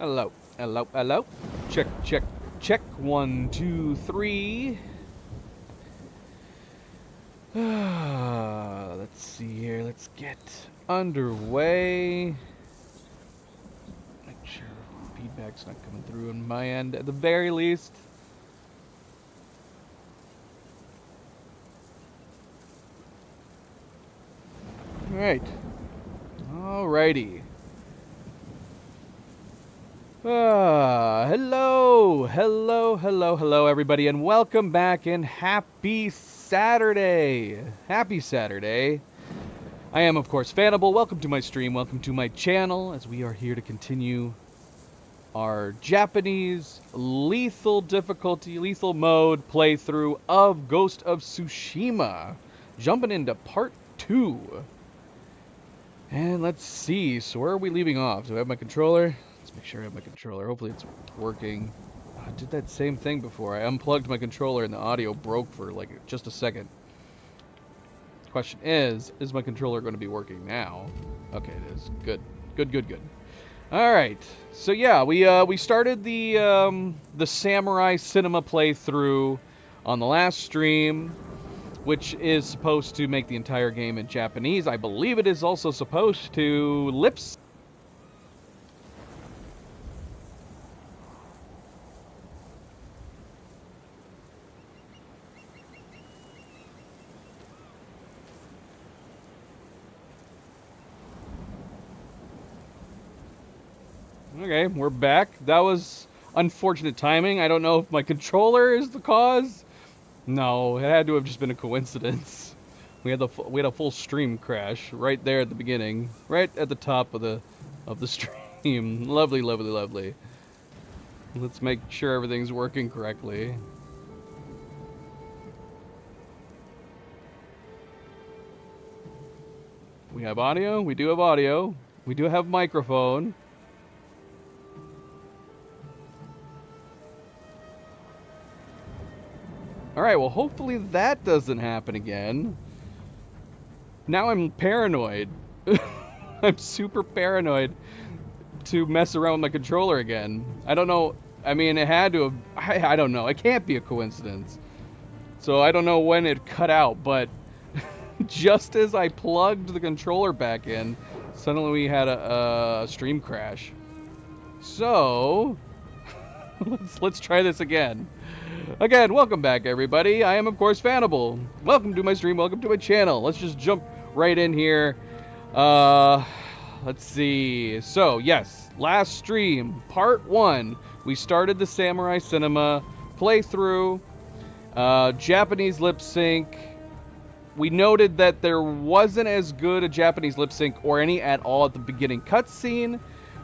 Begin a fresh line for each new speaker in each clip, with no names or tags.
Hello, hello, hello. Check, check, check. 1, 2, 3. Let's see here. Let's get underway. Make sure feedback's not coming through on my end at the very least. Alright. Alrighty. Hello, everybody, and welcome back, and happy Saturday! Happy Saturday! I am, of course, Fanable. Welcome to my stream, welcome to my channel, as we are here to continue our Japanese lethal difficulty, lethal mode playthrough of Ghost of Tsushima. Jumping into part 2. And let's see, so where are we leaving off? Do I have my controller? Let's make sure I have my controller. Hopefully it's working. I did that same thing before. I unplugged my controller and the audio broke for like just a second. Question is my controller going to be working now? Okay, it is. Good. Good. Alright. So yeah, we started the Samurai Cinema playthrough on the last stream, which is supposed to make the entire game in Japanese. I believe it is also supposed to lip sync. Okay, we're back. That was unfortunate timing. I don't know if my controller is the cause. No, it had to have just been a coincidence. We had a full stream crash right there at the beginning, right at the top of the stream. Lovely. Let's make sure everything's working correctly. We have audio. We do have audio. We do have microphone. Alright, well, hopefully that doesn't happen again. Now I'm paranoid. I'm super paranoid to mess around with my controller again. I don't know. I mean, it had to have... I don't know. It can't be a coincidence. So I don't know when it cut out, but just as I plugged the controller back in, suddenly we had a stream crash. So... let's try this again. Again, welcome back, everybody. I am, of course, Fanable. Welcome to my stream. Welcome to my channel. Let's just jump right in here. Let's see. So, yes, last stream, part 1. We started the Samurai Cinema playthrough. Japanese lip sync. We noted that there wasn't as good a Japanese lip sync or any at all at the beginning cutscene.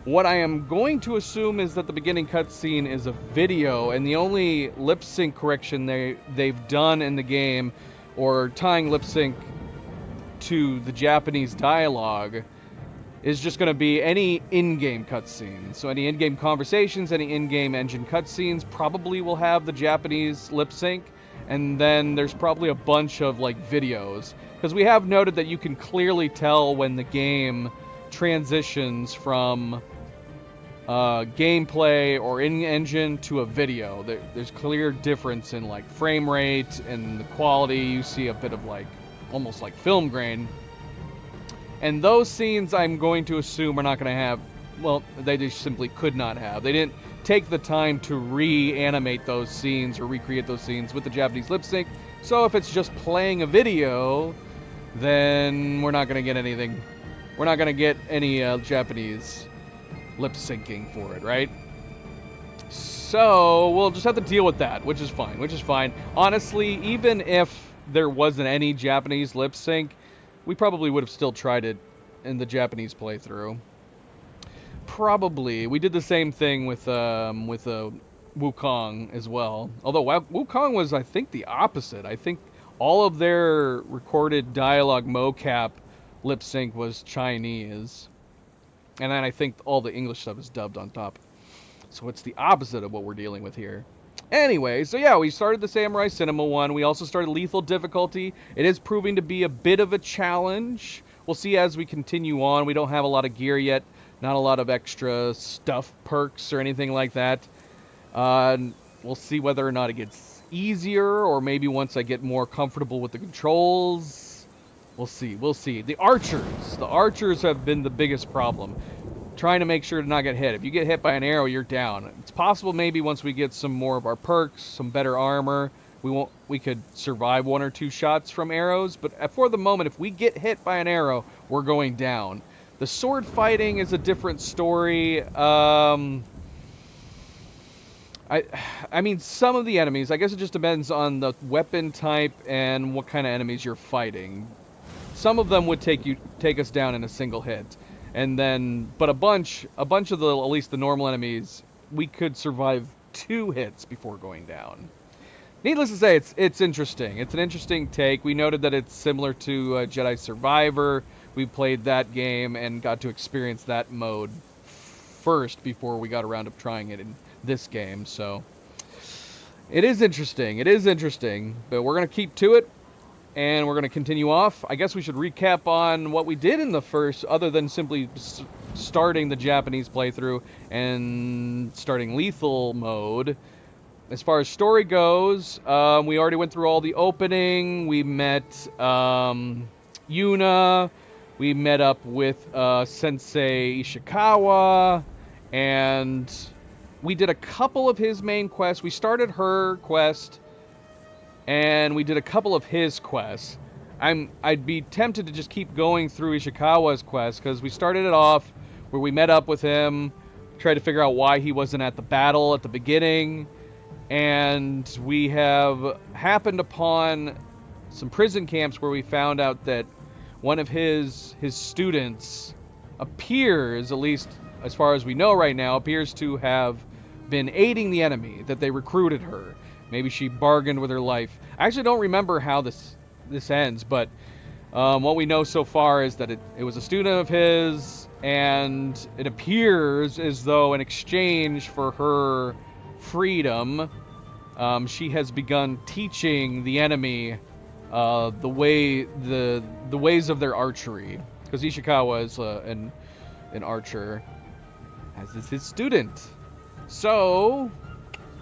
What I am going to assume is that the beginning cutscene is a video, and the only lip sync correction they've done in the game, or tying lip sync to the Japanese dialogue, is just going to be any in-game cutscene. So any in-game conversations, any in-game engine cutscenes probably will have the Japanese lip sync, and then there's probably a bunch of like videos, because we have noted that you can clearly tell when the game transitions from gameplay or in-engine to a video. There's clear difference in like frame rate and the quality. You see a bit of like almost like film grain, and those scenes I'm going to assume are not going to have, well, they just simply could not have. They didn't take the time to reanimate those scenes or recreate those scenes with the Japanese lip sync. So if it's just playing a video, then we're not going to get anything. We're not going to get any Japanese lip syncing for it, right? So we'll just have to deal with that, which is fine. Honestly, even if there wasn't any Japanese lip sync, we probably would have still tried it in the Japanese playthrough. Probably. We did the same thing with Wukong as well. Although Wukong was, I think, the opposite. I think all of their recorded dialogue mocap lip sync was Chinese, and then I think all the English stuff is dubbed on top. So it's the opposite of what we're dealing with here. Anyway, so yeah, we started the Samurai Cinema one. We also started Lethal Difficulty. It is proving to be a bit of a challenge. We'll see as we continue on. We don't have a lot of gear yet Not a lot of extra stuff perks or anything like that. We'll see whether or not it gets easier, or maybe once I get more comfortable with the controls. We'll see. We'll see. The archers have been the biggest problem. Trying to make sure to not get hit. If you get hit by an arrow, you're down. It's possible maybe once we get some more of our perks, some better armor, we could survive 1 or 2 shots from arrows, but for the moment, if we get hit by an arrow, we're going down. The sword fighting is a different story. I mean, some of the enemies, I guess it just depends on the weapon type and what kind of enemies you're fighting. Some of them would take us down in a single hit. And then, but a bunch of the, at least the normal enemies, we could survive 2 hits before going down. Needless to say, it's interesting. It's an interesting take. We noted that it's similar to Jedi Survivor. We played that game and got to experience that mode first before we got around to trying it in this game. So it is interesting. It is interesting. But we're going to keep to it, and we're going to continue off. I guess we should recap on what we did in the first, other than simply starting the Japanese playthrough and starting lethal mode. As far as story goes, we already went through all the opening. We met Yuna. We met up with Sensei Ishikawa. And we did a couple of his main quests. We started her quest, and we did a couple of his quests. I'd be tempted to just keep going through Ishikawa's quest, because we started it off where we met up with him, tried to figure out why he wasn't at the battle at the beginning. And we have happened upon some prison camps where we found out that one of his students appears, at least as far as we know right now, appears to have been aiding the enemy, that they recruited her. Maybe she bargained with her life. I actually don't remember how this ends, but what we know so far is that it was a student of his, and it appears as though in exchange for her freedom, she has begun teaching the enemy the ways of their archery, because Ishikawa is an archer, as is his student. So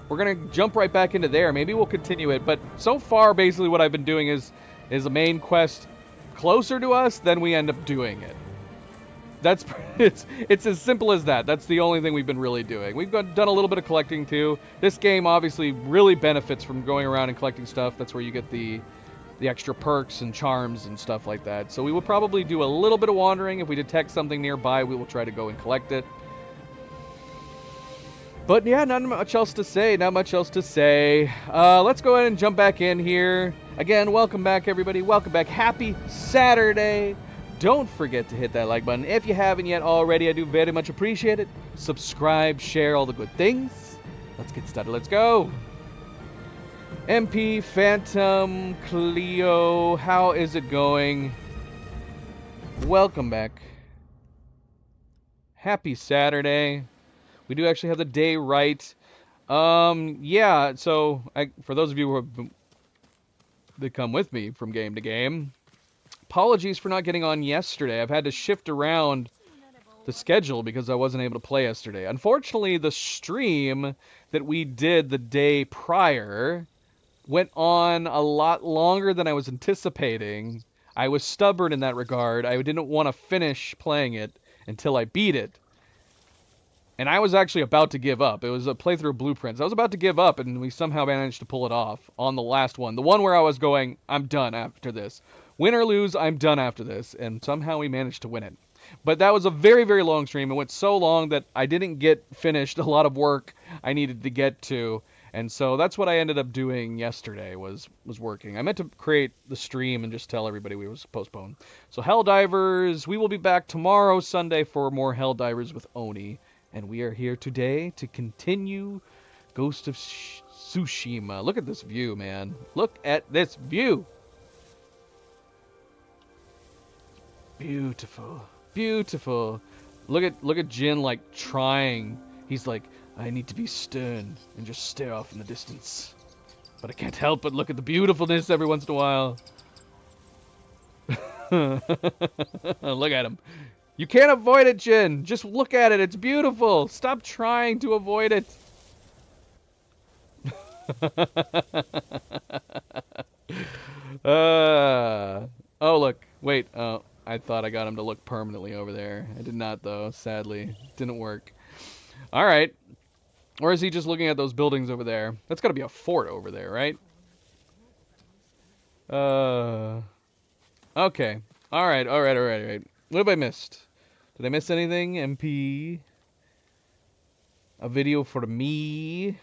we're gonna jump right back into there. Maybe we'll continue it, but so far, basically, what I've been doing is a main quest closer to us, then we end up doing it. That's it's as simple as that. That's the only thing we've been really doing. We've done a little bit of collecting too. This game obviously really benefits from going around and collecting stuff. That's where you get the extra perks and charms and stuff like that. So we will probably do a little bit of wandering. If we detect something nearby, we will try to go and collect it. But yeah, not much else to say. Let's go ahead and jump back in here. Again, welcome back, everybody. Welcome back. Happy Saturday. Don't forget to hit that like button if you haven't yet already. I do very much appreciate it. Subscribe, share, all the good things. Let's get started. Let's go. MP, Phantom, Cleo, how is it going? Welcome back. Happy Saturday. We do actually have the day right. Yeah, so for those of you who have come with me from game to game, apologies for not getting on yesterday. I've had to shift around the schedule because I wasn't able to play yesterday. Unfortunately, the stream that we did the day prior went on a lot longer than I was anticipating. I was stubborn in that regard. I didn't want to finish playing it until I beat it. And I was actually about to give up. It was a playthrough of Blueprints. I was about to give up, and we somehow managed to pull it off on the last one. The one where I was going, I'm done after this. Win or lose, I'm done after this. And somehow we managed to win it. But that was a very, very long stream. It went so long that I didn't get finished a lot of work I needed to get to. And so that's what I ended up doing yesterday, was working. I meant to create the stream and just tell everybody we was postponed. So Helldivers, we will be back tomorrow, Sunday, for more Helldivers with Oni. And we are here today to continue Ghost of Tsushima. Look at this view, man. Look at this view. Beautiful. Beautiful. Look at Jin, like, trying. He's like, I need to be stern and just stare off in the distance. But I can't help but look at the beautifulness every once in a while. Look at him. You can't avoid it, Jin. Just look at it. It's beautiful. Stop trying to avoid it. Oh, look. Wait. Oh, I thought I got him to look permanently over there. I did not, though. Sadly. Didn't work. All right. Or is he just looking at those buildings over there? That's got to be a fort over there, right? Okay. All right. What have I missed? Did I miss anything? MP. A video for me.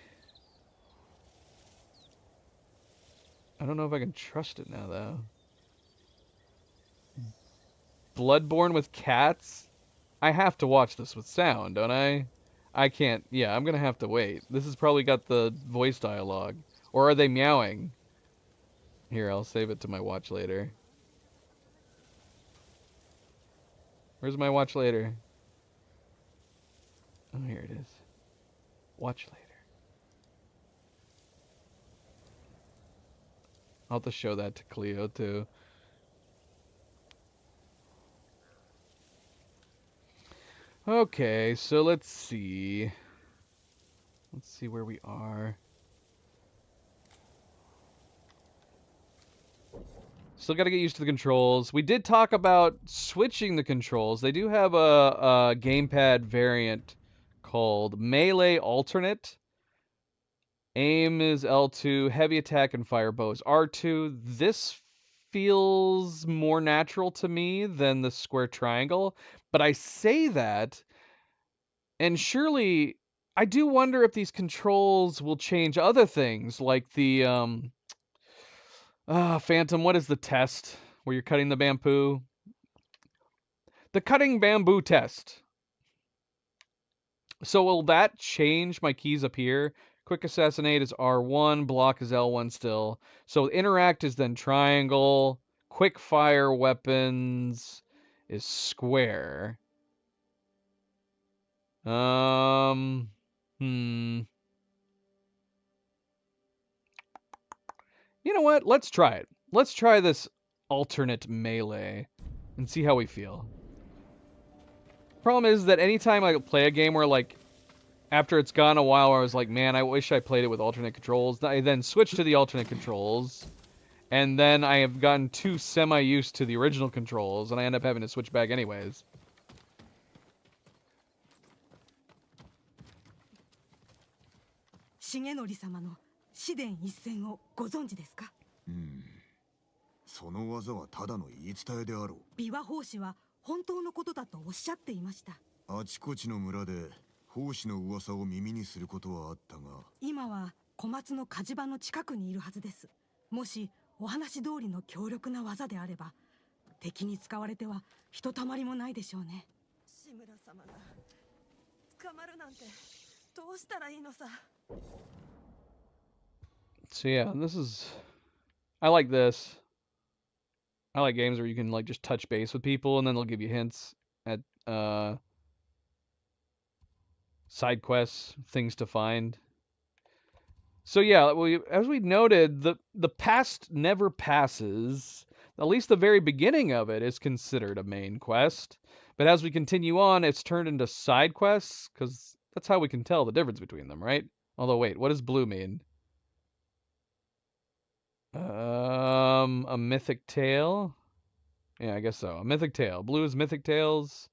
I don't know if I can trust it now, though. Bloodborne with cats? I have to watch this with sound, don't I? I can't. Yeah, I'm gonna have to wait. This has probably got the voice dialogue. Or are they meowing? Here, I'll save it to my watch later. Where's my watch later? Oh, here it is. Watch later. I'll have to show that to Cleo, too. Okay, so let's see. Let's see where we are. Still got to get used to the controls. We did talk about switching the controls. They do have a gamepad variant called Melee Alternate. Aim is L2, heavy attack and fire bows R2. This feels more natural to me than the square triangle, but I say that, and surely I do wonder if these controls will change other things, like the Phantom, what is the test where you're cutting the bamboo? The cutting bamboo test. So will that change my keys up here? Quick assassinate is R1, block is L1 still. So interact is then triangle, quick fire weapons is square. You know what? Let's try it. Let's try this alternate melee and see how we feel. Problem is that anytime I play a game where, like, after it's gone a while where I was like, man, I wish I played it with alternate controls, I then switch to the alternate controls, and then I have gotten too semi-used to the original controls, and I end up having to switch back anyways.
Shigenori-samaの紫電一戦をご存知ですか？
その技はただの言い伝えであろう。
琵琶法師は本当のことだとおっしゃっていました。
あちこちの村で法師の噂を耳にすることはあったが、
今は小松の火事場の近くにいるはずです。もしお話通りの強力な技であれば、敵に使われてはひとたまりもないでしょうね。志村様が捕まるなんてどうしたらいいのさ。
So yeah, I like this. I like games where you can, like, just touch base with people and then they'll give you hints at side quests, things to find. So yeah, as we noted, the past never passes. At least the very beginning of it is considered a main quest. But as we continue on, it's turned into side quests, because that's how we can tell the difference between them, right? Although, wait, what does blue mean? A mythic tale? Yeah, I guess so. A mythic tale. Blue is mythic tales.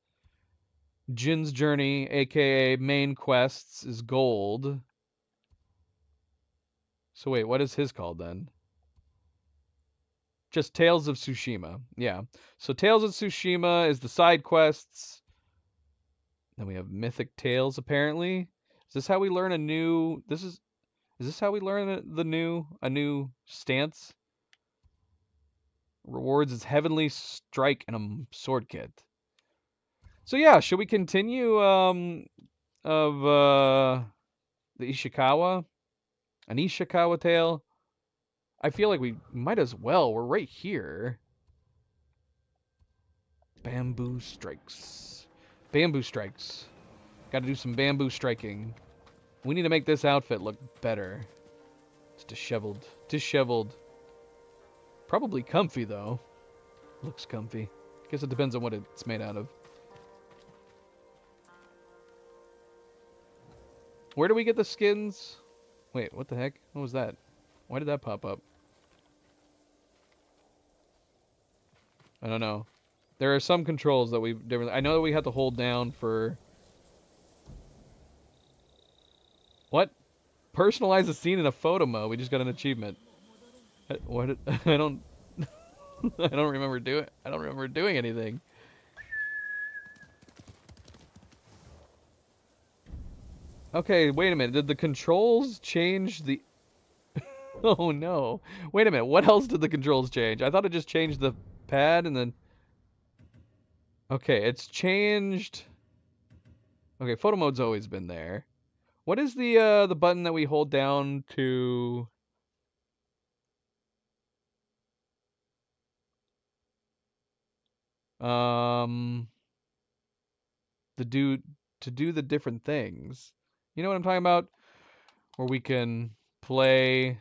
Jin's journey, aka main quests, is gold. So wait, what is his called then? Just Tales of Tsushima. Yeah. So Tales of Tsushima is the side quests. Then we have Mythic Tales, apparently. Is this how we learn a new... Is this how we learn a new stance? Rewards is Heavenly Strike and a sword kit. So yeah, should we continue of the Ishikawa? An Ishikawa tale? I feel like we might as well. We're right here. Bamboo strikes. Bamboo strikes. Gotta do some bamboo striking. We need to make this outfit look better. It's disheveled. Disheveled. Probably comfy, though. Looks comfy. Guess it depends on what it's made out of. Where do we get the skins? Wait, what the heck? What was that? Why did that pop up? I don't know. There are some controls that we different. I know that we have to hold down for. What? Personalize a scene in a photo mode. We just got an achievement. What? I don't. I don't remember doing. I don't remember doing anything. Okay, wait a minute. Did the controls change the? Oh no. Wait a minute. What else did the controls change? I thought it just changed the pad and then. Okay, it's changed. Okay, photo mode's always been there. What is the button that we hold down to? Um, the do to do the different things. You know what I'm talking about? Where we can play.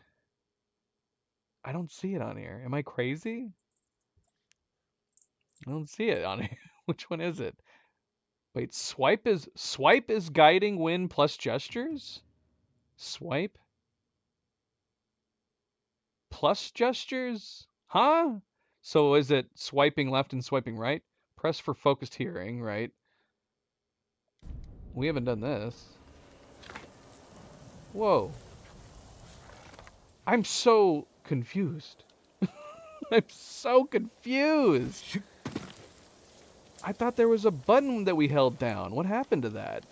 I don't see it on here. Am I crazy? I don't see it on here. Which one is it? Wait, swipe is guiding win plus gestures? Swipe plus gestures? Huh? So is it swiping left and swiping right? Press for focused hearing, right? We haven't done this. Whoa. I'm so confused. I'm so confused. I thought there was a button that we held down. What happened to that?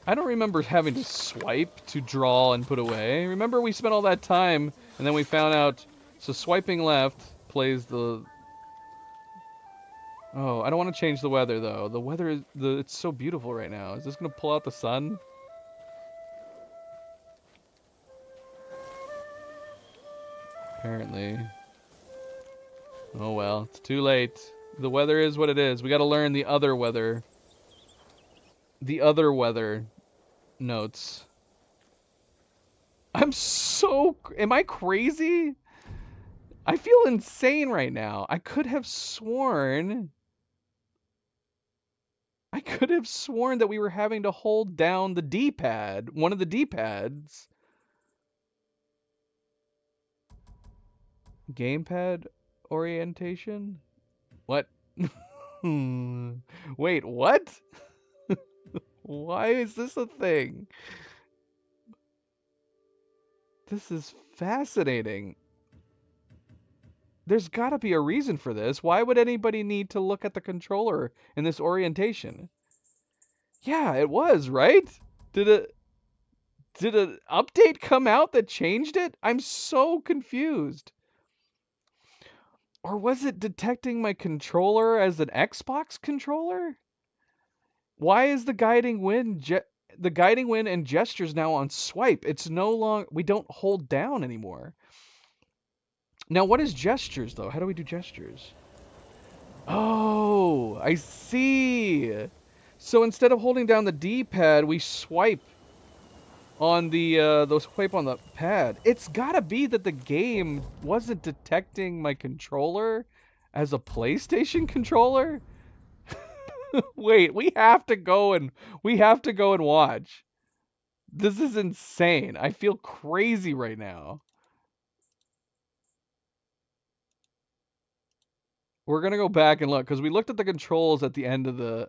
I don't remember having to swipe to draw and put away. Remember we spent all that time and then we found out, so swiping left plays the... Oh, I don't want to change the weather though. The weather is, it's so beautiful right now. Is this going to pull out the sun? Apparently. Oh well, it's too late. The weather is what it is. We got to learn the other weather. The other weather notes. I'm so... Am I crazy? I feel insane right now. I could have sworn that we were having to hold down the D-pad, one of the D-pads. Gamepad orientation? What? Wait, what? Why is this a thing? This is fascinating. There's got to be a reason for this. Why would anybody need to look at the controller in this orientation? Yeah, it was, right? Did an update come out that changed it? I'm so confused. Or was it detecting my controller as an Xbox controller? Why is the guiding wind and gestures now on swipe? It's no longer, we don't hold down anymore. Now what is gestures though? How do we do gestures? Oh, I see. So instead of holding down the D-pad, we swipe on the swipe on the pad. It's gotta be that the game wasn't detecting my controller as a PlayStation controller. Wait, we have to go and watch. This is insane. I feel crazy right now. We're gonna go back and look because we looked at the controls at the end of the.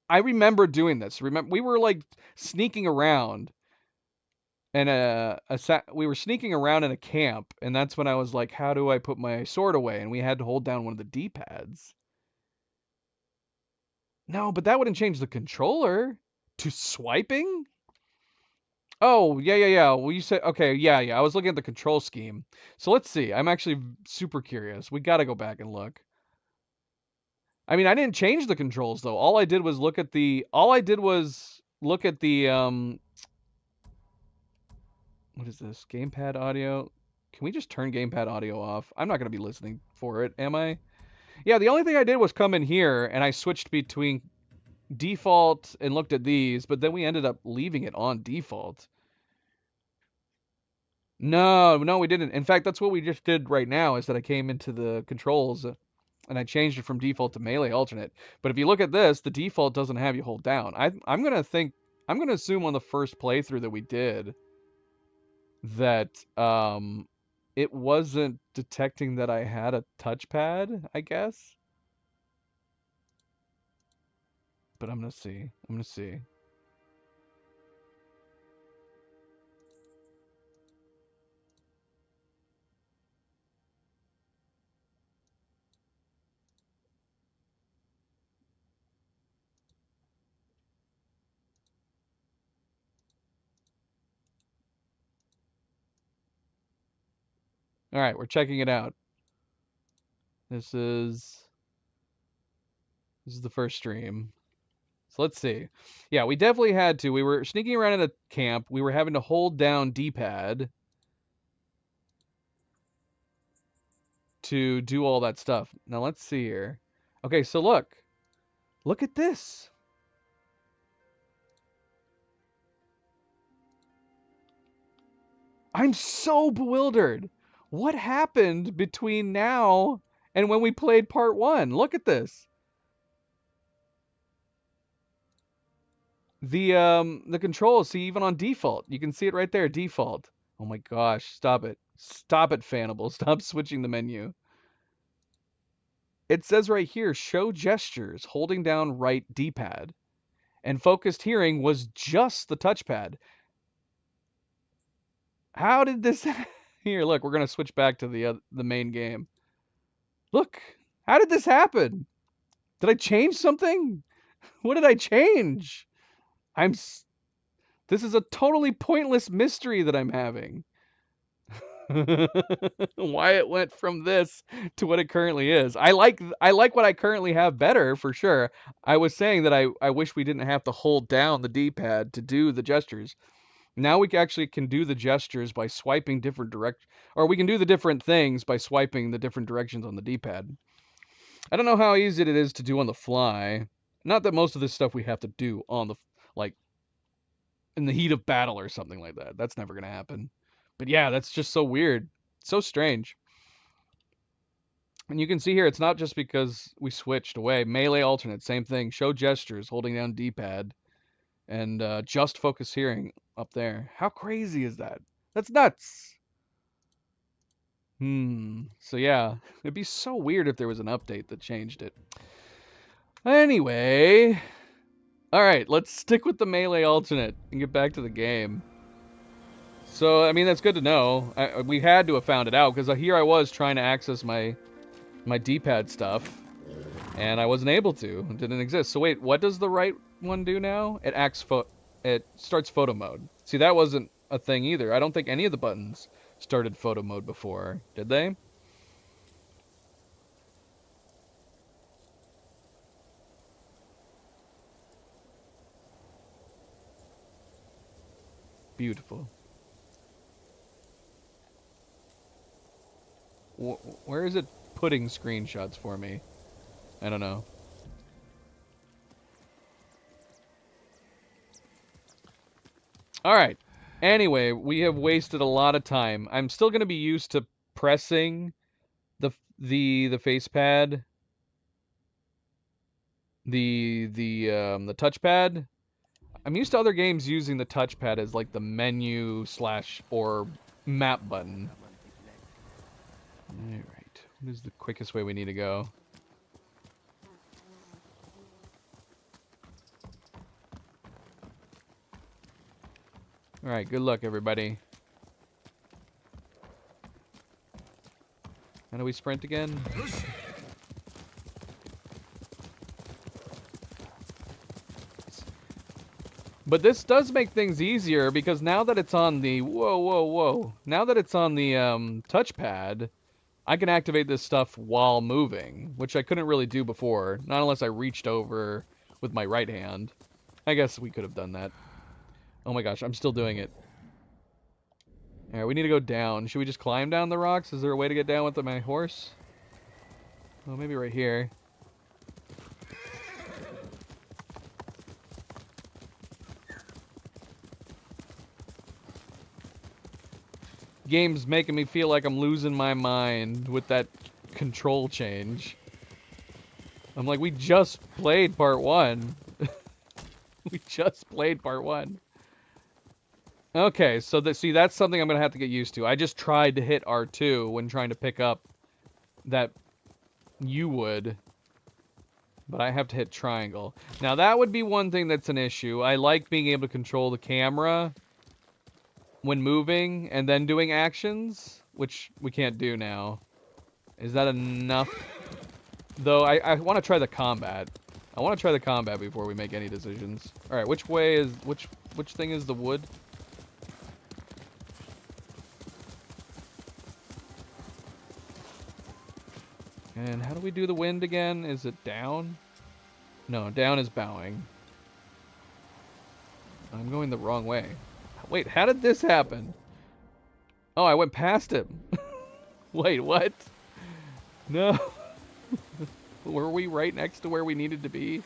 I remember doing this. Remember, we were like sneaking around, and we were sneaking around in a camp, and that's when I was like, "How do I put my sword away?" And we had to hold down one of the D-pads. No, but that wouldn't change the controller to swiping. Oh, yeah. Well, you said, okay, yeah. I was looking at the control scheme. So let's see. I'm actually super curious. We got to go back and look. I mean, I didn't change the controls though. All I did was look at the what is this? Gamepad audio. Can we just turn gamepad audio off? I'm not going to be listening for it, am I? Yeah, the only thing I did was come in here and I switched between default and looked at these, but then we ended up leaving it on default. No, we didn't. In fact, that's what we just did right now is that I came into the controls and I changed it from default to melee alternate. But if you look at this, the default doesn't have you hold down. I'm gonna assume on the first playthrough that we did that it wasn't detecting that I had a touchpad, I guess. But I'm gonna see. I'm gonna see. All right, we're checking it out. This is the first stream. So let's see. Yeah, we definitely had to. We were sneaking around in a camp. We were having to hold down D-pad to do all that stuff. Now let's see here. Okay, so look. Look at this. I'm so bewildered. What happened between now and when we played part 1? Look at this. The controls, see, even on default, you can see it right there, default. Oh my gosh, stop it. Stop it, Fanable. Stop switching the menu. It says right here, show gestures, holding down right D-pad. And focused hearing was just the touchpad. How did this... Here, look, we're going to switch back to the main game. Look, how did this happen? Did I change something? What did I change? This is a totally pointless mystery that I'm having. Why it went from this to what it currently is. I like what I currently have better, for sure. I was saying that I wish we didn't have to hold down the D-pad to do the gestures. Now we actually can do the gestures by swiping different or we can do the different things by swiping the different directions on the D-pad. I don't know how easy it is to do on the fly. Not that most of this stuff we have to do on the, like, in the heat of battle or something like that. That's never going to happen. But yeah, that's just so weird. So strange. And you can see here, it's not just because we switched away. Melee alternate, same thing. Show gestures, holding down D-pad. And just focus hearing up there. How crazy is that? That's nuts. So yeah, it'd be so weird if there was an update that changed it. Anyway. Alright, let's stick with the melee alternate and get back to the game. So, I mean, that's good to know. We had to have found it out, because here I was trying to access my D-pad stuff, and I wasn't able to. It didn't exist. So wait, what does the right one do now? It starts photo mode. See, that wasn't a thing either. I don't think any of the buttons started photo mode before, did they? Beautiful. Where is it putting screenshots for me? I don't know. Alright. Anyway, we have wasted a lot of time. I'm still going to be used to pressing the face pad, the touchpad. I'm used to other games using the touchpad as like the menu / or map button. Alright, what is the quickest way we need to go? Alright, good luck, everybody. How do we sprint again? But this does make things easier, because now that it's on the... Whoa. Now that it's on the touchpad, I can activate this stuff while moving, which I couldn't really do before. Not unless I reached over with my right hand. I guess we could have done that. Oh my gosh, I'm still doing it. Alright, we need to go down. Should we just climb down the rocks? Is there a way to get down with my horse? Oh, maybe right here. Game's making me feel like I'm losing my mind with that control change. I'm like, we just played part 1. We just played part 1. Okay, so see, that's something I'm going to have to get used to. I just tried to hit R2 when trying to pick up that you would, but I have to hit triangle. Now, that would be one thing that's an issue. I like being able to control the camera when moving and then doing actions, which we can't do now. Is that enough? Though, I want to try the combat. I want to try the combat before we make any decisions. Alright, which way is... Which thing is the wood? And how do we do the wind again? Is it down? No, down is bowing. I'm going the wrong way. Wait, how did this happen? Oh, I went past him. Wait, what? No. Were we right next to where we needed to be?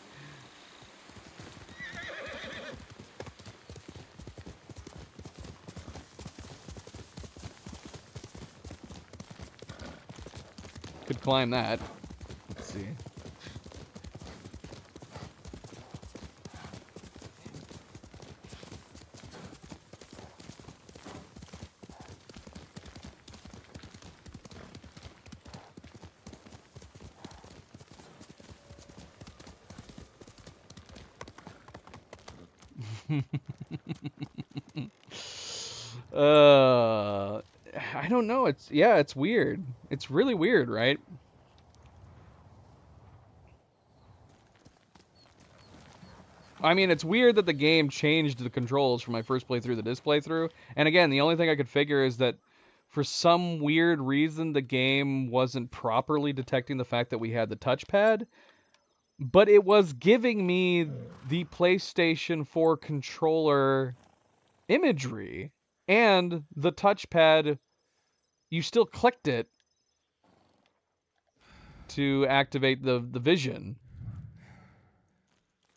Could climb that. Let's see. I don't know. It's weird. It's really weird, right? I mean, it's weird that the game changed the controls from my first playthrough to this playthrough. And again, the only thing I could figure is that for some weird reason, the game wasn't properly detecting the fact that we had the touchpad. But it was giving me the PlayStation 4 controller imagery. And the touchpad, you still clicked it to activate the vision.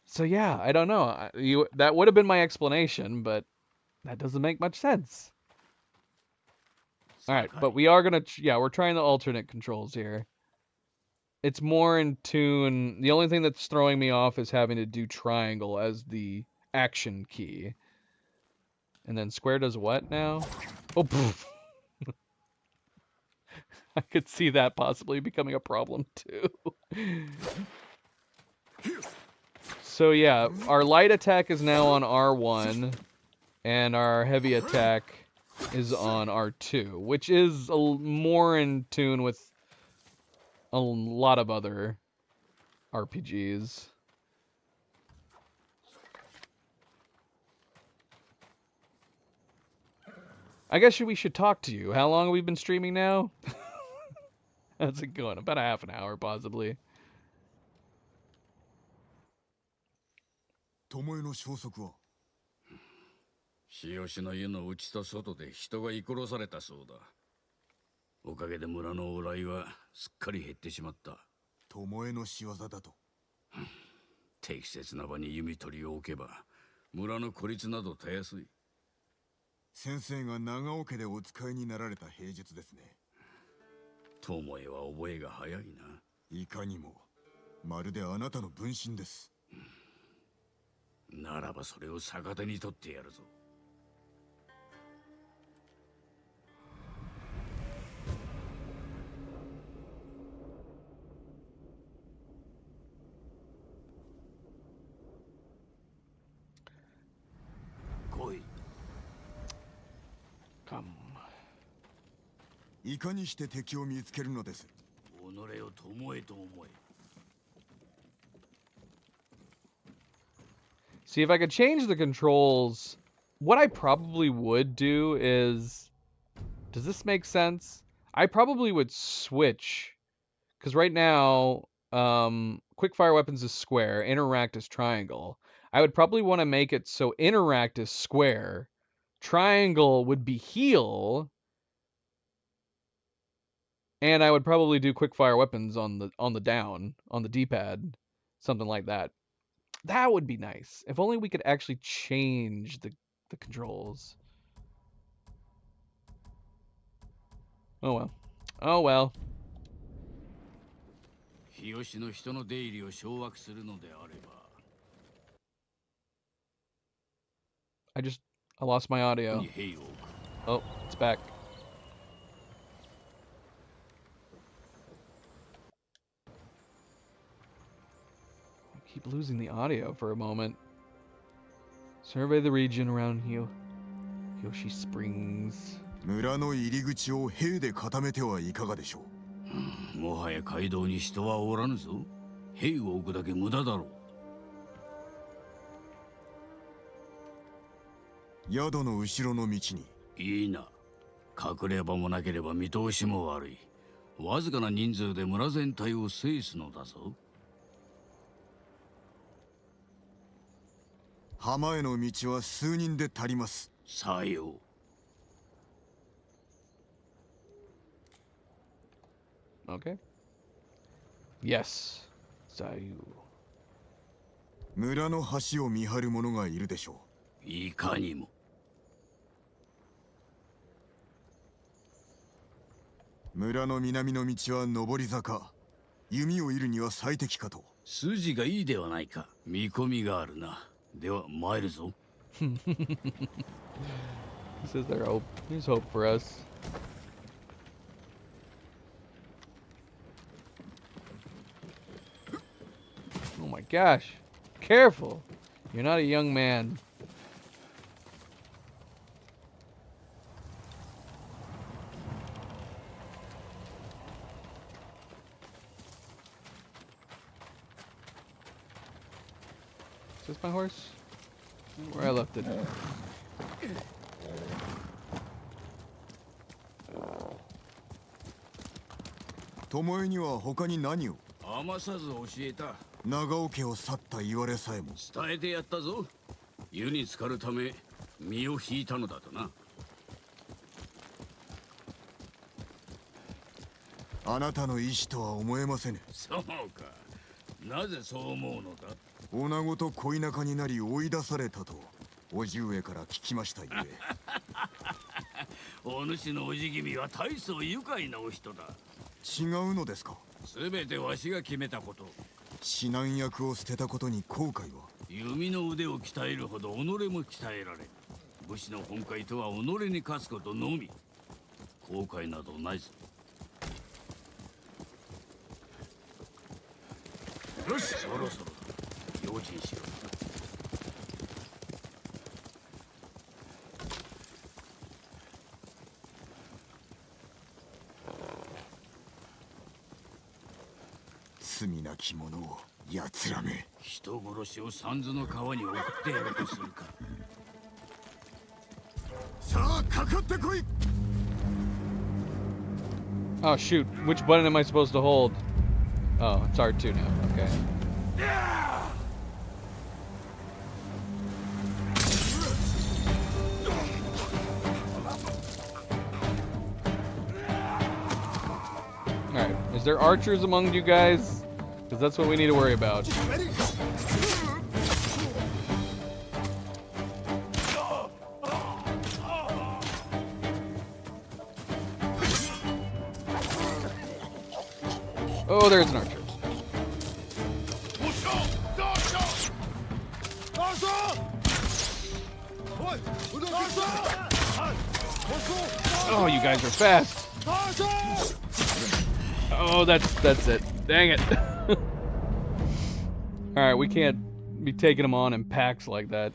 So yeah, I don't know. That would have been my explanation, but that doesn't make much sense. All right, but we are gonna, we're trying the alternate controls here. It's more in tune. The only thing that's throwing me off is having to do triangle as the action key. And then square does what now? Oh, poof. I could see that possibly becoming a problem too. So yeah, our light attack is now on R1, and our heavy attack is on R2, which is more in tune with a lot of other RPGs. I guess we should talk to you. How long have we been streaming now? How's it going? About a half an hour, possibly.
巴の消息は
日吉の家の内と外で人が居殺されたそうだ。おかげで村の往来はすっかり減ってしまった。
巴の仕業だと。
適切な場に弓取りを置けば村の孤立などたやすい。
先生が長尾家でお使いになられた平術ですね。
巴は覚えが早いな。
いかにもまるであなたの分身です。
ならばそれを逆手に取ってやるぞ。来い。
いかにして敵を見つけるのです。
己を巴と思え。
See, if I could change the controls, what I probably would do is... Does this make sense? I probably would switch. Because right now, quickfire weapons is square, interact is triangle. I would probably want to make it so interact is square, triangle would be heal, and I would probably do quickfire weapons on the down, on the D-pad, something like that. That would be nice. If only we could actually change the controls. Oh well. Oh well.
日吉の人の出入りを掌握するのであれば。
I lost my audio.
に兵を置く。
Oh, it's back. I keep losing the audio for a moment. Survey the region around Yoshi Springs.
村の入り口を兵で固めてはいかがでしょ
もはや街道に人はおらぬぞ。兵を置くだけ無駄だろ
う。宿の後ろの道に。
う。いいな。隠れ場もなければ見通しも悪い。わずかな人数で村全体を制すのだぞ。
浜への道は数人で足ります。
さよう。
Okay. Yes. Zayu.
村の橋を見張る者がいるでしょ
いかにも。
う。村の南の道は上り坂。弓を射るには最適かと。
筋がいいではないか。見込みがあるな。では参るぞ。
He says there's hope for us. Oh my gosh. Careful. You're not a young man. Is this my horse? Where I left it.
巴には他に何を。
余さず教えた。
長尾家を去った言われさえも。
伝えてやったぞ。湯に浸かるため身を引いたのだとな。
あなたの意志とは思えませぬ。
そうか。なぜそう思うのだ。
女子と恋仲になり追い出されたと叔父上から聞きましたゆえ。
お主のおじ君は大層愉快なお人だ。
違うのですか。
すべてわしが決めたこと。
指南役を捨てたことに後悔は。
弓の腕を鍛えるほど己も鍛えられる。武士の本懐とは己に勝つことのみ。後悔などないぞ。よし、そろそろ用心しろ。
罪なき者を奴らめ。
人殺しを三途の川に送ってやるとするか。
さあかかってこい。
Oh shoot, which button am I supposed to hold? Oh, it's R2 now. Okay. Alright, is there archers among you guys? Because that's what we need to worry about. Oh, there's an archer. Oh, you guys are fast. Oh, that's it. Dang it. Alright, we can't be taking them on in packs like that.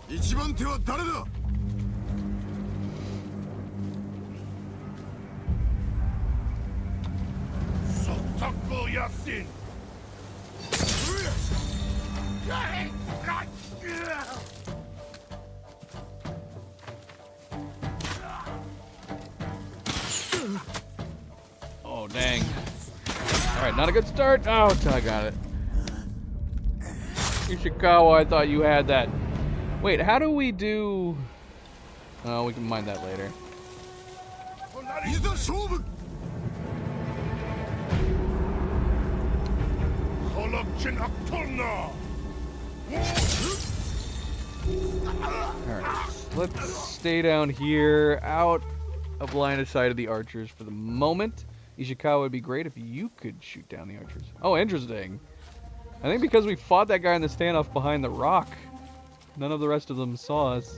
一番手は誰だ。
Oh, dang. Alright, not a good start. Oh, I got it. Ishikawa, I thought you had that. Wait, how do we do... Oh, we can mind that later.
いざ勝負。
Alright, let's stay down here, out of line of sight of the archers for the moment. Ishikawa, would be great if you could shoot down the archers. Oh, interesting. I think because we fought that guy in the standoff behind the rock, none of the rest of them saw us.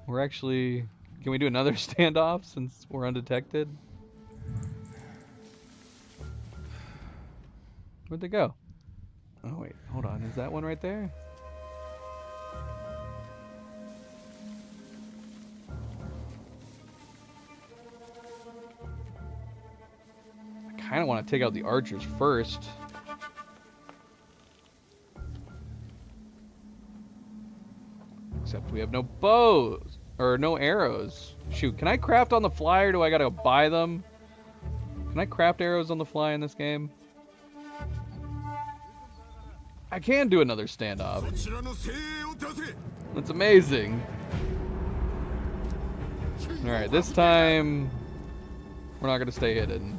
We're actually... Can we do another standoff since we're undetected? Where'd they go? Oh, wait. Hold on. Is that one right there? I kind of want to take out the archers first. Except we have no bows. Or no arrows. Shoot, can I craft on the fly or do I gotta buy them? Can I craft arrows on the fly in this game? I can do another standoff. That's amazing. Alright, this time we're not gonna stay hidden.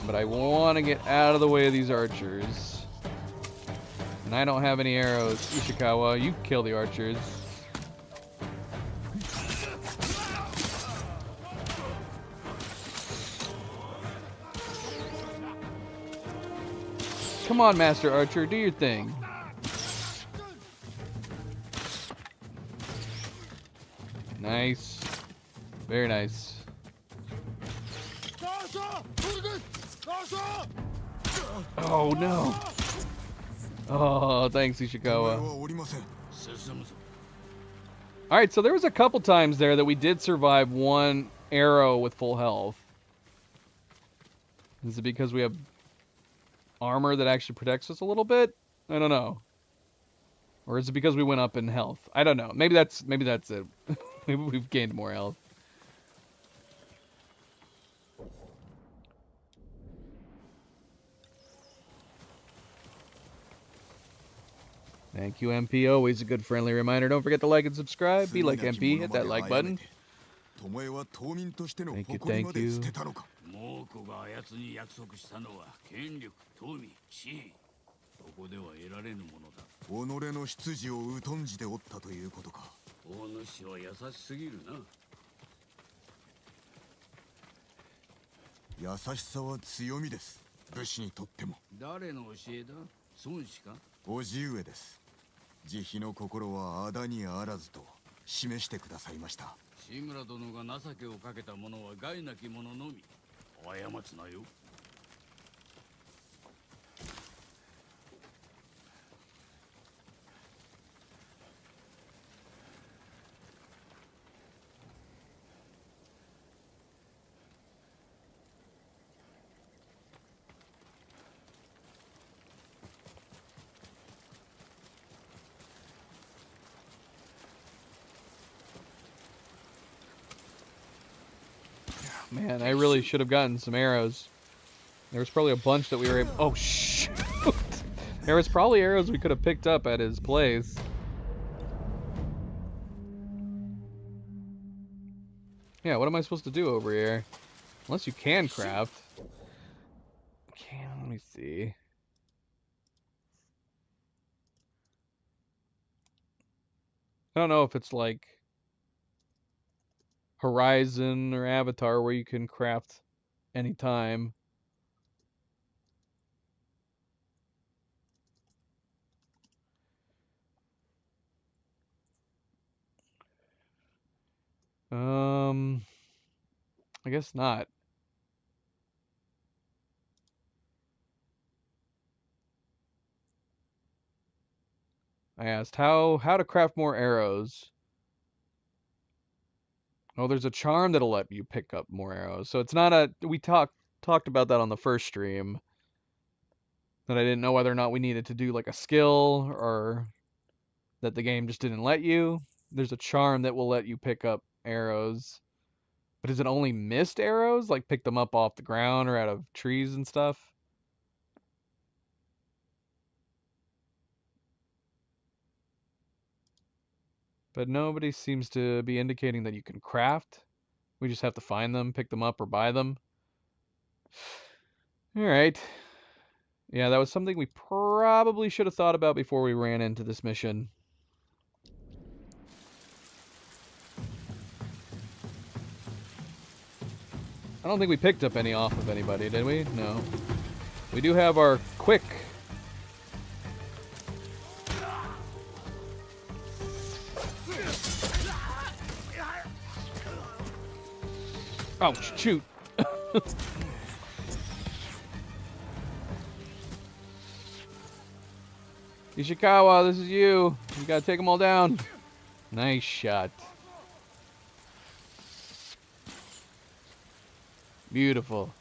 But I want to get out of the way of these archers. And I don't have any arrows. Ishikawa, you kill the archers. Come on, Master Archer, do your thing. Nice. Very nice. Oh no. Oh, thanks, Ishikawa. Alright, so there was a couple times there that we did survive one arrow with full health. Is it because we have armor that actually protects us a little bit? I don't know. Or is it because we went up in health? I don't know. Maybe that's it. Maybe we've gained more health. Thank you, MP. Always a good friendly reminder. Don't forget to like and subscribe. Be like MP. Hit that like button. Thank you, thank you.
猛虎があやつに約束したのは権力、富、地位。そこでは得られぬものだ。
己の出自を疎んじておったということか。
大主は優しすぎるな。
優しさは強みです。武士にとっても。
誰の教えだ？孫子か？
叔父上です。慈悲の心はあだにあらずと示してくださいました。
志村殿が情けをかけた者は害なき者のみ。過つなよ。
Man, I really should have gotten some arrows. There was probably a bunch that we were able... Oh, shoot! There was probably arrows we could have picked up at his place. Yeah, what am I supposed to do over here? Unless you can craft. Let me see. I don't know if it's like Horizon or Avatar where you can craft anytime. I guess not. I asked how to craft more arrows. Oh, there's a charm that'll let you pick up more arrows. So it's not a... We talked about that on the first stream. That I didn't know whether or not we needed to do like a skill or that the game just didn't let you. There's a charm that will let you pick up arrows. But is it only missed arrows? Like pick them up off the ground or out of trees and stuff? But nobody seems to be indicating that you can craft. We just have to find them, pick them up, or buy them. Alright. Yeah, that was something we probably should have thought about before we ran into this mission. I don't think we picked up any off of anybody, did we? No. We do have our quick. Oh, shoot. Ishikawa, this is you. You gotta take them all down. Nice shot. Beautiful.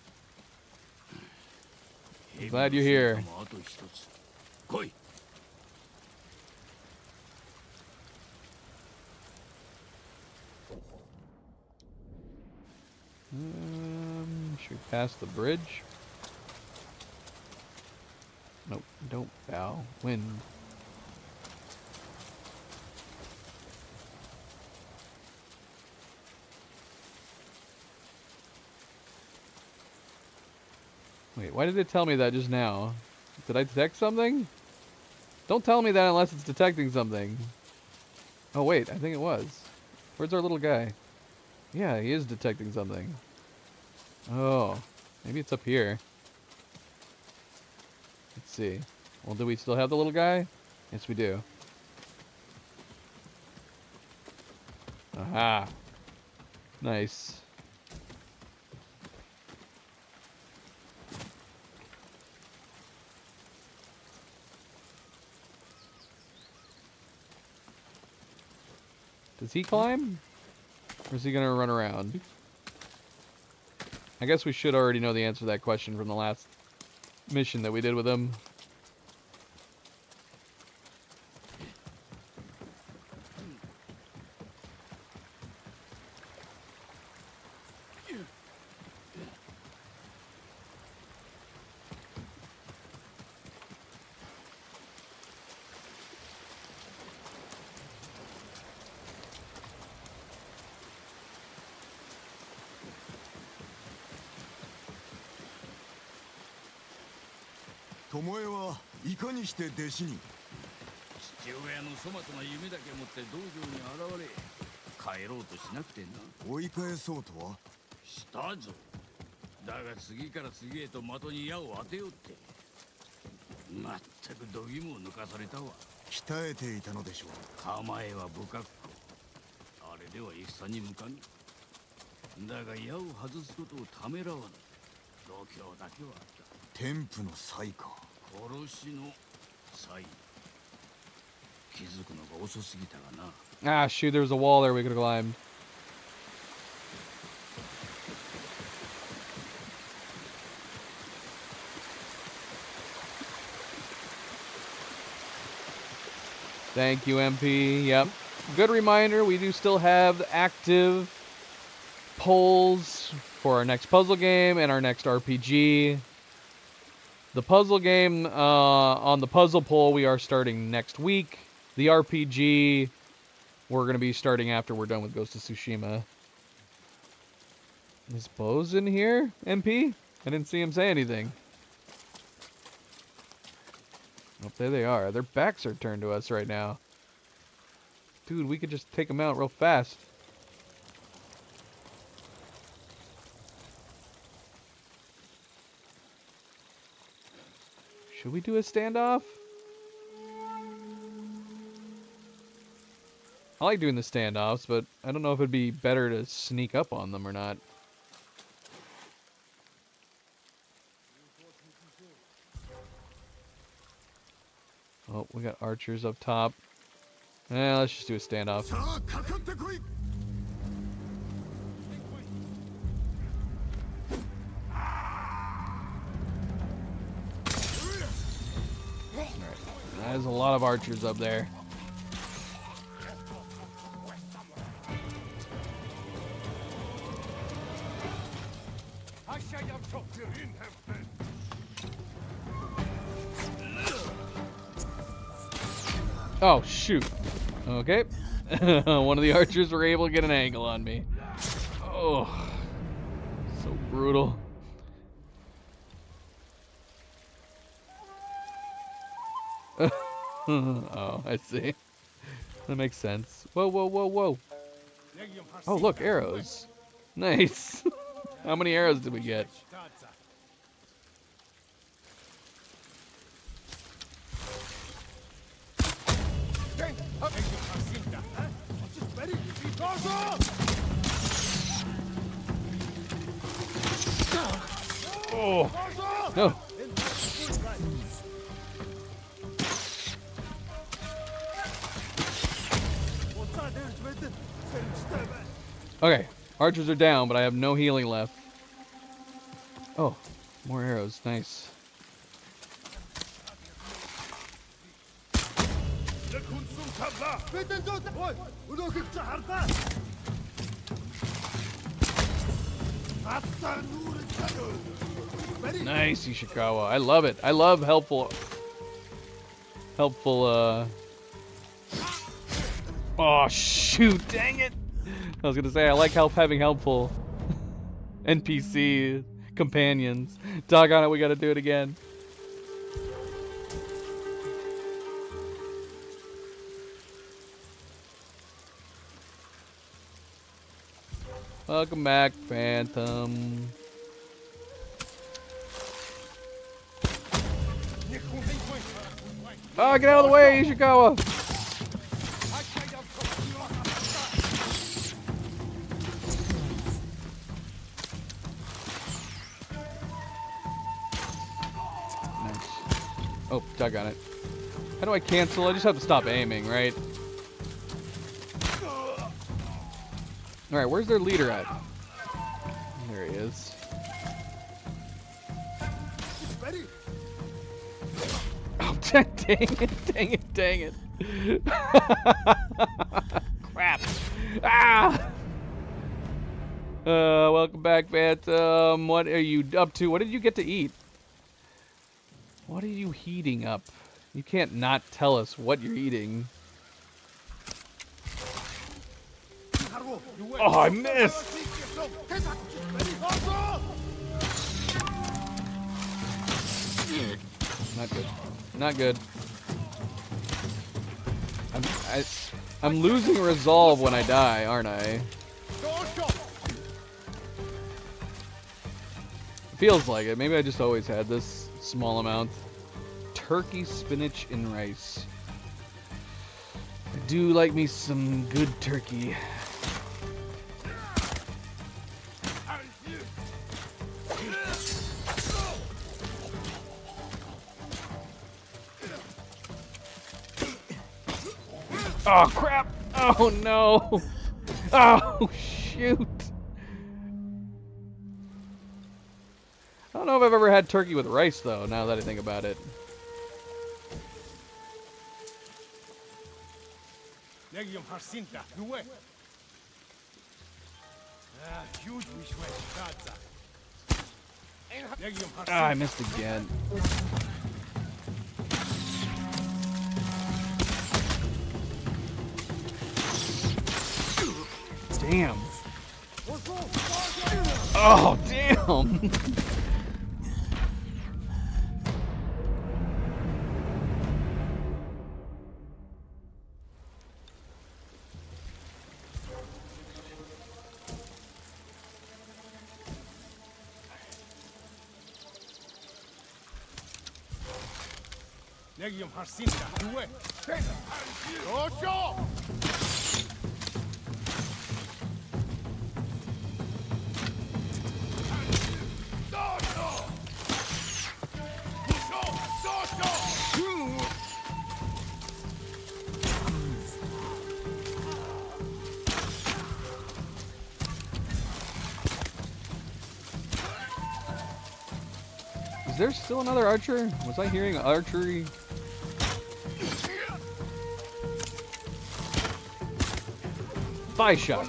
Glad you're here. Should we pass the bridge? Nope, don't bow. Wind. Wait, why did it tell me that just now? Did I detect something? Don't tell me that unless it's detecting something. Oh wait, I think it was. Where's our little guy? Yeah, he is detecting something. Oh, maybe it's up here. Let's see. Well, do we still have the little guy? Yes, we do. Aha. Nice. Does he climb? Or is he gonna run around? I guess we should already know the answer to that question from the last mission that we did with him.
巴はいかにして弟子に。
父親の粗末な夢だけ持って道場に現れ帰ろうとしなくてな。
追い返そうとは。
したぞ。だが次から次へと的に矢を当てようって。まったく度肝を抜かされたわ。
鍛えていたのでしょう。
構えは不格好。あれでは戦に向かぬ。だが矢を外すことをためらわぬ。度胸だけはあった。
天賦の才か。
殺しの才。気づくのが遅すぎたがな。
Ah, shoot, there was a wall there we could have climbed. Thank you, MP. Yep. Good reminder, we do still have active polls for our next puzzle game and our next RPG. The puzzle game, on the puzzle poll, we are starting next week. The RPG, we're going to be starting after we're done with Ghost of Tsushima. Is Bose in here, MP? I didn't see him say anything. Oh, there they are. Their backs are turned to us right now. Dude, we could just take them out real fast. Should we do a standoff? I like doing the standoffs, but I don't know if it'd be better to sneak up on them or not. Oh, we got archers up top. Let's just do a standoff.
さあかかってこい。
There's a lot of archers up there. Oh, shoot. Okay. One of the archers were able to get an angle on me. Oh, so brutal. Oh, I see. That makes sense. Whoa, whoa, whoa, whoa. Oh, look, arrows. Nice. How many arrows did we get? Oh no! Okay, archers are down, but I have no healing left. Oh, more arrows. Nice. Nice, Ishikawa. I love it. I love helpful. Oh, shoot. Dang it. I was going to say, I like having helpful NPC companions. Doggone it, we got to do it again. Welcome back, Phantom. Oh, get out of the way, Ishikawa! Nice. Oh, doggone it. How do I cancel? I just have to stop aiming, right? Alright, where's their leader at? There he is. Oh, dang it. Crap. Ah! Welcome back, Phantom. What are you up to? What did you get to eat? What are you heating up? You can't not tell us what you're eating. Oh, I missed! Not good. Not good. I'm losing resolve when I die, aren't I? Feels like it. Maybe I just always had this small amount. Turkey, spinach, and rice. I do like me some good turkey. Oh, crap! Oh, no! Oh, shoot! I don't know if I've ever had turkey with rice, though, now that I think about it. Ah, I missed again. Damn. Oh, damn. Is there still another archer? Was I hearing archery? Five shot.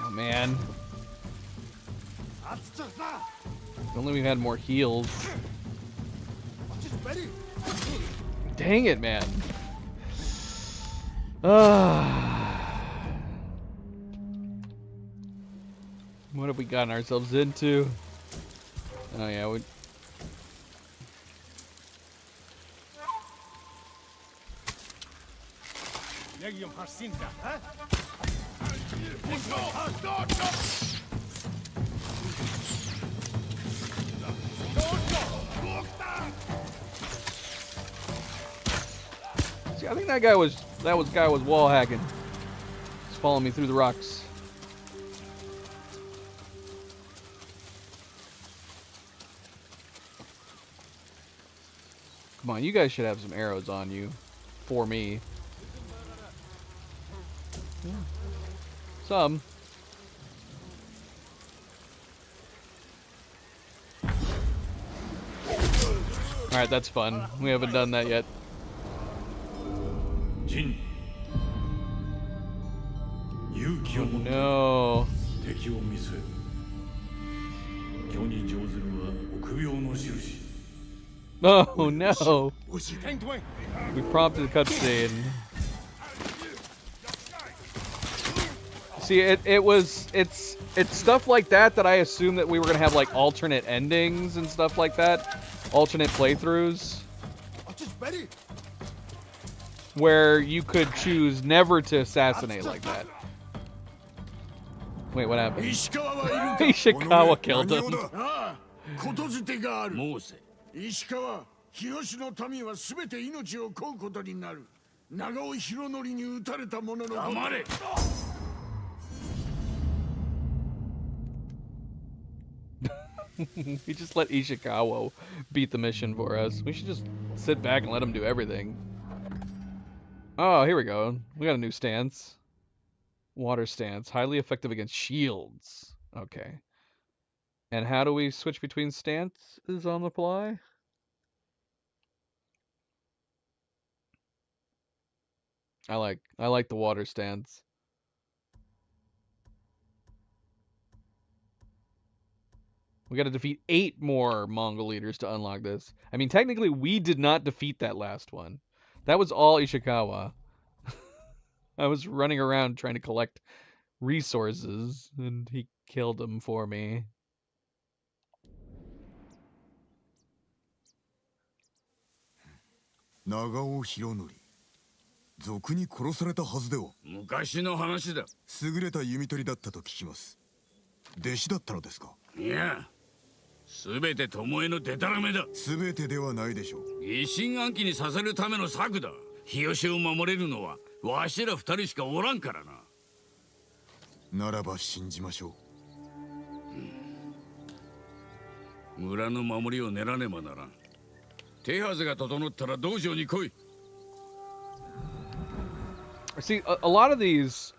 Oh man. If only we had more heals. Dang it, man. What have we gotten ourselves into? Oh yeah, we. See, I think that guy was wall hacking. He's following me through the rocks. Come on, you guys should have some arrows on you for me. Yeah. Some. Alright, that's fun. We haven't done that yet.
Jin.
Oh no. Oh no. We prompted a cutscene. See, it's stuff like that I assume that we were gonna have like alternate endings and stuff like that, alternate playthroughs, where you could choose never to assassinate like that. Wait, what happened? Ishikawa killed him.
石川、日吉の民はすべて命を乞うことになる。長尾博則に撃たれた者のこと。黙れ。
We just let Ishikawa beat the mission for us. We should just sit back and let him do everything. Oh, here we go. We got a new stance. Water stance. Highly effective against shields. Okay. And how do we switch between stances on the fly? I like the water stance. We got to defeat 8 more Mongol leaders to unlock this. I mean, technically, we did not defeat that last one. That was all Ishikawa. I was running around trying to collect resources, and he killed them for me.
Nagao Hironori. 賊に殺されたはずでは。
昔の話だ。
優れた弓取りだったと聞きます。弟子だったのですか。
いや、すべて巴のデタラメだ。
すべてではないでしょう。
疑心暗鬼にさせるための策だ。日吉を守れるのはわしら2人しかおらんからな。
ならば信じましょ
う。村の守りを練らねばならん。手はずが整ったら道場に来い。
See, a lot of these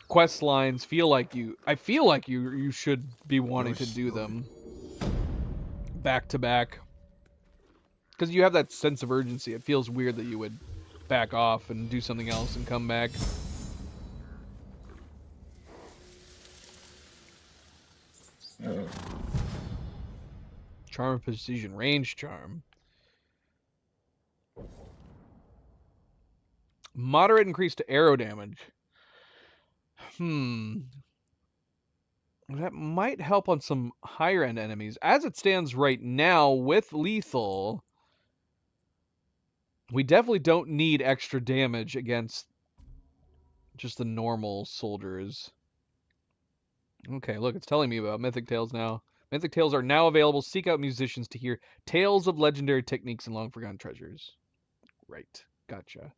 quest lines feel like I feel like you should be wanting to do them back to back. Because you have that sense of urgency. It feels weird that you would back off and do something else and come back. Charm of precision, range charm. Moderate increase to arrow damage. That might help on some higher end enemies. As it stands right now with lethal, we definitely don't need extra damage against just the normal soldiers. Okay, look, it's telling me about Mythic Tales now. Mythic Tales are now available. Seek out musicians to hear tales of legendary techniques and long forgotten treasures. Right, gotcha.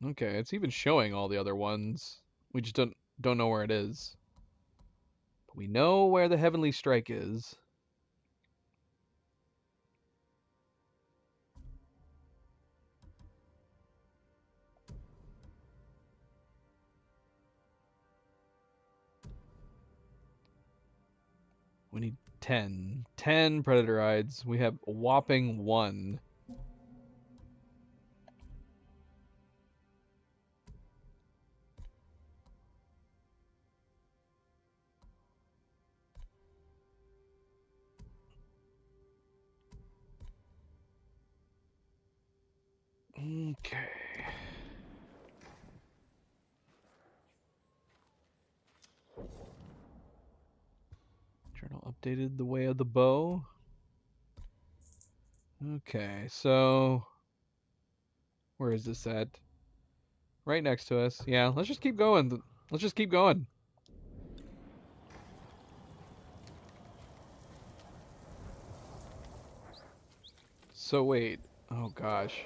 Okay, it's even showing all the other ones. We just don't know where it is. But we know where the Heavenly Strike is. We need 10. 10 Predator Hides. We have a whopping 1. Okay. Journal updated the way of the bow. Okay, so where is this at? Right next to us. Yeah, let's just keep going. Let's just keep going. So wait. Oh gosh.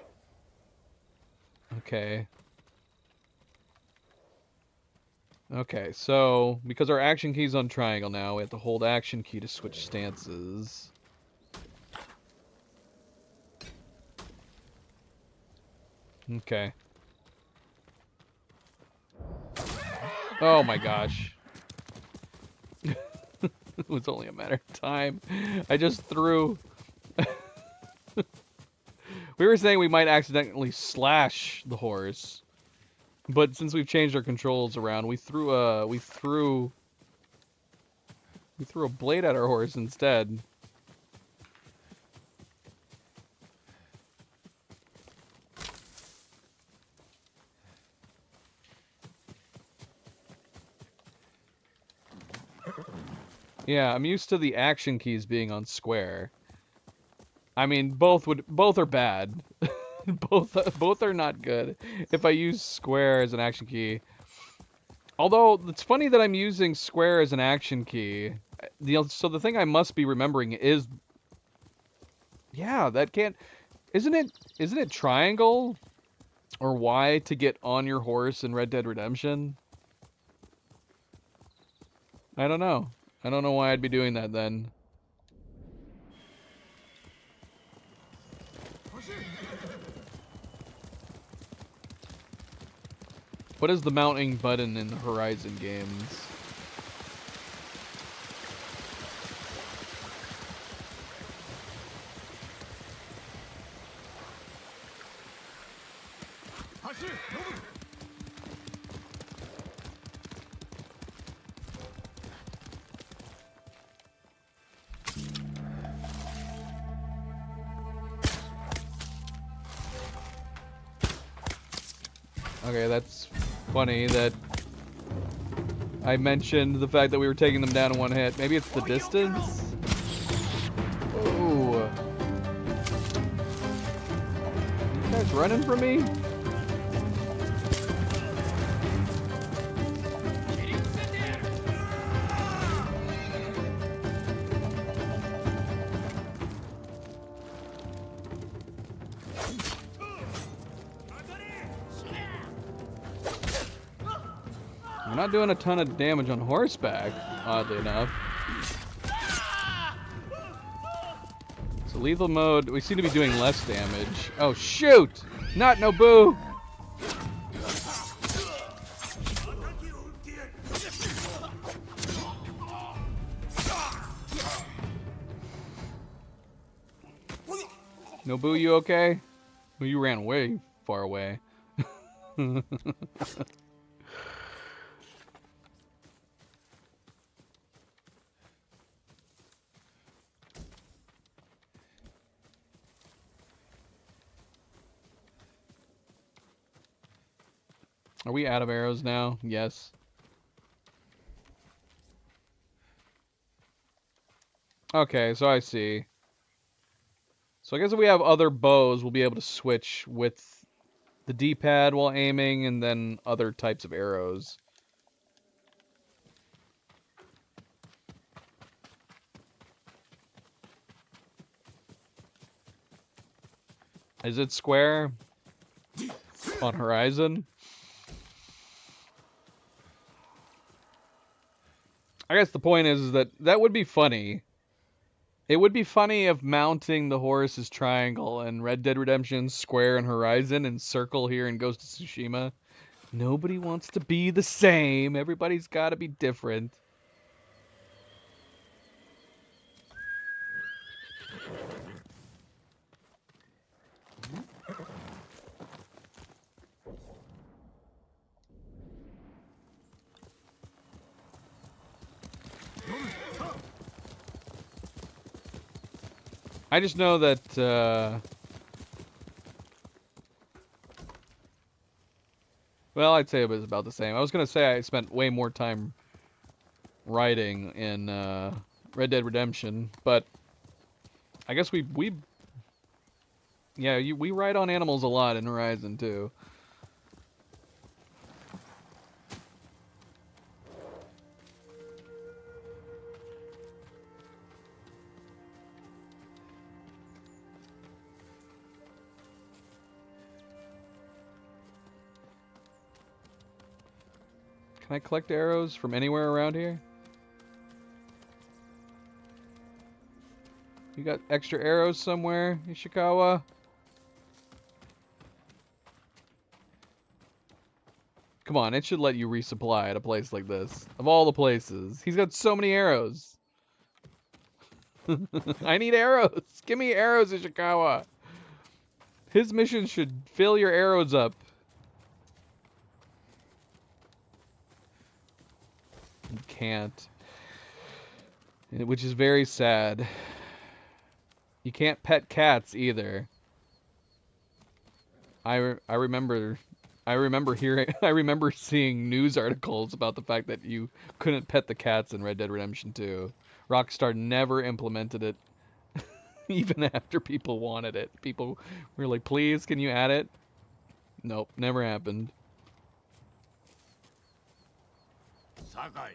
Okay. Okay, so because our action key's on triangle now, we have to hold action key to switch stances. Okay. Oh my gosh. It was only a matter of time. I just threw... We were saying we might accidentally slash the horse, but since we've changed our controls around, we threw a blade at our horse instead. Yeah, I'm used to the action keys being on square. I mean, both are bad. both are not good. If I use square as an action key, although it's funny that I'm using square as an action key. So the thing I must be remembering is, yeah, that can't. Isn't it triangle or Y to get on your horse in Red Dead Redemption? I don't know. I don't know why I'd be doing that then. What is the mounting button in the Horizon games? Okay, that's funny that I mentioned the fact that we were taking them down in one hit. Maybe it's the distance? Oh. You guys running from me? I'm not doing a ton of damage on horseback, oddly enough. So lethal mode, we seem to be doing less damage. Oh shoot! Not Nobu! Nobu, you okay? Well, you ran way far away. Are we out of arrows now? Yes. Okay, so I see. So I guess if we have other bows, we'll be able to switch with the D-pad while aiming and then other types of arrows. Is it square on Horizon? I guess the point is that that would be funny. It would be funny if mounting the horse is triangle and Red Dead Redemption square and Horizon and circle here in Ghost of Tsushima. Nobody wants to be the same. Everybody's got to be different. I just know that, well, I'd say it was about the same. I was going to say I spent way more time riding in Red Dead Redemption, but I guess we Yeah, we ride on animals a lot in Horizon too. Can I collect arrows from anywhere around here? You got extra arrows somewhere, Ishikawa? Come on, it should let you resupply at a place like this. Of all the places. He's got so many arrows. I need arrows. Give me arrows, Ishikawa. His mission should fill your arrows up. You can't. Which is very sad. You can't pet cats either. I remember hearing I remember seeing news articles about the fact that you couldn't pet the cats in Red Dead Redemption 2. Rockstar never implemented it even after people wanted it. People were like, "Please, can you add it?" Nope, never happened.
Sakai.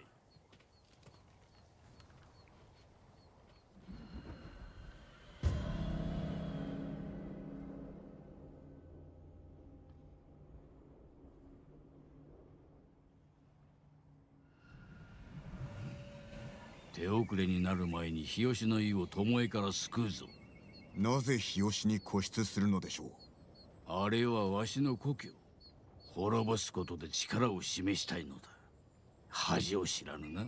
手遅れになる前に日吉の湯を巴から救うぞ。
なぜ日吉に固執するのでしょう。
あれはわしの故郷。滅ぼすことで力を示したいのだ。恥を知らぬな。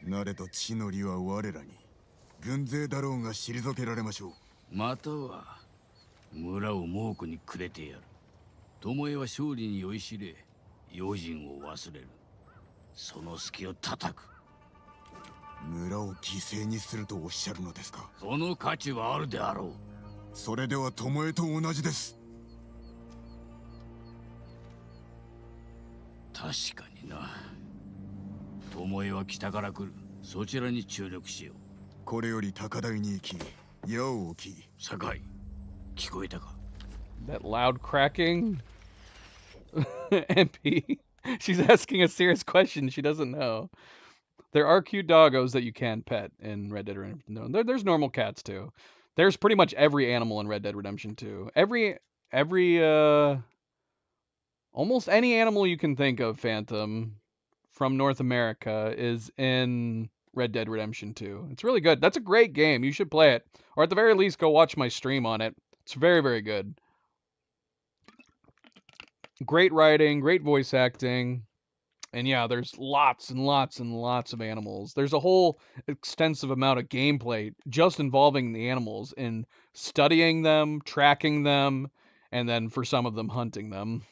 なれと地の利は我らに。軍勢だろうが退けられましょう。
または村を猛虎にくれてやる。巴は勝利に酔いしれ、用心を忘れる。その隙を叩く。
村を犠牲にするとおっしゃるのですか。
その価値はあるであろう。
それでは巴と同じです。
確かにな。巴は北から来る。そちらに注力しよう。
これより高台に行き、矢を置き。
酒井、聞こえたか？
That loud cracking? MP. She's asking a serious question she doesn't know. There are cute doggos that you can pet in Red Dead Redemption. No, there's normal cats too. There's pretty much every animal in Red Dead Redemption 2. Almost any animal you can think of, Phantom, from North America is in Red Dead Redemption 2. It's really good. That's a great game. You should play it. Or at the very least, go watch my stream on it. It's very, very good. Great writing, great voice acting. And yeah, there's lots and lots and lots of animals. There's a whole extensive amount of gameplay just involving the animals in studying them, tracking them, and then for some of them hunting them.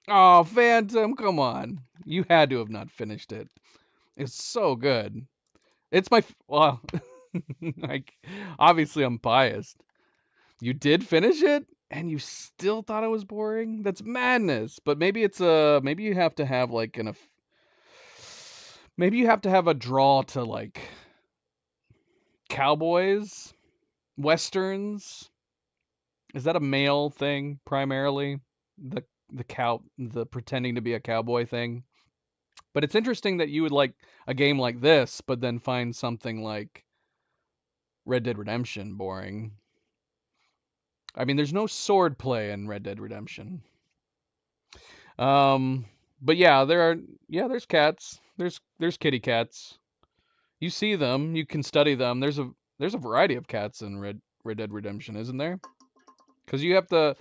Oh, Phantom, come on. You had to have not finished it. It's so good. It's my well, like obviously I'm biased. You did finish it and you still thought it was boring? That's madness. But maybe it's maybe you have to have like maybe you have to have a draw to like cowboys, westerns. Is that a male thing primarily? The pretending to be a cowboy thing. But it's interesting that you would like a game like this, but then find something like Red Dead Redemption boring. I mean, there's no sword play in Red Dead Redemption. But yeah, there's cats. There's kitty cats. You see them, you can study them. There's a variety of cats in Red Dead Redemption, isn't there? Because you have to,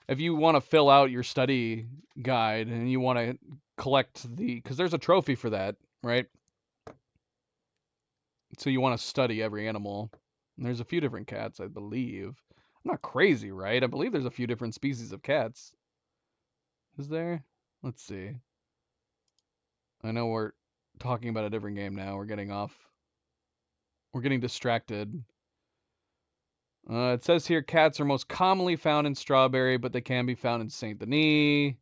if you want to fill out your study guide and you want to collect because there's a trophy for that, right? So you want to study every animal. And there's a few different cats, I believe. I'm not crazy, right? I believe there's a few different species of cats. Is there? Let's see. I know we're talking about a different game now. We're getting off. We're getting distracted. It says here cats are most commonly found in Strawberry, but they can be found in Saint Denis,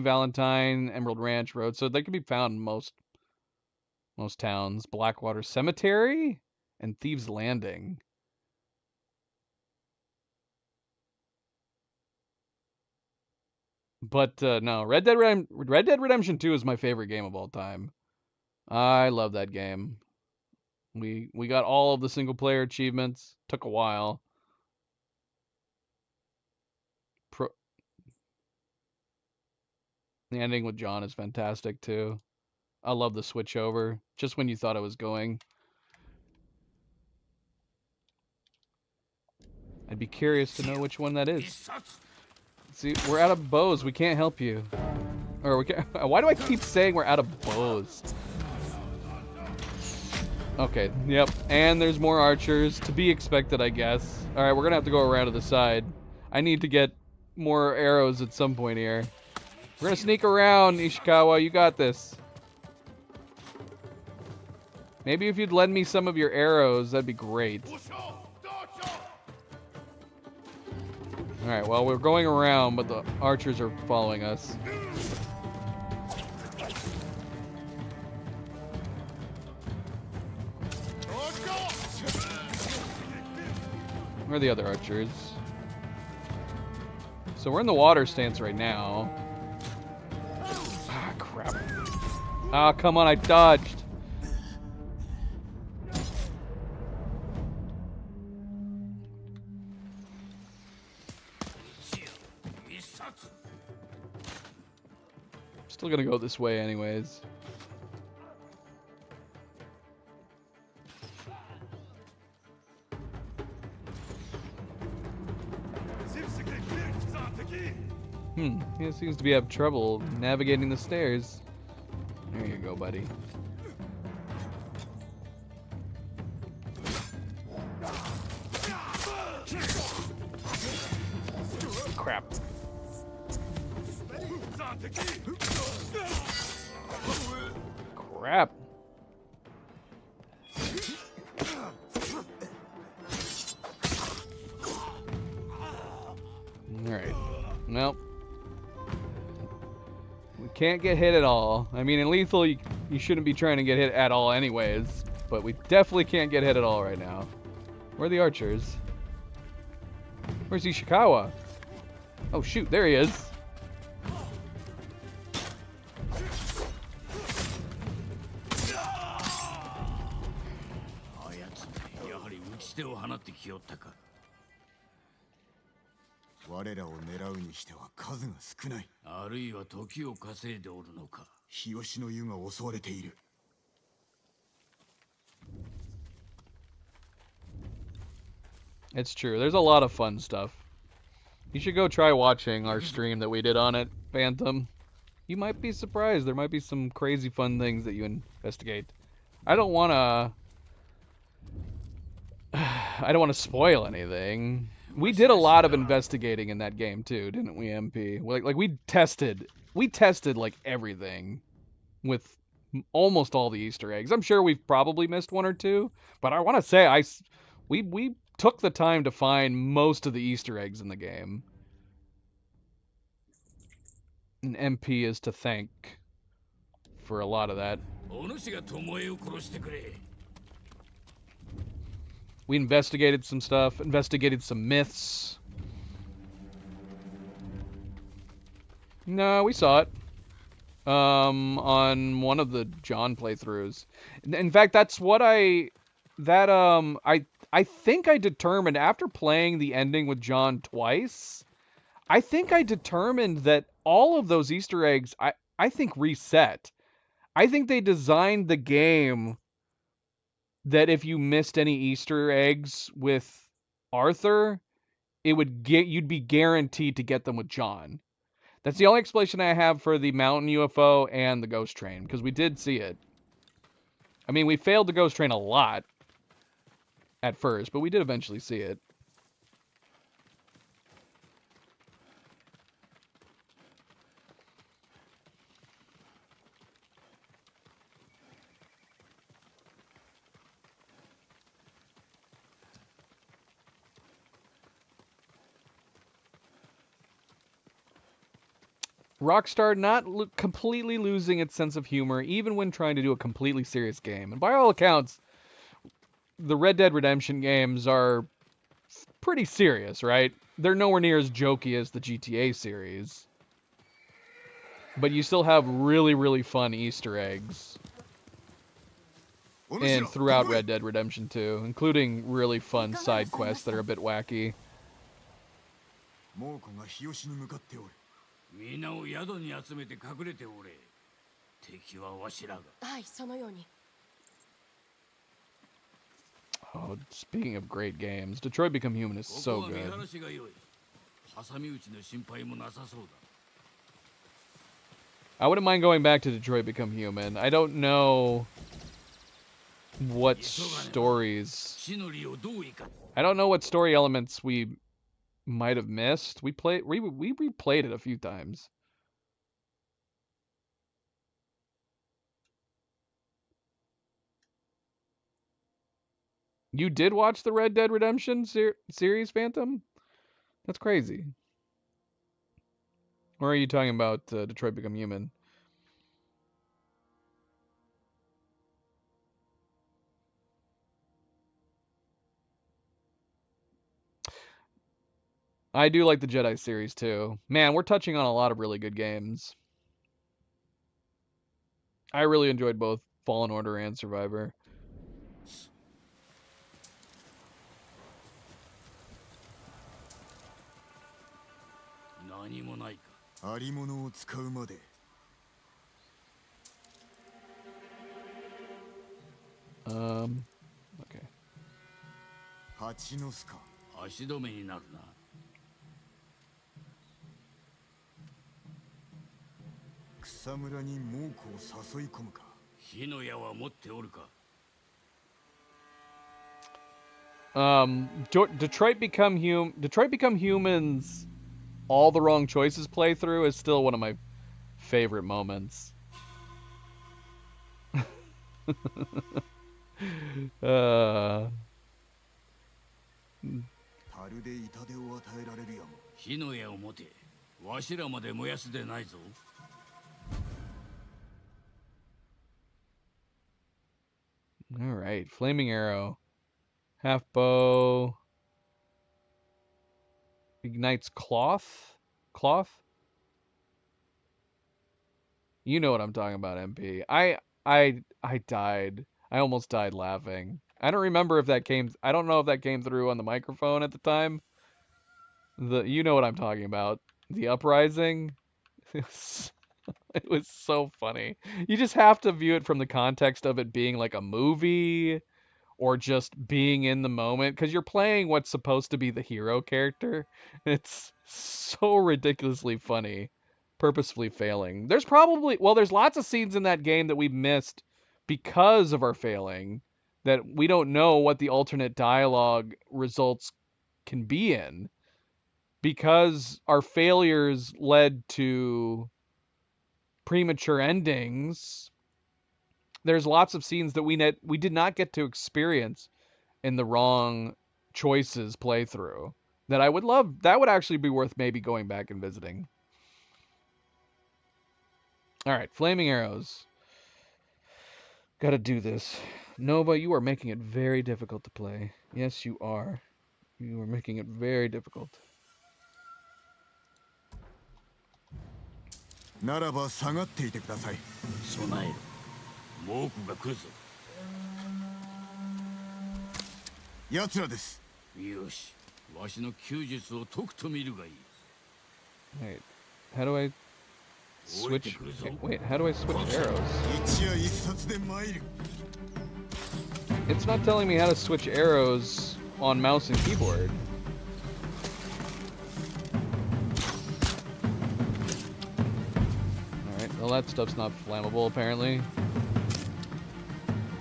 Valentine, Emerald Ranch Road. So they can be found in most towns. Blackwater Cemetery and Thieves Landing. But no, Red Dead Redemption 2 is my favorite game of all time. I love that game. We got all of the single player achievements. Took a while. The ending with John is fantastic too. I love the switch over. Just when you thought it was going. I'd be curious to know which one that is. See, we're out of bows. We can't help you. Or we can't. Why do I keep saying we're out of bows? Okay, yep. And there's more archers. To be expected, I guess. Alright, we're gonna have to go around to the side. I need to get more arrows at some point here. We're gonna sneak around, Ishikawa. You got this. Maybe if you'd lend me some of your arrows, that'd be great. Alright, well, we're going around, but the archers are following us. Where are the other archers? So we're in the water stance right now. Ah, crap. Ah, come on, I dodged. Still gonna go this way anyways. He seems to be having trouble navigating the stairs. There you go, buddy. Crap. Crap. Alright. Well. We can't get hit at all. I mean, in Lethal, you shouldn't be trying to get hit at all anyways. But we definitely can't get hit at all right now. Where are the archers? Where's Ishikawa? Oh shoot, there he is. It's true. There's a lot of fun stuff. You should go try watching our stream that we did on it, Phantom. You might be surprised. There might be some crazy fun things that you investigate. I don't want to spoil anything. We did a lot of investigating in that game too, didn't we, MP? Like we tested like everything with almost all the Easter eggs. I'm sure we've probably missed one or two, but I want to say we took the time to find most of the Easter eggs in the game. And MP is to thank for a lot of that. We investigated some stuff, investigated some myths. No, we saw it. On one of the John playthroughs. In fact, that's what I think I determined after playing the ending with John twice. I think I determined that all of those Easter eggs, I think reset. I think they designed the game that if you missed any Easter eggs with Arthur, you'd be guaranteed to get them with John. That's the only explanation I have for the mountain UFO and the ghost train, because we did see it. I mean, we failed the ghost train a lot at first, but we did eventually see it. Rockstar not completely losing its sense of humor, even when trying to do a completely serious game. And by all accounts, the Red Dead Redemption games are pretty serious, right? They're nowhere near as jokey as the GTA series. But you still have really, really fun Easter eggs. And throughout Red Dead Redemption 2, including really fun side quests that are a bit wacky.
猛虎が日吉に向かっておる。
皆を宿に集めて隠れておれ。敵はわしらが。
はい、そのように。
Oh, speaking of great games, Detroit Become Human is so
ここは見
good.
晴らしが良い。挟み撃ちの心配もなさそうだ。
I wouldn't mind going back to Detroit Become Human. I don't know what stories.
死の利をどう生か。
I don't know what story elements we might have missed. We replayed it a few times. You did watch the Red Dead Redemption series, Phantom? That's crazy. Or are you talking about Detroit Become Human? I do like the Jedi series too. Man, we're touching on a lot of really good games. I really enjoyed both Fallen Order and Survivor.
何もないか。
ありものを使うまで。
Okay.
蜂の巣か。
足止めになるな。
草むらに猛虎を誘い込むか。
火の矢は持っておるか。
Detroit Become Humans All the Wrong Choices playthrough is still one of my favorite moments. uh
樽で痛手を与えられるやも。
火の矢を持て。わしらまで燃やすでないぞ。
All right, Flaming Arrow, half bow, ignites cloth. You know what I'm talking about, MP. I died. I almost died laughing. I don't remember if that came. I don't know if that came through on the microphone at the time. You know what I'm talking about. The uprising. It was so funny. You just have to view it from the context of it being like a movie or just being in the moment because you're playing what's supposed to be the hero character. It's so ridiculously funny, purposefully failing. There's lots of scenes in that game that we missed because of our failing that we don't know what the alternate dialogue results can be in because our failures led to premature endings. There's lots of scenes that we did not get to experience in the Wrong Choices playthrough that I would love. That would actually be worth maybe going back and visiting. All right, Flaming Arrows. Gotta do this. Nova, you are making it very difficult to play. Yes, you are. You are making it very difficult.
ならば下がっていてください。
備える。猛虎が来るぞ。
奴らです。
よし。わしの弓術を解くと見るがいい。
Wait, how do I switch? Wait, how do I switch arrows?
一夜一冊で参る。
It's not telling me how to switch arrows on mouse and keyboard. Alright, well that stuff's not flammable apparently.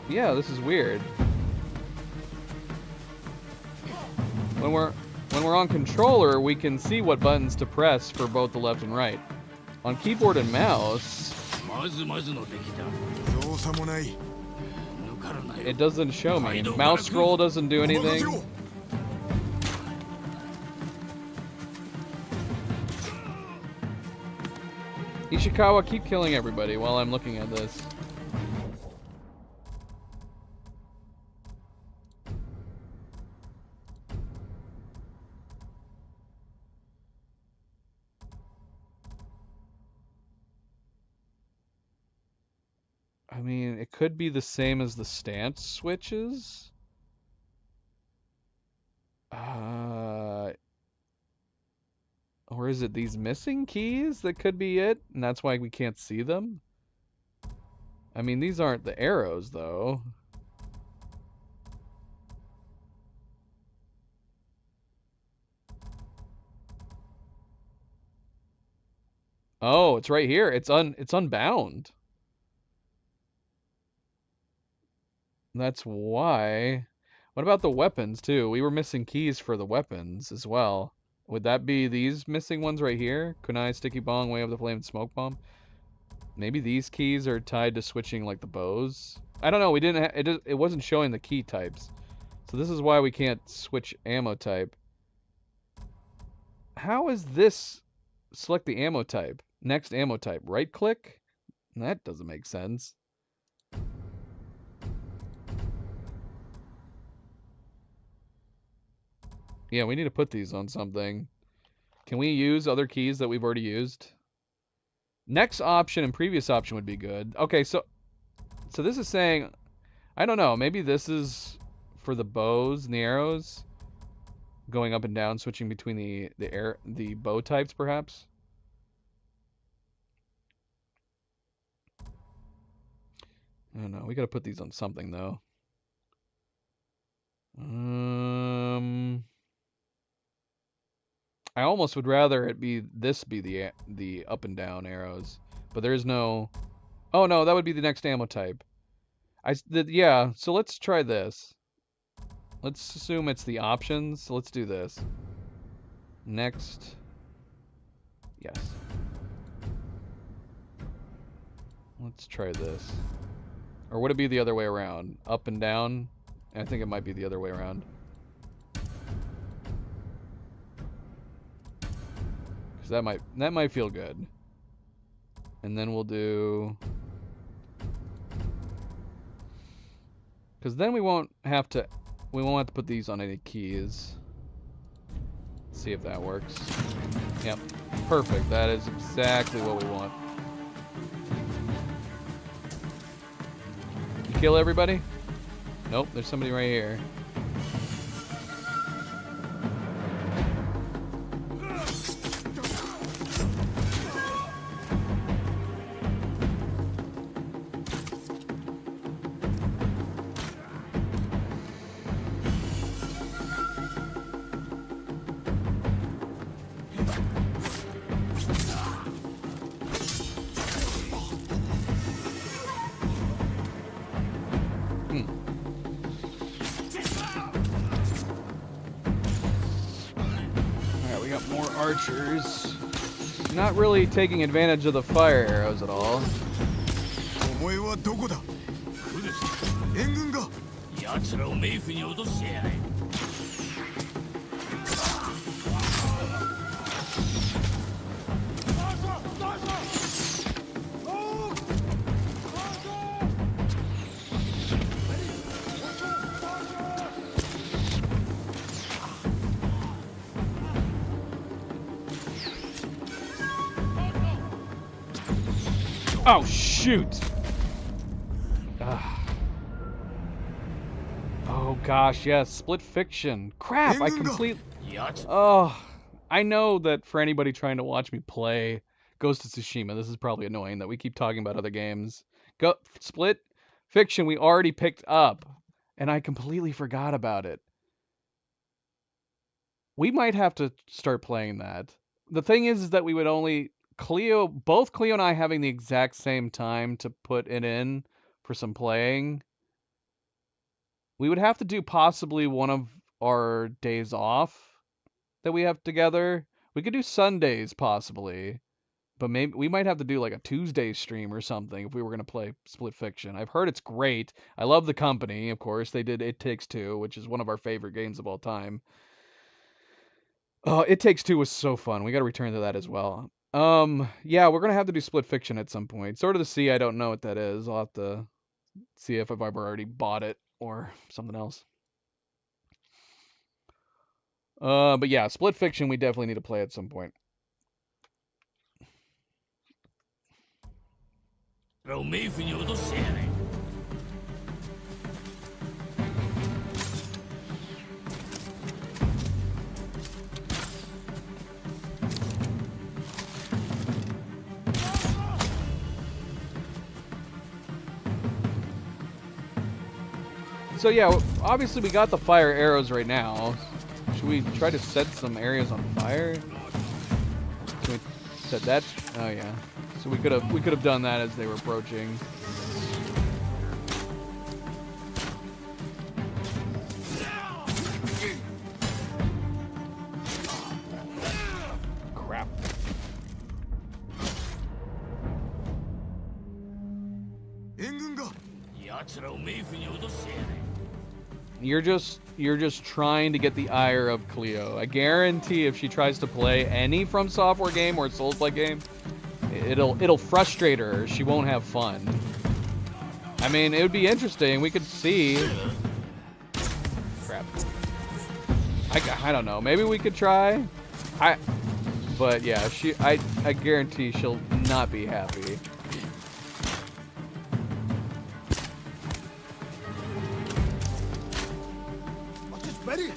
Yeah, this is weird. When we're on controller, we can see what buttons to press for both the left and right. On keyboard and mouse,
まずまずの出来だ。
どうさもない。
抜からない。
it doesn't show me. Mouse scroll doesn't do
任せ
anything.
ろ。
Ishikawa, keep killing everybody while I'm looking at this. I mean, it could be the same as the stance switches. Or is it these missing keys that could be it? And that's why we can't see them? I mean, these aren't the arrows, though. Oh, it's right here. It's unbound. That's why. What about the weapons, too? We were missing keys for the weapons as well. Would that be these missing ones right here? Kunai, Sticky Bong, Way of the Flame, and Smoke Bomb? Maybe these keys are tied to switching, like, the bows? I don't know. We didn't. It wasn't showing the key types. So this is why we can't switch ammo type. How is this select the ammo type? Next ammo type. Right click? That doesn't make sense. Yeah, we need to put these on something. Can we use other keys that we've already used? Next option and previous option would be good. Okay, so this is saying, I don't know, maybe this is for the bows and the arrows, going up and down, switching between the bow types, perhaps. I don't know. We gotta put these on something though. I almost would rather it be the up and down arrows, but there's no. Oh no, that would be the next ammo type. Yeah. So let's try this. Let's assume it's the options. So let's do this. Next. Yes. Let's try this. Or would it be the other way around? Up and down? I think it might be the other way around. Because that might feel good. And then we'll do... Because then we won't have to put these on any keys. Let's see if that works. Yep. Perfect. That is exactly what we want. You kill everybody? Nope, there's somebody right here. Archers. Not really taking advantage of the fire arrows at all. Oh, shoot! Oh, gosh, yes. Split Fiction. Crap, I completely... Oh, I know that for anybody trying to watch me play Ghost of Tsushima, this is probably annoying that we keep talking about other games. Split Fiction we already picked up, and I completely forgot about it. We might have to start playing that. The thing is that we would only... both Cleo and I having the exact same time to put it in for some playing. We would have to do possibly one of our days off that we have together. We could do Sundays possibly, but maybe we might have to do like a Tuesday stream or something if we were going to play Split Fiction. I've heard it's great. I love the company, of course. They did It Takes Two, which is one of our favorite games of all time. Oh, It Takes Two was so fun. We got to return to that as well. Yeah, we're gonna have to do Split Fiction at some point. Sword of the Sea, I don't know what that is. I'll have to see if I've ever already bought it or something else. But yeah, Split Fiction we definitely need to play at some point.
を冥府に脅してやれ。
So yeah, obviously we got the fire arrows right now. Should we try to set some areas on fire? So we set that. Oh yeah. So we could have done that as they were approaching. Crap. You're just trying to get the ire of Cleo. I guarantee if she tries to play any From Software game or Souls-like game, it'll frustrate her. She won't have fun. I mean, it would be interesting. We could see. Crap. I don't know. Maybe we could try. But yeah, I guarantee she'll not be happy.
Ready?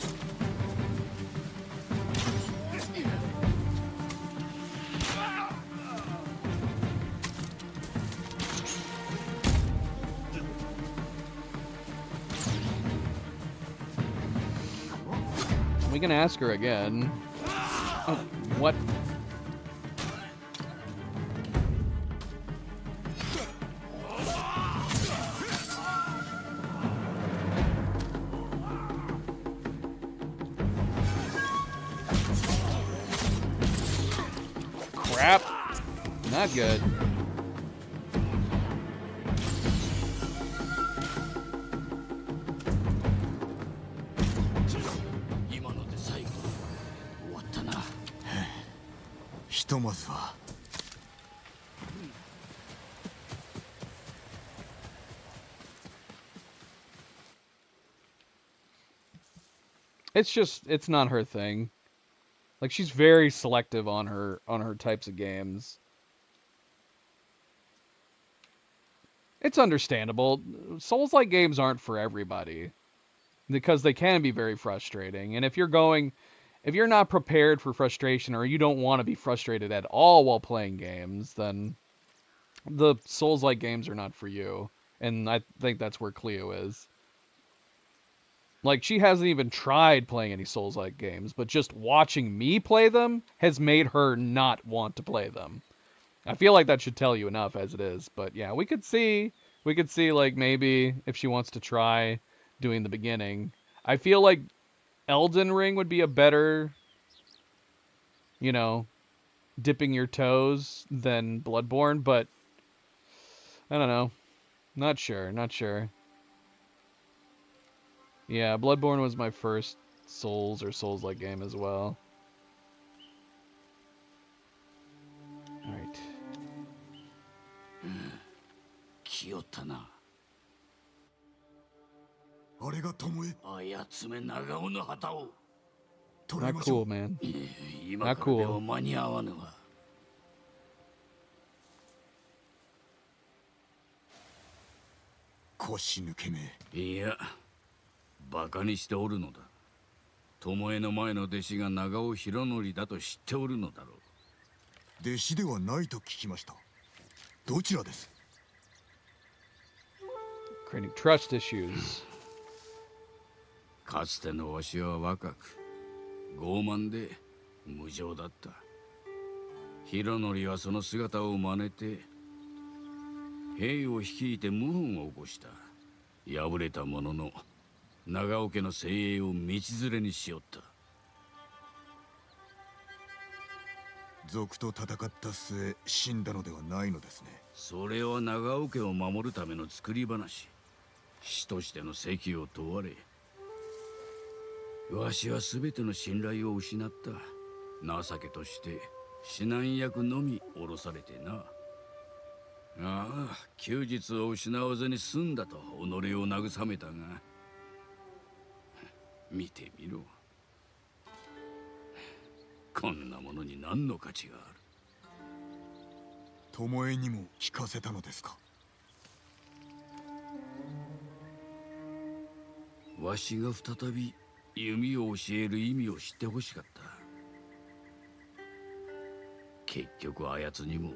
We can ask her again. Oh, what? Crap. Not good. It's not her thing. Like, she's very selective on her types of games. It's understandable. Souls-like games aren't for everybody because they can be very frustrating. And if you're not prepared for frustration, or you don't want to be frustrated at all while playing games, then the Souls-like games are not for you. And I think that's where Cleo is. Like, she hasn't even tried playing any Souls-like games, but just watching me play them has made her not want to play them. I feel like that should tell you enough as it is. But yeah, we could see like maybe if she wants to try doing the beginning. I feel like Elden Ring would be a better, dipping your toes than Bloodborne, but I don't know. Not sure. Yeah, Bloodborne was my first Souls or Souls-like game as well. Alright.
来よったな。
あれが巴
あやつめ長尾の旗を。
捕らえ
Not
ましょ
cool, man.
今からでは間に合わぬわ。
腰抜けめ。
いや、バカにしておるのだ。巴の前の弟子が長尾博則だと知っておるのだろう。
弟子ではないと聞きました。どちらです？
Creating trust issues.
かつてのわしは若く傲慢で無情だった。博則はその姿を真似て兵を率いて謀反を起こした。敗れたものの長尾家の精鋭を道連れにしよった。
賊と戦った末死んだのではないのですね。
それは長尾家を守るための作り話。師としての責を問われ、わしは全ての信頼を失った。情けとして指南役のみ降ろされてな。ああ、休日を失わずに済んだと己を慰めたが、見てみろ。こんなものに何の価値がある。
巴にも聞かせたのですか？
わしが再び弓を教える意味を知ってほしかった。結局あやつにも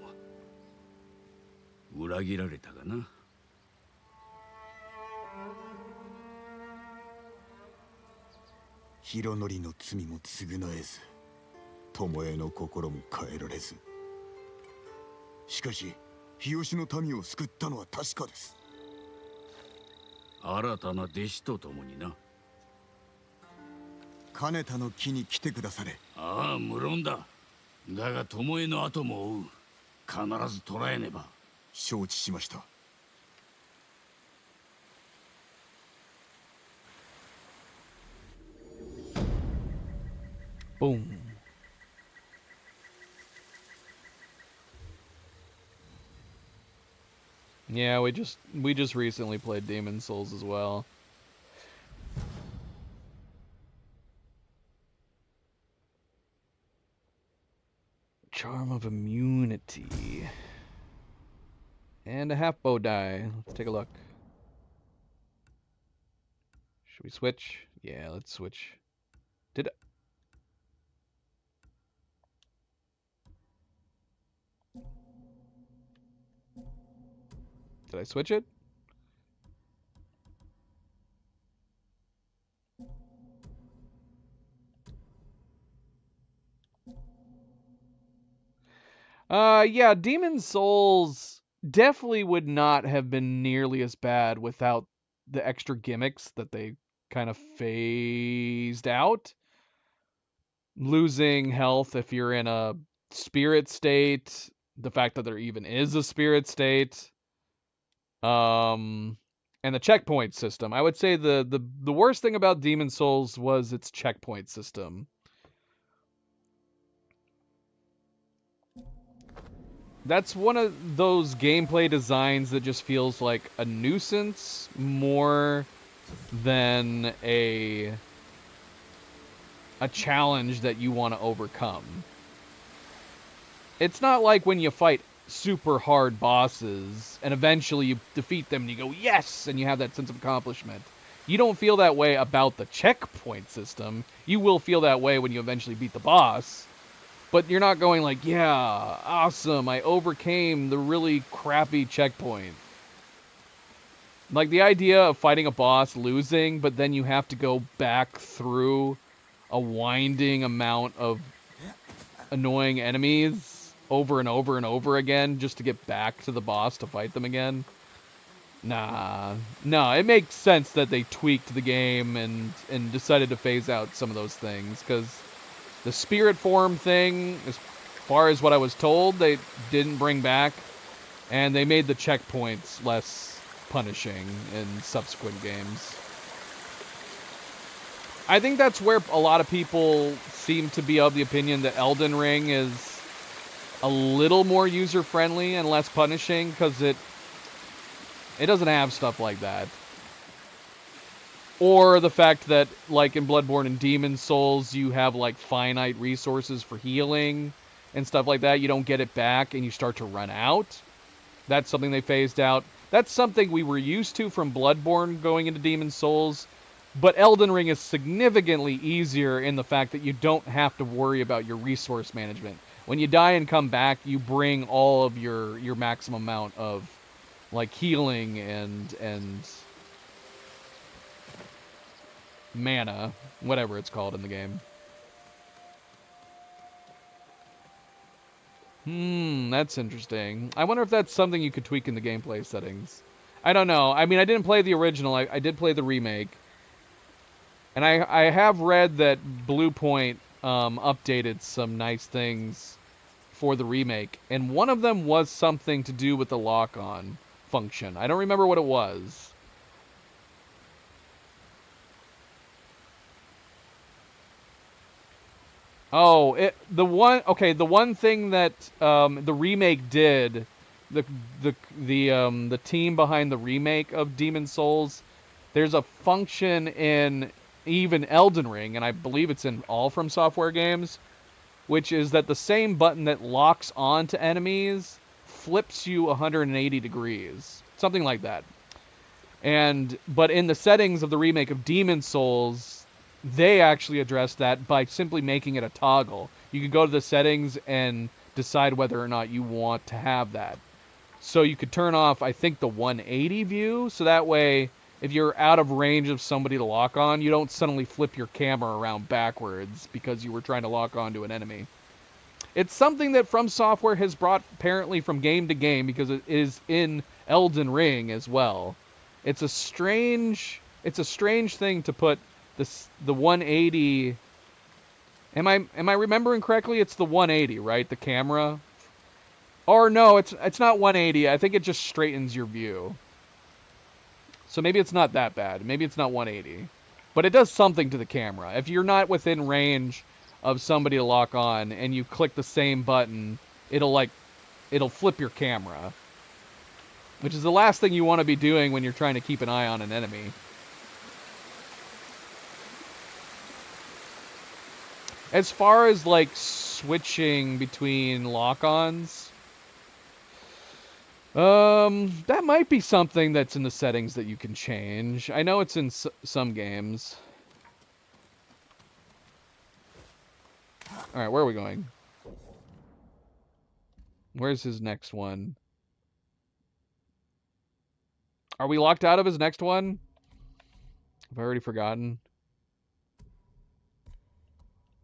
裏切られたがな。
ヒロノリの罪も償えず、巴の心も変えられず。しかし日吉の民を救ったのは確かです。
新たな弟子と共にな。
金田の木に来てくだされ。
ああ、無論だ。だが巴の後も追う。必ず捕らえねば。
承知しました。
Boom. Yeah, we just recently played Demon Souls as well. Charm of Immunity. And a half bow die. Let's take a look. Should we switch? Yeah, let's switch. Did I switch it? Yeah, Demon Souls definitely would not have been nearly as bad without the extra gimmicks that they kind of phased out. Losing health if you're in a spirit state, the fact that there even is a spirit state, and the checkpoint system. I would say the worst thing about Demon Souls was its checkpoint system. That's one of those gameplay designs that just feels like a nuisance more than a challenge that you want to overcome. It's not like when you fight super hard bosses and eventually you defeat them and you go, yes, and you have that sense of accomplishment. You don't feel that way about the checkpoint system. You will feel that way when you eventually beat the boss. But you're not going like, yeah, awesome, I overcame the really crappy checkpoint. Like the idea of fighting a boss, losing, but then you have to go back through a winding amount of annoying enemies over and over and over again just to get back to the boss to fight them again. Nah, it makes sense that they tweaked the game and decided to phase out some of those things, because the spirit form thing, as far as what I was told, they didn't bring back, and they made the checkpoints less punishing in subsequent games. I think that's where a lot of people seem to be of the opinion that Elden Ring is a little more user-friendly and less punishing, because it doesn't have stuff like that. Or the fact that, like in Bloodborne and Demon Souls, you have like finite resources for healing and stuff like that. You don't get it back and you start to run out. That's something they phased out. That's something we were used to from Bloodborne going into Demon Souls. But Elden Ring is significantly easier in the fact that you don't have to worry about your resource management. When you die and come back, you bring all of your maximum amount of like healing and mana, whatever it's called in the game. That's interesting. I wonder if that's something you could tweak in the gameplay settings. I don't know. I mean, I didn't play the original. I did play the remake. And I have read that Blue Point updated some nice things for the remake. And one of them was something to do with the lock-on function. I don't remember what it was. Oh, the one thing that the remake did, the team behind the remake of Demon Souls, there's a function in even Elden Ring, and I believe it's in all From Software games, which is that the same button that locks onto enemies flips you 180 degrees, something like that. But in the settings of the remake of Demon Souls, they actually addressed that by simply making it a toggle. You can go to the settings and decide whether or not you want to have that. So you could turn off, I think, the 180 view, so that way, if you're out of range of somebody to lock on, you don't suddenly flip your camera around backwards because you were trying to lock on to an enemy. It's something that From Software has brought apparently from game to game because it is in Elden Ring as well. It's a strange thing to put the 180. Am I remembering correctly? It's the 180, right? The camera. Or no, it's not 180. I think it just straightens your view. So maybe it's not that bad. Maybe it's not 180. But it does something to the camera. If you're not within range of somebody to lock on and you click the same button, it'll flip your camera. Which is the last thing you want to be doing when you're trying to keep an eye on an enemy. As far as like switching between lock-ons, that might be something that's in the settings that you can change. I know it's in some games. Alright, where are we going? Where's his next one? Are we locked out of his next one? Have I already forgotten?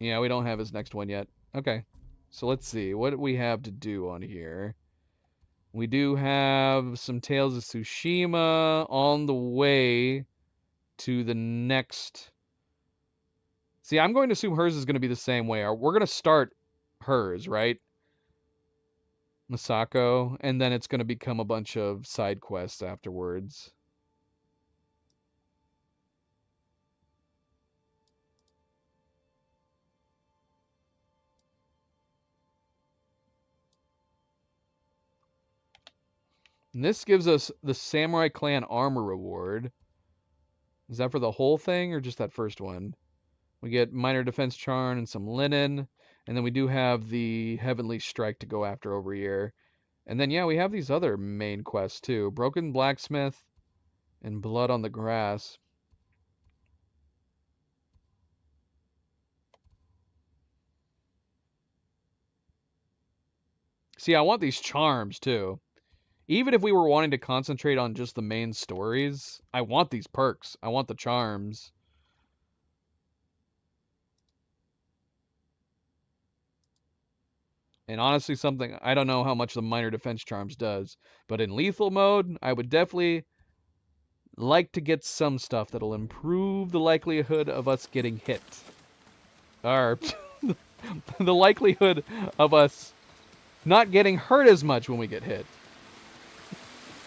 Yeah, we don't have his next one yet. Okay. So let's see. What do we have to do on here? We do have some Tales of Tsushima on the way to the next. See, I'm going to assume hers is going to be the same way. We're going to start hers, right? Masako, and then it's going to become a bunch of side quests afterwards. And this gives us the Samurai Clan armor reward. Is that for the whole thing or just that first one? We get minor defense charm and some linen. And then we do have the Heavenly Strike to go after over here. And then, yeah, we have these other main quests too. Broken Blacksmith and Blood on the Grass. See, I want these charms too. Even if we were wanting to concentrate on just the main stories, I want these perks. I want the charms. And honestly, something, I don't know how much the minor defense charms does, but in lethal mode, I would definitely like to get some stuff that'll improve the likelihood of us getting hit. Or the likelihood of us not getting hurt as much when we get hit.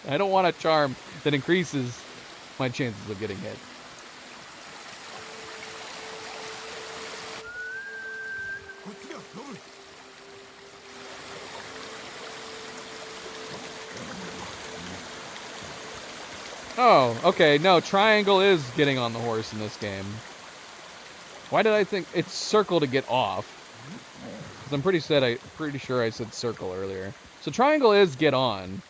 I don't want a charm that increases my chances of getting hit. Oh, okay. No, triangle is getting on the horse in this game. Why did I think it's circle to get off? 'Cause I'm pretty sure I said circle earlier. So triangle is get on.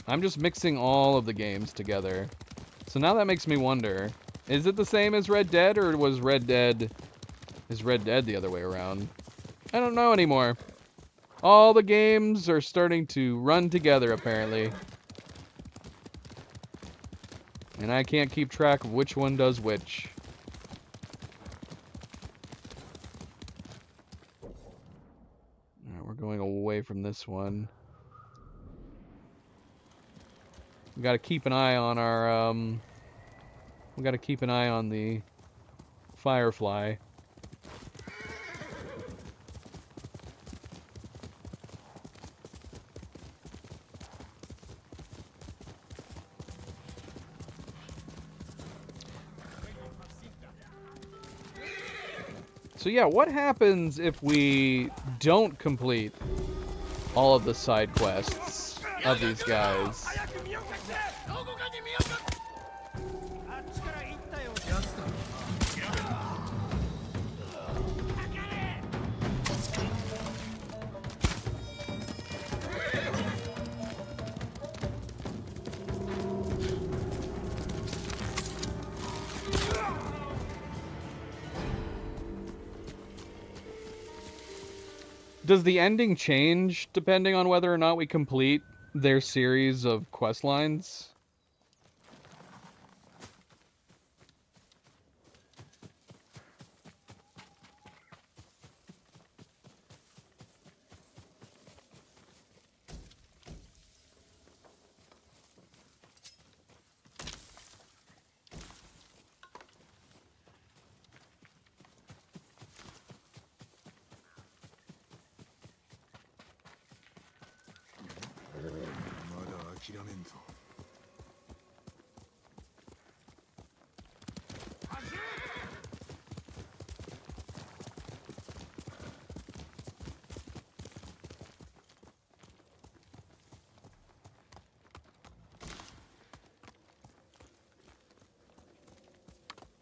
I'm just mixing all of the games together. So now that makes me wonder, is it the same as Red Dead, or is Red Dead the other way around? I don't know anymore. All the games are starting to run together, apparently. And I can't keep track of which one does which. Alright, we're going away from this one. We gotta keep an eye on our, we gotta keep an eye on the Firefly. So yeah, what happens if we don't complete all of the side quests of these guys? Does the ending change depending on whether or not we complete their series of quest lines?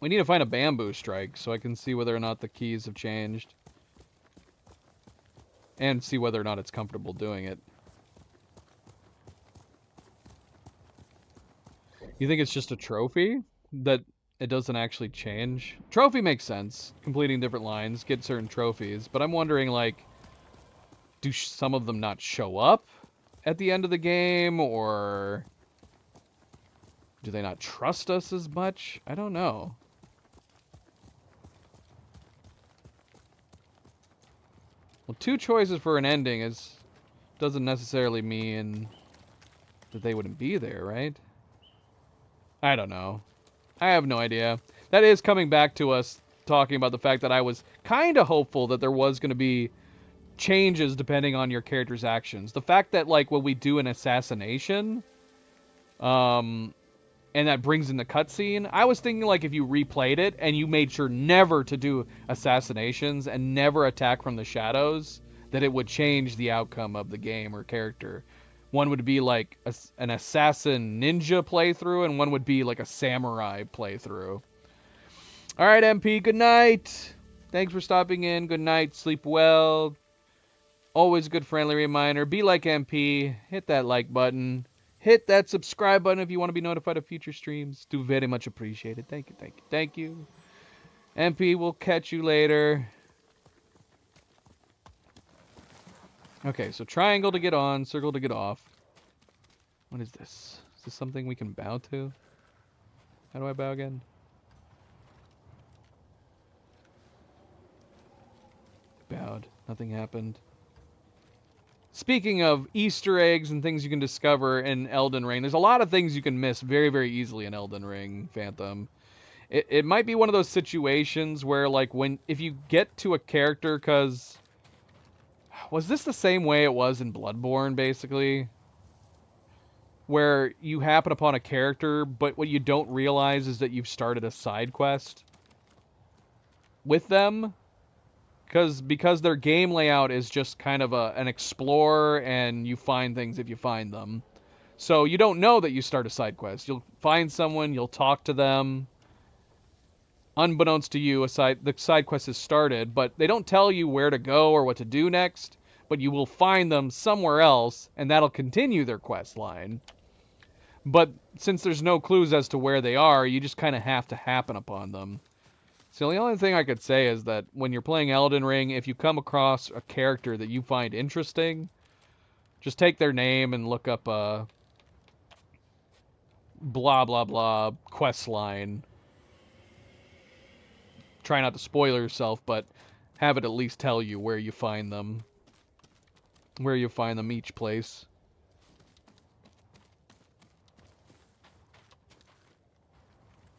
We need to find a bamboo strike so I can see whether or not the keys have changed. And see whether or not it's comfortable doing it. You think it's just a trophy? That it doesn't actually change? Trophy makes sense. Completing different lines, get certain trophies. But I'm wondering, like, do some of them not show up at the end of the game? Or do they not trust us as much? I don't know. Well, 2 choices for an ending doesn't necessarily mean that they wouldn't be there, right? I don't know. I have no idea. That is coming back to us talking about the fact that I was kind of hopeful that there was going to be changes depending on your character's actions. The fact that, like, when we do an assassination, and that brings in the cutscene, I was thinking, like, if you replayed it and you made sure never to do assassinations and never attack from the shadows, that it would change the outcome of the game or character. One would be like an assassin ninja playthrough, and one would be like a samurai playthrough. All right, MP, good night. Thanks for stopping in. Good night. Sleep well. Always a good friendly reminder. Be like MP. Hit that like button. Hit that subscribe button if you want to be notified of future streams. Do very much appreciated. Thank you, thank you, thank you. MP, we'll catch you later. Okay, so triangle to get on, circle to get off. What is this? Is this something we can bow to? How do I bow again? Bowed. Nothing happened. Speaking of Easter eggs and things you can discover in Elden Ring, there's a lot of things you can miss very, very easily in Elden Ring, Phantom. It might be one of those situations where, like, if you get to a character, because... Was this the same way it was in Bloodborne, basically? Where you happen upon a character, but what you don't realize is that you've started a side quest with them? Because their game layout is just kind of an explorer, and you find things if you find them. So you don't know that you start a side quest. You'll find someone, you'll talk to them. Unbeknownst to you, the side quest is started, but they don't tell you where to go or what to do next, but you will find them somewhere else, and that'll continue their quest line. But since there's no clues as to where they are, you just kind of have to happen upon them. So the only thing I could say is that when you're playing Elden Ring, if you come across a character that you find interesting, just take their name and look up a blah blah blah quest line. Try not to spoil yourself, but have it at least tell you where you find them. Where you find them each place.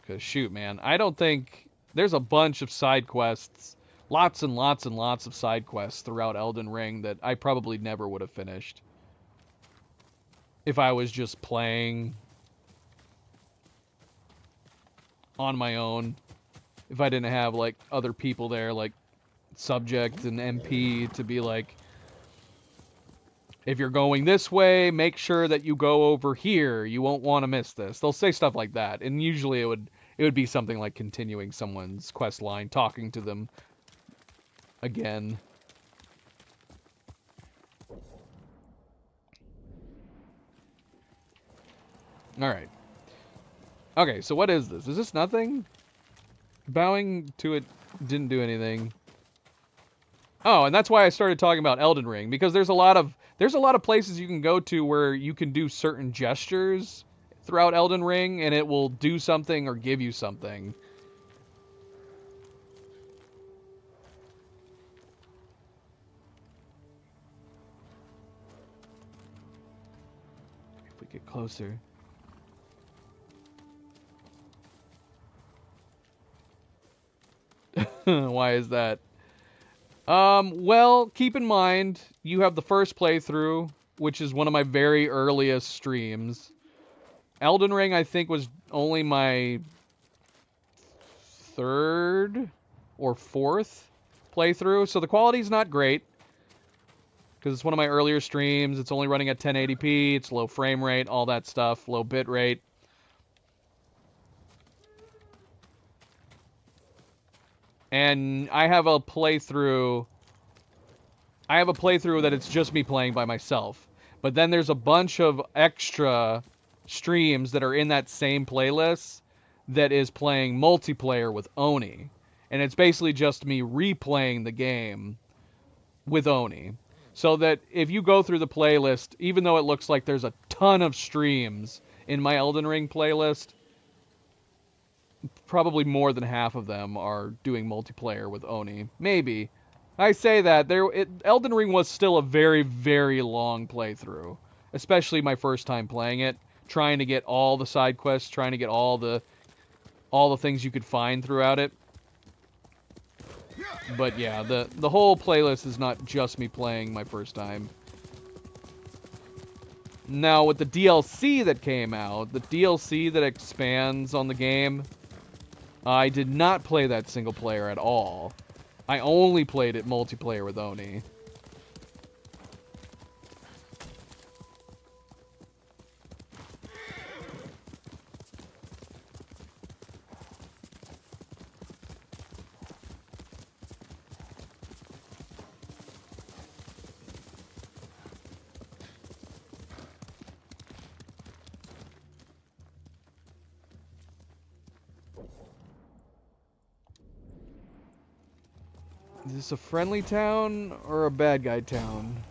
Because shoot, man, I don't think... There's a bunch of side quests, lots and lots and lots of side quests throughout Elden Ring that I probably never would have finished if I was just playing on my own. If I didn't have, like, other people there, like Subject and MP, to be like, if you're going this way, make sure that you go over here. You won't want to miss this. They'll say stuff like that, and usually it would be something like continuing someone's quest line, talking to them again. Alright. Okay, so what is this? Is this nothing? Bowing to it didn't do anything. Oh, and that's why I started talking about Elden Ring, because there's a lot of places you can go to where you can do certain gestures throughout Elden Ring, and it will do something or give you something. If we get closer. Why is that? Well, keep in mind, you have the first playthrough, which is one of my very earliest streams. Elden Ring, I think, was only my third or fourth playthrough, so the quality's not great, because it's one of my earlier streams. It's only running at 1080p, it's low frame rate, all that stuff, low bit rate. And I have a playthrough that it's just me playing by myself. But then there's a bunch of extra streams that are in that same playlist that is playing multiplayer with Oni. And it's basically just me replaying the game with Oni. So that if you go through the playlist, even though it looks like there's a ton of streams in my Elden Ring playlist, probably more than half of them are doing multiplayer with Oni. Maybe. I say that. Elden Ring was still a very, very long playthrough. Especially my first time playing it. Trying to get all the side quests, trying to get all the things you could find throughout it. But yeah, the whole playlist is not just me playing my first time. Now, with the DLC that came out, the DLC that expands on the game, I did not play that single player at all. I only played it multiplayer with Oni. Is this a friendly town or a bad guy town?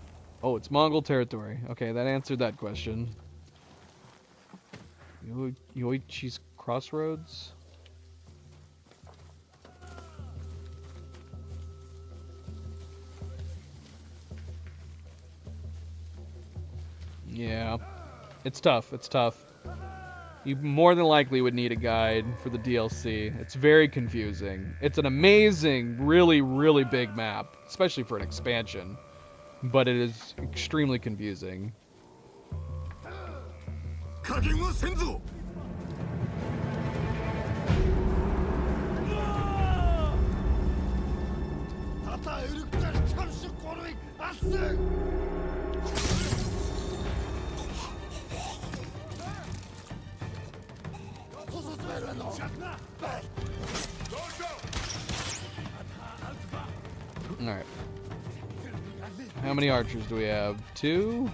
Oh, it's Mongol territory. Okay, that answered that question. Yoichi's Crossroads? Yeah. It's tough. It's tough. You more than likely would need a guide for the DLC. It's very confusing. It's an amazing, really, really big map, especially for an expansion. But it is extremely confusing. Alright. How many archers do we have? 2?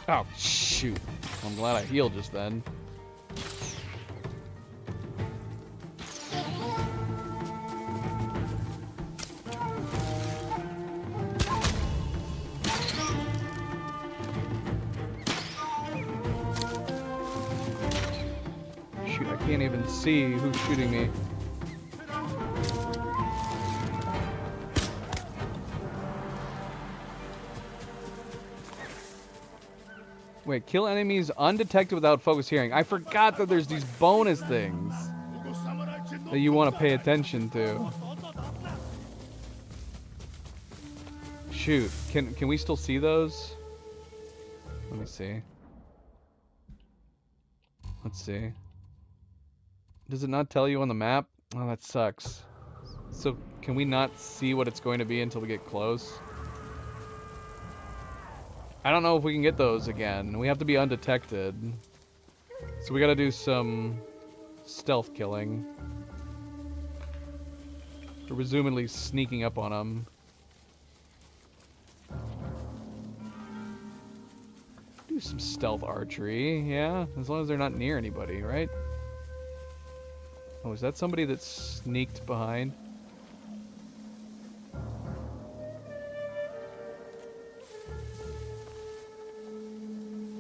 Oh, shoot. I'm glad I healed just then. Shoot, I can't even see who's shooting me. Wait, kill enemies undetected without focus hearing. I forgot that there's these bonus things that you want to pay attention to. Shoot, can we still see those? Let me see. Let's see. Does it not tell you on the map? Oh, that sucks. So, can we not see what it's going to be until we get close? I don't know if we can get those again. We have to be undetected. So we gotta do some stealth killing. We're presumably sneaking up on them. Do some stealth archery, yeah? As long as they're not near anybody, right? Oh, is that somebody that sneaked behind?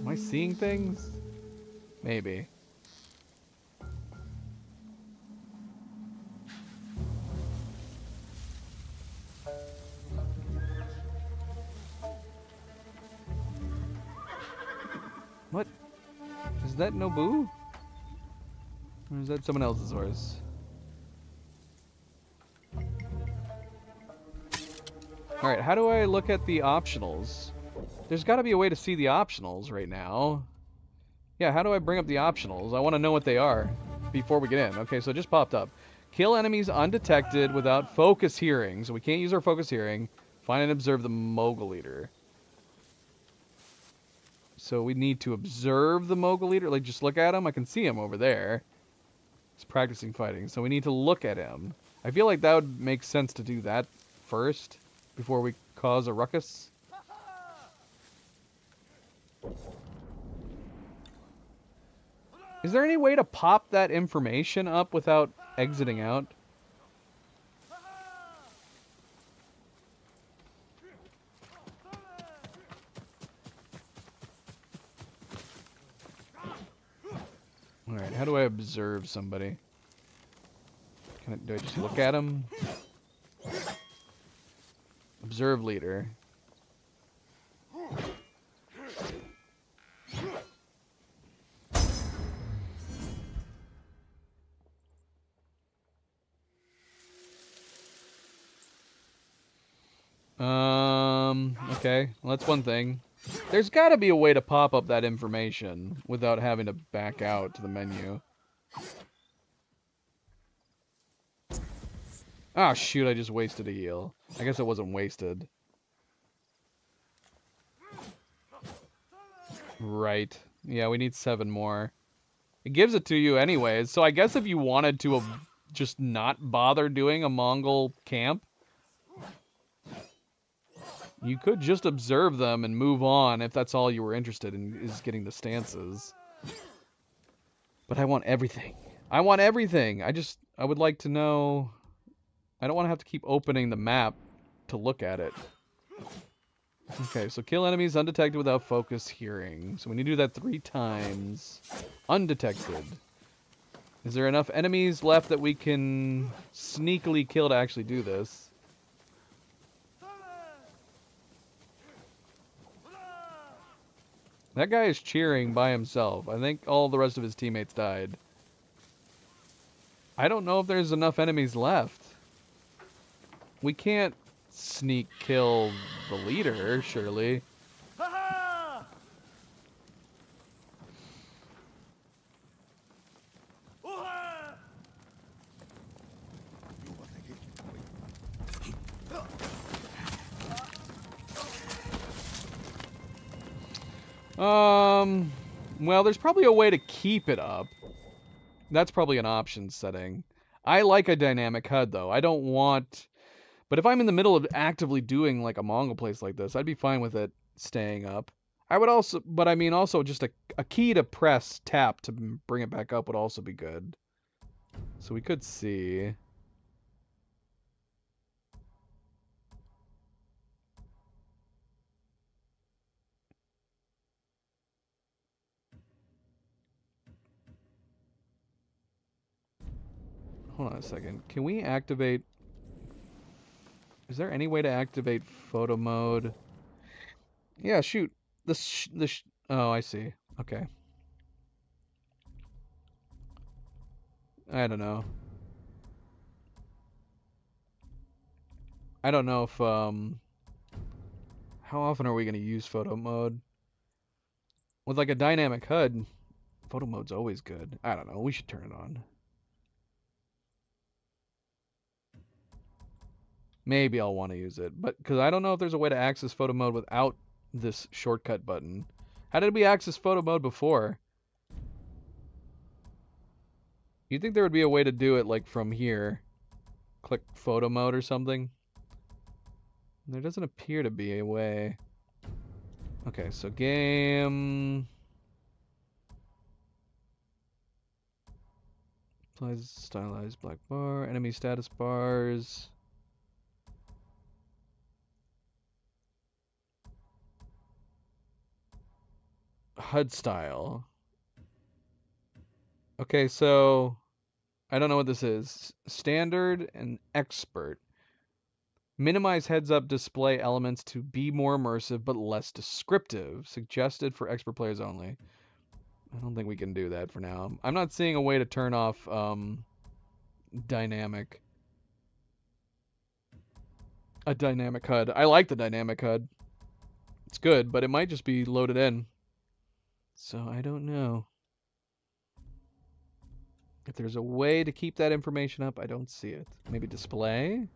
Am I seeing things? Maybe. What? Is that Nobu? Or is that someone else's horse? Alright, how do I look at the optionals? There's gotta be a way to see the optionals right now. Yeah, how do I bring up the optionals? I want to know what they are before we get in. Okay, so it just popped up. Kill enemies undetected without focus hearing. So we can't use our focus hearing. Find and observe the Mogul Eater. So we need to observe the Mogul Eater. Like, just look at him. I can see him over there. He's practicing fighting. So we need to look at him. I feel like that would make sense to do that first before we cause a ruckus. Is there any way to pop that information up without exiting out? Alright, how do I observe somebody? Do I just look at him? Observe leader. Okay, well, that's one thing. There's got to be a way to pop up that information without having to back out to the menu. Ah, shoot, I just wasted a heal. I guess it wasn't wasted. Right. Yeah, we need 7 more. It gives it to you anyways, so I guess if you wanted to just not bother doing a Mongol camp, you could just observe them and move on if that's all you were interested in, is getting the stances. But I want everything. I want everything! I would like to know... I don't want to have to keep opening the map to look at it. Okay, so kill enemies undetected without focus hearing. So we need to do that 3 times. Undetected. Is there enough enemies left that we can sneakily kill to actually do this? That guy is cheering by himself. I think all the rest of his teammates died. I don't know if there's enough enemies left. We can't sneak kill the leader, surely. Well, there's probably a way to keep it up. That's probably an options setting. I like a dynamic HUD, though. I don't want... But if I'm in the middle of actively doing, like, a Mongol place like this, I'd be fine with it staying up. I would also... But, I mean, also just a key to press tap to bring it back up would also be good. So we could see... Hold on a second. Can we activate... Is there any way to activate photo mode? Yeah, shoot. Oh, I see. Okay. I don't know. I don't know if, how often are we going to use photo mode? With, like, a dynamic HUD, photo mode's always good. I don't know. We should turn it on. Maybe I'll want to use it, but because I don't know if there's a way to access photo mode without this shortcut button. How did we access photo mode before? You'd think there would be a way to do it, like, from here. Click photo mode or something. There doesn't appear to be a way. Okay, so game... Applies stylized black bar. Enemy status bars. HUD style. Okay, so I don't know what this is. Standard and expert. Minimize heads-up display elements to be more immersive but less descriptive. Suggested for expert players only. I don't think we can do that for now. I'm not seeing a way to turn off dynamic. A dynamic HUD. I like the dynamic HUD. It's good, but it might just be loaded in. So I don't know. If there's a way to keep that information up, I don't see it. Maybe display?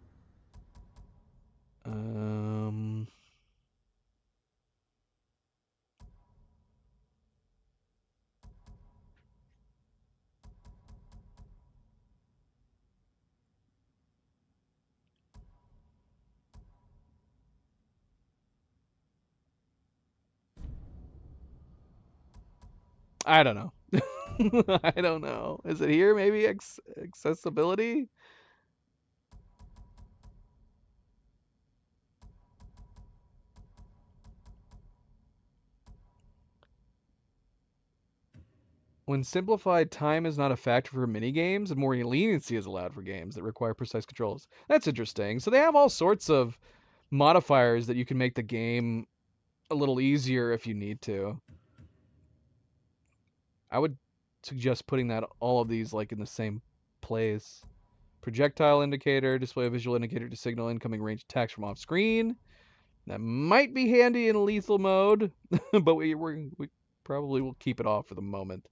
I don't know. I don't know. Is it here? Maybe accessibility? When simplified, time is not a factor for minigames, and more leniency is allowed for games that require precise controls. That's interesting. So they have all sorts of modifiers that you can make the game a little easier if you need to. I would suggest putting that all of these like in the same place. Projectile indicator, display a visual indicator to signal incoming range attacks from off screen. That might be handy in lethal mode, but we probably will keep it off for the moment.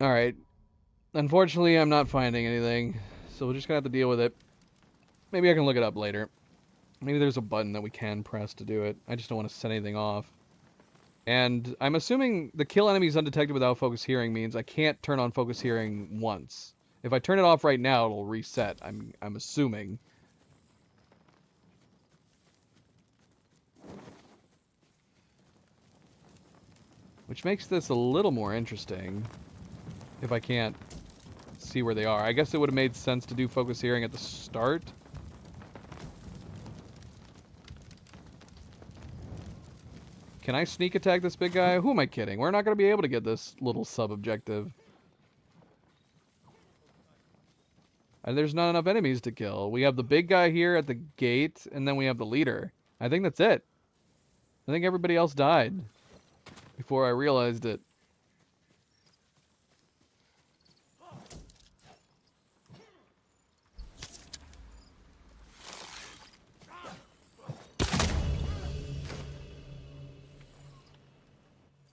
All right. Unfortunately, I'm not finding anything, so we're just gonna have to deal with it. Maybe I can look it up later. Maybe there's a button that we can press to do it. I just don't want to set anything off. And I'm assuming the kill enemies undetected without focus hearing means I can't turn on focus hearing once. If I turn it off right now, it'll reset. I'm assuming. Which makes this a little more interesting. If I can't see where they are. I guess it would have made sense to do focus hearing at the start. Can I sneak attack this big guy? Who am I kidding? We're not going to be able to get this little sub-objective. And there's not enough enemies to kill. We have the big guy here at the gate, and then we have the leader. I think that's it. I think everybody else died before I realized it.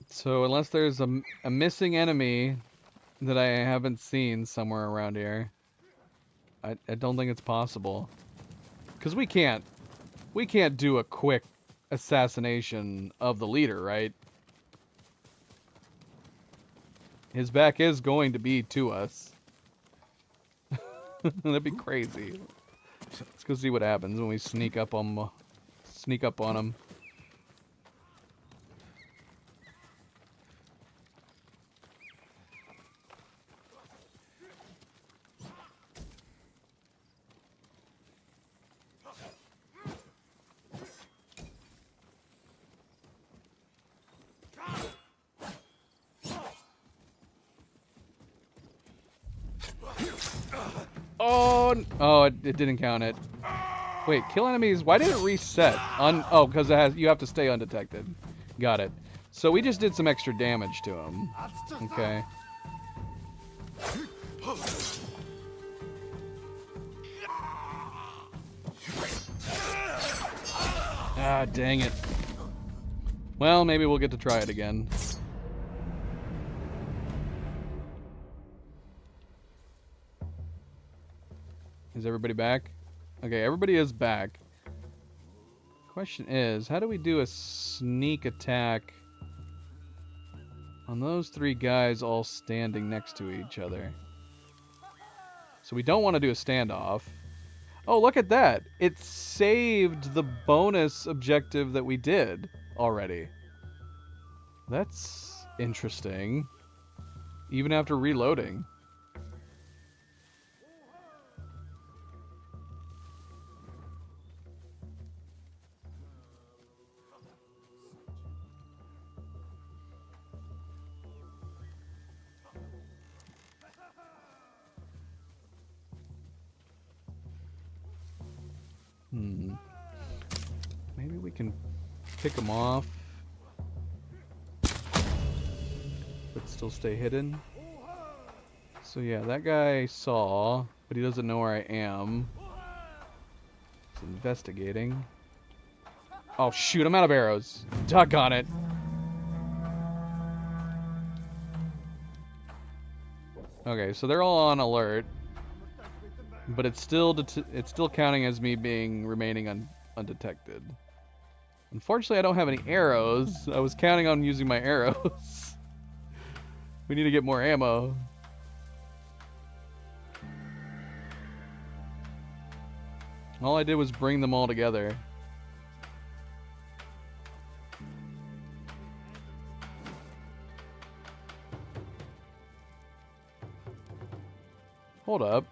So unless there's a missing enemy that I haven't seen somewhere around here, I don't think it's possible. Because we can't do a quick assassination of the leader, right? His back is going to be to us. That'd be crazy. Let's go see what happens when we sneak up on him. Oh, it didn't count it. Wait, kill enemies. Why did it reset? Oh, because you have to stay undetected. Got it. So we just did some extra damage to him. Okay. Ah, dang it. Well, maybe we'll get to try it again. Is everybody back? Okay, everybody is back. question is, how do we do a sneak attack on those three guys all standing next to each other? So we don't want to do a standoff. Oh, look at that. It saved the bonus objective that we did already. That's interesting. Even after reloading. Maybe we can pick them off, but still stay hidden. So yeah, that guy saw, but he doesn't know where I am. He's investigating. Oh shoot, I'm out of arrows. Doggone it. Okay, so they're all on alert, but it's still counting as me remaining undetected. Unfortunately, I don't have any arrows. I was counting on using my arrows. We need to get more ammo. All I did was bring them all together. Hold up.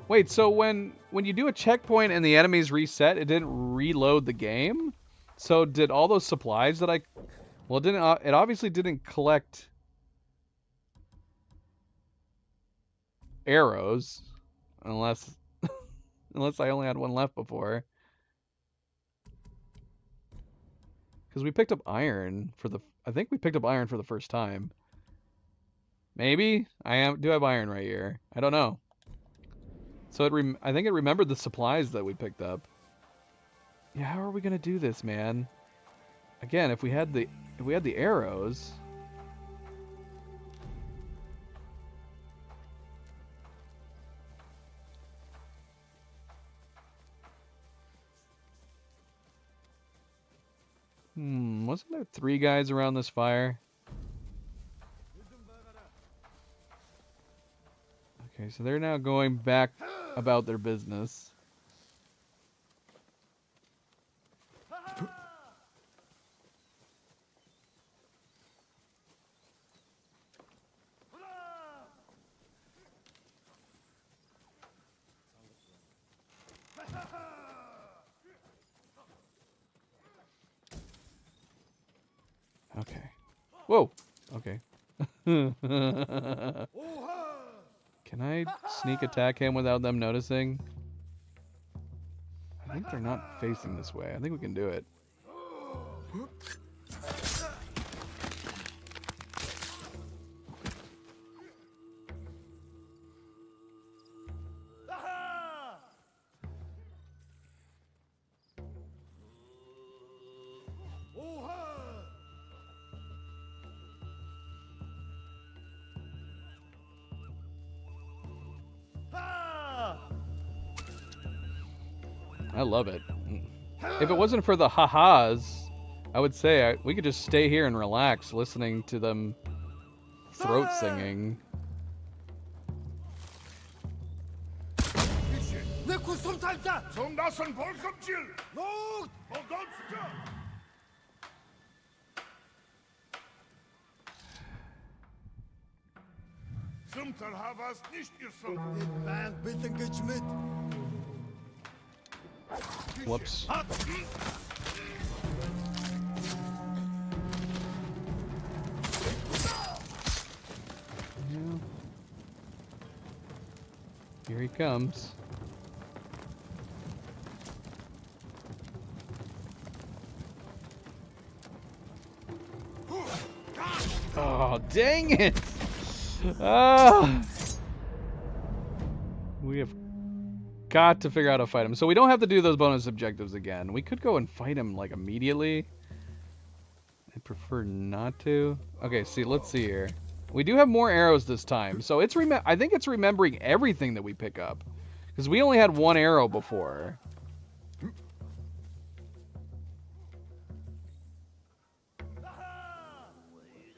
Wait, so when you do a checkpoint and the enemies reset, it didn't reload the game? So did all those supplies that well, it obviously didn't collect arrows unless I only had one left before. Cuz we picked up iron I think we picked up iron for the first time. Maybe? Do have iron right here. I don't know. So I think it remembered the supplies that we picked up. Yeah, how are we gonna do this, man? Again, if we had the arrows. Wasn't there 3 guys around this fire? Okay, so they're now going back about their business. Okay. Whoa! Okay. Can I sneak attack him without them noticing? I think they're not facing this way. I think we can do it. I love it. If it wasn't for the ha-has, I would say we could just stay here and relax listening to them throat singing. Whoops. Yeah. Here he comes. Oh, dang it! Ah! We have got to figure out how to fight him. So we don't have to do those bonus objectives again. We could go and fight him, like, immediately. I prefer not to. Okay, let's see here. We do have more arrows this time. So I think it's remembering everything that we pick up. Because we only had one arrow before.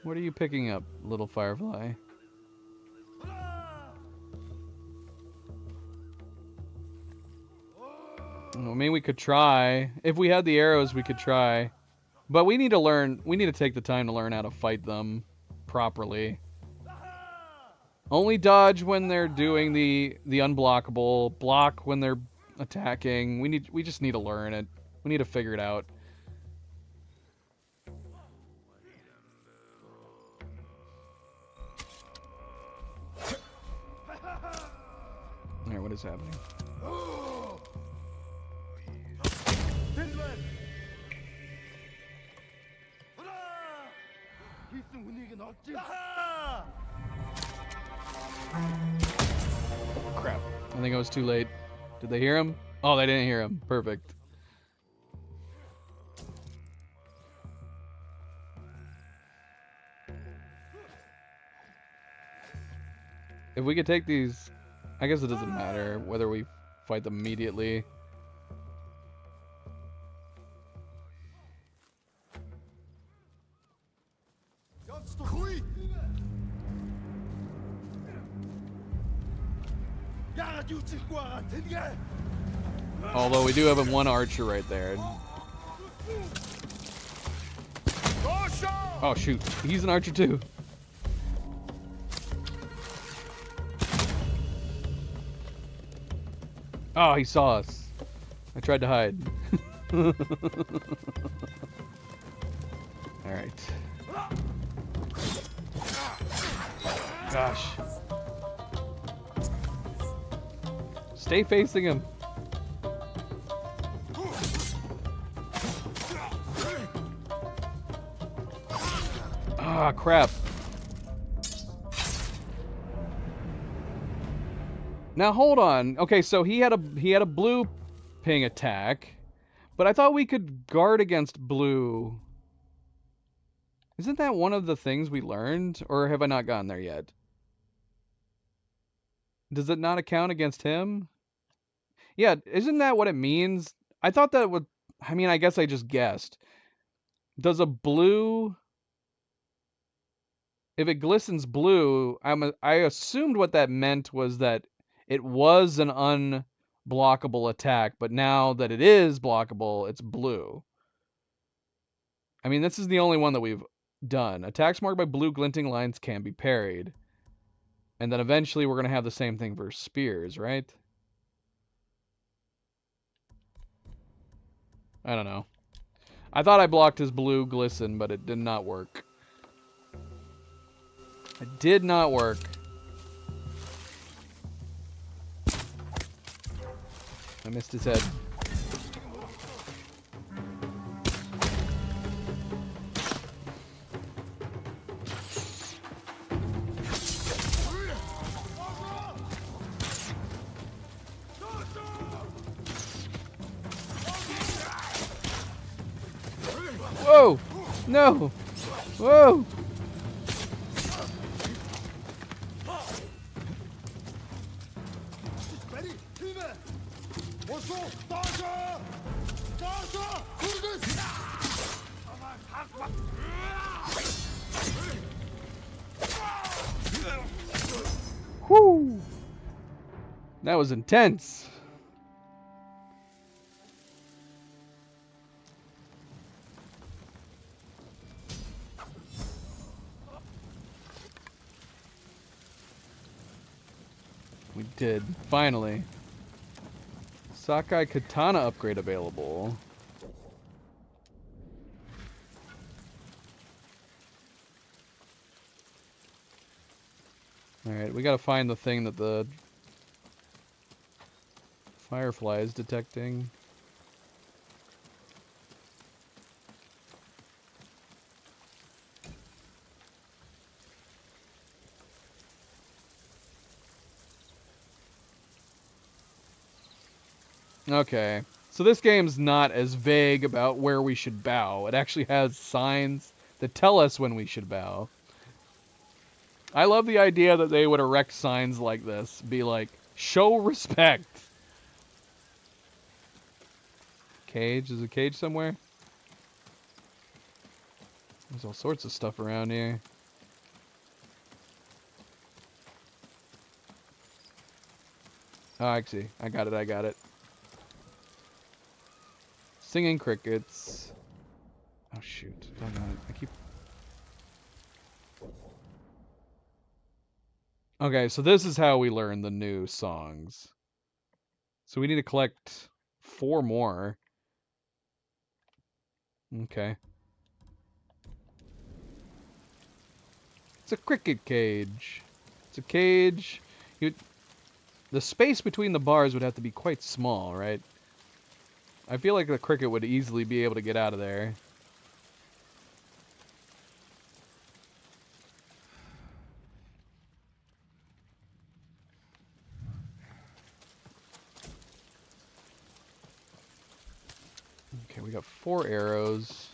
What are you picking up, little firefly? Well, I mean, we could try. If we had the arrows, we could try. But we need to learn. We need to take the time to learn how to fight them properly. Only dodge when they're doing the unblockable. Block when they're attacking. We just need to learn it. We need to figure it out. Alright, what is happening? Crap. I think I was too late. Did they hear him? Oh, they didn't hear him. Perfect. If we could take these... I guess it doesn't matter whether we fight them immediately. Although we do have one archer right there. Oh shoot, he's an archer too. Oh, he saw us. I tried to hide. Alright. Gosh. Stay facing him. Ah, crap. Now hold on. Okay, so he had a blue ping attack, but I thought we could guard against blue. Isn't that one of the things we learned, or have I not gotten there yet? Does it not account against him? Yeah, isn't that what it means? I thought that would... I mean, I guess I just guessed. Does a blue... If it glistens blue, I assumed what that meant was that it was an unblockable attack, but now that it is blockable, it's blue. I mean, this is the only one that we've done. Attacks marked by blue glinting lines can be parried. And then eventually we're going to have the same thing for spears, right? I don't know. I thought I blocked his blue glisten, but it did not work. It did not work. I missed his head. Whoa! No! Whoa! Whoo! That was intense. We did, finally. Sakai Katana upgrade available. Alright, we gotta find the thing that the firefly is detecting. Okay, so this game's not as vague about where we should bow. It actually has signs that tell us when we should bow. I love the idea that they would erect signs like this. Be like, show respect. Cage? Is a cage somewhere? There's all sorts of stuff around here. Oh, I see. I got it. Singing crickets. Oh, shoot. Doggone it. I keep... Okay, so this is how we learn the new songs. So we need to collect 4 more. Okay. It's a cricket cage. It's a cage. The space between the bars would have to be quite small, right? I feel like the cricket would easily be able to get out of there. Okay, we got 4 arrows.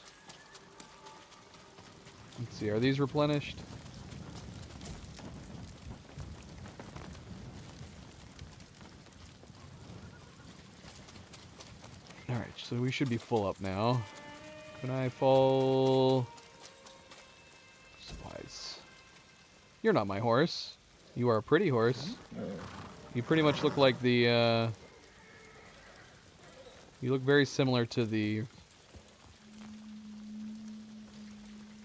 Let's see, are these replenished? Alright, so we should be full up now. Can I fall? Supplies. You're not my horse. You are a pretty horse. You pretty much look like the, you look very similar to the...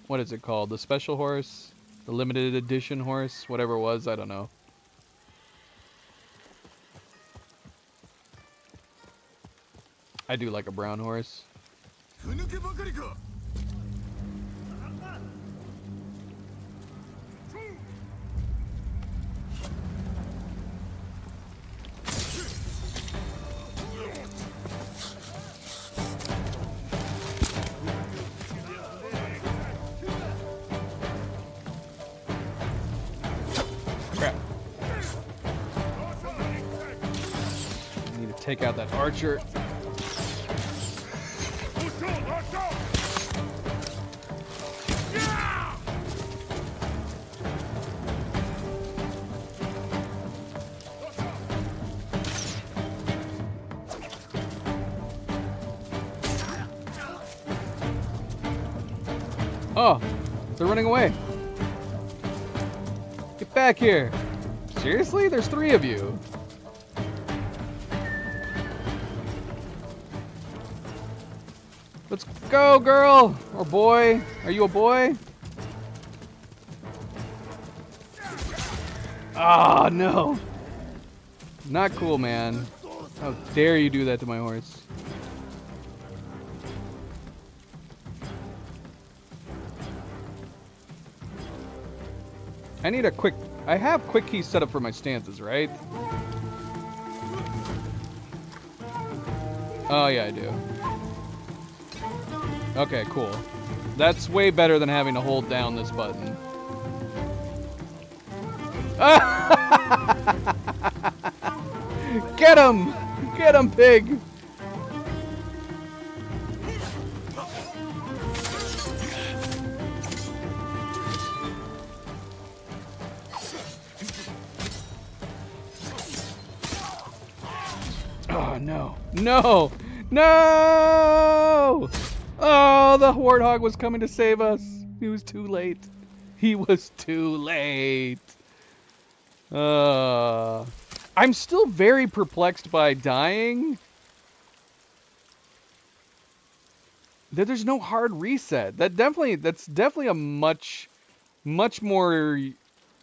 What is it called? The special horse? The limited edition horse? Whatever it was, I don't know. I do like a brown horse. Crap. I need to take out that archer. Oh, they're running away. Get back here. Seriously? There's 3 of you. Let's go, girl. Or boy. Are you a boy? Ah, no. Not cool, man. How dare you do that to my horse? I need a quick... I have quick keys set up for my stances, right? Oh, yeah, I do. Okay, cool. That's way better than having to hold down this button. Get him! Get him, pig! Oh, no. No! No! Oh, the warthog was coming to save us. He was too late. He was too late. I'm still very perplexed by dying. That there's no hard reset. That's definitely a much more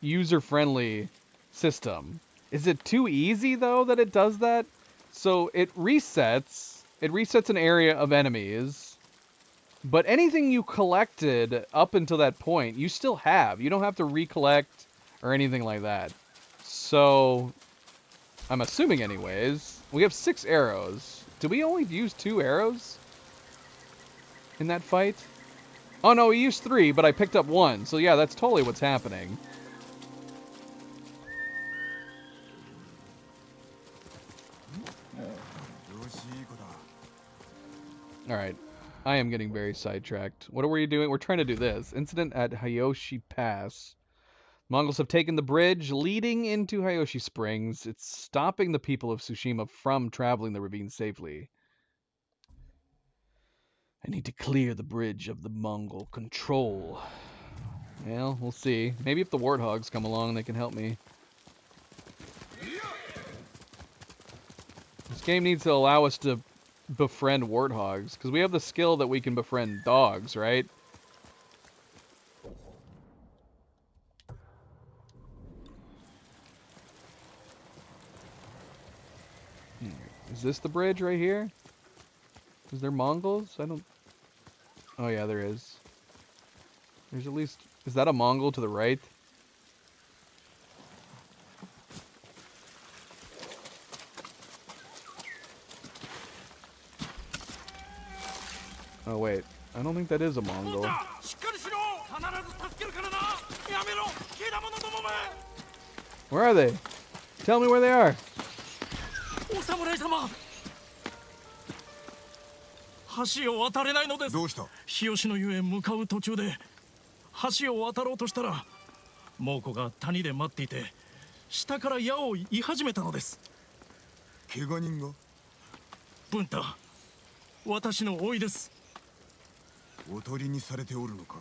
user-friendly system. Is it too easy though that it does that? So it resets an area of enemies, but anything you collected up until that point, you still have. You don't have to recollect or anything like that. So, I'm assuming anyways, we have 6 arrows. Did we only use 2 arrows in that fight? Oh no, we used 3, but I picked up 1. So yeah, that's totally what's happening. Alright. I am getting very sidetracked. What are we doing? We're trying to do this. Incident at Hiyoshi Pass. Mongols have taken the bridge leading into Hiyoshi Springs. It's stopping the people of Tsushima from traveling the ravine safely. I need to clear the bridge of the Mongol control. Well, we'll see. Maybe if the warthogs come along, they can help me. This game needs to allow us to befriend warthogs, because we have the skill that we can befriend dogs, right? Is this the bridge right here? Is there Mongols? I don't... Oh yeah, there is. There's at least... Is that a Mongol to the right? Oh wait, I don't think that is a Mongol. Where are they? Tell me where they are.
お侍様橋を渡れないのです
どうした？
日吉の湯へ向かう途中で橋を渡ろうとしたら猛虎が谷で待っていて下から矢を射始めたのです。
怪我人が？
文太、私の甥いです。
おとりにされておるのか。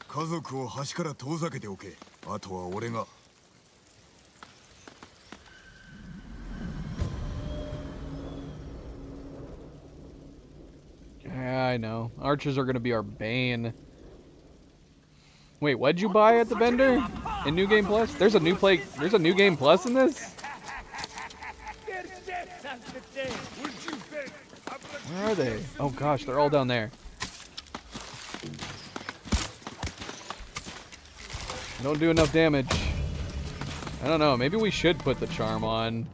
家族を橋から遠ざけておけ。あとは俺が。
Yeah, I know. Archers are gonna be our bane. Wait, what'd you buy at the vendor? In New Game Plus? There's a new Game Plus in this? Where are they? Oh gosh, they're all down there. I don't do enough damage. I don't know, maybe we should put the charm on.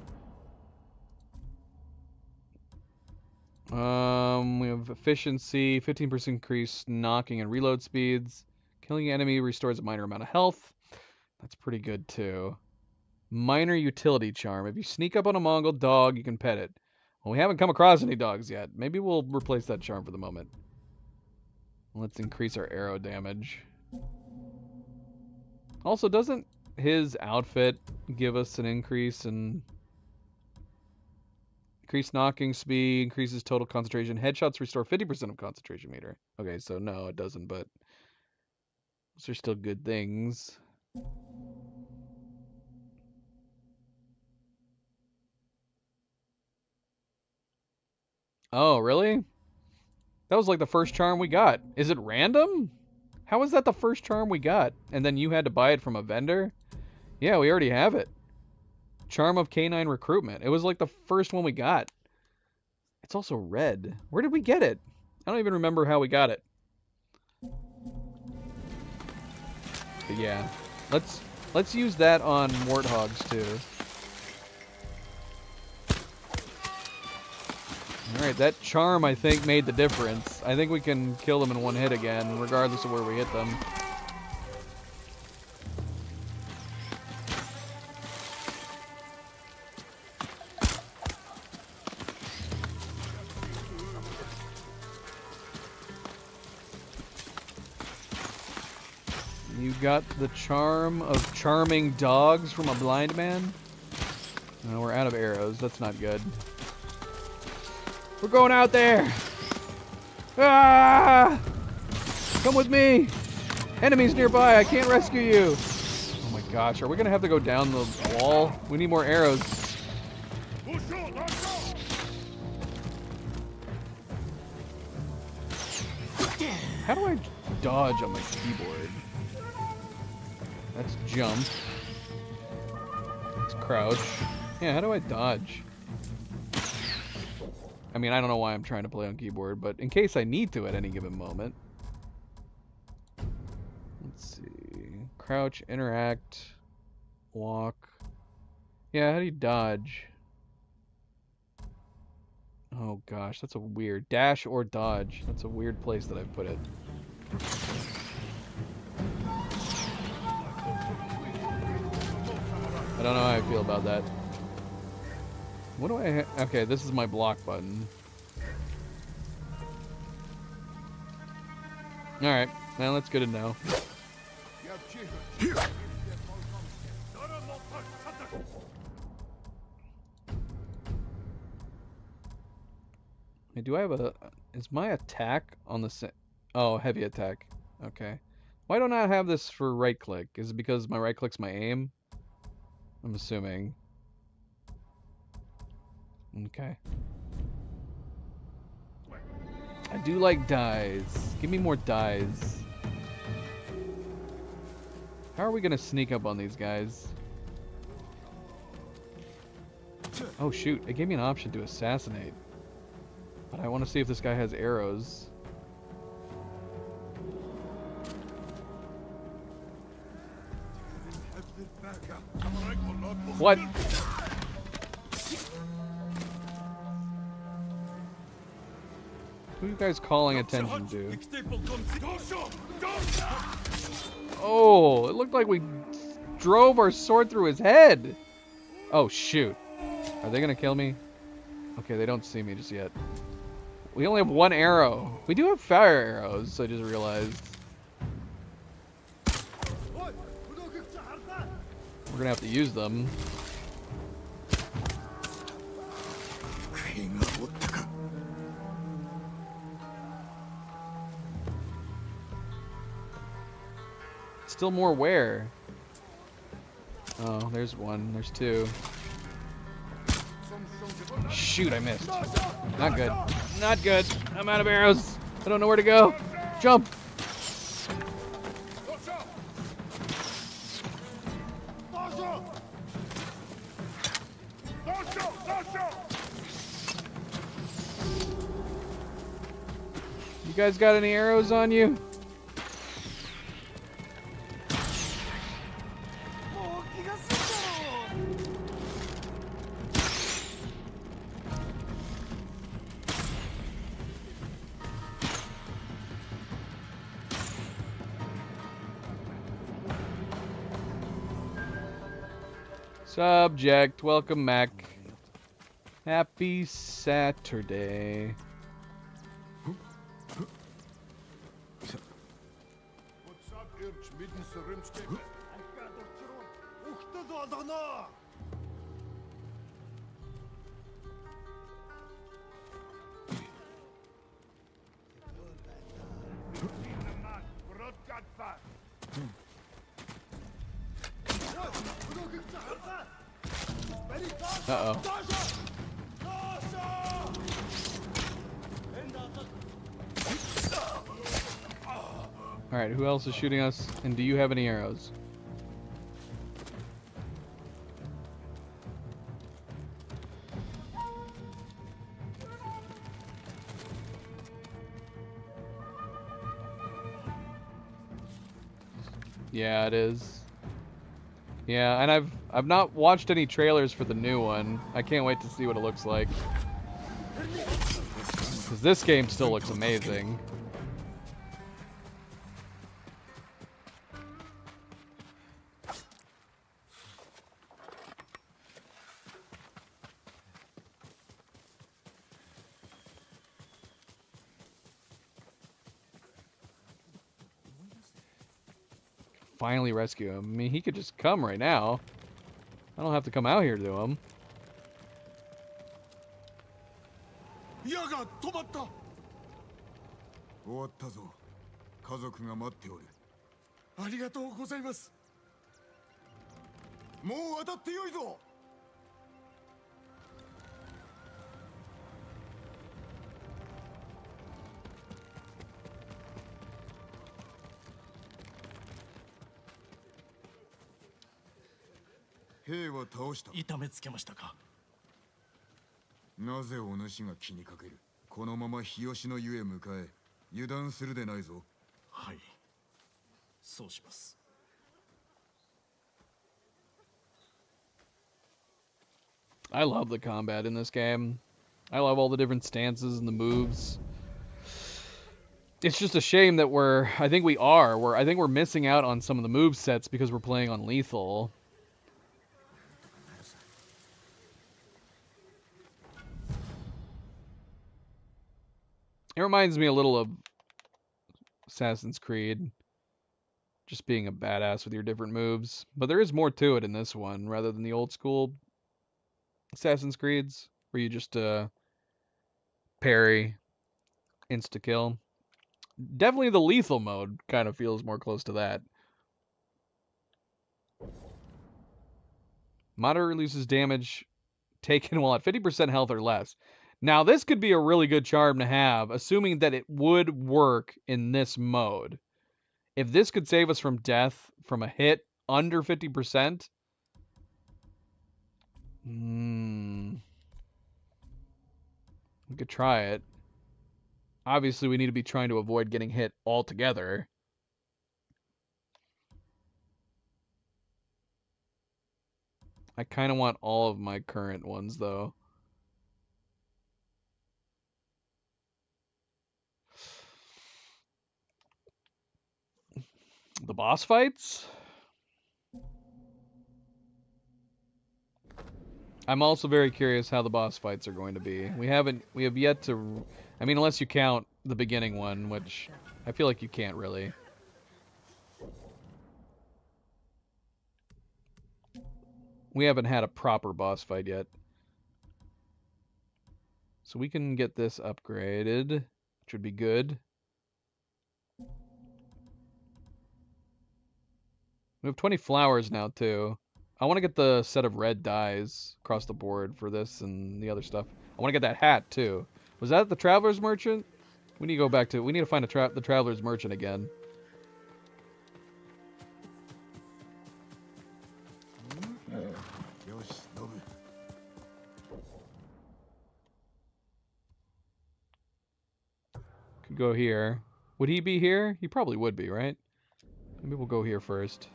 We have efficiency, 15% increase knocking and reload speeds. Killing an enemy restores a minor amount of health. That's pretty good too. Minor utility charm. If you sneak up on a Mongol dog, you can pet it. Well, we haven't come across any dogs yet. Maybe we'll replace that charm for the moment. Let's increase our arrow damage. Also, doesn't his outfit give us an increase in... Increased knocking speed, increases total concentration. Headshots restore 50% of concentration meter. Okay, so no, it doesn't, but those are still good things. Oh, really? That was like the first charm we got. Is it random? How is that the first charm we got? And then you had to buy it from a vendor? Yeah, we already have it. Charm of Canine Recruitment. It was like the first one we got. It's also red. Where did we get it? I don't even remember how we got it. But yeah, let's use that on warthogs too. Alright, that charm I think made the difference. I think we can kill them in one hit again, regardless of where we hit them. You got the charm of charming dogs from a blind man? No, we're out of arrows. That's not good. We're going out there! Ah! Come with me! Enemies nearby, I can't rescue you! Oh my gosh, are we gonna have to go down the wall? We need more arrows. How do I dodge on my keyboard? That's jump. That's crouch. Yeah, how do I dodge? I mean, I don't know why I'm trying to play on keyboard, but in case I need to at any given moment. Let's see. Crouch, interact, walk. Yeah, how do you dodge? Oh gosh, that's a weird... Dash or dodge. That's a weird place that I've put it. I don't know how I feel about that. What do I okay, this is my block button. Alright, well, that's good to know. Wait, do I have a... Is my attack on the... Oh, heavy attack. Okay. Why don't I have this for right click? Is it because my right click's my aim? I'm assuming. Okay. I do like dies. Give me more dies. How are we gonna sneak up on these guys? Oh shoot, it gave me an option to assassinate. But I want to see if this guy has arrows. What? Who are you guys calling attention to? Oh, it looked like we drove our sword through his head. Oh, shoot. Are they going to kill me? Okay, they don't see me just yet. We only have one arrow. We do have fire arrows, I just realized. We're going to have to use them. Still more where? Oh, there's one. There's two. Shoot, I missed. Not good. Not good. I'm out of arrows. I don't know where to go. Jump. You guys got any arrows on you? Subject, welcome back. Happy Saturday. Uh-oh. Alright, who else is shooting us? And do you have any arrows? Yeah, it is. Yeah, and I've not watched any trailers for the new one. I can't wait to see what it looks like. Because this game still looks amazing. Finally rescue him. I mean, he could just come right now. I don't have to come out here to him.
矢が止まった。終わったぞ。家族が待っておる。ありがとうございます。もう渡ってよいぞ。兵は倒した。
痛めつけましたか。
なぜお主が気にかける。このまま日吉の湯へ向かえ。油断するでないぞ。
はい。そうします。
I love the combat in this game. I love all the different stances and the moves. It's just a shame that I think we're missing out on some of the move sets because we're playing on lethal. It reminds me a little of Assassin's Creed. Just being a badass with your different moves. But there is more to it in this one, rather than the old school Assassin's Creeds, where you just parry, insta-kill. Definitely the lethal mode kind of feels more close to that. Moderate reduces damage taken while at 50% health or less. Now, this could be a really good charm to have, assuming that it would work in this mode. If this could save us from death from a hit under 50%, we could try it. Obviously, we need to be trying to avoid getting hit altogether. I kind of want all of my current ones, though. The boss fights? I'm also very curious how the boss fights are going to be. We have yet to, I mean, unless you count the beginning one, which I feel like you can't really. We haven't had a proper boss fight yet. So we can get this upgraded, which would be good. We have 20 flowers now, too. I want to get the set of red dyes across the board for this and the other stuff. I want to get that hat, too. Was that the Traveler's Merchant? We need to go back to... We need to find the Traveler's Merchant again. Could go here. Would he be here? He probably would be, right? Maybe we'll go here first.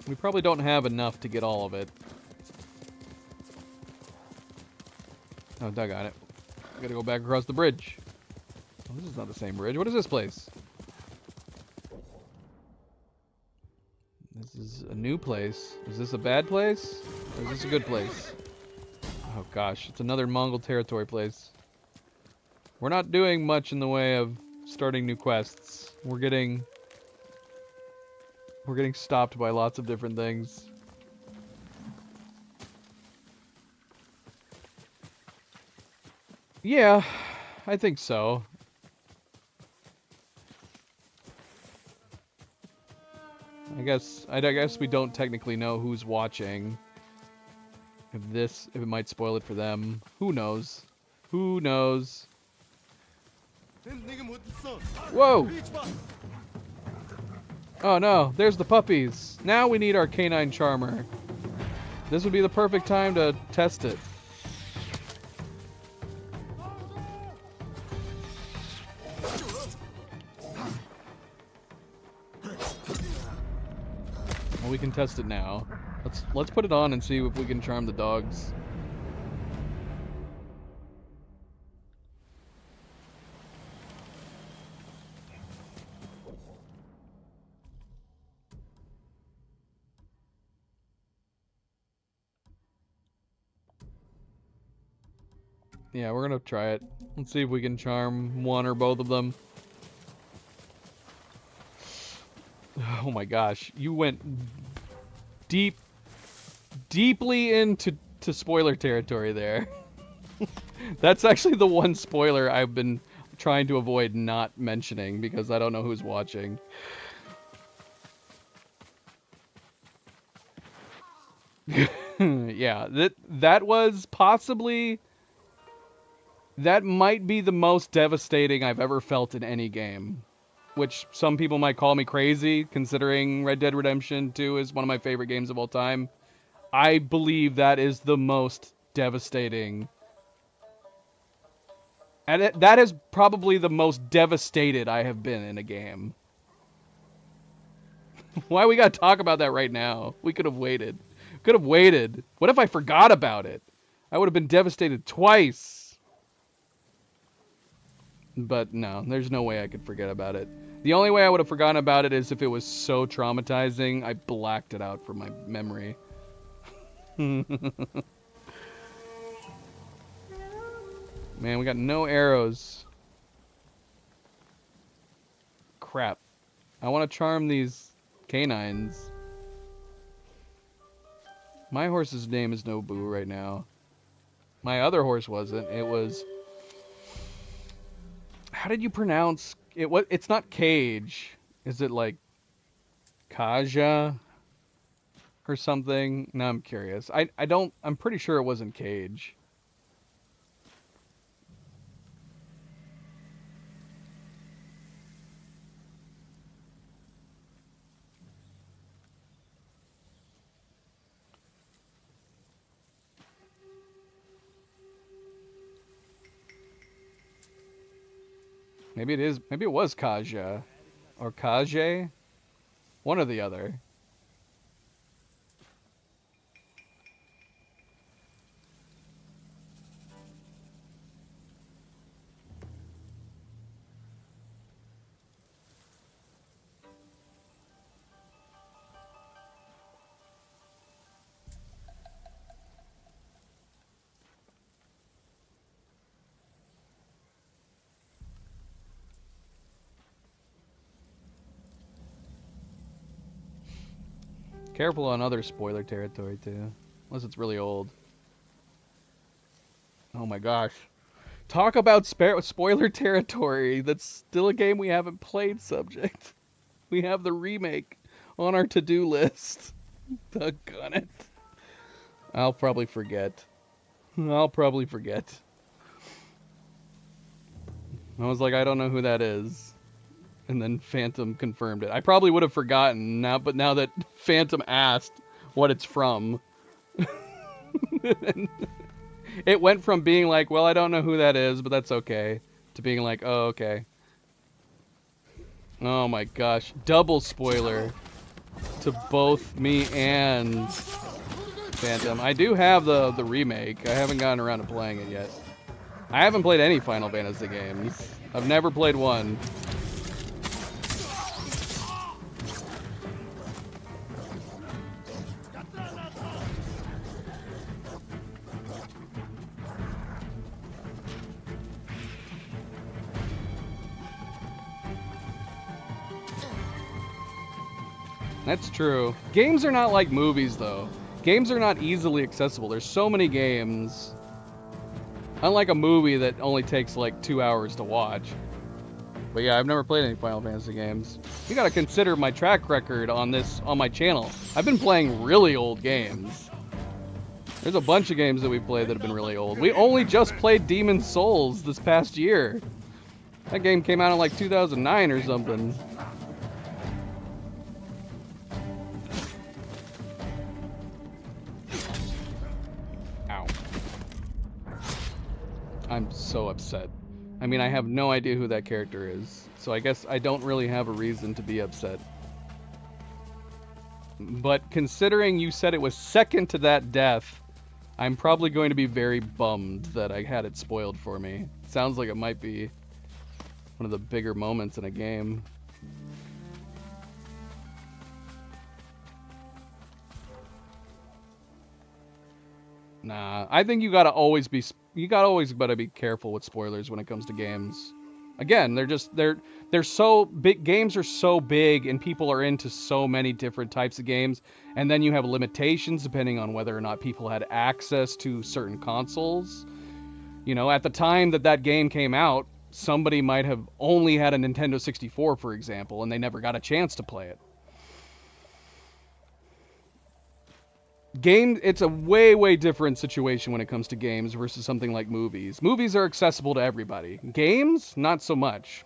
We probably don't have enough to get all of it. Oh, Doug got it. We gotta go back across the bridge. Oh, this is not the same bridge. What is this place? This is a new place. Is this a bad place? Or is this a good place? Oh gosh, it's another Mongol territory place. We're not doing much in the way of starting new quests. We're getting stopped by lots of different things. Yeah, I think so. I guess we don't technically know who's watching. If it might spoil it for them. Who knows? Who knows? Whoa! Oh no, there's the puppies. Now we need our canine charmer. This would be the perfect time to test it. Well, we can test it now. Let's put it on and see if we can charm the dogs. Yeah, we're gonna try it. Let's see if we can charm one or both of them. Oh my gosh, you went deeply into spoiler territory there. That's actually the one spoiler I've been trying to avoid not mentioning because I don't know who's watching. Yeah, that was possibly... That might be the most devastating I've ever felt in any game. Which some people might call me crazy, considering Red Dead Redemption 2 is one of my favorite games of all time. I believe that is the most devastating. And that is probably the most devastated I have been in a game. Why we gotta talk about that right now? We could have waited. Could have waited. What if I forgot about it? I would have been devastated twice. But no, there's no way I could forget about it. The only way I would have forgotten about it is if it was so traumatizing, I blacked it out from my memory. Man, we got no arrows. Crap. I want to charm these canines. My horse's name is Nobu right now. My other horse wasn't. It was... How did you pronounce... it? What? It's not Cage. Is it like... Kaja? Or something? No, I'm curious. I don't... I'm pretty sure it wasn't Cage. Maybe it is. Maybe it was Kaja. Or Kaje. One or the other. Careful on other spoiler territory, too. Unless it's really old. Oh my gosh. Talk about spoiler territory. That's still a game we haven't played, subject. We have the remake on our to-do list. Doggone it. I'll probably forget. I was like, I don't know who that is. And then Phantom confirmed it. I probably would have forgotten now, but now that Phantom asked what it's from, it went from being like, well, I don't know who that is, but that's okay, to being like, oh, okay. Oh my gosh. Double spoiler to both me and Phantom. I do have the remake. I haven't gotten around to playing it yet. I haven't played any Final Fantasy games. I've never played one. That's true. Games are not like movies, though. Games are not easily accessible. There's so many games. Unlike a movie that only takes like 2 hours to watch. But yeah, I've never played any Final Fantasy games. You gotta consider my track record on my channel. I've been playing really old games. There's a bunch of games that we've played that have been really old. We only just played Demon's Souls this past year. That game came out in like 2009 or something. I'm so upset. I mean, I have no idea who that character is, so I guess I don't really have a reason to be upset. But considering you said it was second to that death, I'm probably going to be very bummed that I had it spoiled for me. Sounds like it might be one of the bigger moments in a game. Nah, I think you gotta always be careful with spoilers when it comes to games. Again, they're so big. Games are so big, and people are into so many different types of games. And then you have limitations depending on whether or not people had access to certain consoles. You know, at the time that game came out, somebody might have only had a Nintendo 64, for example, and they never got a chance to play it. It's a way different situation when it comes to games versus something like movies. Movies are accessible to everybody. Games, not so much.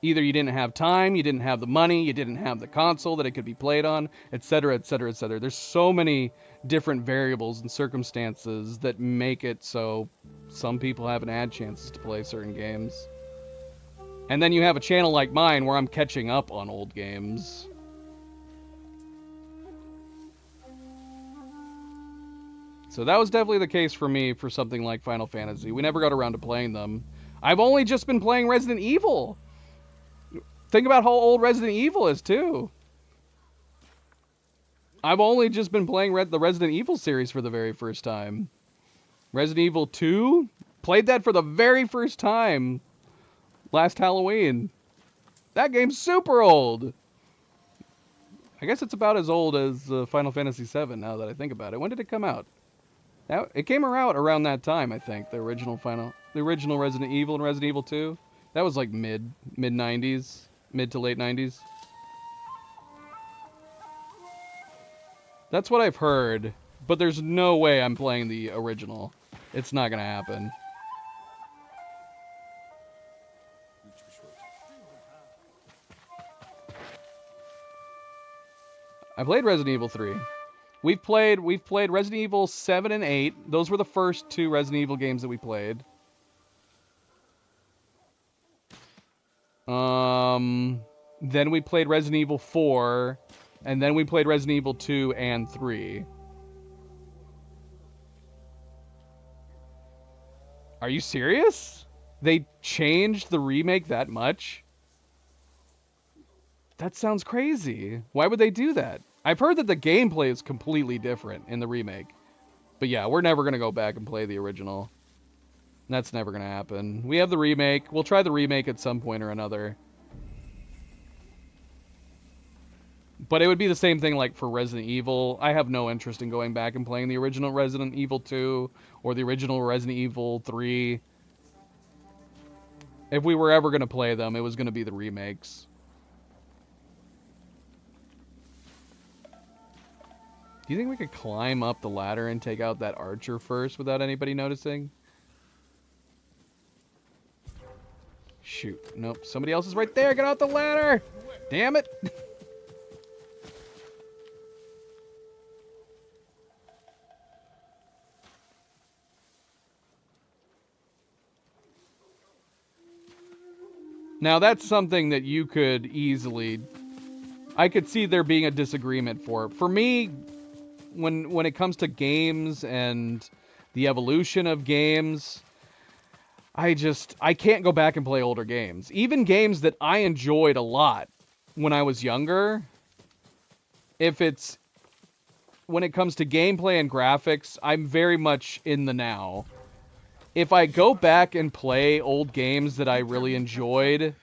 Either you didn't have time, you didn't have the money, you didn't have the console that it could be played on, etc., etc., etc. There's so many different variables and circumstances that make it so some people haven't had chances to play certain games. And then you have a channel like mine where I'm catching up on old games. So that was definitely the case for me for something like Final Fantasy. We never got around to playing them. I've only just been playing Resident Evil. Think about how old Resident Evil is, too. I've only just been playing the Resident Evil series for the very first time. Resident Evil 2? Played that for the very first time last Halloween. That game's super old. I guess it's about as old as Final Fantasy VII now that I think about it. When did it come out? It came out around that time, I think. The original Resident Evil and Resident Evil 2. That was like mid 90s, mid to late 90s. That's what I've heard, but there's no way I'm playing the original. It's not gonna happen. I played Resident Evil 3. We've played Resident Evil 7 and 8. Those were the first two Resident Evil games that we played. Then we played Resident Evil 4, and then we played Resident Evil 2 and 3. Are you serious? They changed the remake that much? That sounds crazy. Why would they do that? I've heard that the gameplay is completely different in the remake. But yeah, we're never going to go back and play the original. That's never going to happen. We have the remake. We'll try the remake at some point or another. But it would be the same thing like for Resident Evil. I have no interest in going back and playing the original Resident Evil 2 or the original Resident Evil 3. If we were ever going to play them, it was going to be the remakes. Do you think we could climb up the ladder and take out that archer first without anybody noticing? Shoot. Nope. Somebody else is right there. Get out the ladder! Damn it! Now that's something that you could easily... I could see there being a disagreement for. For me, when it comes to games and the evolution of games, I can't go back and play older games. Even games that I enjoyed a lot when I was younger, when it comes to gameplay and graphics, I'm very much in the now. If I go back and play old games that I really enjoyed,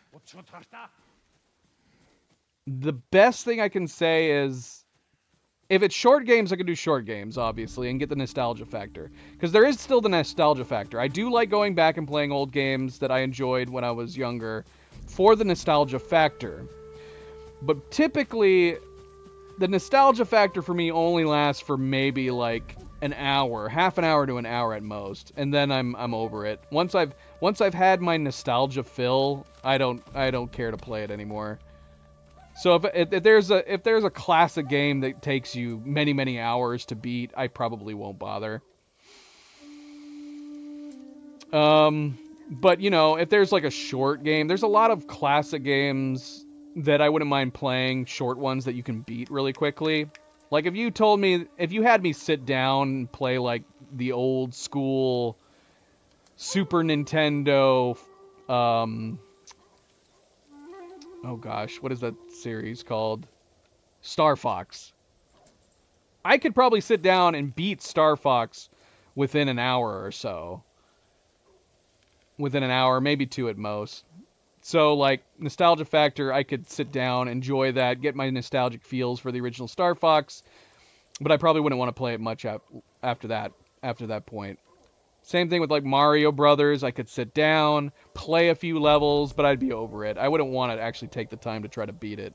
the best thing I can say is, if it's short games, I can do short games, obviously, and get the nostalgia factor. Because there is still the nostalgia factor. I do like going back and playing old games that I enjoyed when I was younger for the nostalgia factor. But typically, the nostalgia factor for me only lasts for maybe like an hour, half an hour to an hour at most, and then I'm over it. Once I've had my nostalgia fill, I don't care to play it anymore. So if there's a classic game that takes you many hours to beat, I probably won't bother. But you know, if there's like a short game, there's a lot of classic games that I wouldn't mind playing, short ones that you can beat really quickly. Like if you had me sit down and play like the old school Super Nintendo, oh gosh, what is that series called? Star Fox. I could probably sit down and beat Star Fox within an hour or so. Within an hour, maybe two at most. So, like, nostalgia factor, I could sit down, enjoy that, get my nostalgic feels for the original Star Fox, but I probably wouldn't want to play it much after that point. Same thing with, like, Mario Brothers. I could sit down, play a few levels, but I'd be over it. I wouldn't want to actually take the time to try to beat it.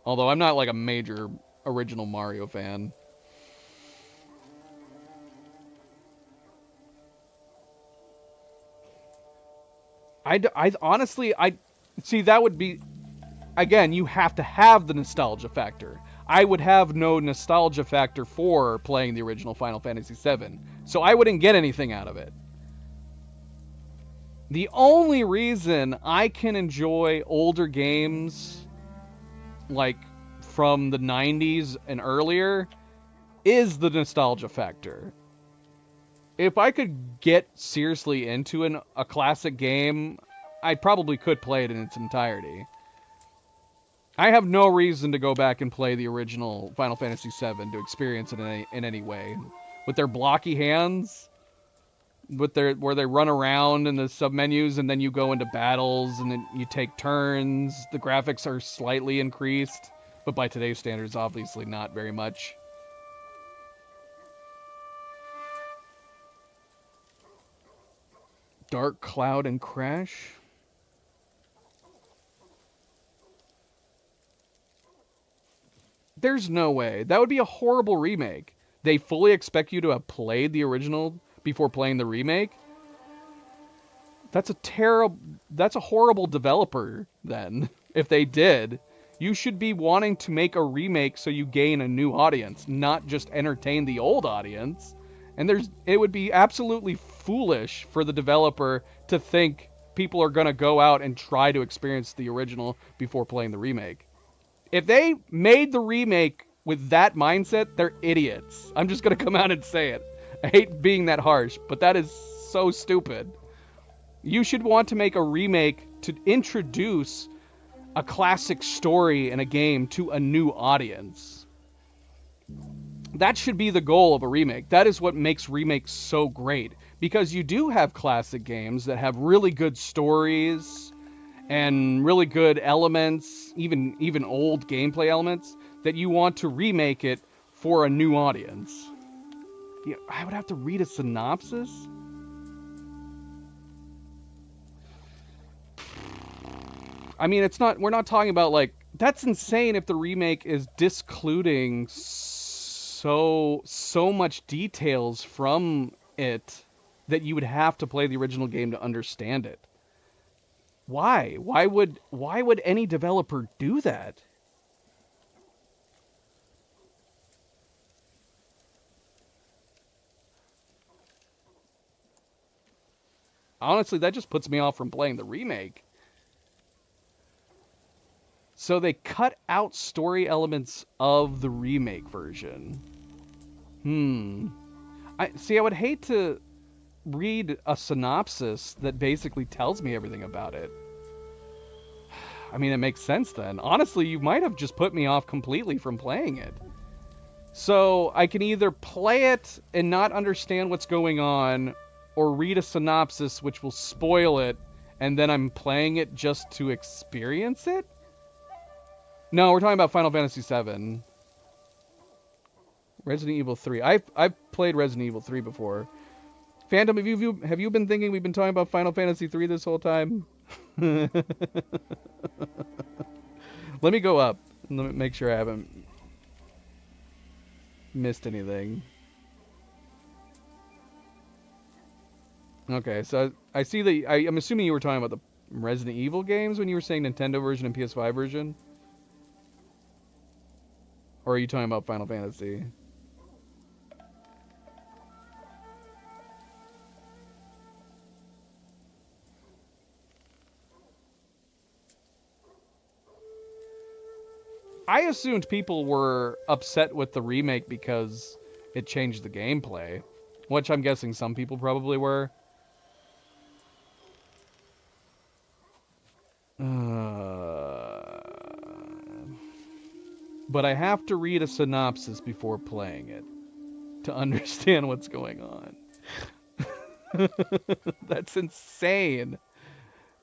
Although I'm not, like, a major original Mario fan. I honestly, see, that would be, again, you have to have the nostalgia factor. I would have no nostalgia factor for playing the original Final Fantasy VII, so I wouldn't get anything out of it. The only reason I can enjoy older games, like from the 90s and earlier, is the nostalgia factor. If I could get seriously into a classic game, I probably could play it in its entirety. I have no reason to go back and play the original Final Fantasy VII to experience it in any way. With their blocky hands, with where they run around in the submenus and then you go into battles and then you take turns. The graphics are slightly increased, but by today's standards, obviously not very much. Dark Cloud and Crash. There's no way. That would be a horrible remake. They fully expect you to have played the original before playing the remake. That's a horrible developer then. If they did, you should be wanting to make a remake so you gain a new audience, not just entertain the old audience. And it would be absolutely foolish for the developer to think people are going to go out and try to experience the original before playing the remake. If they made the remake with that mindset, they're idiots. I'm just going to come out and say it. I hate being that harsh, but that is so stupid. You should want to make a remake to introduce a classic story in a game to a new audience. That should be the goal of a remake. That is what makes remakes so great. Because you do have classic games that have really good stories and really good elements, even old gameplay elements, that you want to remake it for a new audience. Yeah, I would have to read a synopsis? I mean, we're not talking about, like, that's insane if the remake is discluding so much details from it that you would have to play the original game to understand it. Why? Why would any developer do that? Honestly, that just puts me off from playing the remake. So they cut out story elements of the remake version. I would hate to read a synopsis that basically tells me everything about it. I mean, it makes sense then. Honestly, you might have just put me off completely from playing it. So I can either play it and not understand what's going on, or read a synopsis which will spoil it, and then I'm playing it just to experience it? No, we're talking about Final Fantasy VII. Resident Evil 3. I've played Resident Evil 3 before. Phantom, have you been thinking we've been talking about Final Fantasy 3 this whole time? Let me go up and let me make sure I haven't missed anything. Okay, so I see that I'm assuming you were talking about the Resident Evil games when you were saying Nintendo version and PS5 version? Or are you talking about Final Fantasy? I assumed people were upset with the remake because it changed the gameplay, which I'm guessing some people probably were. But I have to read a synopsis before playing it to understand what's going on. That's insane.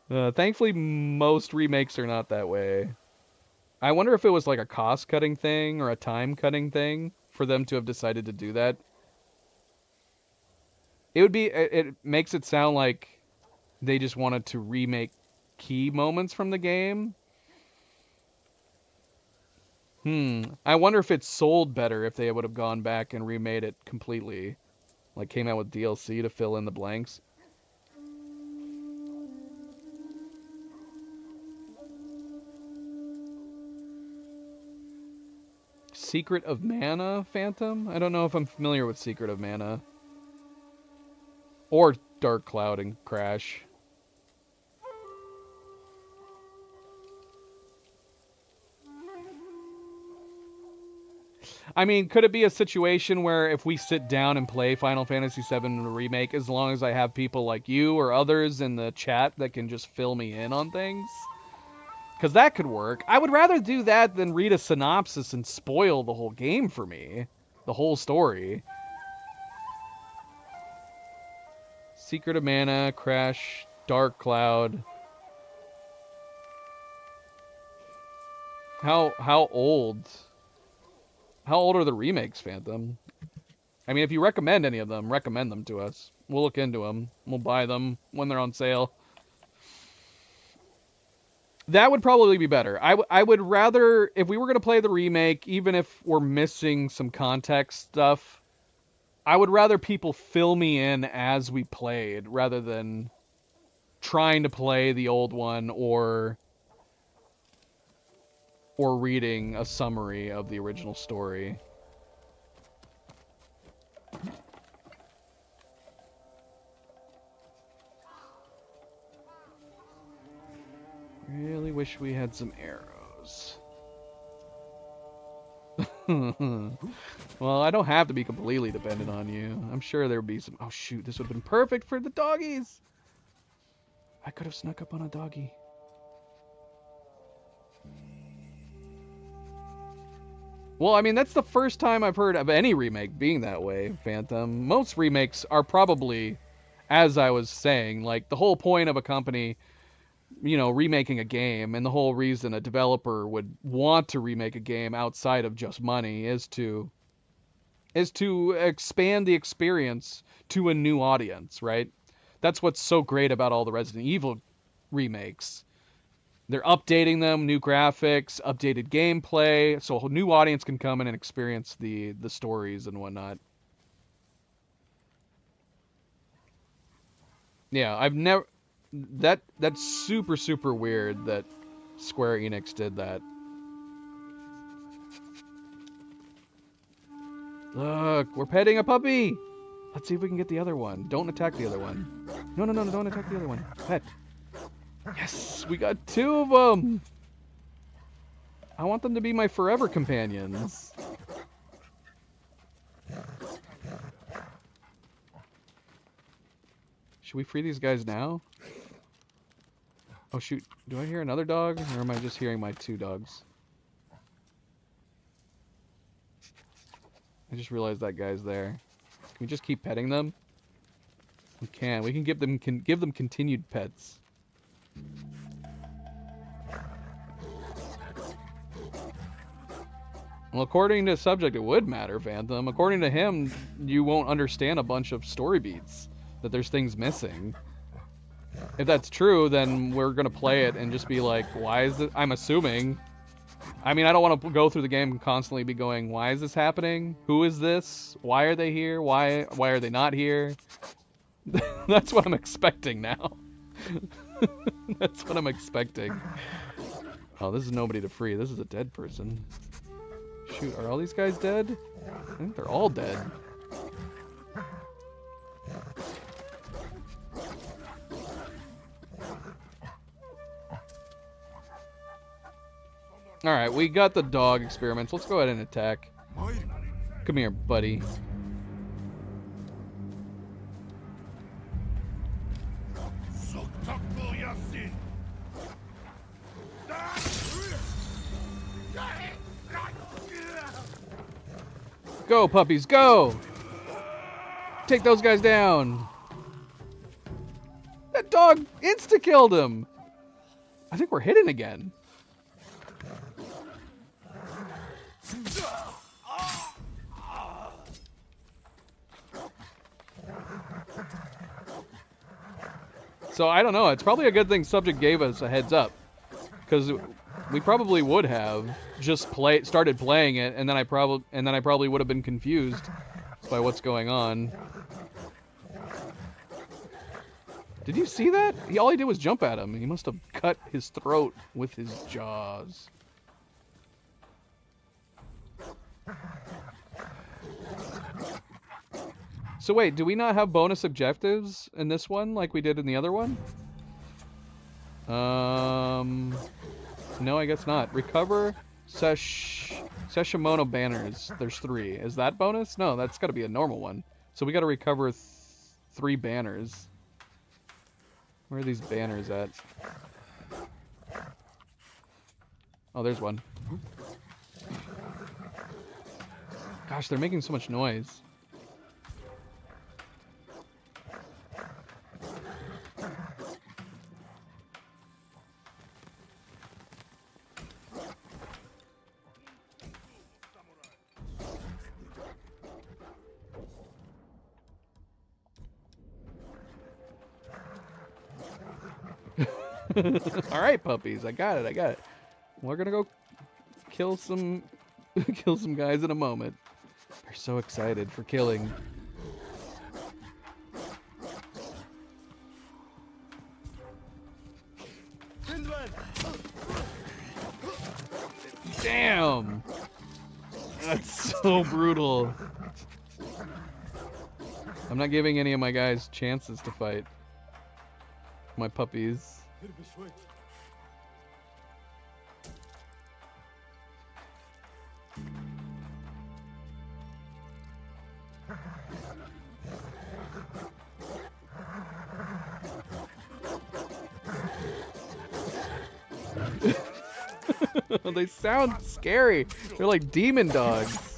Thankfully, most remakes are not that way. I wonder if it was like a cost-cutting thing or a time-cutting thing for them to have decided to do that. It makes it sound like they just wanted to remake key moments from the game. I wonder if it sold better if they would have gone back and remade it completely. Like came out with DLC to fill in the blanks. Secret of Mana, Phantom? I don't know if I'm familiar with Secret of Mana. Or Dark Cloud and Crash. I mean, could it be a situation where if we sit down and play Final Fantasy VII Remake, as long as I have people like you or others in the chat that can just fill me in on things? Because that could work. I would rather do that than read a synopsis and spoil the whole game for me. The whole story. Secret of Mana, Crash, Dark Cloud. How old? How old are the remakes, Phantom? I mean, if you recommend any of them, recommend them to us. We'll look into them. We'll buy them when they're on sale. That would probably be better. I would rather, if we were going to play the remake, even if we're missing some context stuff, I would rather people fill me in as we played rather than trying to play the old one or reading a summary of the original story. Really wish we had some arrows. Well, I don't have to be completely dependent on you. I'm sure there would be some... Oh, shoot. This would have been perfect for the doggies. I could have snuck up on a doggy. Well, I mean, that's the first time I've heard of any remake being that way, Phantom. Most remakes are probably, as I was saying, like, the whole point of a company, you know, remaking a game, and the whole reason a developer would want to remake a game outside of just money is to expand the experience to a new audience, right? That's what's so great about all the Resident Evil remakes. They're updating them, new graphics, updated gameplay, so a new audience can come in and experience the stories and whatnot. Yeah, I've never... That's super, super weird that Square Enix did that. Look, we're petting a puppy! Let's see if we can get the other one. Don't attack the other one. No, don't attack the other one. Pet. Yes, we got 2 of them! I want them to be my forever companions. Should we free these guys now? Oh shoot, do I hear another dog? Or am I just hearing my 2 dogs? I just realized that guy's there. Can we just keep petting them? We can. We can give them continued pets. Well, according to subject, it would matter, Phantom. According to him, you won't understand a bunch of story beats. That there's things missing. If that's true, then we're gonna play it and just be like, why is it? I'm assuming. I mean, I don't want to go through the game and constantly be going, why is this happening? Who is this? Why are they here? Why are they not here? That's what I'm expecting now. That's what I'm expecting. Oh, this is nobody to free. This is a dead person. Shoot, are all these guys dead? I think they're all dead. Alright, we got the dog experiments. Let's go ahead and attack. Come here, buddy. Go, puppies, go! Take those guys down! That dog insta-killed him! I think we're hitting again. So I don't know. It's probably a good thing Subject gave us a heads up, because we probably would have just started playing it, and then I probably would have been confused by what's going on. Did you see that? All he did was jump at him. He must have cut his throat with his jaws. So wait, do we not have bonus objectives in this one like we did in the other one? No, I guess not. Recover Seshimono banners. There's 3. Is that bonus? No, that's got to be a normal one. So we got to recover 3 banners. Where are these banners at? Oh, there's one. Gosh, they're making so much noise. Alright, puppies. I got it. I got it. We're gonna go kill some kill some guys in a moment. They're so excited for killing. Damn! That's so brutal. I'm not giving any of my guys chances to fight. My puppies. They sound scary. They're like demon dogs.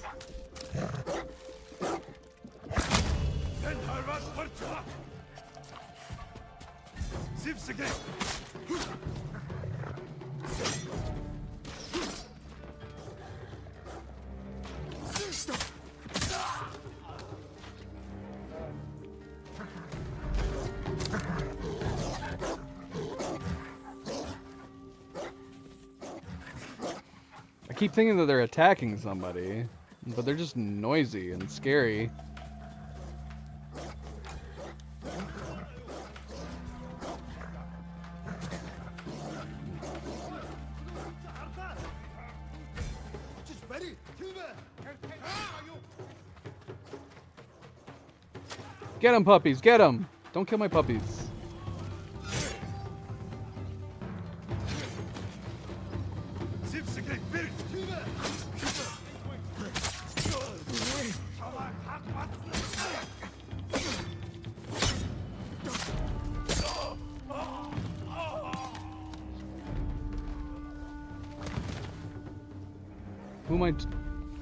I keep thinking that they're attacking somebody, but they're just noisy and scary. Get them, puppies, get them! Don't kill my puppies.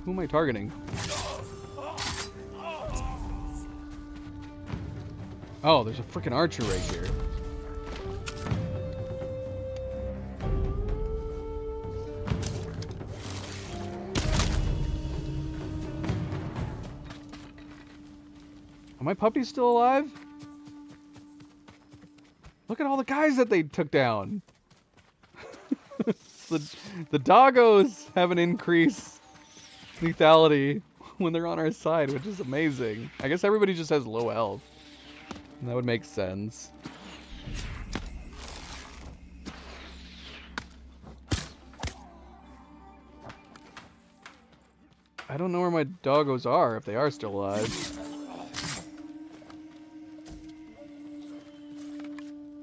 Who am I targeting? Oh, there's a freaking archer right here. Are my puppies still alive? Look at all the guys that they took down. The doggos have an increased lethality when they're on our side, which is amazing. I guess everybody just has low health. And that would make sense. I don't know where my doggos are, if they are still alive.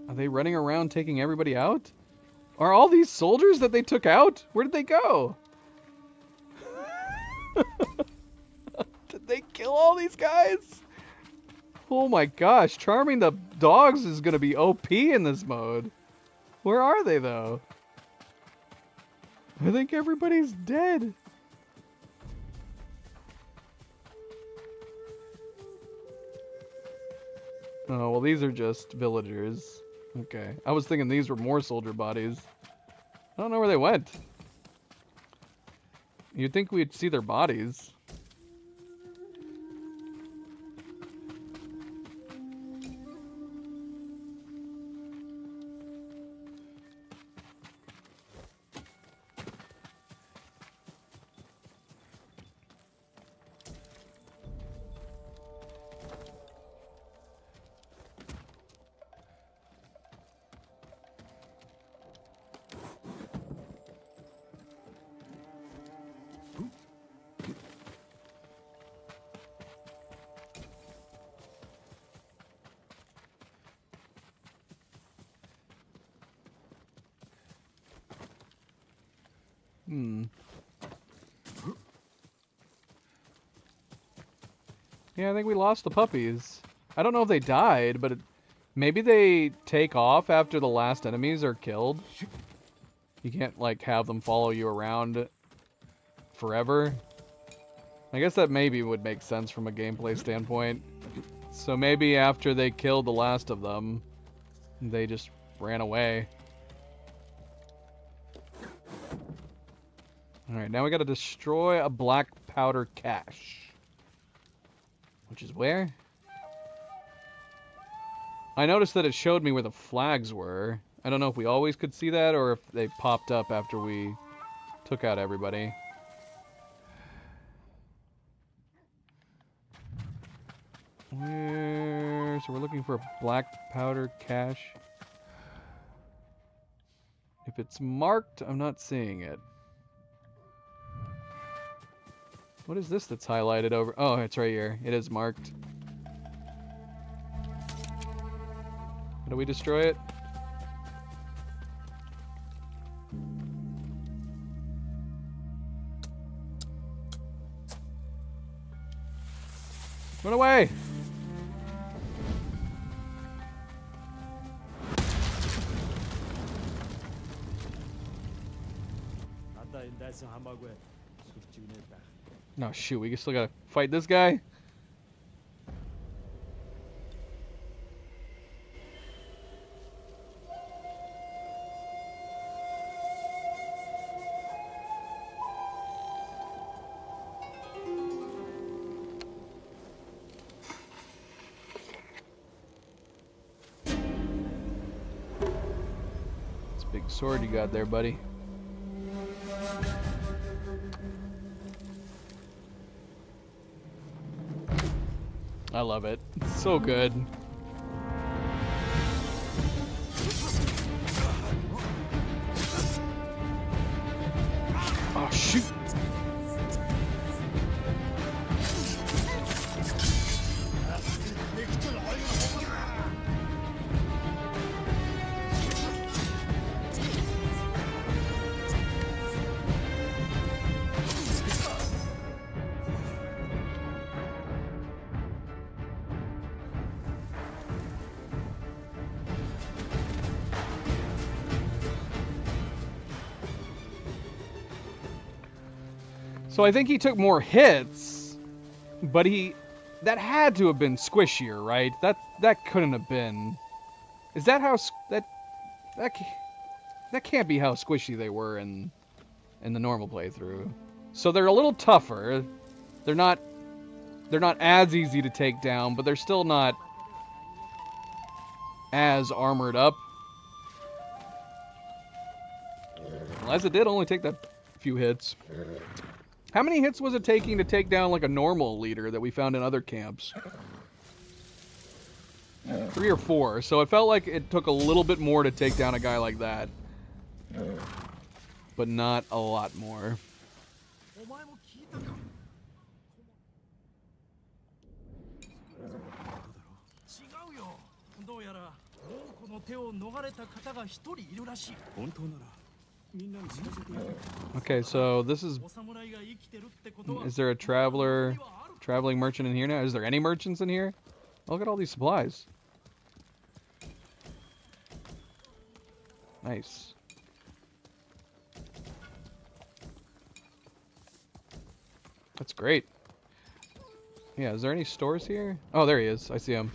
Are they running around taking everybody out? Are all these soldiers that they took out? Where did they go? Did they kill all these guys? Oh my gosh, charming the dogs is gonna be OP in this mode. Where are they though? I think everybody's dead. Oh, well these are just villagers. Okay, I was thinking these were more soldier bodies. I don't know where they went. You'd think we'd see their bodies. Yeah, I think we lost the puppies. I don't know if they died, but maybe they take off after the last enemies are killed. You can't, like, have them follow you around forever. I guess that maybe would make sense from a gameplay standpoint. So maybe after they killed the last of them, they just ran away. Alright, now we gotta destroy a black powder cache. Which is where? I noticed that it showed me where the flags were. I don't know if we always could see that or if they popped up after we took out everybody. Where? So we're looking for black powder cache. If it's marked, I'm not seeing it. What is this that's highlighted over? Oh, it's right here. It is marked. How do we destroy it? Run away! No, shoot, we still gotta fight this guy? It's a big sword you got there, buddy. I love it. It's so good. Oh, shoot. So I think he took more hits, but that had to have been squishier, right? That couldn't have been. Is that how that can't be how squishy they were in the normal playthrough? So they're a little tougher. They're not as easy to take down, but they're still not as armored up. Well, as it did only take that few hits. How many hits was it taking to take down like a normal leader that we found in other camps? 3 or 4. So it felt like it took a little bit more to take down a guy like that. But not a lot more. Okay, so this is there a traveling merchant in here now? Is there any merchants in here? Look at all these supplies. Nice. That's great. Yeah, is there any stores here? Oh, there he is. I see him.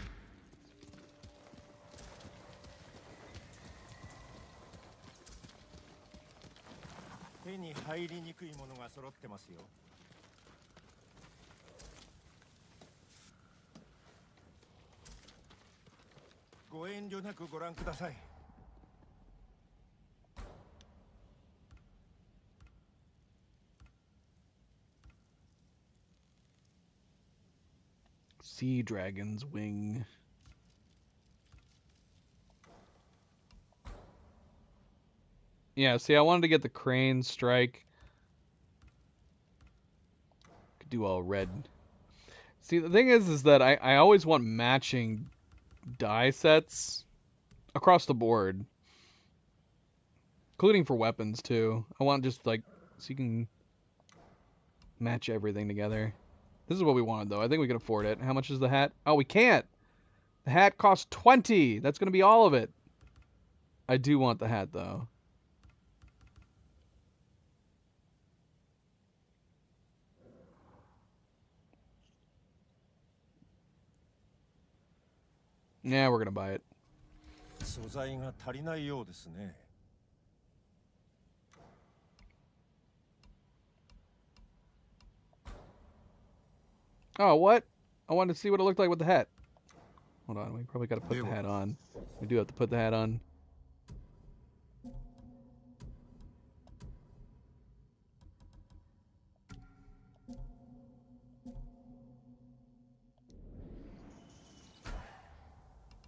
Sea Dragon's Wing. Yeah, see, I wanted to get the Crane Strike. Could do all red. See, the thing is that I always want matching die sets across the board. Including for weapons, too. I want just, like, so you can match everything together. This is what we wanted, though. I think we can afford it. How much is the hat? Oh, we can't! The hat costs 20! That's going to be all of it. I do want the hat, though. Yeah, we're going to buy it. Oh, what? I wanted to see what it looked like with the hat. Hold on, we probably got to put the hat on. We do have to put the hat on.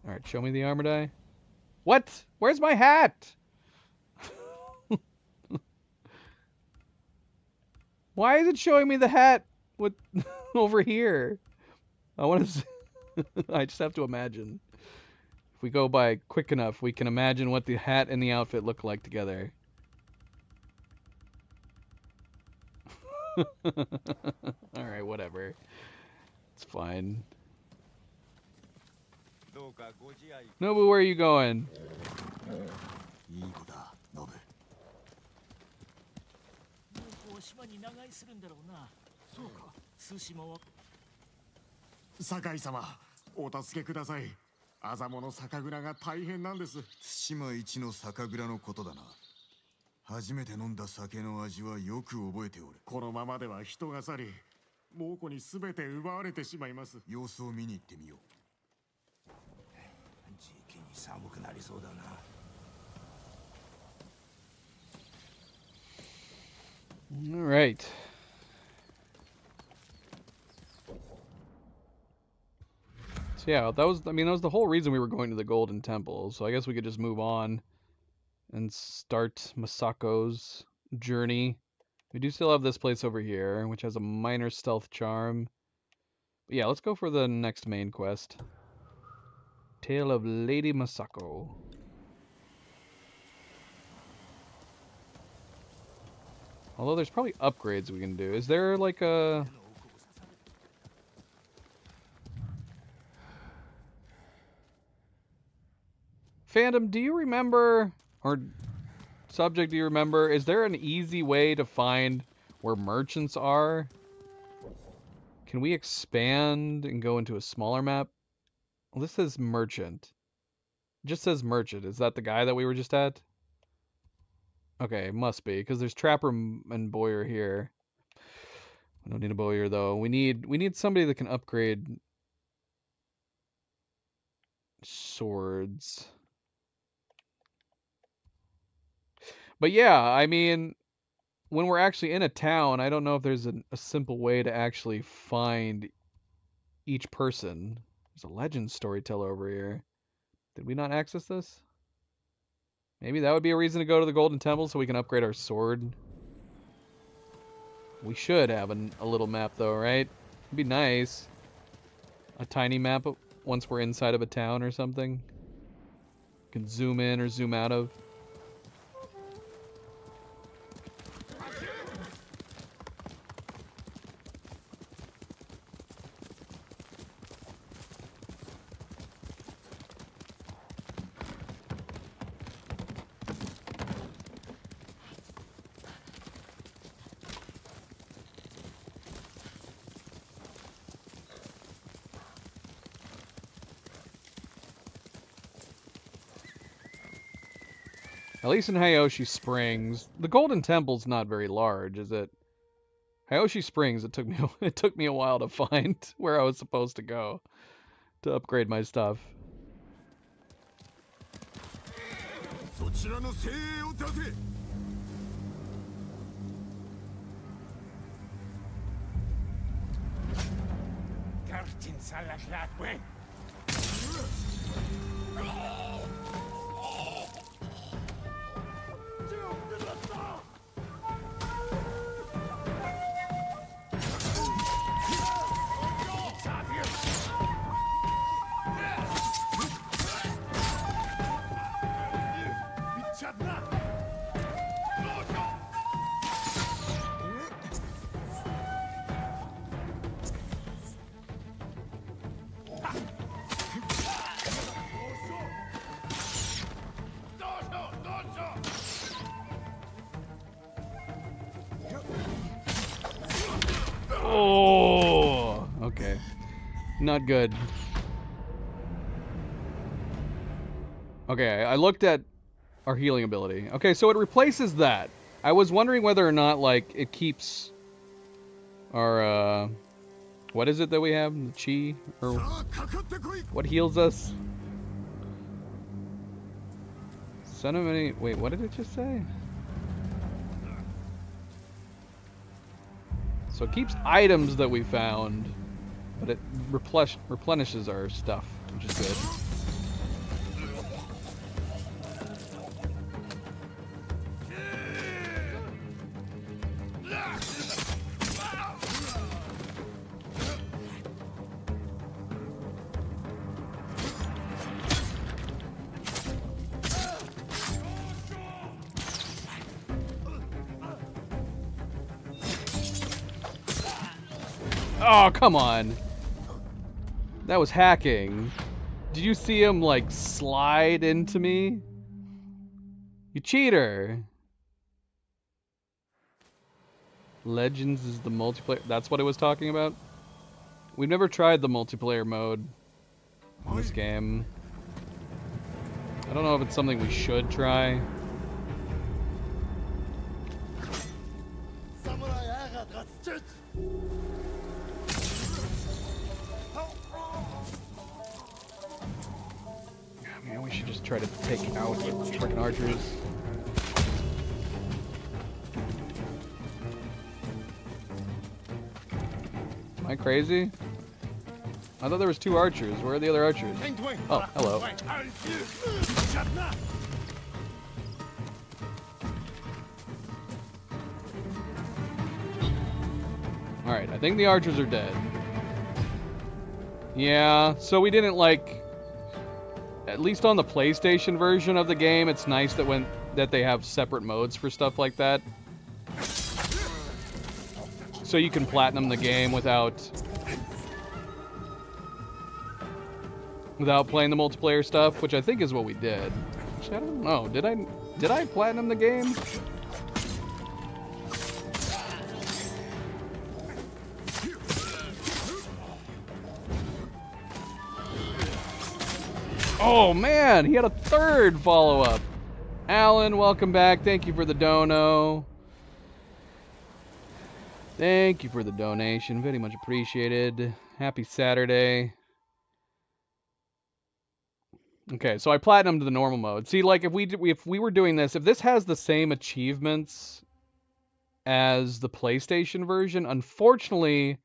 Alright, show me the armor die. What? Where's my hat? Why is it showing me the hat with over here? I want to. I just have to imagine. If we go by quick enough, we can imagine what the hat and the outfit look like together. Alright, whatever. It's fine. Nobu, where are you going?
いい子だノブ。
島に長居するんだろうな。そうか。寿司も。
酒井様、お助けください。アザモの酒蔵が大変なんです。
対馬一の酒蔵のことだな。初めて飲んだ酒の味はよく覚えておる。
このままでは人が去り、猛虎に全て奪われてしまいます。
様子を見に行ってみよう。
じきに寒くなりそうだな。
All right. So yeah, that was the whole reason we were going to the Golden Temple. So I guess we could just move on and start Masako's journey. We do still have this place over here, which has a minor stealth charm. But yeah, let's go for the next main quest. Tale of Lady Masako. Although there's probably upgrades we can do. Is there like a... Phantom, do you remember, or Subject, do you remember, is there an easy way to find where merchants are? Can we expand and go into a smaller map? Well, this says merchant. It just says merchant. Is that the guy that we were just at? Okay, must be, because there's Trapper and Boyer here. We don't need a Boyer though. We need somebody that can upgrade swords. But yeah, I mean, when we're actually in a town, I don't know if there's a simple way to actually find each person. There's a legend storyteller over here. Did we not access this? Maybe that would be a reason to go to the Golden Temple so we can upgrade our sword. We should have a little map though, right? It'd be nice. A tiny map once we're inside of a town or something. You can zoom in or zoom out of. At least in Hiyoshi Springs, the Golden Temple's not very large, is it? Hiyoshi Springs, it took me a while to find where I was supposed to go to upgrade my stuff.
そちらの精鋭を出せ。
Kartin salaklat wen.
Oh, okay. Not good. Okay, I looked at our healing ability. Okay, so it replaces that. I was wondering whether or not, like, it keeps our, what is it that we have? The chi? Or what heals us? Son of any... Wait, what did it just say? So it keeps items that we found, but it replenishes our stuff, which is good. Oh, come on. That was hacking. Did you see him, like, slide into me? You cheater. Legends is the multiplayer. That's what it was talking about? We've never tried the multiplayer mode in this game. I don't know if it's something we should try. Man, we should just try to take out freaking archers. Am I crazy? I thought there was 2 archers. Where are the other archers? Oh, hello. Alright, I think the archers are dead. Yeah, so we didn't like... At least on the PlayStation version of the game, it's nice that they have separate modes for stuff like that. So you can platinum the game without playing the multiplayer stuff, which I think is what we did. Actually, I don't know. Did I platinum the game? Oh man, he had a 3rd follow-up. Alan, welcome back. Thank you for the dono. Thank you for the donation. Very much appreciated. Happy Saturday. Okay, so I platinumed the normal mode. See, like if we were doing this, if this has the same achievements as the PlayStation version, unfortunately,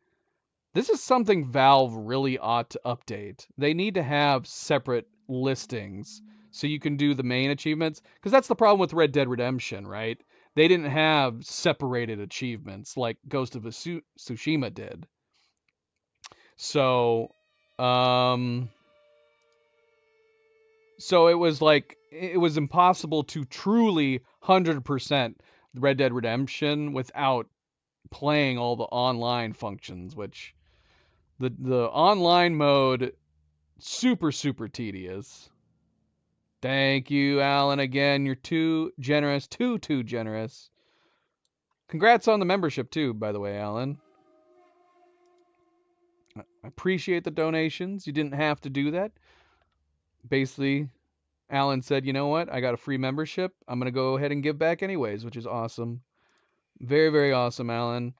this is something Valve really ought to update. They need to have separate listings so you can do the main achievements, because that's the problem with Red Dead Redemption, right? They didn't have separated achievements like Ghost of Tsushima did. So, so it was impossible to truly 100% Red Dead Redemption without playing all the online functions, which the online mode super tedious. Thank you, Alan, again. You're too generous. Too generous. Congrats on the membership, too, by the way, Alan. I appreciate the donations. You didn't have to do that. Basically, Alan said, you know what? I got a free membership. I'm going to go ahead and give back anyways, which is awesome. Very awesome, Alan.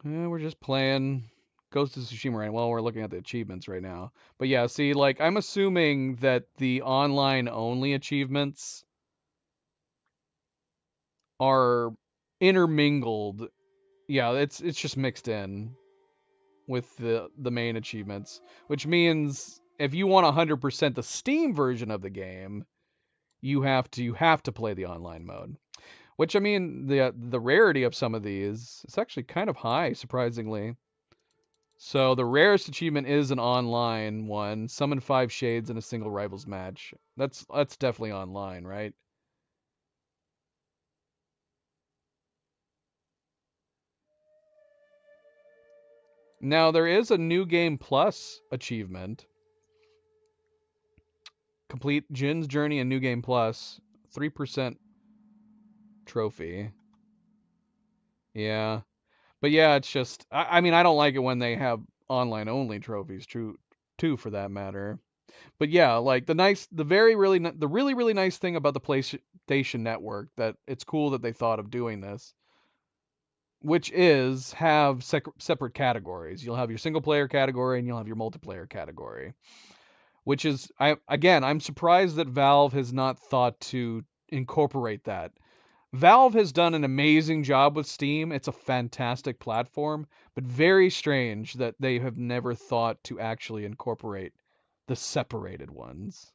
We're just playing Ghost of Tsushima right now. Well, we're looking at the achievements right now. But yeah, see, like, I'm assuming that the online-only achievements are intermingled. Yeah, it's just mixed in with the main achievements, which means if you want 100% the Steam version of the game, you have to play the online mode. Which, I mean, the rarity of some of these is actually kind of high, surprisingly. So the rarest achievement is an online one. Summon 5 shades in a single rivals match. That's definitely online, right? Now there is a New Game Plus achievement. Complete Jin's Journey in New Game Plus. 3% trophy. Yeah. But yeah, it's just, I mean, I don't like it when they have online only trophies, too, for that matter. But yeah, like the really nice thing about the PlayStation Network, that it's cool that they thought of doing this, which is have separate categories. You'll have your single player category and you'll have your multiplayer category, which is, I'm surprised that Valve has not thought to incorporate that. Valve has done an amazing job with Steam. It's a fantastic platform, but very strange that they have never thought to actually incorporate the separated ones.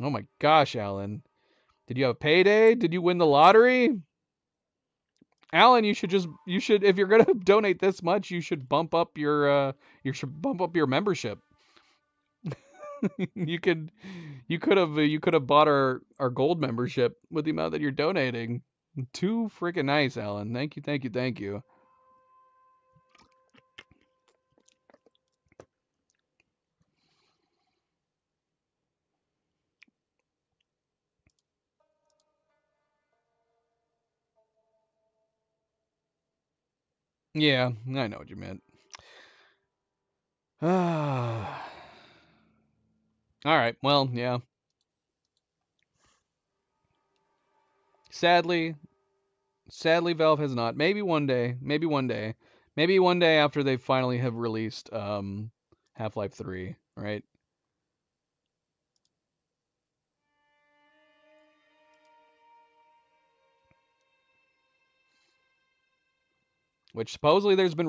Oh my gosh, Alan. Did you have a payday? Did you win the lottery? Alan, you should if you're going to donate this much, you should bump up your membership. you could have bought our gold membership with the amount that you're donating. Too freaking nice, Alan. Thank you. Yeah, I know what you meant. Ah. All right. Well, yeah. Sadly, Valve has not. Maybe one day. Maybe one day. Maybe one day after they finally have released Half-Life 3, right? Which supposedly there's been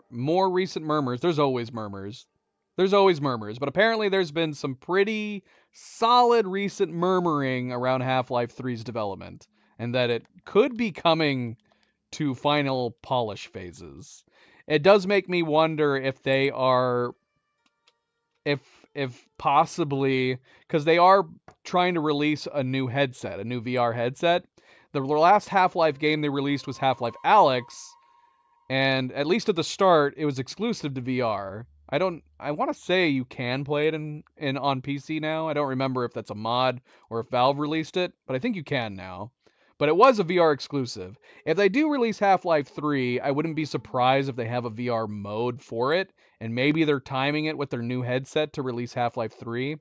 more recent murmurs. There's always murmurs. There's always murmurs, but apparently there's been some pretty solid recent murmuring around Half-Life 3's development, and that it could be coming to final polish phases. It does make me wonder if they are, if possibly, because they are trying to release a new headset, a new VR headset. The last Half-Life game they released was Half-Life Alyx, and at least at the start, it was exclusive to VR. I want to say you can play it in on PC now. I don't remember if that's a mod or if Valve released it, but I think you can now. But it was a VR exclusive. If they do release Half-Life 3, I wouldn't be surprised if they have a VR mode for it, and maybe they're timing it with their new headset to release Half-Life 3.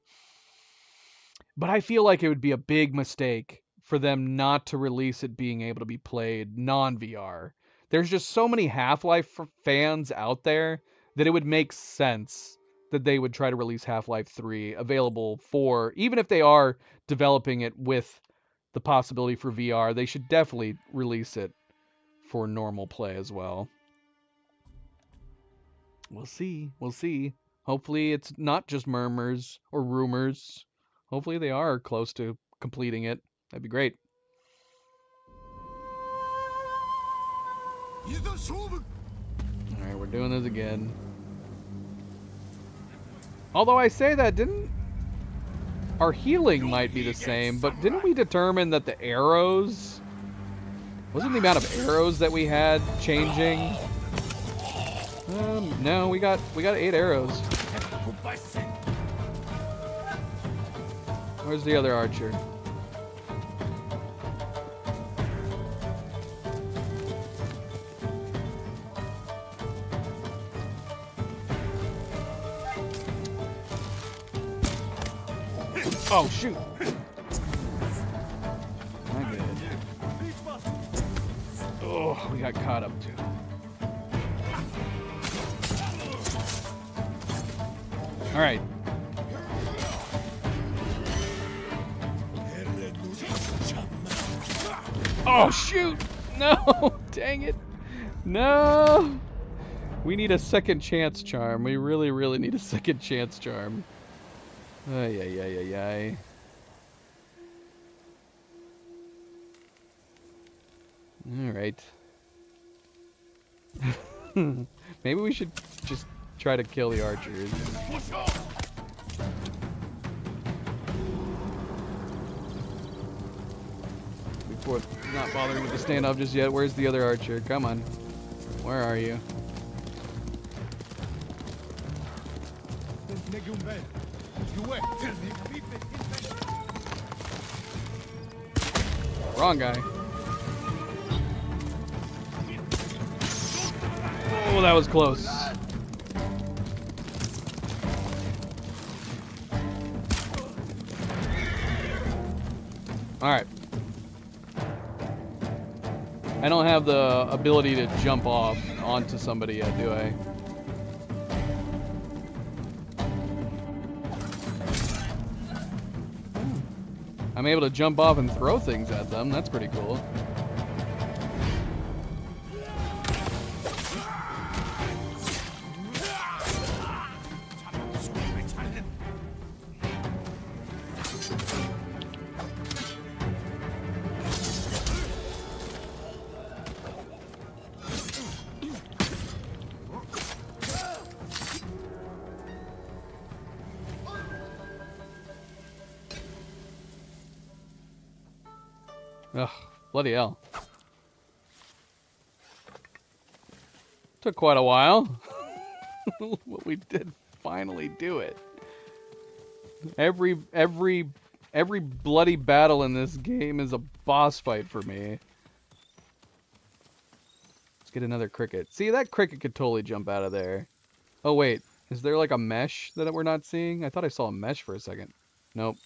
But I feel like it would be a big mistake for them not to release it being able to be played non-VR. There's just so many Half-Life fans out there that it would make sense that they would try to release Half-Life 3 available for, even if they are developing it with the possibility for VR, they should definitely release it for normal play as well. We'll see. We'll see. Hopefully it's not just murmurs or rumors. Hopefully they are close to completing it. That'd be great. Alright, we're doing this again. Although I say that, our healing might be the same, but didn't we determine that the arrows... Wasn't the amount of arrows that we had changing? No, we got 8 arrows. Where's the other archer? Oh, shoot. My good. Oh, we got caught up too. All right. Oh, shoot. No, dang it. No. We need a second chance charm. We really, really need a second chance charm. Ay, ay, ay, ay, ay. All right. Maybe we should just try to kill the archers. Before not bothering with the standoff just yet. Where's the other archer? Come on. Where are you? Wrong guy. Oh, that was close. Alright. I don't have the ability to jump off onto somebody yet, do I? I'm able to jump off and throw things at them. That's pretty cool. Ugh, bloody hell. Took quite a while. But we did finally do it. Every bloody battle in this game is a boss fight for me. get another cricket. See, that cricket could totally jump out of there. Oh, wait. Is there like a mesh that we're not seeing? I thought I saw a mesh for a second. Nope.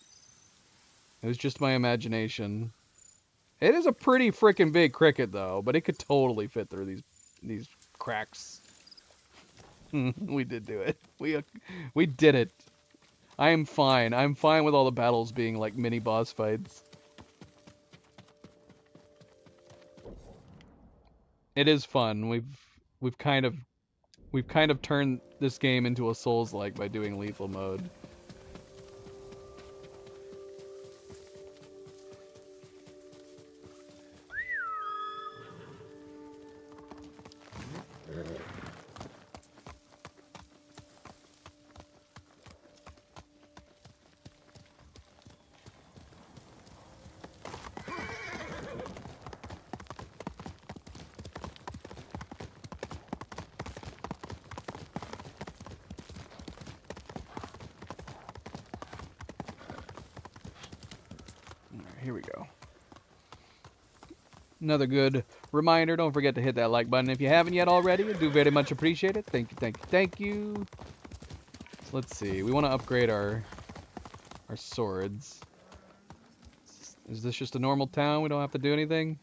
It was just my imagination. It is a pretty freaking big cricket, though, but it could totally fit through these cracks. We did do it. We did it. I am fine. I'm fine with all the battles being like mini boss fights. It is fun. We've kind of turned this game into a Souls-like by doing lethal mode. Here we go. Another good reminder, don't forget to hit that like button if you haven't yet already. I do very much appreciate it. Thank you, thank you, thank you. So let's see. We want to upgrade our swords. Is this just a normal town? We don't have to do anything?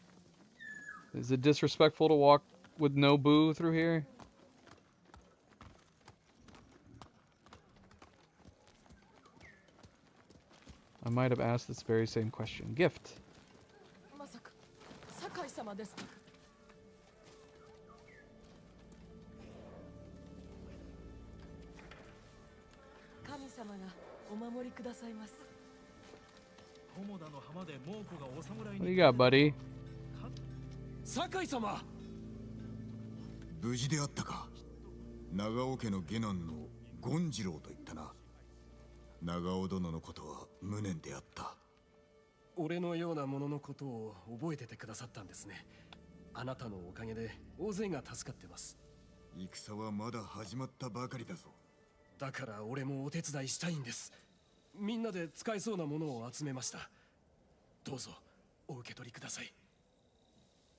Is it disrespectful to walk with no boo through here? I might have asked this very same question. Gift.
まさか酒井様ですか。神様がお守りくださいます。
友田の浜で猛虎がお侍
What do
に
you got, buddy?
酒井様。
無事であったか。長尾家の下男の権次郎と言ったな。長尾殿のことは無念であった。
俺のようなもののことを覚えててくださったんですね。あなたのおかげで大勢が助かってます。
戦はまだ始まったばかりだぞ。
だから俺もお手伝いしたいんです。みんなで使えそうなものを集めました。どうぞお受け取りください。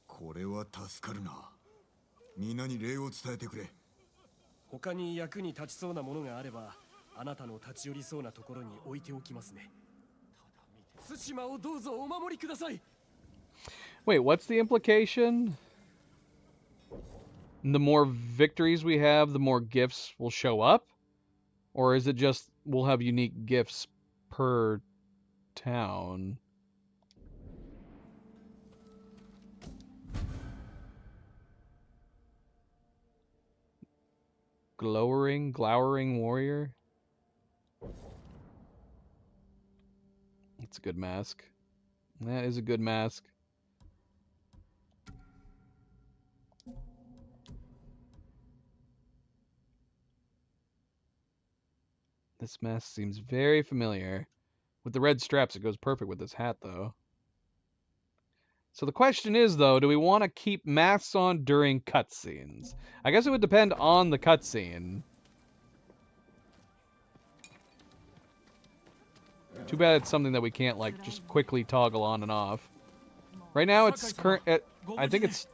これは助かるな。皆に礼を伝えてくれ。
他に役に立ちそうなものがあれば、あなたの立ち寄りそうなところに置いておきますね。対馬をどうぞお守りください。
Wait, what's the implication? The more victories we have, the more gifts will show up? Or is it just we'll have unique gifts per town? Glowering warrior? That's a good mask. That is a good mask. This mask seems very familiar. With the red straps, it goes perfect with this hat, though. So the question is, though, do we want to keep masks on during cutscenes? I guess it would depend on the cutscene. Too bad it's something that we can't, like, just quickly toggle on and off. Right now, it's I think it's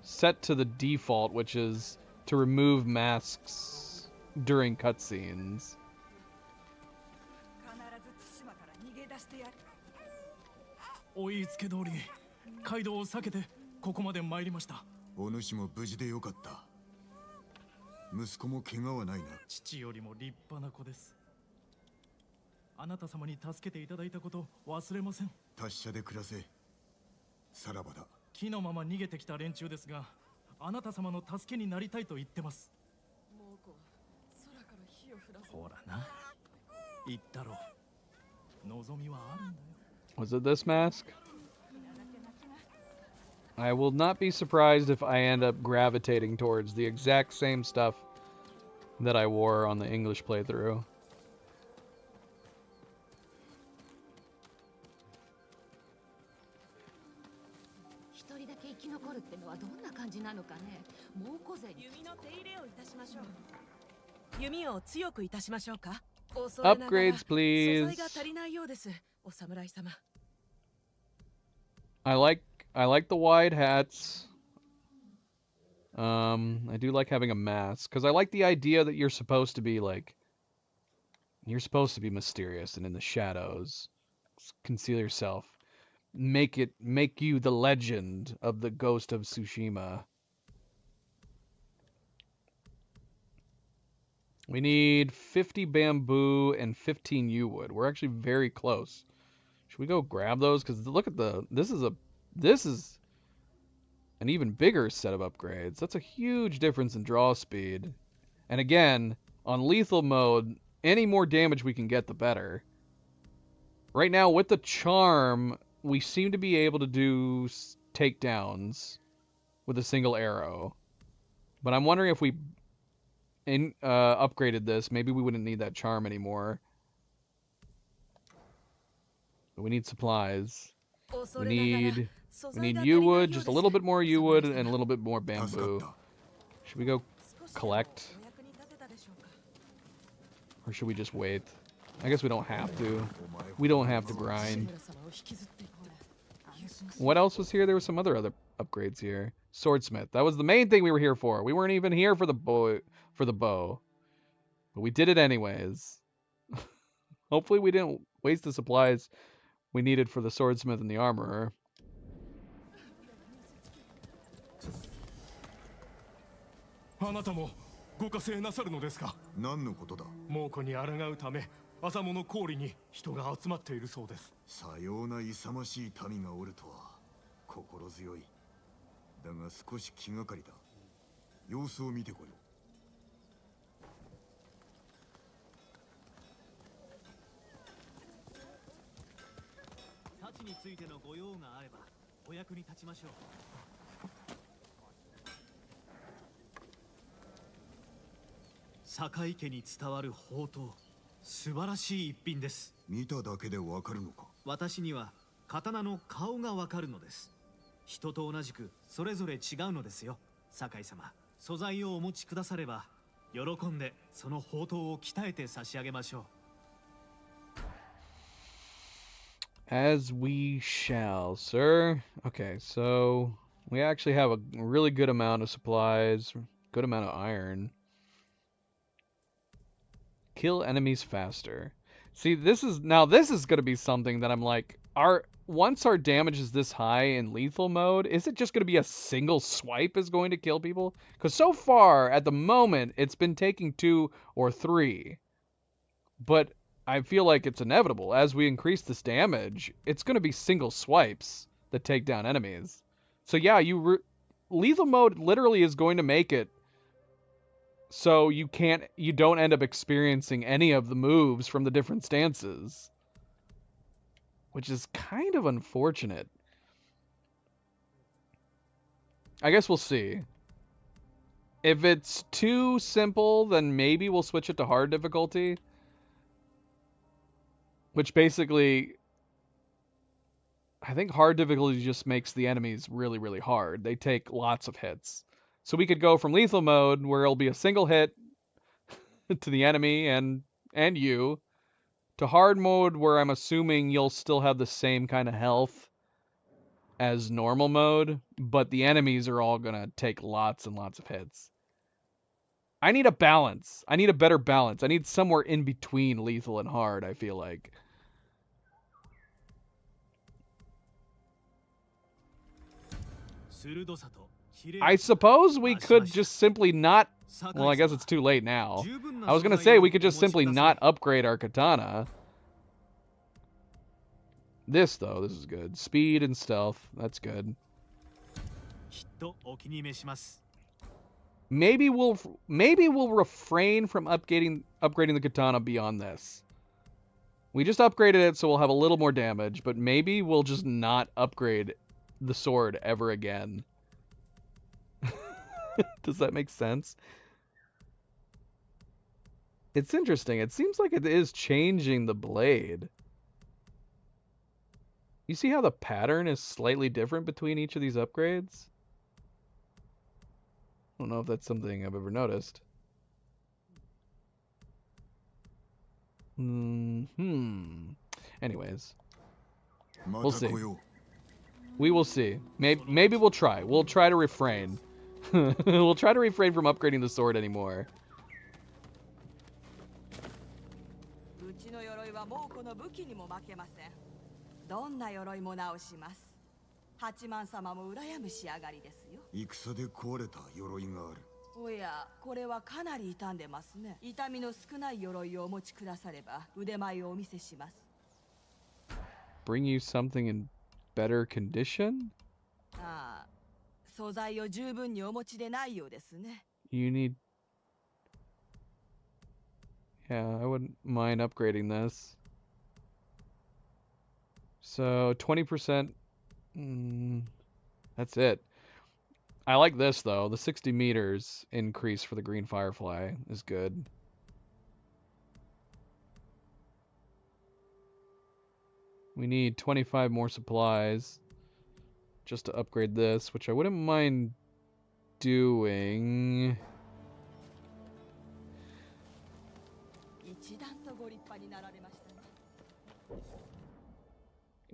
set to the default, which is to remove masks during cutscenes.
追いつけ通り街道を避けてここまで参りました。
お主も無事でよかった。息子も怪我はないな。
父よりも立派な子です。あなた様に助けていただいたこと忘れません。
達者で暮らせ。さらばだ。
木のまま逃げてきた連中ですが、あなた様の助けになりたいと言ってます。ほらな、言ったろ。望みはあるんだよ。
Was it this mask? I will not be surprised if I end up gravitating towards the exact same stuff that I wore on the English playthrough.
一人だけ生き残るってのはどんな感じなのかね。猛虎勢に弓の手入れをいたしましょう。弓を強くいたしましょうか。
Upgrades, please.
素材が足りないようです。お侍様。
I like the wide hats. I do like having a mask, because I like the idea that you're supposed to be, like, you're supposed to be mysterious and in the shadows. Conceal yourself. Make you the legend of the Ghost of Tsushima. We need 50 bamboo and 15 yew wood. We're actually very close. Should we go grab those? Because look at this is an even bigger set of upgrades. That's a huge difference in draw speed. And again, on lethal mode, any more damage we can get, the better. Right now, with the charm, we seem to be able to do takedowns with a single arrow. But I'm wondering if we upgraded this, maybe we wouldn't need that charm anymore. But we need supplies. We need yew wood, just a little bit more yew wood and a little bit more bamboo. Should we go collect? Or should we just wait? I guess we don't have to. We don't have to grind. What else was here? There were some other upgrades here. Swordsmith. That was the main thing we were here for. We weren't even here for the bow. But we did it anyways. Hopefully we didn't waste the supplies we needed for the swordsmith and the armorer.
Anata mo gokasei nasaru no desu ka? Nan no koto da? Moko ni aragau tame Azamo no koori ni hito ga atsumatte iru sou desu. Sayou na isamashii tami ga oru to wa kokorotsuyoi. Daga skoshi kigakari da. Yousu o mite koyo.
についてのご用があればお役に立ちましょう。坂井家に伝わる宝刀、素晴らしい一品です。
見ただけでわかるのか？
私には刀の顔がわかるのです。人と同じくそれぞれ違うのですよ。坂井様、素材をお持ちくだされば喜んでその宝刀を鍛えて差し上げましょう。
As we shall, sir. Okay, so we actually have a really good amount of supplies, good amount of iron. Kill enemies faster. See, this is going to be something that I'm like, once our damage is this high in lethal mode, is it just going to be a single swipe is going to kill people? Because so far, at the moment, it's been taking 2 or 3. But I feel like it's inevitable. As we increase this damage, it's going to be single swipes that take down enemies. So yeah, lethal mode literally is going to make it so you don't end up experiencing any of the moves from the different stances. Which is kind of unfortunate. I guess we'll see. If it's too simple, then maybe we'll switch it to hard difficulty. Which basically, I think hard difficulty just makes the enemies really, really hard. They take lots of hits. So we could go from lethal mode, where it'll be a single hit to the enemy and you, to hard mode, where I'm assuming you'll still have the same kind of health as normal mode, but the enemies are all going to take lots and lots of hits. I need a balance. I need a better balance. I need somewhere in between lethal and hard, I feel like. I suppose we could just simply not... Well, I guess it's too late now. I was going to say we could just simply not upgrade our katana. This, though, this is good. Speed and stealth. That's good. Maybe we'll refrain from upgrading the katana beyond this. We just upgraded it, so we'll have a little more damage, but maybe we'll just not upgrade the sword ever again. Does that make sense? It's interesting. It seems like it is changing the blade. You see how the pattern is slightly different between each of these upgrades? I don't know if that's something I've ever noticed. Anyways. We'll see. We will see. Maybe we'll try. We'll try to refrain. We'll try to refrain from upgrading the sword anymore.
うちの鎧は猛虎の武器にも負けません。どんな鎧も直します。八幡様も羨む仕上がりですよ。
戦で壊れた鎧がある。
おや、これはかなり傷んでますね。痛みの少ない鎧をお持ちくだされば腕前をお見せします。
Bring you something in better condition?
ああ、素材を十分にお持ちでないようですね。
You need... Yeah, I wouldn't mind upgrading this. So, 20%... that's it. I like this, though. The 60 meters increase for the Green Firefly is good. We need 25 more supplies just to upgrade this, which I wouldn't mind doing.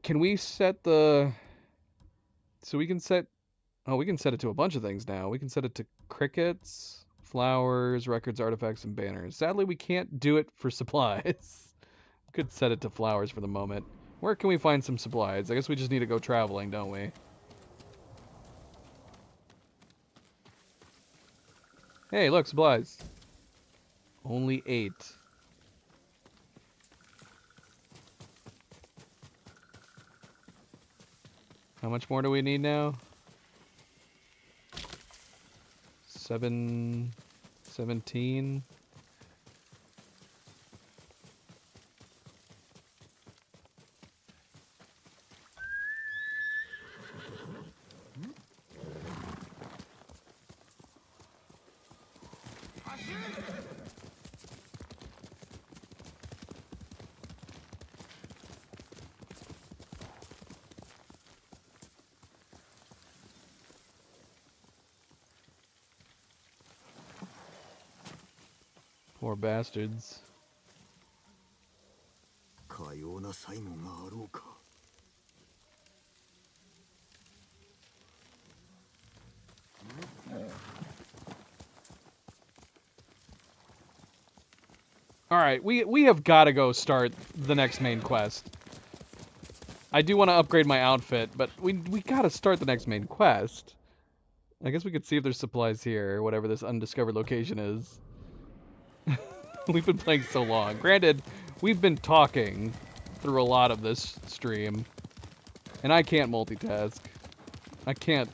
Can we set the... So we can set... Oh, we can set it to a bunch of things now. We can set it to crickets, flowers, records, artifacts, and banners. Sadly, we can't do it for supplies. Could set it to flowers for the moment. Where can we find some supplies? I guess we just need to go traveling, don't we? Hey, look, supplies. Only 8. How much more do we need now? 17. Poor bastards.
かような才能があろうか。
Alright, we have got to go start the next main quest. I do want to upgrade my outfit, but we got to start the next main quest. I guess we could see if there's supplies here, or whatever this undiscovered location is. We've been playing so long. Granted, we've been talking through a lot of this stream, and I can't multitask. I can't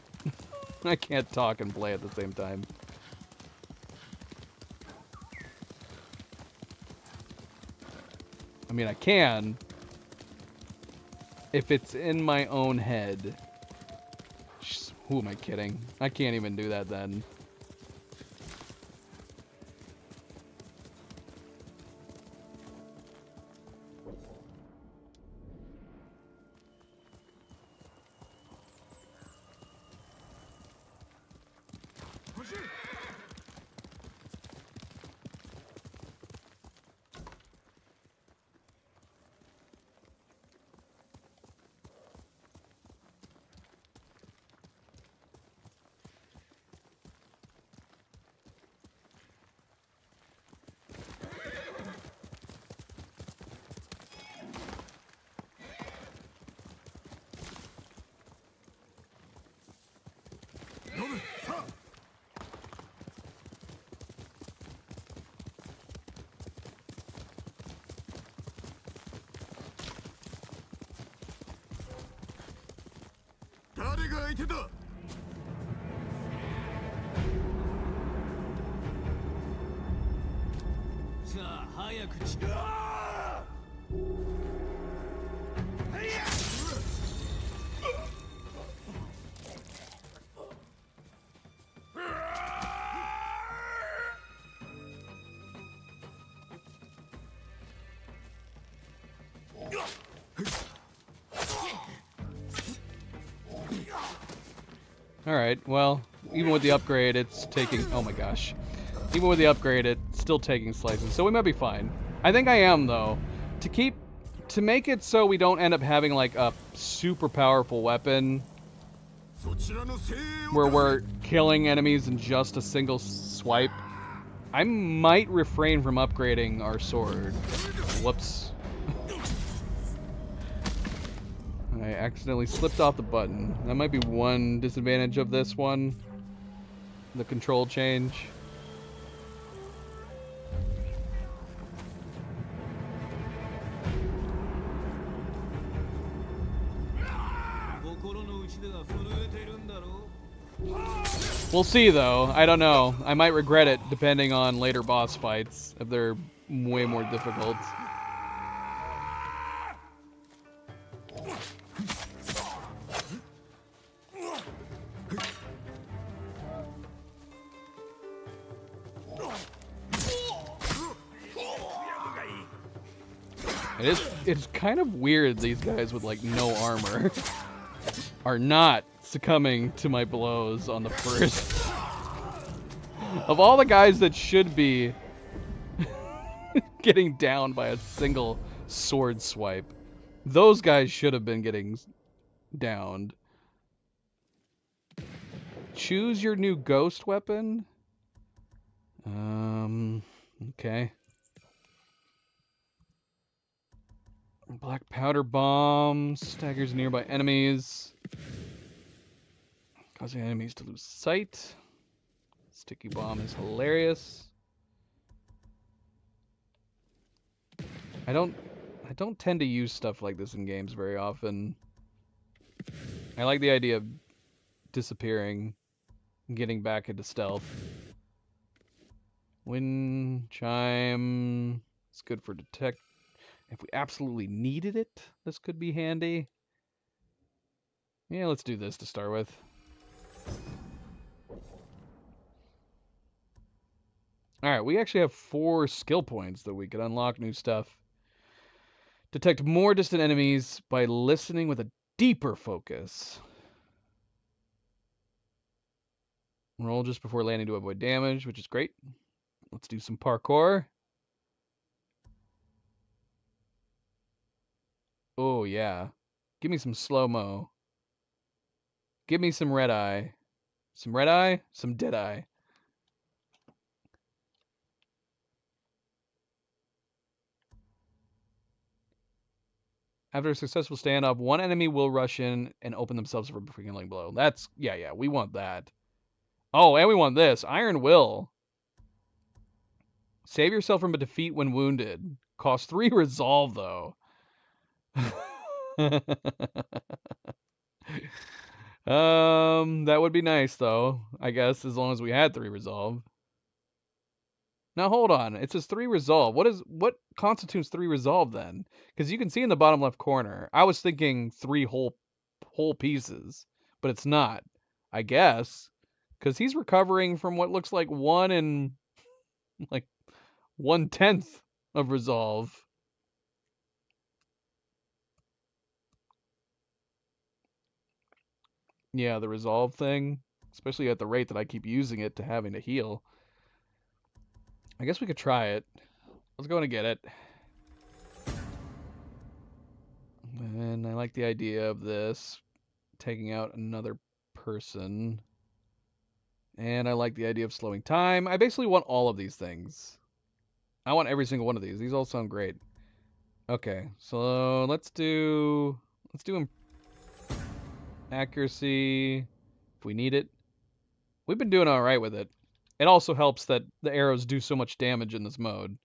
talk and play at the same time. I mean, I can, if it's in my own head. Who am I kidding? I can't even do that then. Alright, well, even with the upgrade, it's taking... Oh my gosh. Even with the upgrade, it's still taking slices, so we might be fine. I think I am, though. To make it so we don't end up having, like, a super powerful weapon where we're killing enemies in just a single swipe. I might refrain from upgrading our sword. Whoops. I accidentally slipped off the button. That might be one disadvantage of this one. The control change. We'll see though. I don't know. I might regret it depending on later boss fights if they're way more difficult. It's kind of weird these guys with like no armor are not succumbing to my blows on the first. Of all the guys that should be getting down by a single sword swipe, those guys should have been getting downed. Choose your new ghost weapon. Okay. Black powder bomb staggers nearby enemies, causing enemies to lose sight. Sticky bomb is hilarious. I don't tend to use stuff like this in games very often. I like the idea of disappearing and getting back into stealth. Wind chime. It's good for detect. If we absolutely needed it, this could be handy. Yeah, let's do this to start with. Alright, we actually have 4 skill points that we could unlock new stuff. Detect more distant enemies by listening with a deeper focus. Roll just before landing to avoid damage, which is great. Let's do some parkour. Oh, yeah. Give me some slow-mo. Give me some red-eye. Some red-eye, some dead-eye. After a successful standoff, one enemy will rush in and open themselves for a killing blow. That's, yeah, we want that. Oh, and we want this. Iron Will. Save yourself from a defeat when wounded. Cost 3 resolve, though. That would be nice though, I guess, as long as we had 3 resolve. Now hold on, it says 3 resolve. What constitutes 3 resolve then? Because you can see in the bottom left corner, I was thinking 3 whole pieces, but it's not, I guess, because he's recovering from what looks like 1 and like 1/10 of resolve. Yeah, the resolve thing, especially at the rate that I keep using it to having to heal. I guess we could try it. Let's go and get it. And I like the idea of this, taking out another person. And I like the idea of slowing time. I basically want all of these things. I want every single one of these. These all sound great. Okay, so let's do accuracy if we need it. We've been doing all right with it. It also helps that the arrows do so much damage in this mode.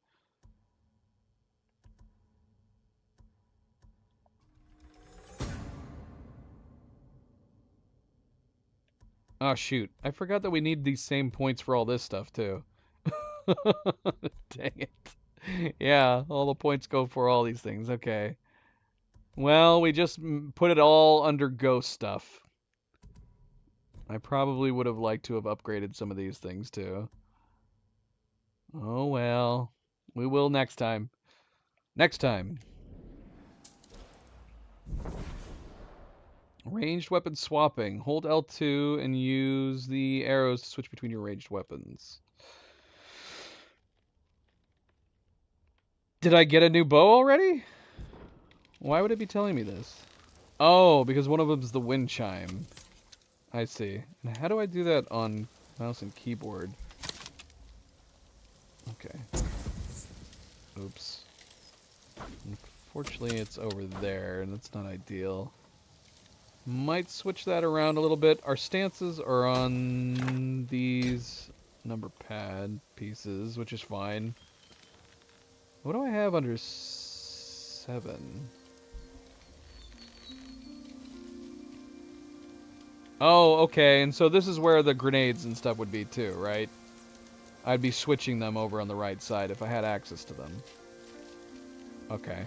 Oh shoot, I forgot that we need these same points for all this stuff too. Dang it. Yeah, all the points go for all these things. Okay. Well, we just put it all under ghost stuff. I probably would have liked to have upgraded some of these things too. Oh well. We will next time. Next time. Ranged weapon swapping. Hold L2 and use the arrows to switch between your ranged weapons. Did I get a new bow already? Why would it be telling me this? Oh, because one of them is the wind chime. I see. And how do I do that on mouse and keyboard? Okay. Oops. Unfortunately, it's over there, and that's not ideal. Might switch that around a little bit. Our stances are on these number pad pieces, which is fine. What do I have under 7? Oh, okay, and so this is where the grenades and stuff would be too, right? I'd be switching them over on the right side if I had access to them. Okay.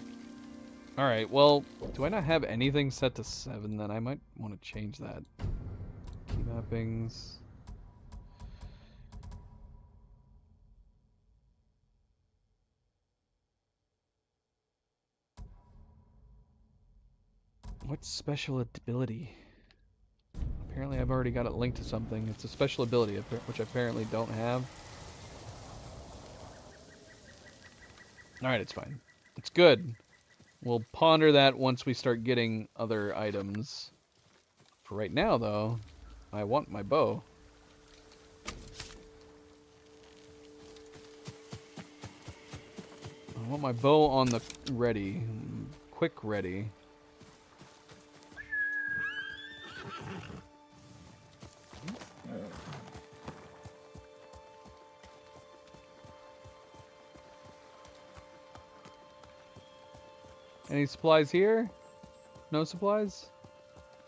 Alright, well, do I not have anything set to 7 then? I might want to change that. Key mappings. What's special ability? Apparently I've already got it linked to something. It's a special ability, which I apparently don't have. Alright, it's fine. It's good. We'll ponder that once we start getting other items. For right now, though, I want my bow. I want my bow on the ready. Quick ready. Any supplies here? No supplies?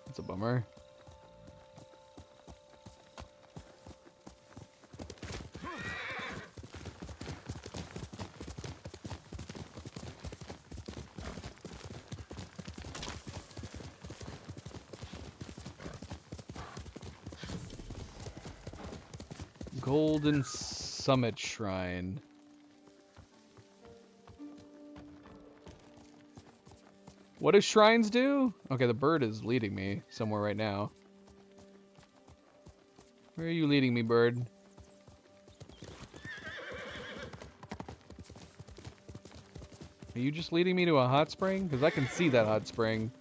That's a bummer. Golden Summit Shrine. What do shrines do? Okay, the bird is leading me somewhere right now. Where are you leading me, bird? Are you just leading me to a hot spring? Because I can see that hot spring.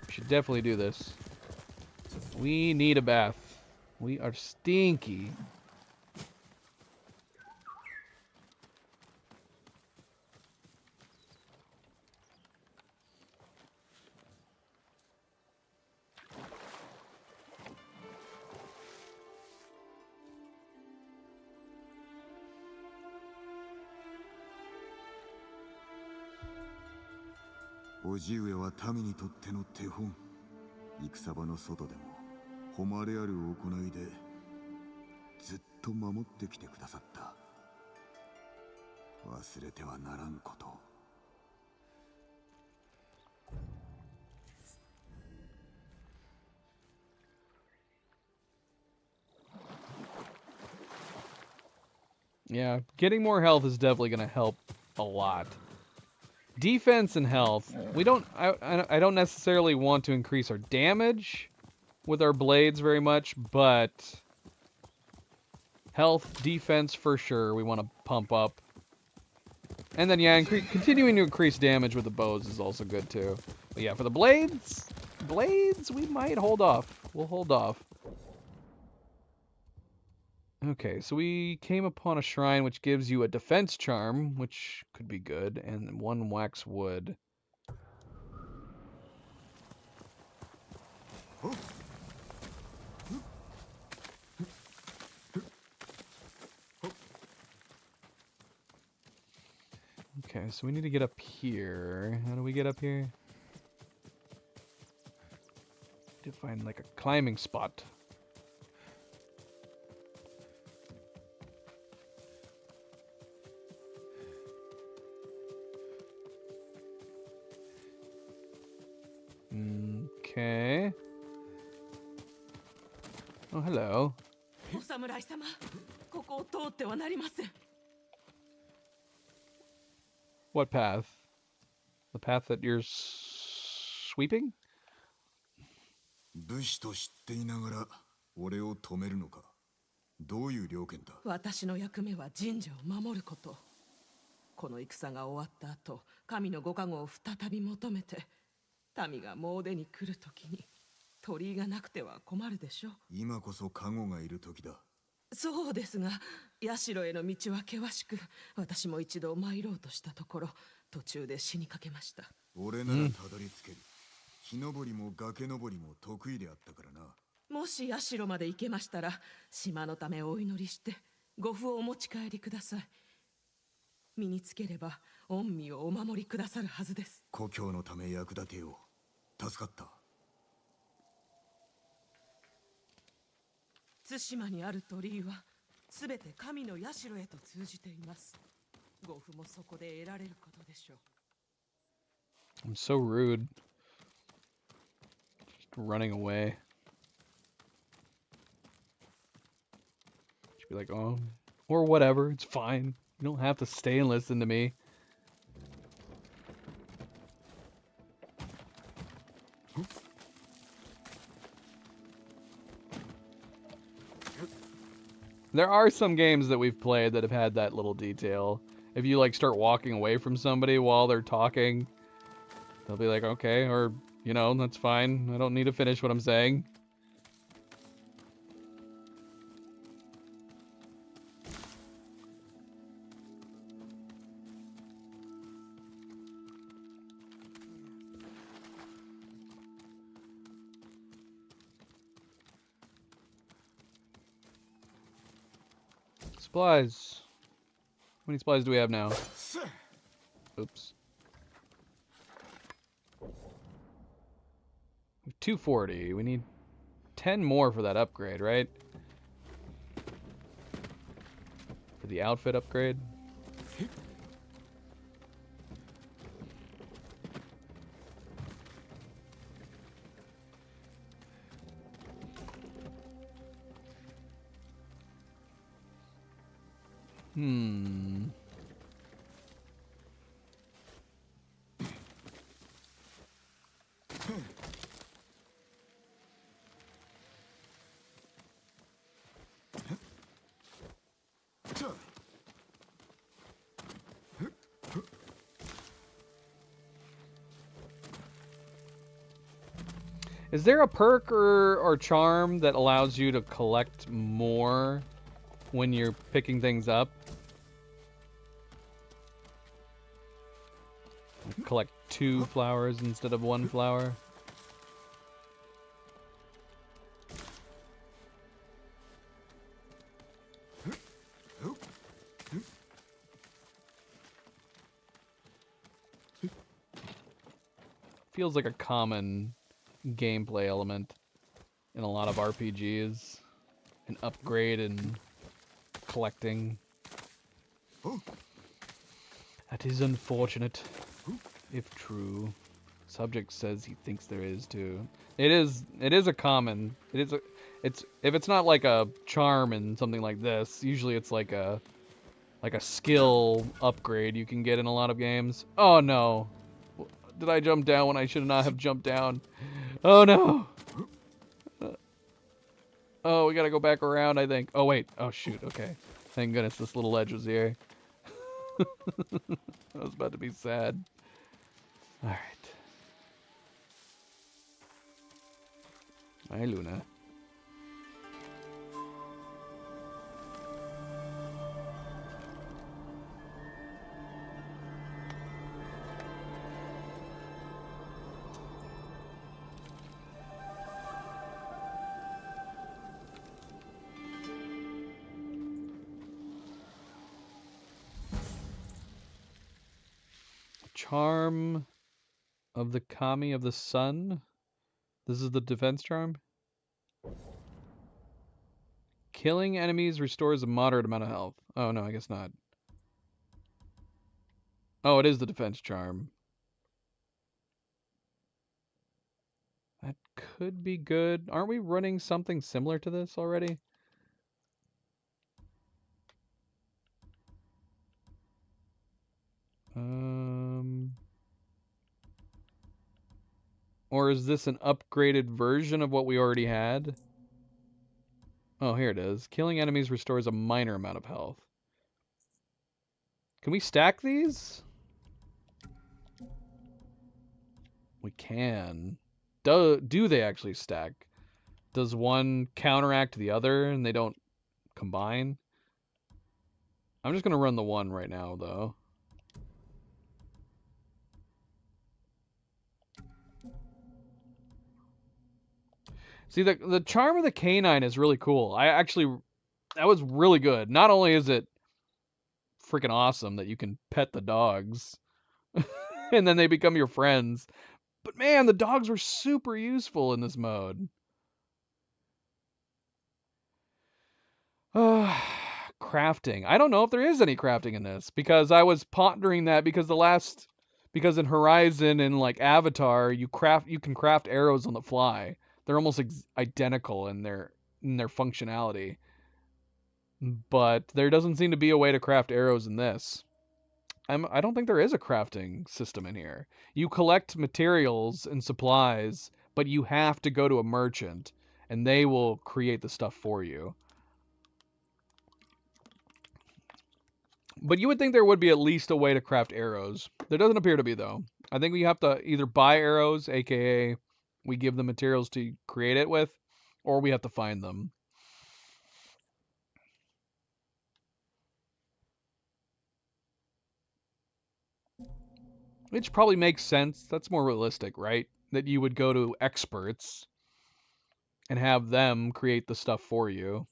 We should definitely do this. We need a bath. We are stinky.
叔父上は民にとっての手本。戦場の外でも誉れある行いでずっと守ってきてくださった。忘れてはならんこと。
Yeah, getting more health is definitely going to help a lot. Defense and health. We don't. I don't necessarily want to increase our damage with our blades very much, but health, defense for sure. We want to pump up, and then yeah, continuing to increase damage with the bows is also good too. But yeah, for the blades, we might hold off. We'll hold off. Okay, so we came upon a shrine which gives you a defense charm, which could be good, and 1 wax wood. Okay, so we need to get up here. How do we get up here? To find like a climbing spot. Okay. Oh, hello.
お侍様、ここを通ってはなりません。
What path? The path that you're sweeping?
武士と知っていながら俺を止めるのか。どういう了見だ。
私の役目は神社を守ること。この戦が終わった後、神のご加護を再び求めて民が詣でに来るときに鳥居がなくては困るでしょ。
今こそ加護がいる時だ。
そうですが、社への道は険しく、私も一度参ろうとしたところ、途中で死にかけました。
俺ならたどり着ける。木登りも崖登りも得意であったからな。
もし社まで行けましたら、島のためお祈りしてご符をお持ち帰りください。身につければ御身をお守りくださるはずです。
故郷のため役立てよう。助かった。
対馬にある鳥居はすべて神の社へと通じています。ご符もそこで得られることでしょう。
I'm so rude. Just running away. Should be like, oh, or whatever, it's fine. You don't have to stay and listen to me. There are some games that we've played that have had that little detail. If you like start walking away from somebody while they're talking, they'll be like, okay, or, you know, that's fine. I don't need to finish what I'm saying. Supplies. How many supplies do we have now? Oops. 240. We need 10 more for that upgrade, right? For the outfit upgrade. Is there a perk or charm that allows you to collect more when you're picking things up? Collect 2 flowers instead of 1 flower? Feels like a common gameplay element in a lot of RPGs. An upgrade and collecting. That is unfortunate, if true. Subject says he thinks there is too. It is a common. If it's not like a charm and something like this, usually it's like a skill upgrade you can get in a lot of games. Oh no. Did I jump down when I should not have jumped down? Oh no! Oh, we gotta go back around, I think. Oh wait. Oh shoot, okay. Thank goodness this little ledge was here. I was about to be sad. Alright. Bye, Luna. Charm of the Kami of the Sun. This is the defense charm. Killing enemies restores a moderate amount of health. Oh no, I guess not. Oh, it is the defense charm. That could be good. Aren't we running something similar to this already? Or is this an upgraded version of what we already had? Oh, here it is. Killing enemies restores a minor amount of health. Can we stack these? We can. Do they actually stack? Does one counteract the other and they don't combine? I'm just going to run the one right now, though. See, the charm of the canine is really cool. That was really good. Not only is it freaking awesome that you can pet the dogs and then they become your friends, but man, the dogs were super useful in this mode. Crafting. I don't know if there is any crafting in this because I was pondering that because in Horizon and like Avatar, you can craft arrows on the fly. They're almost identical in their functionality. But there doesn't seem to be a way to craft arrows in this. I don't think there is a crafting system in here. You collect materials and supplies, but you have to go to a merchant and they will create the stuff for you. But you would think there would be at least a way to craft arrows. There doesn't appear to be, though. I think we have to either buy arrows, aka we give the materials to create it with, or we have to find them. Which probably makes sense. That's more realistic, right? That you would go to experts and have them create the stuff for you.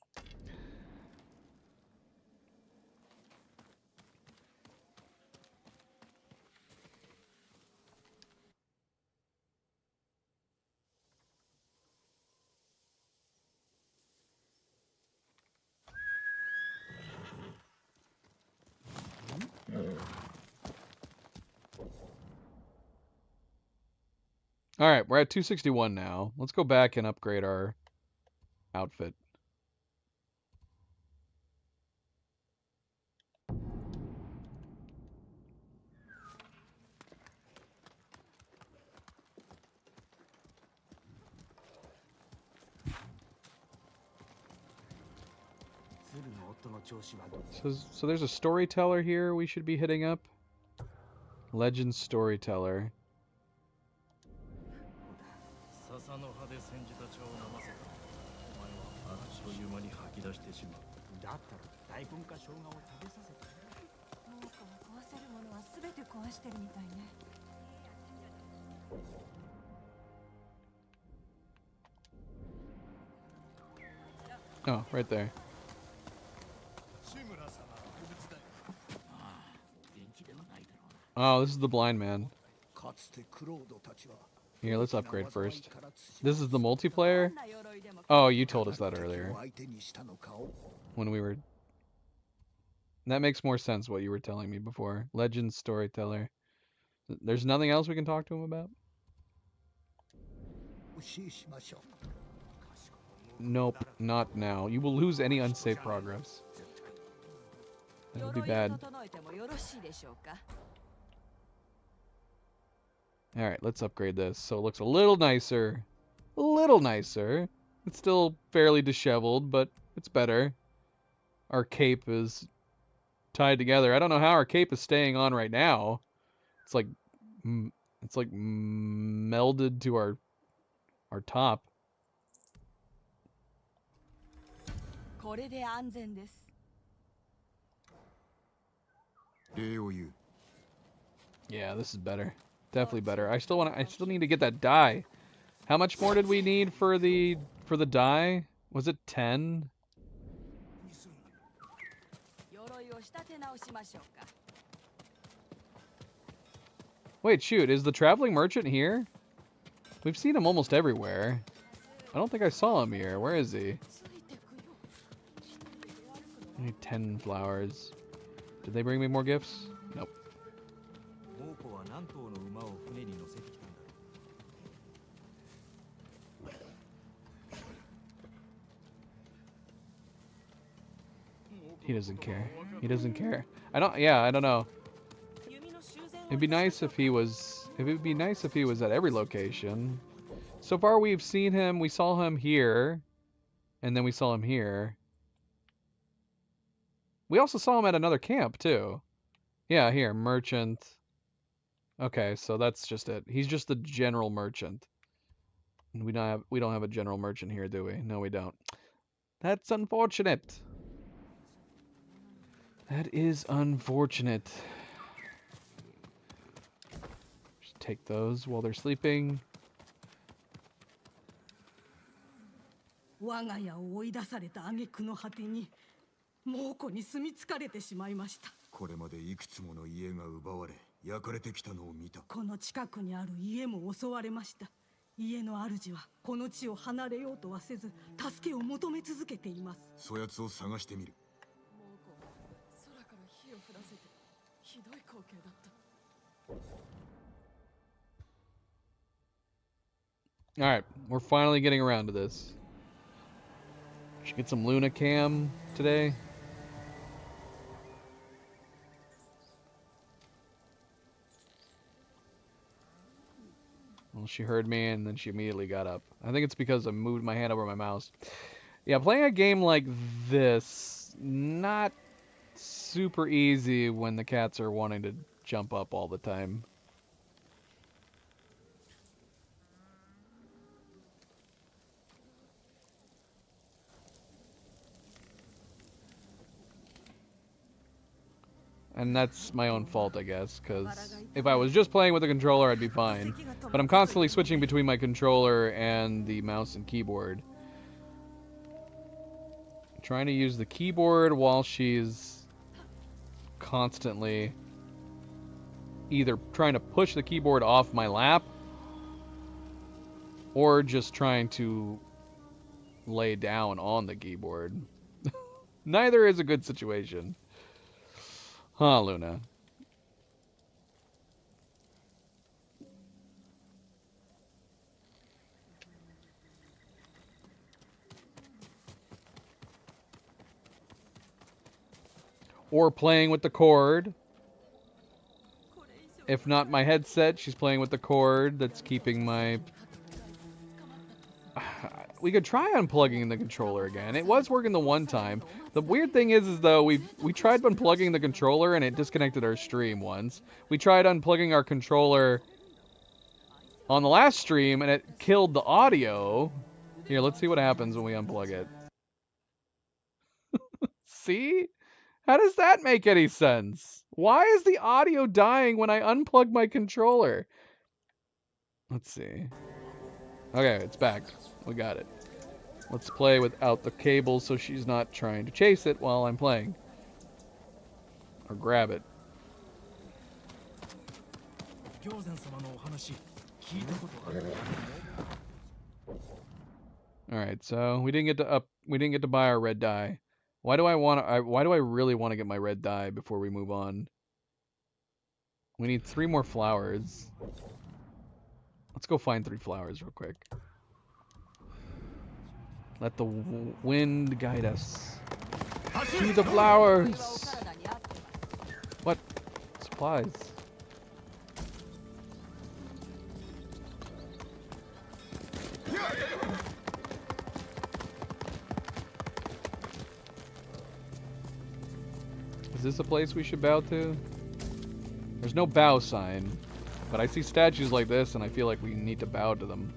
All right, we're at 261 now. Let's go back and upgrade our outfit. So there's a storyteller here we should be hitting up. Legend storyteller. Oh, right there. Oh, this is the blind man. Here, let's upgrade first. This is the multiplayer? Oh, you told us that earlier. When we were... That makes more sense what you were telling me before. Legend storyteller. There's nothing else we can talk to him about? Nope, not now. You will lose any unsafe progress. That would be bad. Alright, let's upgrade this so it looks a little nicer. A little nicer. It's still fairly disheveled, but it's better. Our cape is tied together. I don't know how our cape is staying on right now. It's like melded to our top. Yeah, this is better. Definitely better. I still need to get that dye. How much more did we need for the dye? Was it 10? Wait, shoot, is the traveling merchant here? We've seen him almost everywhere. I don't think I saw him here. Where is he? I need 10 flowers. Did they bring me more gifts? Nope. He doesn't care. He doesn't care. I don't know. It'd be nice if he was at every location. So far we've seen him, we saw him here, and then we saw him here. We also saw him at another camp too. Yeah, here, merchant. Okay, so that's just it. He's just the general merchant. And we don't have a general merchant here, do we? No, we don't. That's unfortunate. That is unfortunate. Just take those while they're sleeping.
我が家を追い出された挙句の果てに猛虎に住み着かれてしまいました。
これまでいくつもの家が奪われ焼かれてきたのを見た。
この近くにある家も襲われました。家の主はこの地を離れようとはせず助けを求め続けています。
そやつを探してみる。
空から火を降らせてひどい光景だった。
Alright, we're finally getting around to this. Should get some Luna Cam today. Well, she heard me and then she immediately got up. I think it's because I moved my hand over my mouse. Yeah, playing a game like this, not super easy when the cats are wanting to jump up all the time. And that's my own fault, I guess, because if I was just playing with the controller, I'd be fine. But I'm constantly switching between my controller and the mouse and keyboard. Trying to use the keyboard while she's constantly either trying to push the keyboard off my lap or just trying to lay down on the keyboard. Neither is a good situation. Huh, Luna? Or playing with the cord. If not my headset, she's playing with the cord that's keeping my... We could try unplugging the controller again. It was working the one time. The weird thing is though, we tried unplugging the controller and it disconnected our stream once. We tried unplugging our controller on the last stream and it killed the audio. Here, let's see what happens when we unplug it. See? How does that make any sense? Why is the audio dying when I unplug my controller? Let's see. Okay, it's back. We got it. Let's play without the cable so she's not trying to chase it while I'm playing. Or grab it. Alright, so we didn't get to buy our red dye. Why do I really want to get my red dye before we move on? We need 3 more flowers. Let's go find 3 flowers real quick. Let the wind guide us to the flowers. What? Supplies. Is this a place we should bow to? There's no bow sign, but I see statues like this and I feel like we need to bow to them.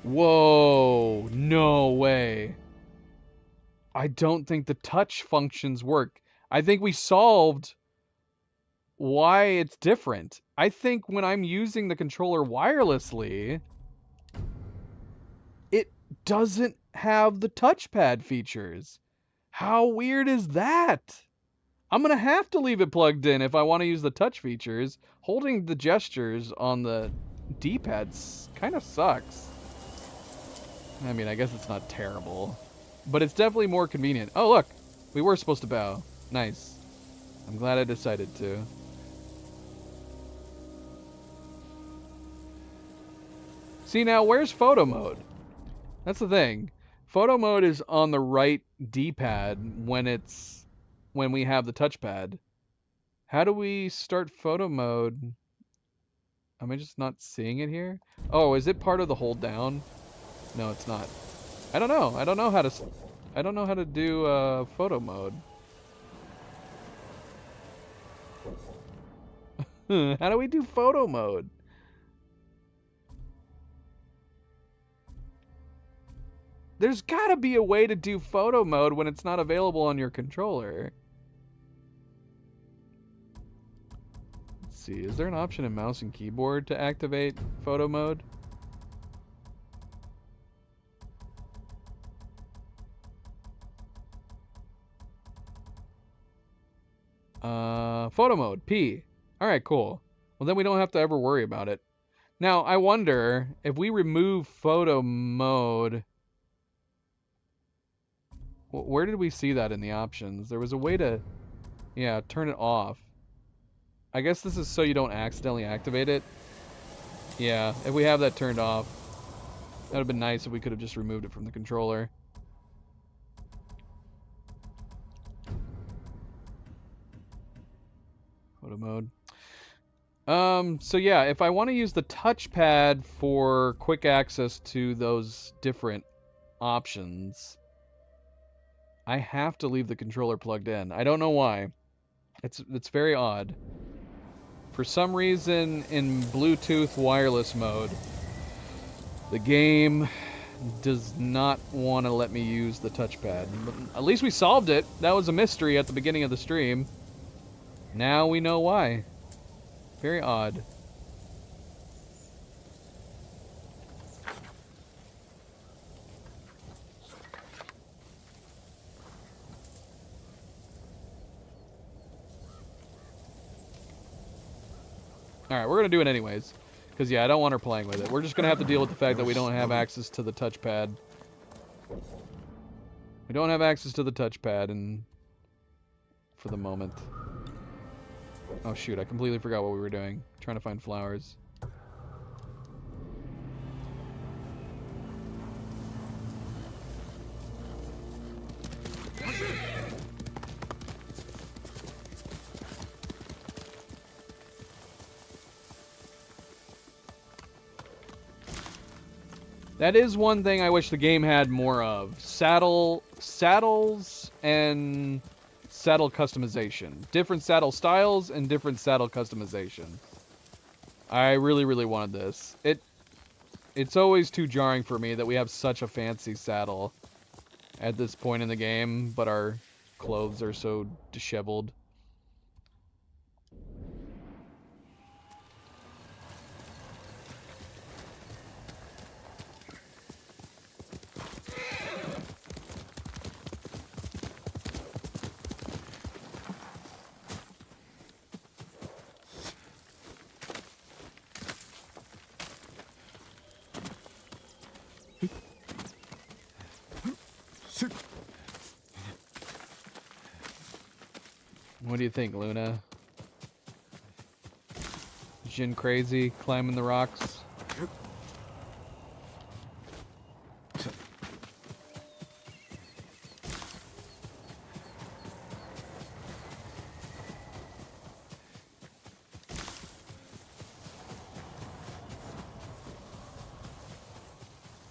Whoa, no way. I don't think the touch functions work. I think we solved why it's different. I think when I'm using the controller wirelessly, it doesn't have the touchpad features. How weird is that? I'm going to have to leave it plugged in if I want to use the touch features. Holding the gestures on the D-pads kind of sucks. I mean, I guess it's not terrible, but it's definitely more convenient. Oh, look, we were supposed to bow. Nice. I'm glad I decided to. See, now, where's photo mode? That's the thing. Photo mode is on the right D-pad when we have the touchpad. How do we start photo mode? Am I just not seeing it here? Oh, is it part of the hold down? No, it's not. I don't know. I don't know how to... I don't know how to do photo mode. How do we do photo mode? There's gotta be a way to do photo mode when it's not available on your controller. Let's see, is there an option in mouse and keyboard to activate photo mode? Photo mode, P. Alright, cool. Well, then we don't have to ever worry about it. Now, I wonder if we remove photo mode. Where did we see that in the options? There was a way to, yeah, turn it off. I guess this is so you don't accidentally activate it. Yeah, if we have that turned off, that would have been nice if we could have just removed it from the controller. Photo mode. So yeah, if I want to use the touchpad for quick access to those different options, I have to leave the controller plugged in. I don't know why. It's very odd. For some reason, in Bluetooth wireless mode, the game does not want to let me use the touchpad. But at least we solved it. That was a mystery at the beginning of the stream. Now we know why. Very odd. Alright, we're going to do it anyways. Because, yeah, I don't want her playing with it. We're just going to have to deal with the fact that we don't have access to the touchpad. We don't have access to the touchpad and for the moment. Oh, shoot, I completely forgot what we were doing. Trying to find flowers. That is one thing I wish the game had more of. Saddles and saddle customization. Different saddle styles and different saddle customization. I really, really wanted this. It's always too jarring for me that we have such a fancy saddle at this point in the game, but our clothes are so disheveled. What do you think, Luna? Jin crazy, climbing the rocks?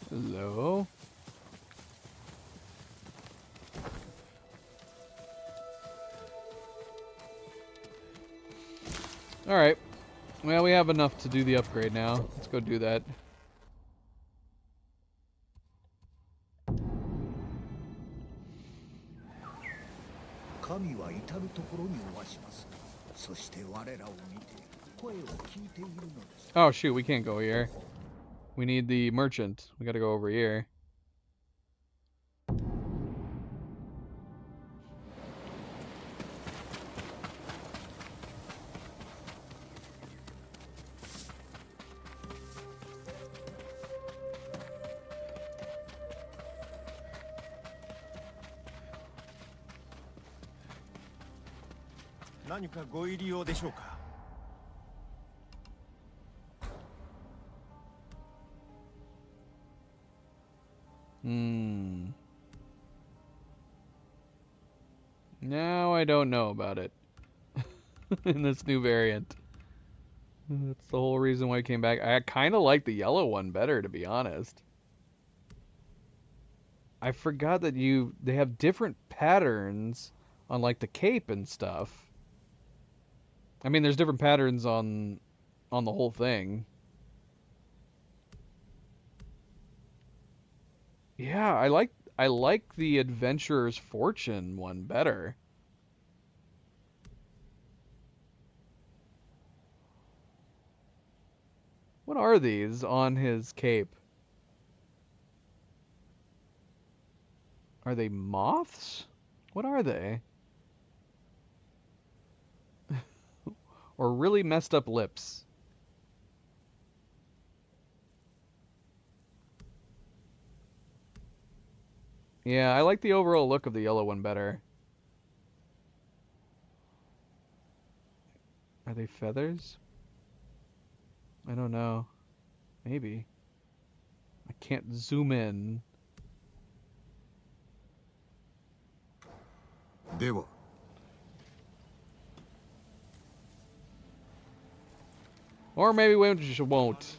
Hello? Alright. Well, we have enough to do the upgrade now. Let's go do that. Oh shoot, we can't go here. We need the merchant. We gotta go over here. Now I don't know about it. In this new variant. That's the whole reason why I came back. I kind of like the yellow one better, to be honest. I forgot that they have different patterns on like the cape and stuff. I mean, there's different patterns on the whole thing. Yeah, I like the Adventurer's Fortune one better. What are these on his cape? Are they moths? What are they? Or really messed up lips? Yeah, I like the overall look of the yellow one better. Are they feathers? I don't know. Maybe. I can't zoom in. Or maybe we just won't.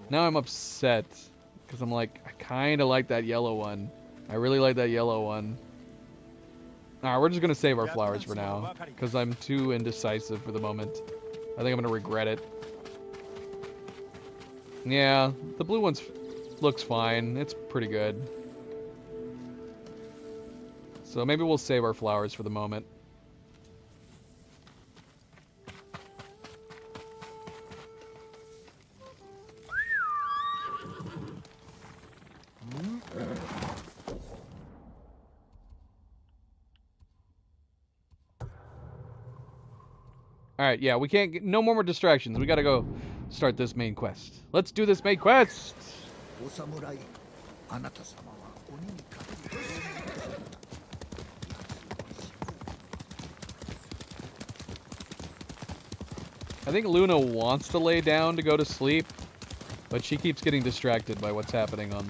Now I'm upset. Because I'm like, I kind of like that yellow one. I really like that yellow one. Alright, we're just going to save our flowers for now. Because I'm too indecisive for the moment. I think I'm going to regret it. Yeah, the blue one looks fine. It's pretty good. So maybe we'll save our flowers for the moment. Alright, yeah, we can't get no more distractions. We gotta go start this main quest. Let's do this main quest! I think Luna wants to lay down to go to sleep, but she keeps getting distracted by what's happening on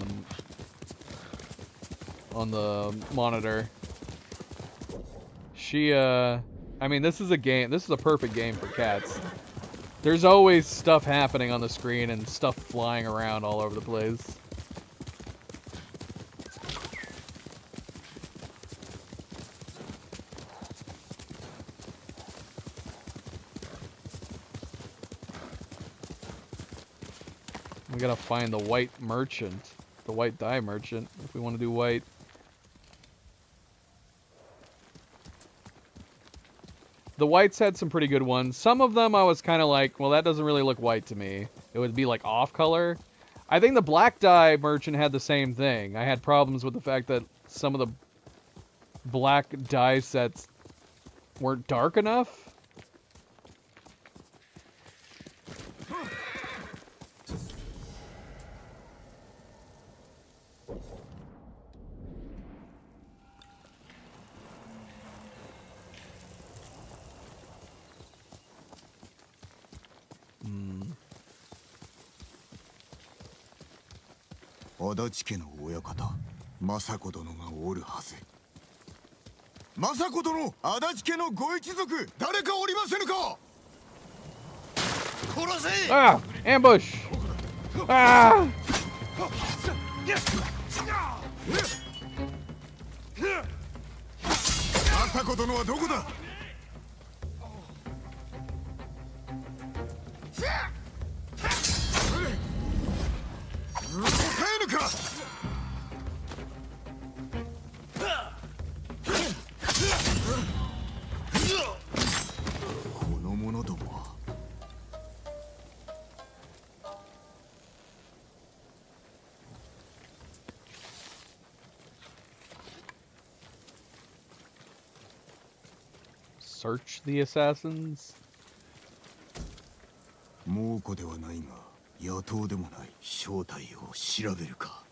the monitor. She, I mean, this is a perfect game for cats. There's always stuff happening on the screen and stuff flying around all over the place. We gotta find the white merchant, the white dye merchant, if we want to do white. The whites had some pretty good ones. Some of them I was kind of like, well, that doesn't really look white to me. It would be like off color. I think the black dye merchant had the same thing. I had problems with the fact that some of the black dye sets weren't dark enough.
足立家の親方、政子殿がおるはず。政子殿、足立家のご一族、誰かおりませぬか。殺せ。
Ah! Ambush! Ah!
政子殿はどこだ。この者どもは。
Search the assassins?
猛虎ではないが、野党でもない。正体を調べるか。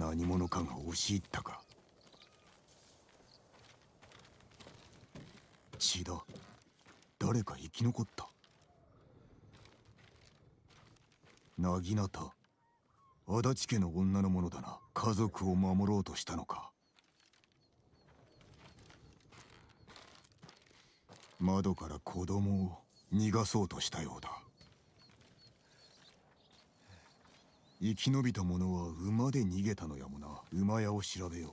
何者かが押し入ったか。血だ。誰か生き残った。なぎなた、足立家の女のものだな。家族を守ろうとしたのか。窓から子供を逃がそうとしたようだ。生き延びた者は馬で逃げたのやもな。馬屋を調べよ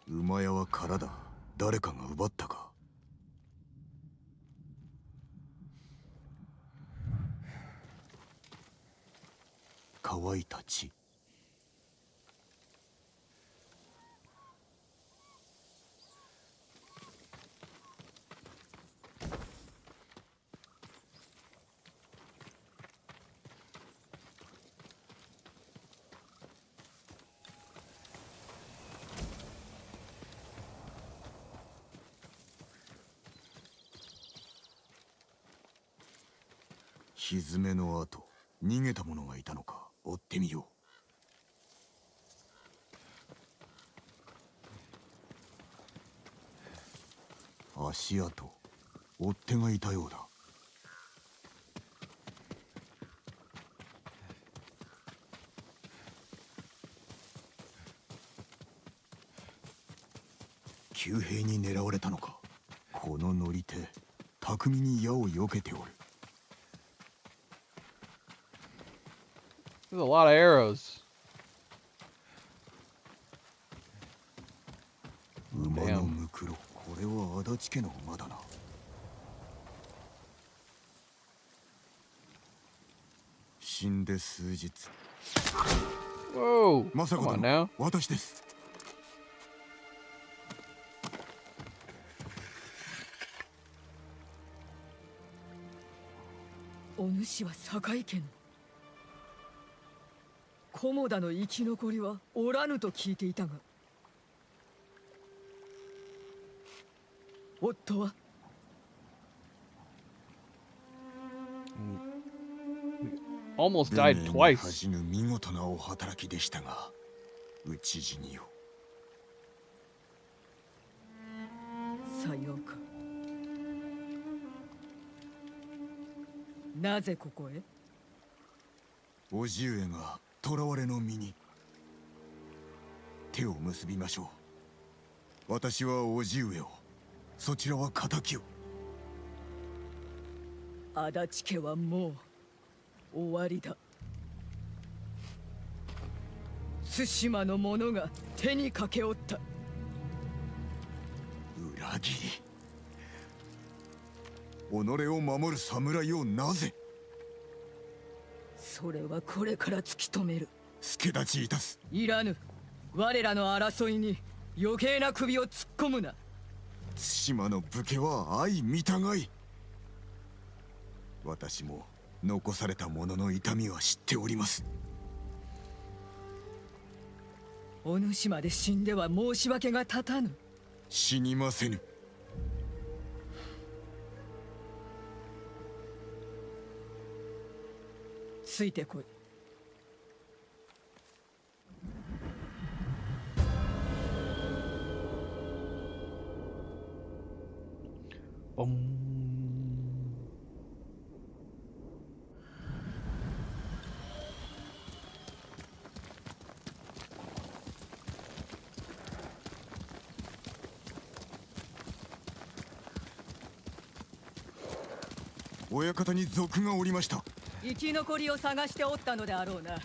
う。馬屋は空だ。誰かが奪ったか。乾いた血。蹄の跡、逃げた者がいたのか。追ってみよう。足跡、追っ手がいたようだ。旧兵に狙われたのか。この乗り手、巧みに矢を避けておる。
There's a lot of arrows.
馬のムクロ、これは足立家の馬だな。死んで数日。
Whoa!
まさ
Come
か
on
だ
now.
私です。
お主は堺家の。菰田の生き残りはおらぬと聞いていたが、夫は
Almost died
無名に
twice.
恥じぬ見事なお働きでしたが、討ち死によ。
さようか。なぜここへ？
叔父上が囚われの身に。手を結びましょう。私は叔父上を、そちらは敵を。
足立家はもう終わりだ。対馬の者が手にかけおった。
裏切り。己を守る侍をなぜ。
それはこれから突き止める。
助立ちいたす。
いらぬ。我らの争いに余計な首を突っ込むな。
対馬の武家は相見たがい。私も残された者の痛みは知っております。
お主まで死んでは申し訳が立たぬ。
死にませぬ。
ついてこい。
親方に賊がおりました。
生き残りを探しておったのであろうな。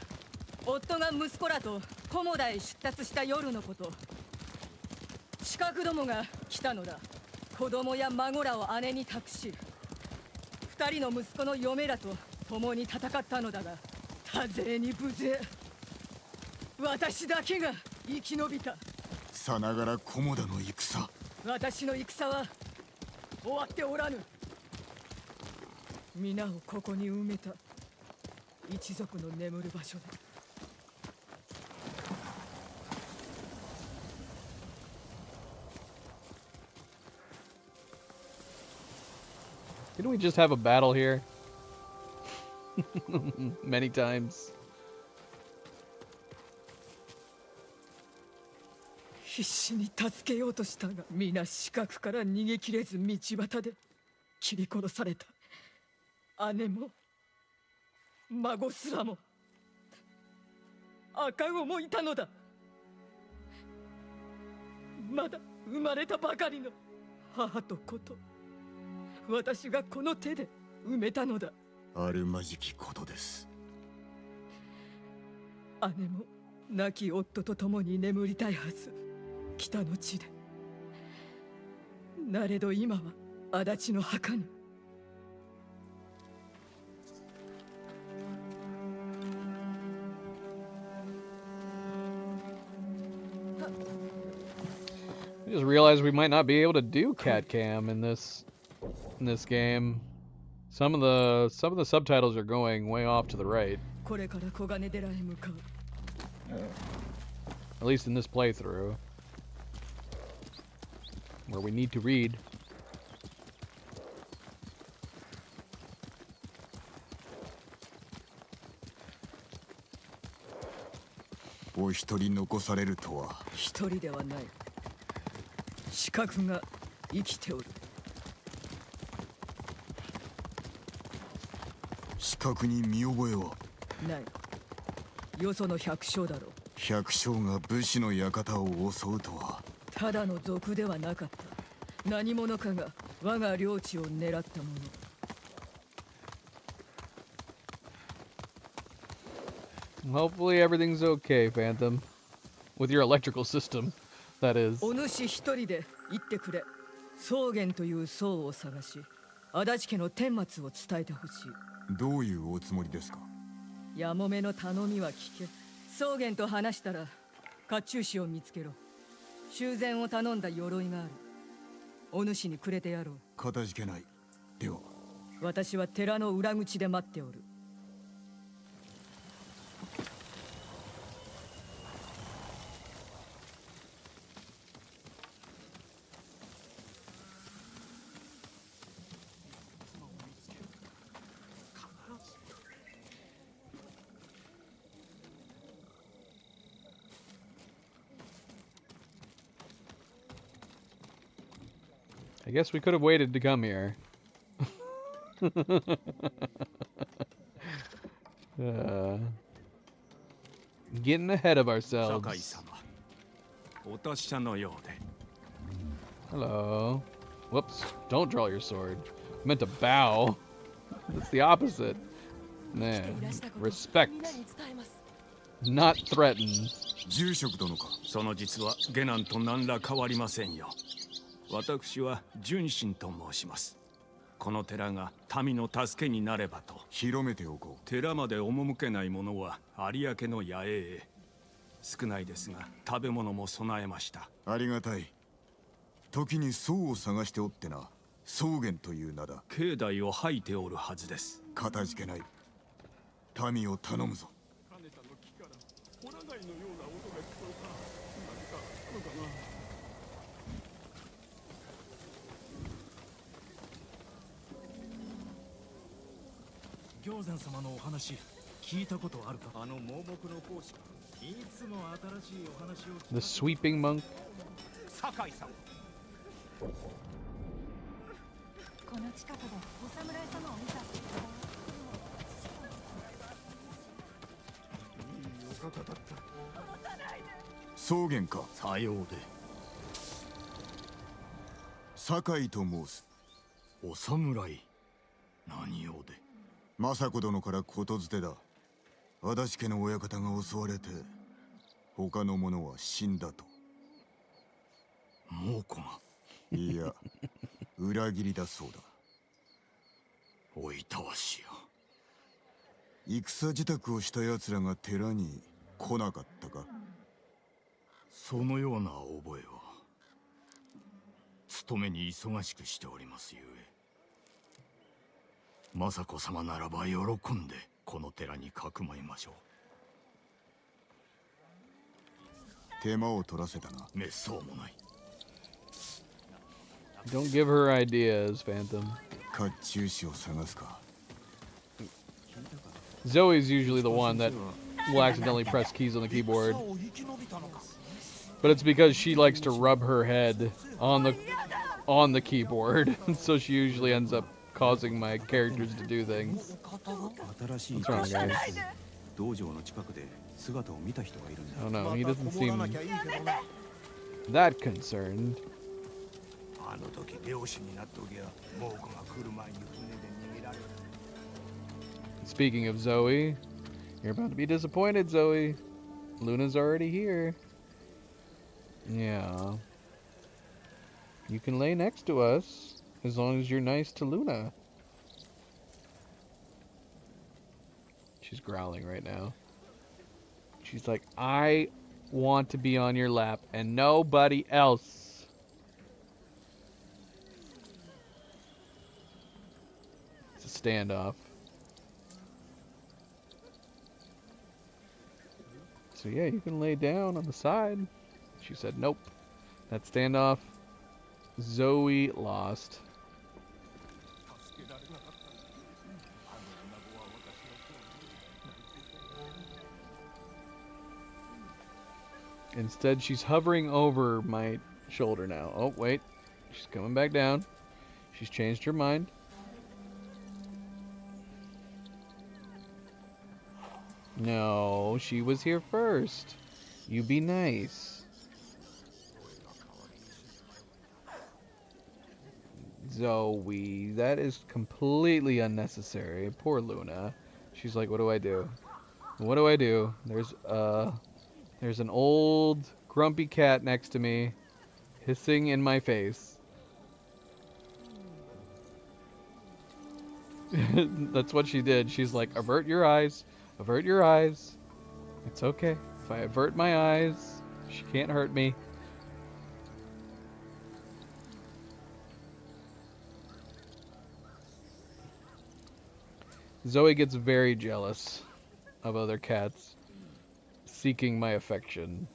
夫が息子らと菰田へ出立した夜のこと。刺客どもが来たのだ。子供や孫らを姉に託し、二人の息子の嫁らと共に戦ったのだが、多勢に無勢。私だけが生き延びた。
さながら菰田の戦。
私の戦は終わっておらぬ。皆をここに埋めた。一族の眠る場所だ。
Didn't we just have a battle here? Many times.
必死に助けようとしたが皆死角から逃げきれず道端で切り殺された。姉も孫すらも赤子もいたのだ。まだ生まれたばかりの母と子と私がこの手で埋めたのだ。
あるまじきことです。
姉も亡き夫と共に眠りたいはず。北の地で。なれど今は足立の墓に。
I just realized we might not be able to do cat cam in this game. Some of the subtitles are going way off to the right.
これから小金寺へ向かう。
At least in this playthrough. Where we need to read.
お一人残されるとは。
一人ではない。視覚が生きておる。
視覚に見覚えは
ない。よその百姓だろう。
百姓が武士の館を襲うとは。
ただの賊ではなかった。何者かが我が領地を狙ったもの。
Hopefully everything's okay, Phantom. With your electrical system, that is.
お主一人で行ってくれ。草原という僧を探し、足立家の顛末を伝えてほしい。
どういうおつもりですか。
やもめの頼みは聞け。草原と話したら、甲冑師を見つけろ。修繕を頼んだ鎧がある。お主にくれてやろう。
かたじけない。では。
私は寺の裏口で待っておる。
I guess we could have waited to come here. Getting ahead of ourselves. Hello. Whoops. Don't draw your sword. I meant to bow. That's the opposite. Man. Respect. Not threaten.
住職殿か。
その実は下男と何ら変わりませんよ。私は純真と申します。この寺が民の助けになればと。
広めておこう。
寺まで赴けない者は有明の野営へ。少ないですが食べ物も備えました。
ありがたい。時に僧を探しておってな。草原という名だ。
境内を吐いておるはずです。
かたじけない。民を頼むぞ。
行善様のお話聞いたことあるか。
あの盲目の講師か。いつも新しいお話を。
The sweeping monk.
酒井さん。
この近くでお侍様を見た。
いいお方だった。
草原か。
さようで。
酒井と申す。
お侍。何用で。
政子殿からことづてだ。足立家の親方が襲われて他の者は死んだと。
猛虎が。
いや、裏切りだそうだ。
おいたわしや。
戦支度をした奴らが寺に来なかったか。
そのような覚えは。勤めに忙しくしておりますゆえ。 政子様ならば喜んでこの寺にかくまいましょ
う。手間を取らせたな。
めっそうもない。
Don't give her ideas, Phantom.
甲冑師を探すか。
Zoe's usually the one that will accidentally press keys on the keyboard. But it's because she likes to rub her head on the keyboard. So she usually ends up causing my characters to do things. What's wrong, guys? Oh no, he doesn't seem that concerned. Speaking of Zoe, you're about to be disappointed, Zoe. Luna's already here. Yeah. You can lay next to us, as long as you're nice to Luna. She's growling right now. She's like, I want to be on your lap, and nobody else. It's a standoff. So yeah, you can lay down on the side. She said nope. That standoff. Zoe lost. Instead, she's hovering over my shoulder now. Oh, wait. She's coming back down. She's changed her mind. No, she was here first. You be nice. Zoe, that is completely unnecessary. Poor Luna. She's like, what do I do? What do I do? There's an old grumpy cat next to me, hissing in my face. That's what she did. She's like, avert your eyes. Avert your eyes. It's okay. If I avert my eyes, she can't hurt me. Zoe gets very jealous of other cats seeking my affection.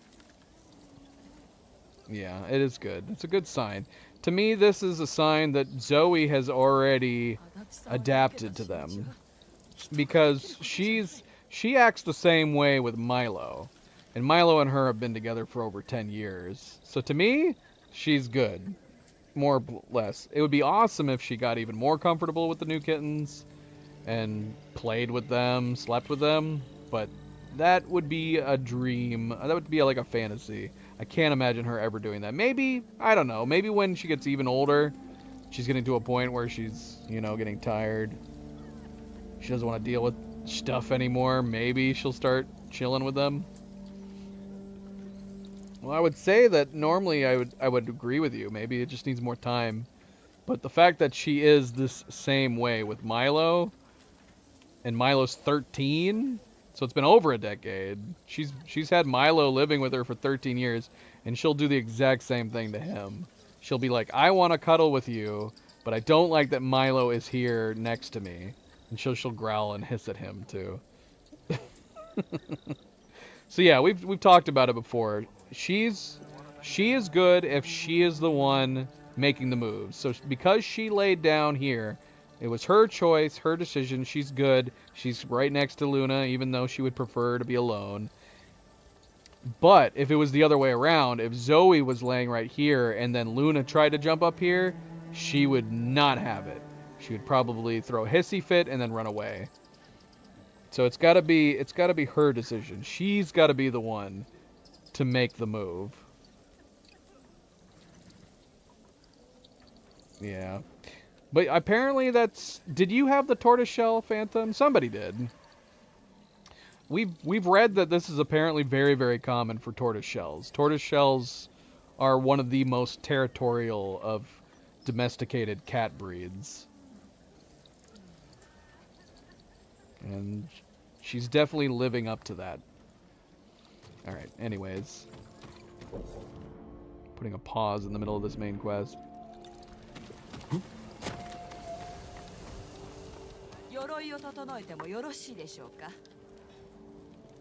Yeah, it is good. It's a good sign. To me, this is a sign that Zoe has already adapted to them. Because she acts the same way with Milo. And Milo and her have been together for over 10 years. So to me, she's good. More or less. It would be awesome if she got even more comfortable with the new kittens and played with them, slept with them, but that would be a dream. That would be like a fantasy. I can't imagine her ever doing that. Maybe, I don't know, maybe when she gets even older, she's getting to a point where she's, you know, getting tired. She doesn't want to deal with stuff anymore. Maybe she'll start chilling with them. Well, I would say that normally I would agree with you. Maybe it just needs more time. But the fact that she is this same way with Milo, and Milo's 13, so it's been over a decade. She's had Milo living with her for 13 years, and she'll do the exact same thing to him. She'll be like, I want to cuddle with you, but I don't like that Milo is here next to me. And she'll growl and hiss at him too. So yeah, we've talked about it before. She is good if she is the one making the moves. So because she laid down here, it was her choice, her decision. She's good. She's right next to Luna, even though she would prefer to be alone. But if it was the other way around, if Zoe was laying right here and then Luna tried to jump up here, she would not have it. She would probably throw a hissy fit and then run away. So it's got to be her decision. She's got to be the one to make the move. Yeah. But apparently that's... Did you have the tortoiseshell phantom? Somebody did. We've read that this is apparently very, very common for tortoiseshells. Tortoiseshells are one of the most territorial of domesticated cat breeds. And she's definitely living up to that. Alright, anyways. Putting a pause in the middle of this main quest.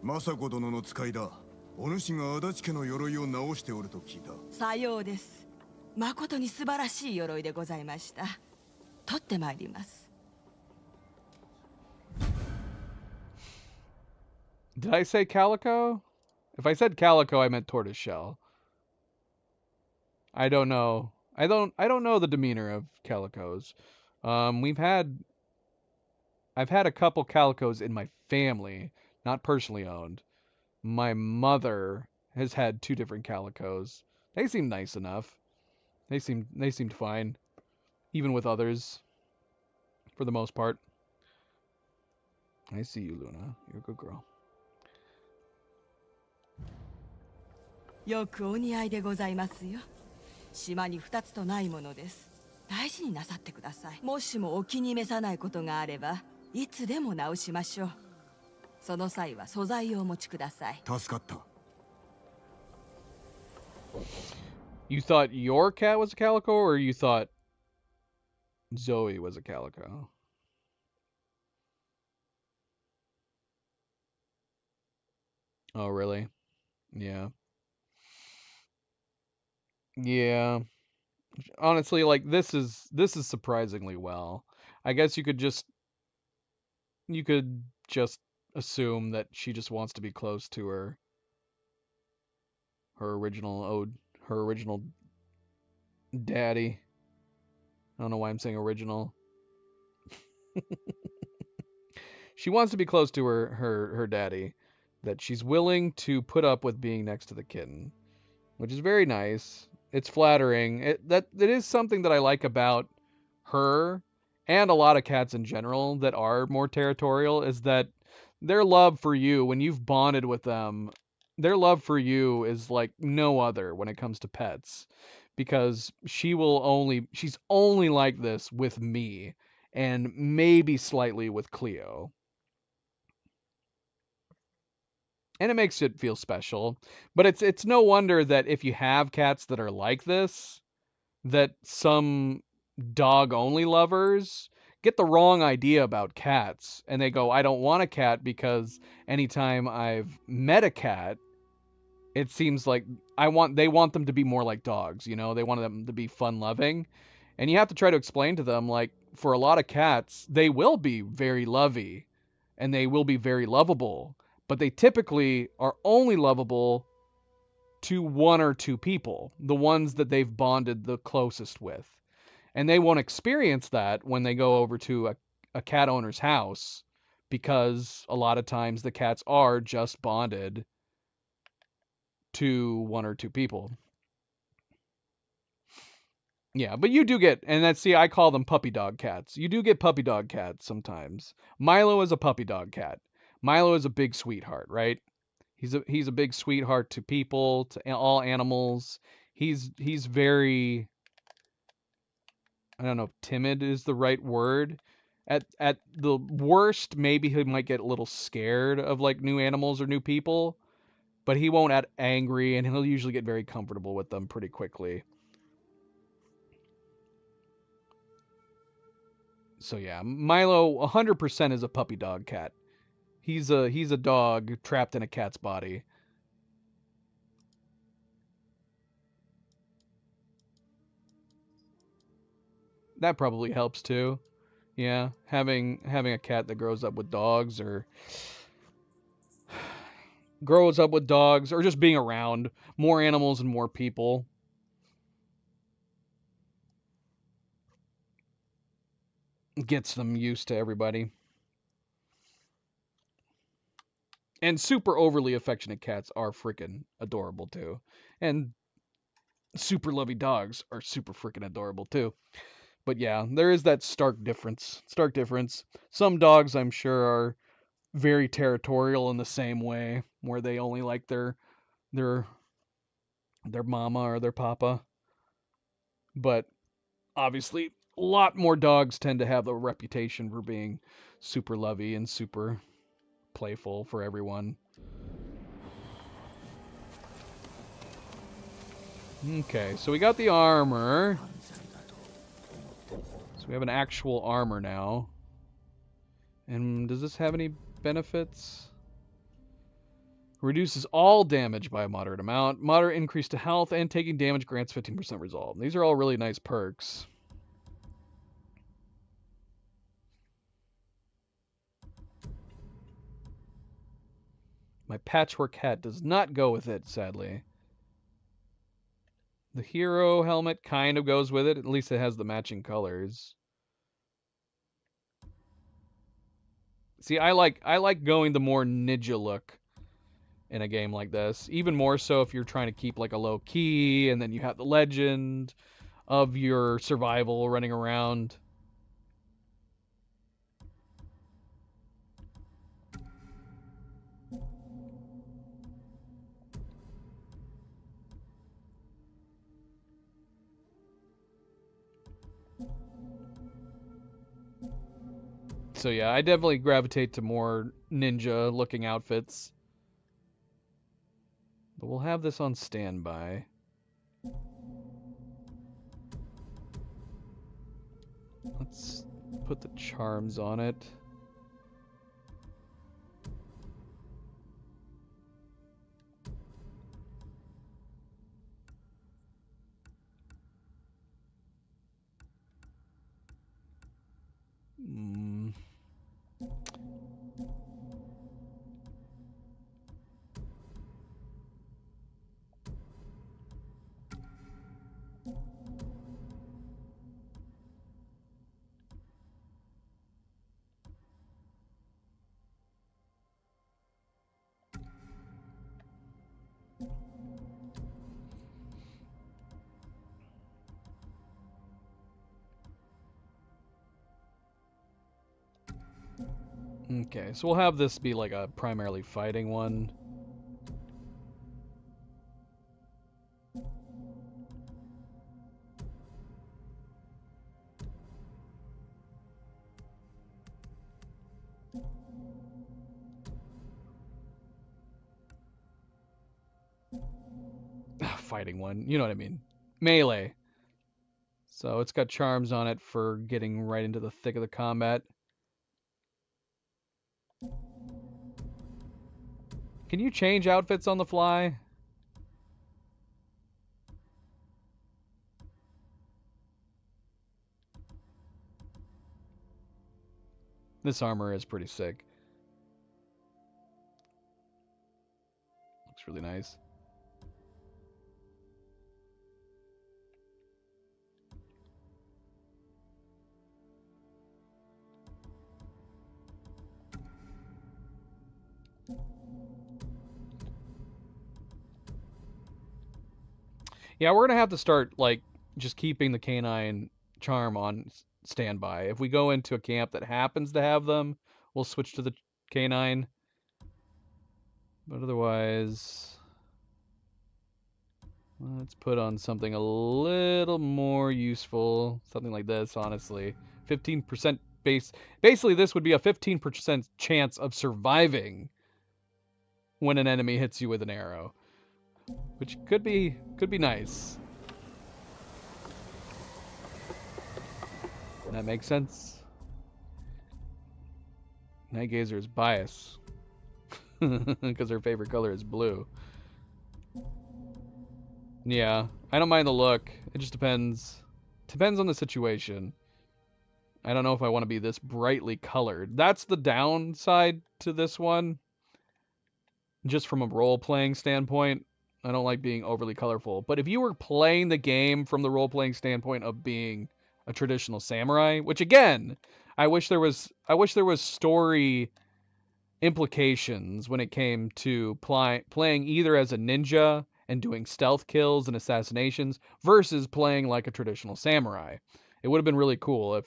Masako殿の使いだ。お主が足立家の鎧を直しておると聞いた。
さようです。誠に素晴らしい鎧でございました。
取ってまいります。
Did I say calico? If I said calico, I meant tortoiseshell. I don't know. I don't know the demeanor of calicos. I've had a couple calicos in my family, not personally owned. My mother has had 2 different calicos. They seemed nice enough. They seemed fine, even with others, for the most part. I see you, Luna. You're a good girl.
よくお似合いでございますよ。島に2つとないものです。大事になさってください。もしもお気に召さないことがあれば、いつでも直しましょう。その際は素材をお持ちください。
助かった。
You thought your cat was a calico, or you thought Zoe was a calico? Oh, really? Yeah. Yeah. Honestly, like this is surprisingly well. I guess you could just assume that she just wants to be close to her original daddy. I don't know why I'm saying original. She wants to be close to her daddy, that she's willing to put up with being next to the kitten, which is very nice. It's flattering. It is something that I like about her and a lot of cats in general that are more territorial, is that their love for you, when you've bonded with them, their love for you is like no other when it comes to pets, because she's only like this with me and maybe slightly with Cleo. And it makes it feel special. But it's no wonder that if you have cats that are like this, that some dog-only lovers get the wrong idea about cats. And they go, I don't want a cat because anytime I've met a cat, it seems like they want them to be more like dogs, you know? They want them to be fun-loving. And you have to try to explain to them, like, for a lot of cats, they will be very lovey and they will be very lovable. But they typically are only lovable to 1 or 2 people, the ones that they've bonded the closest with. And they won't experience that when they go over to a cat owner's house, because a lot of times the cats are just bonded to 1 or 2 people. Yeah, but you do get, and I call them puppy dog cats. You do get puppy dog cats sometimes. Milo is a puppy dog cat. Milo is a big sweetheart, right? He's a big sweetheart to people, to all animals. He's very, I don't know if timid is the right word. At the worst, maybe he might get a little scared of like new animals or new people, but he won't get angry, and he'll usually get very comfortable with them pretty quickly. So yeah, Milo 100% is a puppy dog cat. He's a dog trapped in a cat's body. That probably helps too. Yeah, having a cat that grows up with dogs, or just being around more animals and more people. Gets them used to everybody. And super overly affectionate cats are freaking adorable too. And super lovey dogs are super freaking adorable too. But yeah, there is that stark difference. Some dogs, I'm sure, are very territorial in the same way, where they only like their mama or their papa. But obviously, a lot more dogs tend to have a reputation for being super lovey and super playful for everyone. Okay, so we got the armor. So we have an actual armor now. And does this have any benefits? Reduces all damage by a moderate amount. Moderate increase to health, and taking damage grants 15% resolve. These are all really nice perks. My patchwork hat does not go with it, sadly. The hero helmet kind of goes with it. At least it has the matching colors. See, I like going the more ninja look in a game like this. Even more so if you're trying to keep like a low key and then you have the legend of your survival running around. So yeah, I definitely gravitate to more ninja looking outfits. But we'll have this on standby. Let's put the charms on it. Okay, so we'll have this be like a primarily fighting one. Fighting one, you know what I mean. Melee. So it's got charms on it for getting right into the thick of the combat. Can you change outfits on the fly? This armor is pretty sick. Looks really nice. Yeah, we're gonna have to start like just keeping the canine charm on standby. If we go into a camp that happens to have them, we'll switch to the canine. But otherwise, let's put on something a little more useful. Something like this, honestly. 15% base. Basically, this would be a 15% chance of surviving when an enemy hits you with an arrow. Which could be nice. That makes sense. Night Gazer is biased. Because her favorite color is blue. Yeah, I don't mind the look. It just depends. Depends on the situation. I don't know if I want to be this brightly colored. That's the downside to this one. Just from a role-playing standpoint, I don't like being overly colorful. But if you were playing the game from the role-playing standpoint of being a traditional samurai, which again, I wish there was story implications when it came to playing either as a ninja and doing stealth kills and assassinations versus playing like a traditional samurai. It would have been really cool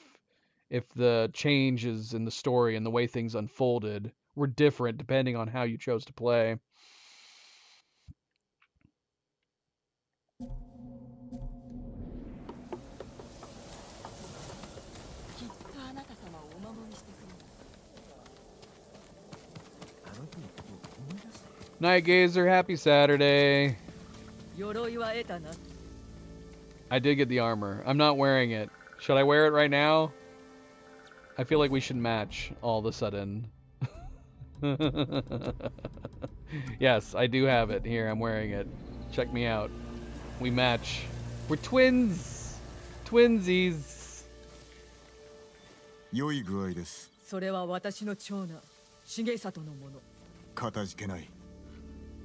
if the changes in the story and the way things unfolded were different depending on how you chose to play. Night Gazer, happy Saturday. I did get the armor. I'm not wearing it. Should I wear it right now? I feel like we should match all of a sudden. Yes, I do have it. Here, I'm wearing it. Check me out. We match. We're twins! Twinsies!
良い具合です。
それは私の長男、重里のもの。
かたじけない。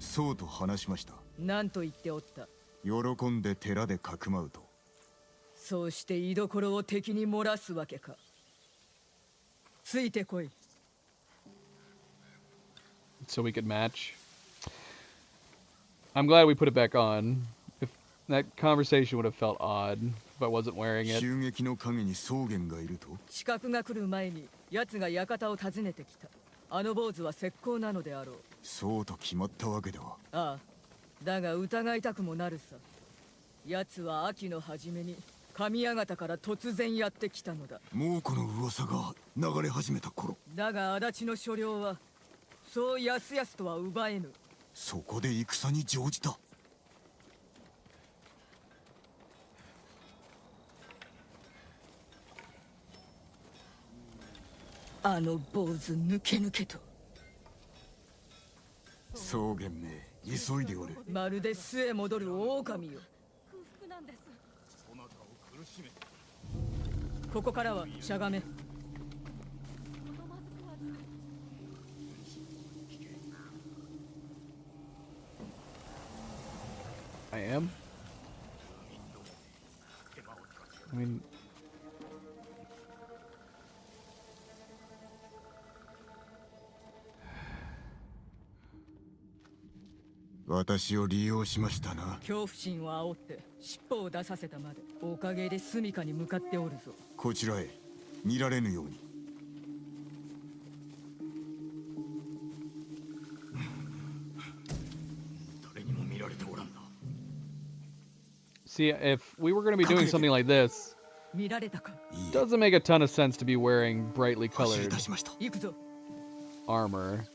そうと話しました。
何と言っておった？
喜んで寺でかくまうと。
そうして居所を敵に漏らすわけか。ついてこい。
So we could match. I'm glad we put it back on. If that conversation would have felt odd if I wasn't wearing it.
襲撃の陰に草原がいると。
刺客が来る前に奴が館を訪ねてきた。あの坊主は石膏なのであろう。
そうと決まったわけでは。
ああ、だが疑いたくもなるさ。奴は秋の初めに神館から突然やってきたのだ。
もうこの噂が流れ始めた頃。
だが足立の所領はそうやすやすとは奪えぬ。
そこで戦に乗じた。
あの坊主抜け抜けと。
草原め、急いでおる。
まるで巣へ戻る狼よ。
空腹なんです。
ここからはしゃがめ。
I am? I mean...
私を利用しましたな。
恐怖心を煽って尻尾を出させたまで。おかげで住処に向かっておるぞ。
こちらへ見られぬように。
誰にも見られておらんな。
See, if we were going to be doing something like this,
見られたか。
doesn't make a ton of sense to be wearing brightly colored
行くぞ。
armor.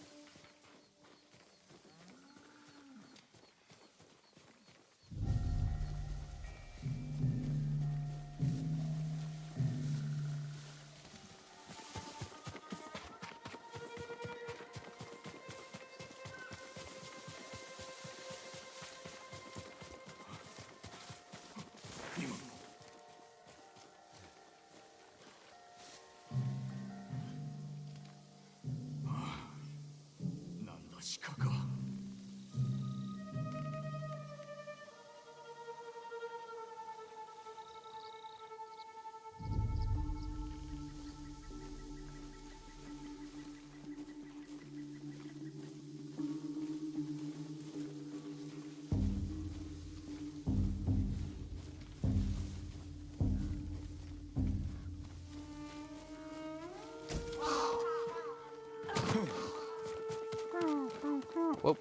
Whoop.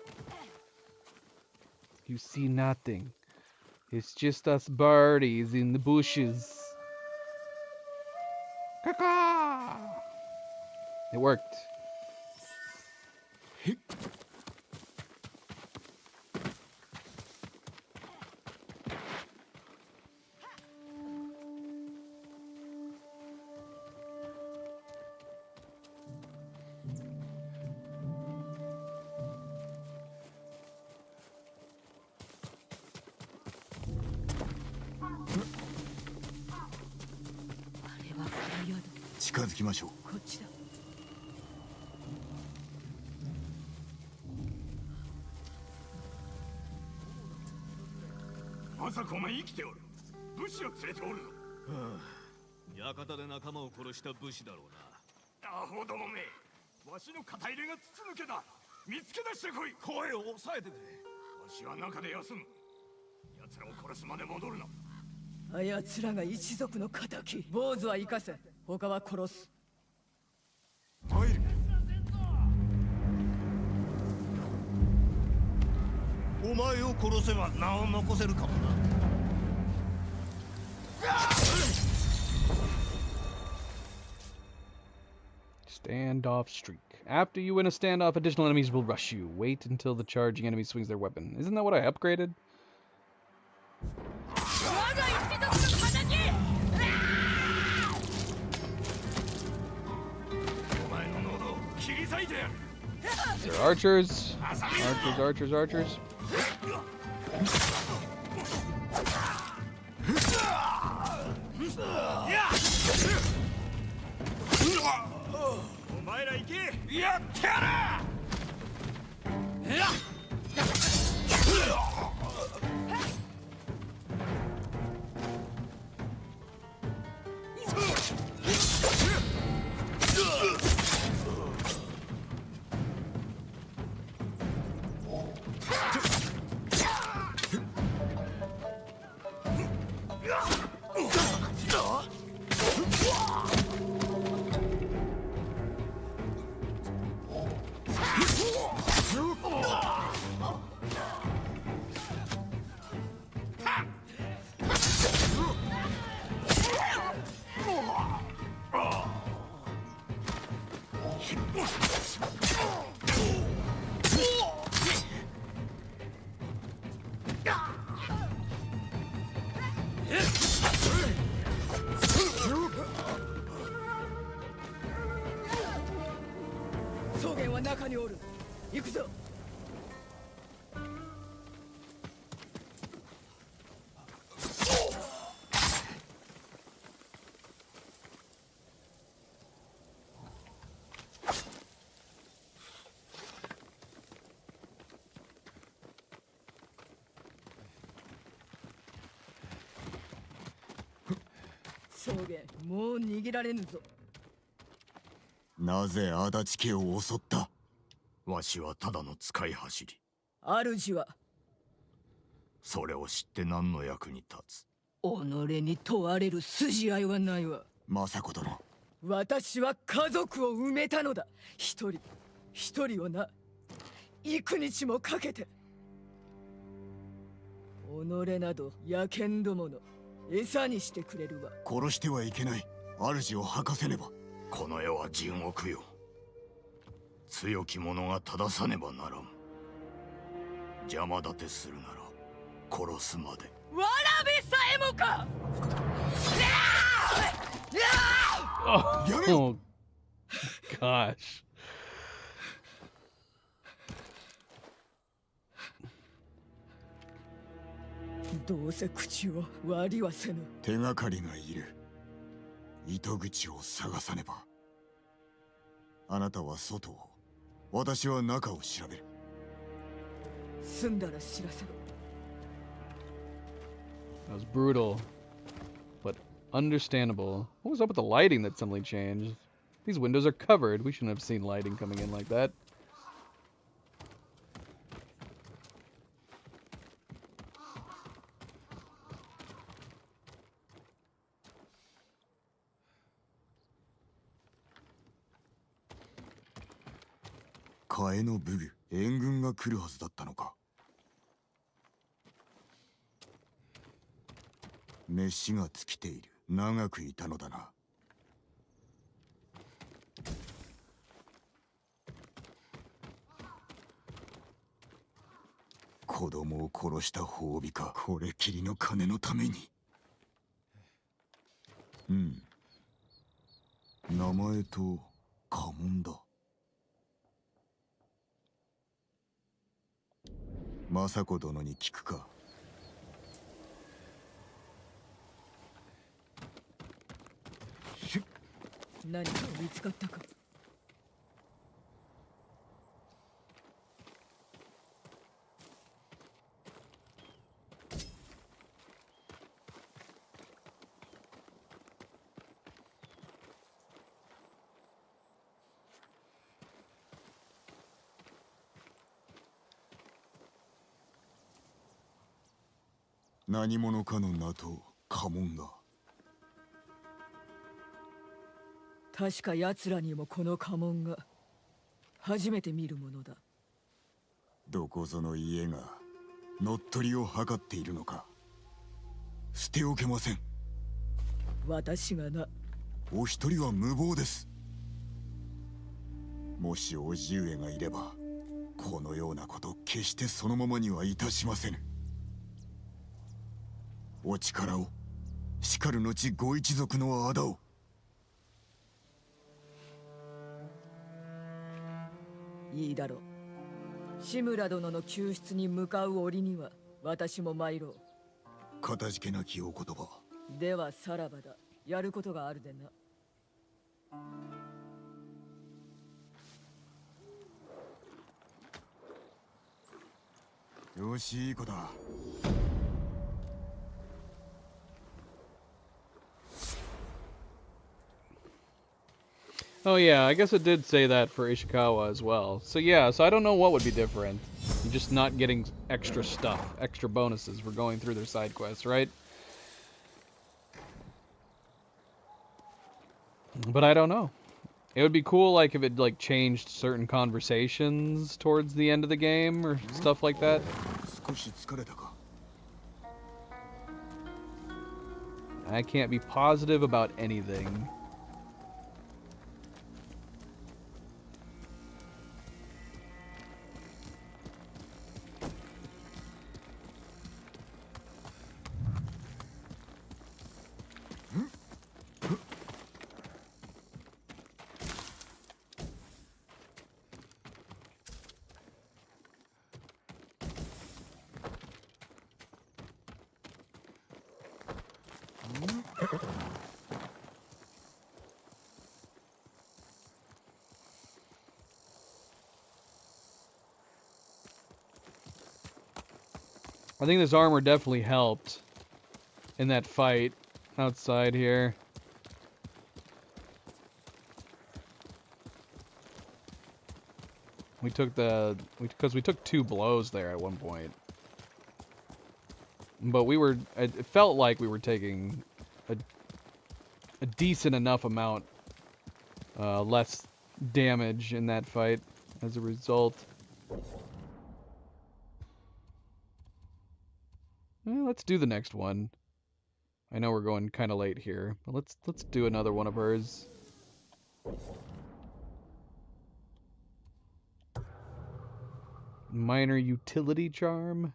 You see nothing. It's just us birdies in the bushes. Caw-caw! It worked.
あれはフ宿。
近づきましょう。
こっちだ。
まさかお前生きておる。武士を連れておるの。
館で仲間を殺した武士だろうな。
アホどもめ、わしの肩入れが筒抜けだ。見つけ出してこい。
声を抑えてくれ。
わしは中で休む。奴らを殺すまで戻るな。
あやつらが一族の敵。坊主は生かせ、他は殺す。
参る。
お前を殺せば名を残せるかもな。
Standoff streak. After you win a standoff, additional enemies will rush you. Wait until the charging enemy swings their weapon. Isn't that what I upgraded? There are archers. Archers, archers, archers.
草原は中におる。行くぞ。草原、もう逃げられぬぞ。
なぜ足立家を襲った？
わしはただの使い走り。
主は
それを知って何の役に立つ？
己に問われる筋合いはないわ。
政子殿、
私は家族を埋めたのだ。一人をな、幾日もかけて。己など野犬どもの餌にしてくれるわ。
殺してはいけない。主を吐かせねば。
この世は地獄よ。強き者が正さねばならん。邪魔立てするなら殺すまで。
わらべさえもか。
Oh, gosh.
どうせ口を割りはせぬ。
手がかりがいる。糸口を探さねば。あなたは外を、私は中を調べる。
済んだら知らせろ。
That was brutal, but understandable. What was up with the lighting that suddenly changed? These windows are covered. We shouldn't have seen lighting coming in like that.
Kaeの武具、援軍が来るはずだったのか。飯が尽きている。長くいたのだな。子供を殺した褒美か。これきりの金のために。うん。名前と家紋だ。政子殿に聞くか。
何か見つかったか。
何者かの名と家紋が。
確か奴らにもこの家紋が。初めて見るものだ。
どこぞの家が乗っ取りを図っているのか。捨ておけません。
私がな。
お一人は無謀です。もし叔父上がいれば、このようなこと決してそのままにはいたしませぬ。お力を、しかる後ご一族の仇を。
いいだろう。志村殿の救出に向かう折には私も参ろう。
かたじけなきお言葉。
ではさらばだ。やることがあるでな。
よし、いい子だ。
Oh yeah, I guess it did say that for Ishikawa as well. So yeah, so I don't know what would be different. You're just not getting extra stuff, extra bonuses for going through their side quests, right? But I don't know. It would be cool like if it like changed certain conversations towards the end of the game or stuff like that. I can't be positive about anything. I think this armor definitely helped in that fight outside here. We took because we took 2 blows there at one point. But it felt like we were taking a decent enough amount less damage in that fight as a result. Well, let's do the next one. I know we're going kind of late here, but let's do another one of hers. Minor utility charm.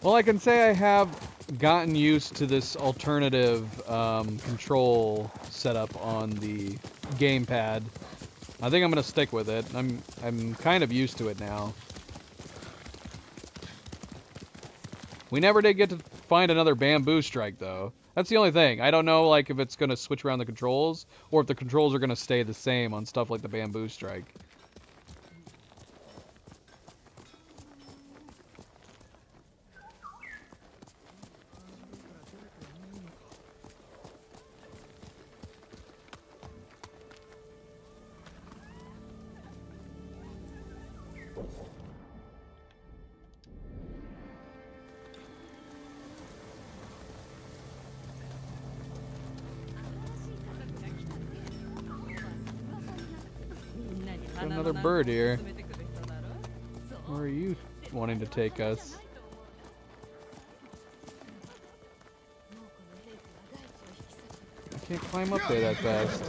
Well, I can say I have gotten used to this alternative control setup on the gamepad. I think I'm gonna stick with it. I'm kind of used to it now. We never did get to find another bamboo strike though. That's the only thing. I don't know like if it's gonna switch around the controls or if the controls are gonna stay the same on stuff like the bamboo strike. Another bird here. Where are you wanting to take us? I can't climb up there that fast.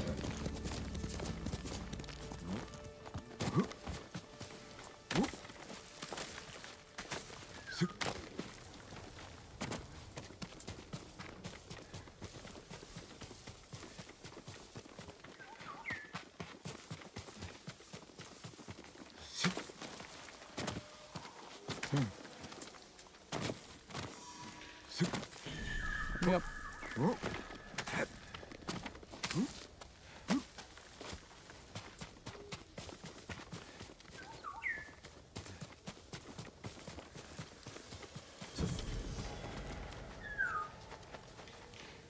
Yep.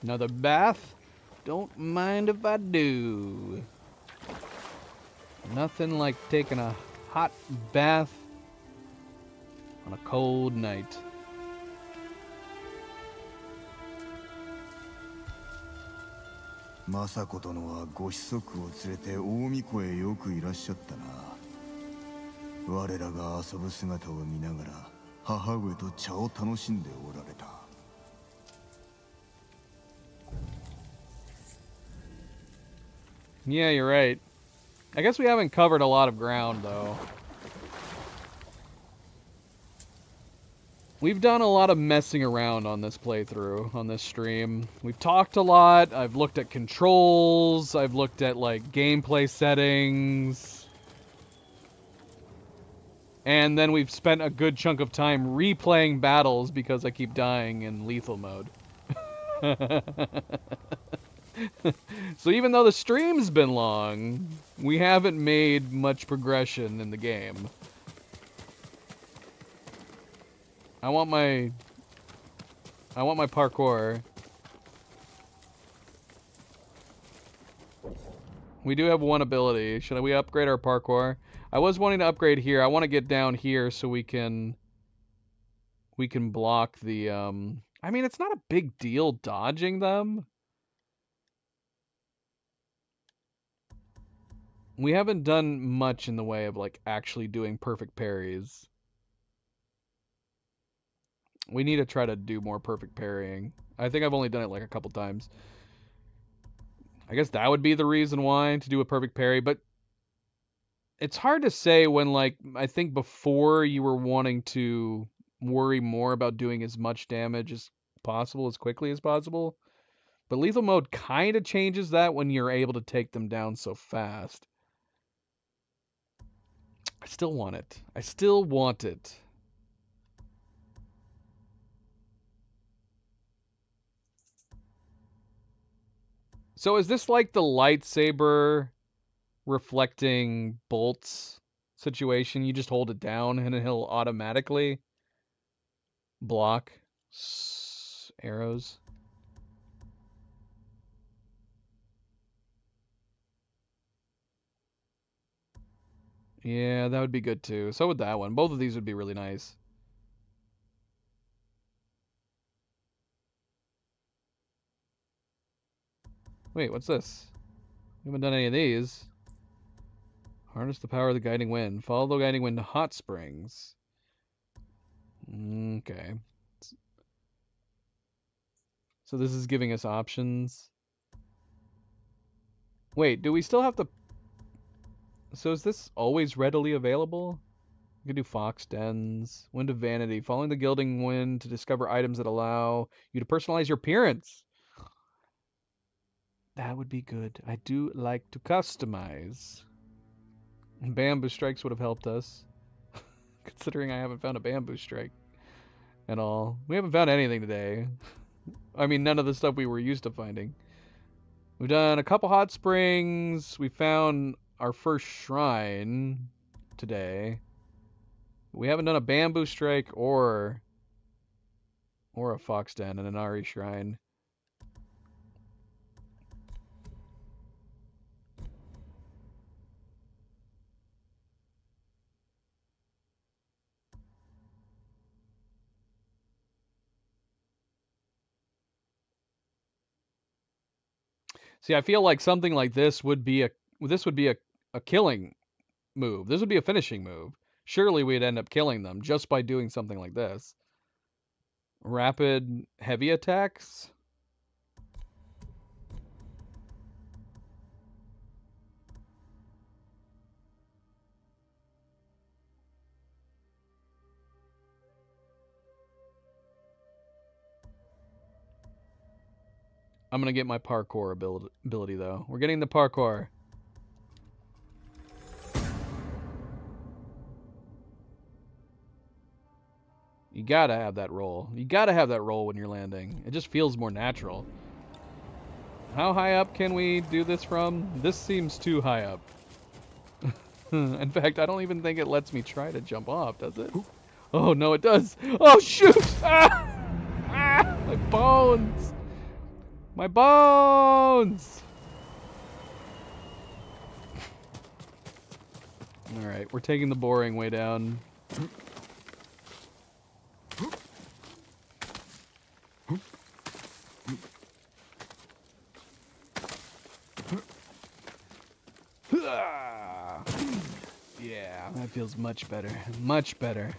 Another bath? Don't mind if I do. Nothing like taking a hot bath on a cold night.
Masako殿はご子息を連れて大巫女へよくいらっしゃったな。我らが遊ぶ姿を見ながら母上と茶を楽しんでおられた。
Yeah, you're right. I guess we haven't covered a lot of ground, though. We've done a lot of messing around on this playthrough, on this stream. We've talked a lot, I've looked at controls, I've looked at, like, gameplay settings. And then we've spent a good chunk of time replaying battles because I keep dying in lethal mode. So even though the stream's been long, we haven't made much progression in the game. I want my parkour. We do have one ability. Should we upgrade our parkour? I was wanting to upgrade here. I want to get down here so we can block the I mean, it's not a big deal dodging them. We haven't done much in the way of like actually doing perfect parries. We need to try to do more perfect parrying. I think I've only done it like a couple times. I guess that would be the reason why, to do a perfect parry, but it's hard to say when, like, I think before you were wanting to worry more about doing as much damage as possible as quickly as possible. But lethal mode kind of changes that when you're able to take them down so fast. I still want it. I still want it. So is this like the lightsaber reflecting bolts situation? You just hold it down and he'll automatically block arrows? Yeah, that would be good too. So would that one. Both of these would be really nice. Wait, what's this? We haven't done any of these. Harness the power of the guiding wind. Follow the guiding wind to hot springs. Okay. So this is giving us options. Wait, do we still have to... So is this always readily available? We can do Fox Dens. Wind of Vanity. Following the gilding wind to discover items that allow you to personalize your appearance. That would be good. I do like to customize. Bamboo strikes would have helped us. Considering I haven't found a bamboo strike at all. We haven't found anything today. I mean, none of the stuff we were used to finding. We've done a couple hot springs. We found our first shrine today. We haven't done a bamboo strike or a fox den and an Ari shrine. See, I feel like something like this would be a killing move. This would be a finishing move. Surely we'd end up killing them just by doing something like this. Rapid heavy attacks? I'm going to get my parkour ability, though. We're getting the parkour. You gotta have that roll. You gotta have that roll when you're landing. It just feels more natural. How high up can we do this from? This seems too high up. In fact, I don't even think it lets me try to jump off, does it? Oh, no, it does. Oh, shoot! Ah! Ah! My bones! My bones! Alright, we're taking the boring way down. Yeah, that feels much better. Much better.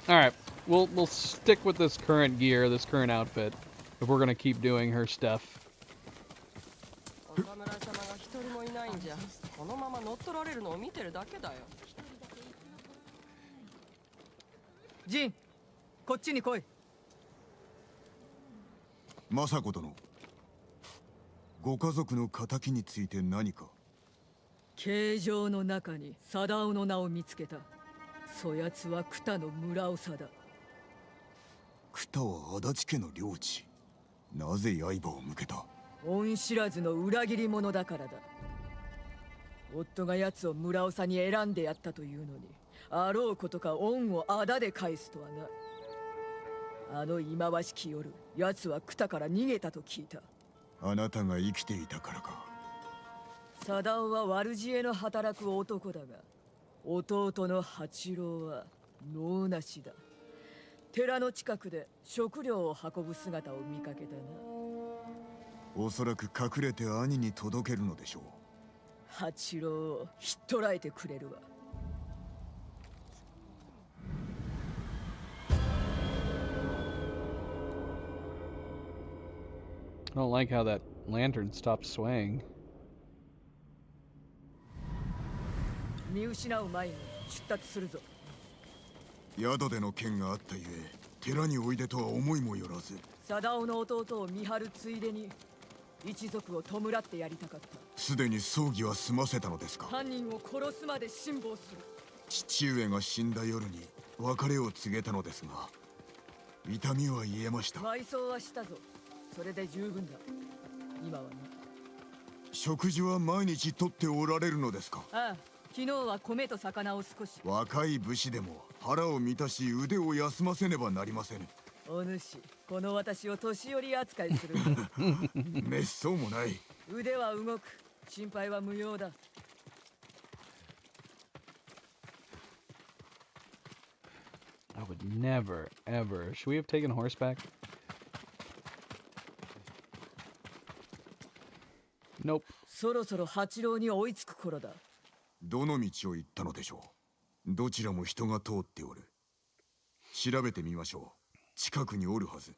Alright, we'll stick with this current gear, this current outfit, if we're gonna keep doing her stuff.
Jin, こっちに来い。
政子殿、ご家族の仇について何か。
形状の中に貞夫の名を見つけた。そやつは九田の村長だ。
九田は足立家の領地。なぜ刃を向けた。
恩知らずの裏切り者だからだ。夫が奴を村長に選んでやったというのに、あろうことか恩を仇で返すとはな。あの忌まわしき夜、奴は九田から逃げたと聞いた。
あなたが生きていたからか。
貞夫は悪知恵の働く男だが、弟の八郎は能なしだ。寺の近くで食料を運ぶ姿を見かけたな。
おそらく隠れて兄に届けるのでしょう。
八郎をひっ捕らえてくれるわ。
I don't like how that lantern stopped swaying.
見失う前に出立するぞ。
宿での件があったゆえ、寺においでとは思いもよらず。
貞夫の弟を見張るついでに一族を弔ってやりたかった。
すでに葬儀は済ませたのですか？
犯人を殺すまで辛抱する。
父上が死んだ夜に別れを告げたのですが、痛みは癒えました。
埋葬はしたぞ。それで十分だ。今はね。
食事は毎日とっておられるのですか？
ああ、昨日は米と魚を少し。
若い武士でも腹を満たし腕を休ませねばなりませぬ。
お主、この私を年寄り扱いする。
めっそうもない。
腕は動く。心配は無用だ。
I would never, ever. Should we have taken horseback? Nope.
そろそろ八郎に追いつく頃だ。
どの道を行ったのでしょう。どちらも人が通っておる。調べてみましょう。近くにおるはず。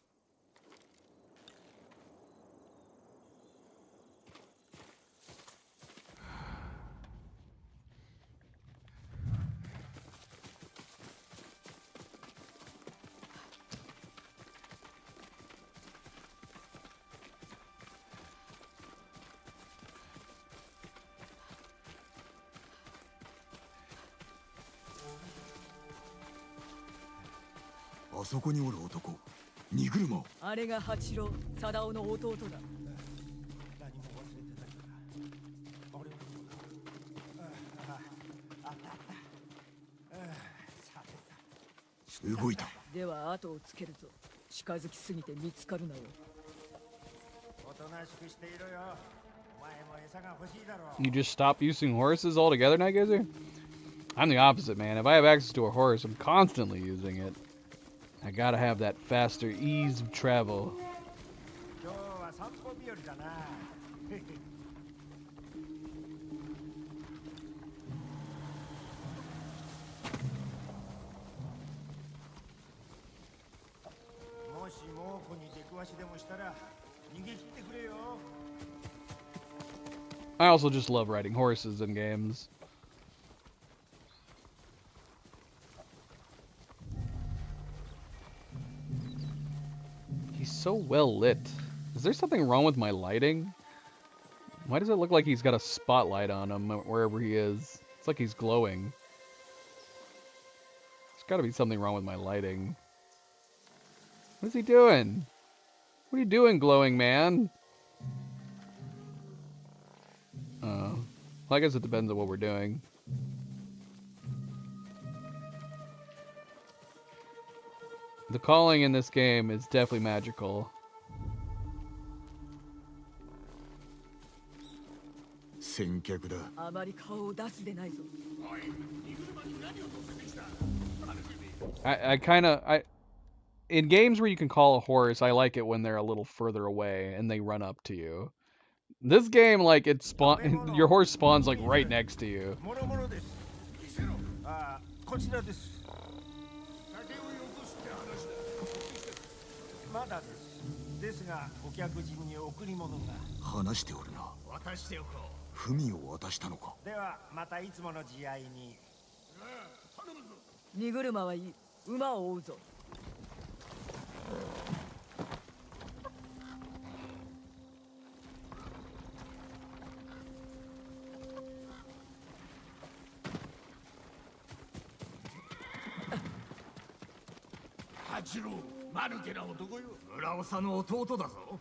あそこにおる男、荷車を。
あれが八郎、貞夫の弟だ。
動いた。
では後をつけるぞ。近づきすぎて見つかるなよ。
おとなしくしていろよ。お前も餌が欲しいだろう。
You just stop using horses altogether, Night Gazer? I'm the opposite, man. If I have access to a horse, I'm constantly using it. I gotta have that faster ease of travel.
今日は散歩日和だな。もし猛虎に出くわしでもしたら逃げ切ってくれよ。
I also just love riding horses in games. He's so well lit. Is there something wrong with my lighting? Why does it look like he's got a spotlight on him wherever he is? It's like he's glowing. There's gotta be something wrong with my lighting. What is he doing? What are you doing, glowing man? Well, I guess it depends on what we're doing. The calling in this game is definitely magical. In games where you can call a horse, I like it when they're a little further away and they run up to you. This game, like, your horse spawns like right next to you.
まだです。ですが、お客人に贈り物が。
話しておるな。
渡しておこう。
文を渡したのか。
では、またいつもの慈愛に。
荷車はいい。馬を追うぞ。
八郎、間抜けな男よ。
村長の弟だぞ。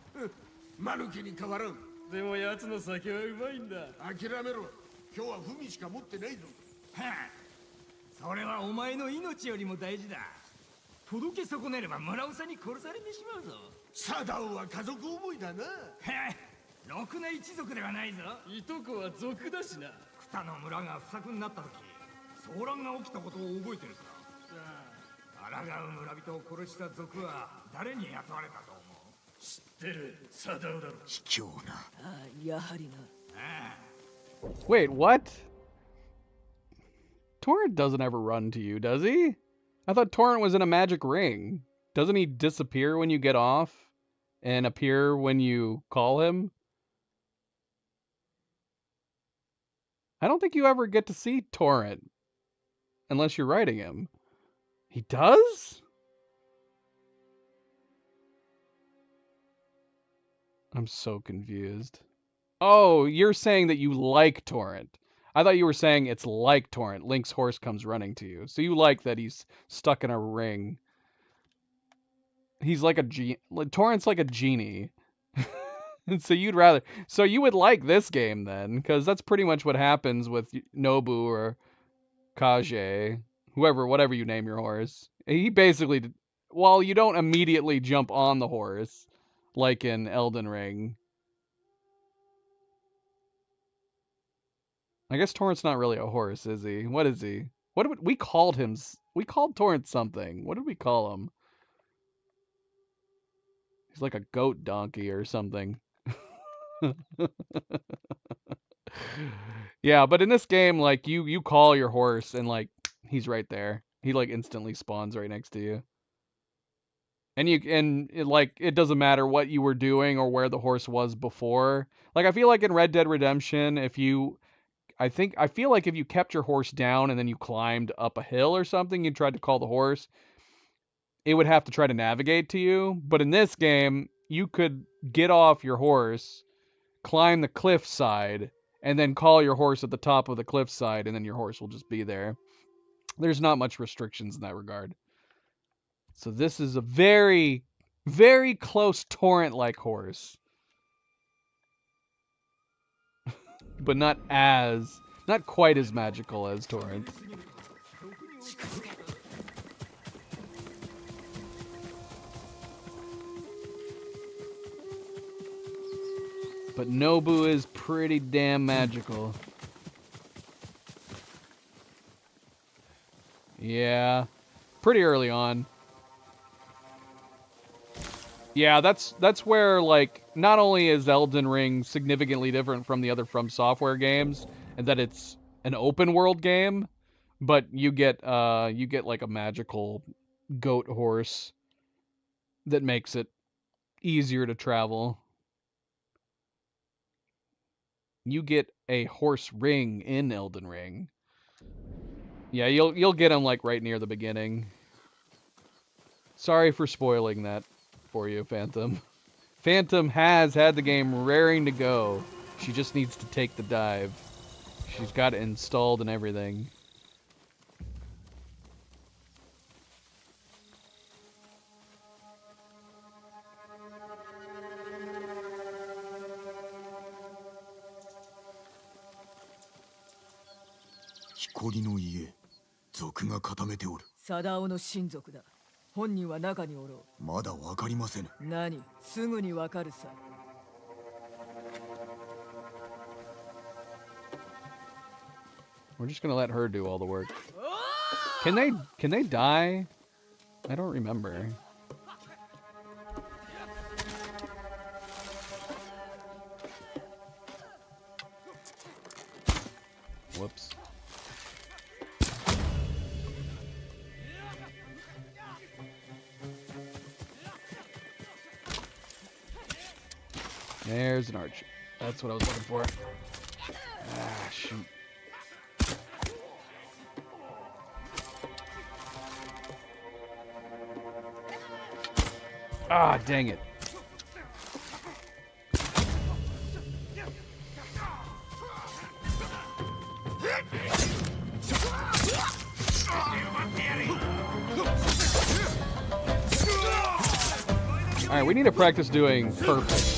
間抜けに変わらん。
でも奴の酒はうまいんだ。
諦めろ。今日は文しか持ってないぞ。
はあ、それはお前の命よりも大事だ。届け損ねれば村長に殺されてしまうぞ。
貞夫は家族思いだな。
へえ、ろくな一族ではないぞ。いとこは族だしな。北の村が不作になった時、騒乱が起きたことを覚えてるか。抗う村人を殺した族は誰に雇われたと思う？知ってる、貞夫だろ。
卑怯な。
ああ、やはりな。
Wait, what? Torrent doesn't ever run to you, does he? I thought Torrent was in a magic ring. Doesn't he disappear when you get off? and appear when you call him? I don't think you ever get to see Torrent unless you're writing him. He does? I'm so confused. Oh, you're saying that you like Torrent. I thought you were saying it's like Torrent. Link's horse comes running to you. So you like that he's stuck in a ring. He's like Torrent's like a genie. So you would like this game then, because that's pretty much what happens with Nobu or Kage, whatever you name your horse. He basically, while you don't immediately jump on the horse, like in Elden Ring. I guess Torrent's not really a horse, is he? What is he? We called him? We called Torrent something. What did we call him? He's like a goat donkey or something. Yeah, but in this game, like you call your horse and like he's right there. He like instantly spawns right next to you. And it doesn't matter what you were doing or where the horse was before. Like I feel like in Red Dead Redemption, I feel like if you kept your horse down and then you climbed up a hill or something, you tried to call the horse, it would have to try to navigate to you. But in this game, you could get off your horse, climb the cliffside, and then call your horse at the top of the cliffside, and then your horse will just be there. There's not much restrictions in that regard. So this is a very, very close Torrent-like horse. But not quite as magical as Torrent. But Nobu is pretty damn magical. Yeah, pretty early on. Yeah, that's where, like, not only is Elden Ring significantly different from the other From Software games, and that it's an open world game, but you get like a magical goat horse that makes it easier to travel. You get a horse ring in Elden Ring. Yeah, you'll get him like right near the beginning. Sorry for spoiling that for you, Phantom. Phantom has had the game raring to go. She just needs to take the dive. She's got it installed and everything.
Hikori no ie, zoku ga katamete oru.
Sadao no shinzoku da. Honnin wa naka ni oro.
Mada wakarimashenu.
Nani? Sugu ni wakaru sa.
We're just gonna let her do all the work. Can they die? I don't remember. Whoops. There's an archer. That's what I was looking for. Ah, shoot. Ah, dang it. Alright, we need to practice doing perfect.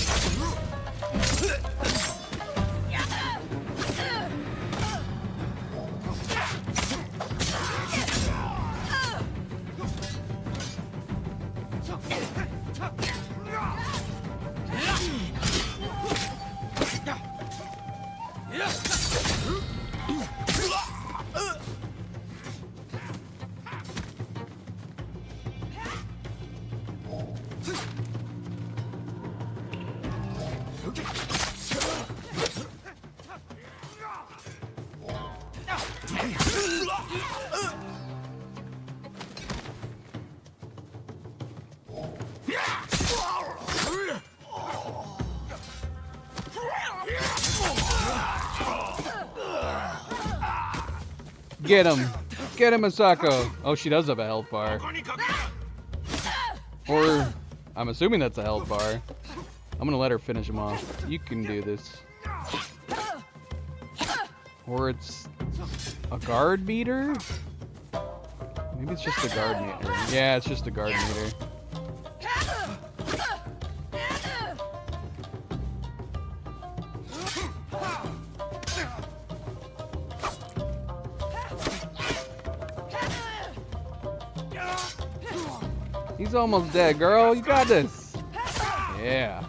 Get him. Get him, Misako. Oh, she does have a health bar. Or, I'm assuming that's a health bar. I'm gonna let her finish him off. You can do this. Or it's a guard meter? Maybe it's just a guard meter. Yeah, it's just a guard meter. He's almost dead, girl. You got this. Yeah.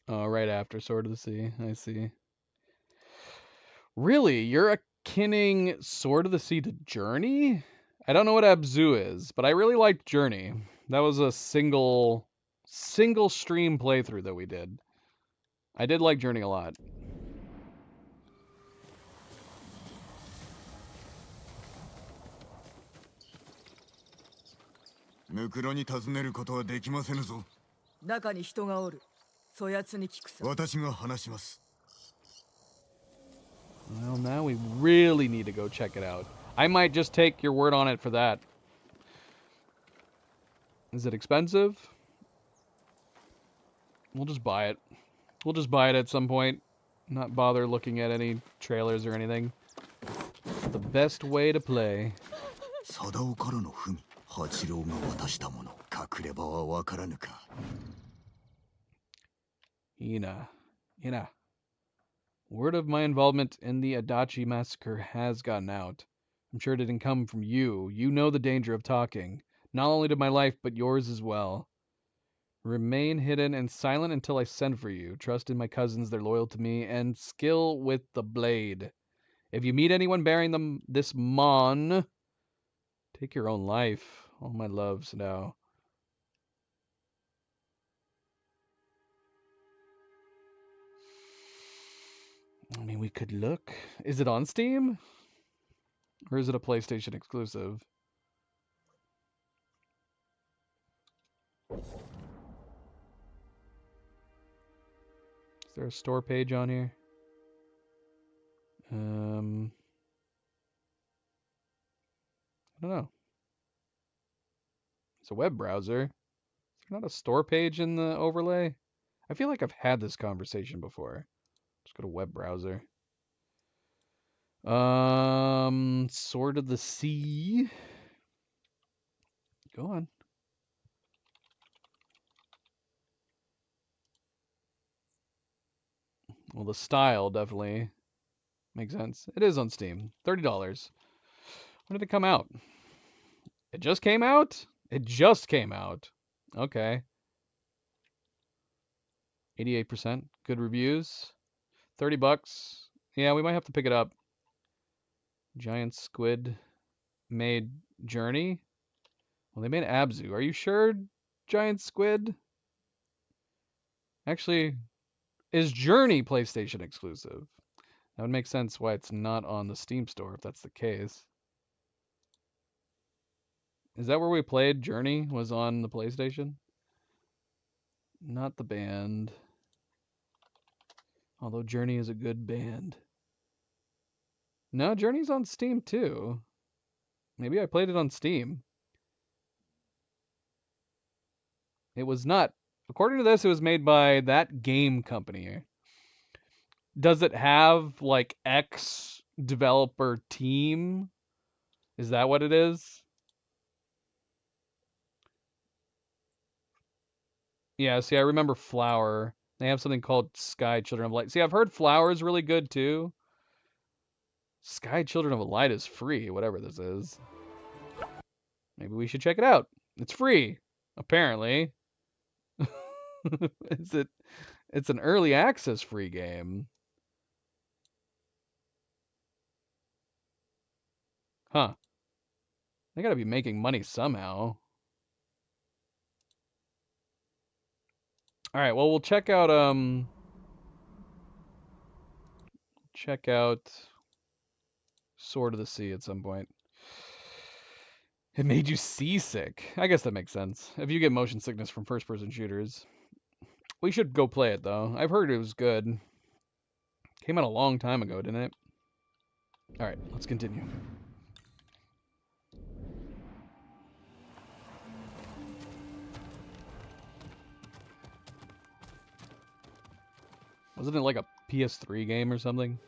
Oh, right after Sword of the Sea. I see. Really? You're akinning Sword of the Sea to Journey? I don't know what Abzu is, but I really liked Journey. That was a single stream playthrough that we did. I did like Journey a lot.
Well,
now we really need to go check it out. I might just take your word on it for that. Is it expensive? We'll just buy it. We'll just buy it at some point. Not bother looking at any trailers or anything. It's the best way to play. Ina. Word of my involvement in the Adachi massacre has gotten out. I'm sure it didn't come from you. You know the danger of talking. Not only to my life, but yours as well. Remain hidden and silent until I send for you. Trust in my cousins, they're loyal to me, and skill with the blade. If you meet anyone bearing this mon, take your own life. All my loves now. I mean, we could look. Is it on Steam? Or is it a PlayStation exclusive? Is there a store page on here? I don't know. It's a web browser. Is there not a store page in the overlay? I feel like I've had this conversation before. Let's go to web browser. Sword of the Sea. Go on. Well, the style definitely makes sense. It is on Steam. $30. When did it come out? It just came out? It just came out. Okay. 88%. Good reviews. $30. Yeah, we might have to pick it up. Giant Squid made Journey. Well, they made Abzu. Are you sure, Giant Squid? Actually, is Journey PlayStation exclusive? That would make sense why it's not on the Steam store if that's the case. Is that where we played? Journey was on the PlayStation? Not the band. Although Journey is a good band. No, Journey's on Steam too. Maybe I played it on Steam. It was not. According to this, it was made by that game company. Does it have, like, X developer team? Is that what it is? Yeah, see, I remember Flower. They have something called Sky Children of Light. See, I've heard Flower is really good, too. Sky Children of Light is free, whatever this is. Maybe we should check it out. It's free, apparently. It's an early access free game. Huh. They gotta be making money somehow. Alright, well, we'll check out, Sword of the Sea at some point. It made you seasick. I guess that makes sense. If you get motion sickness from first-person shooters. We should go play it, though. I've heard it was good. Came out a long time ago, didn't it? Alright, let's continue. Wasn't it like a PS3 game or something?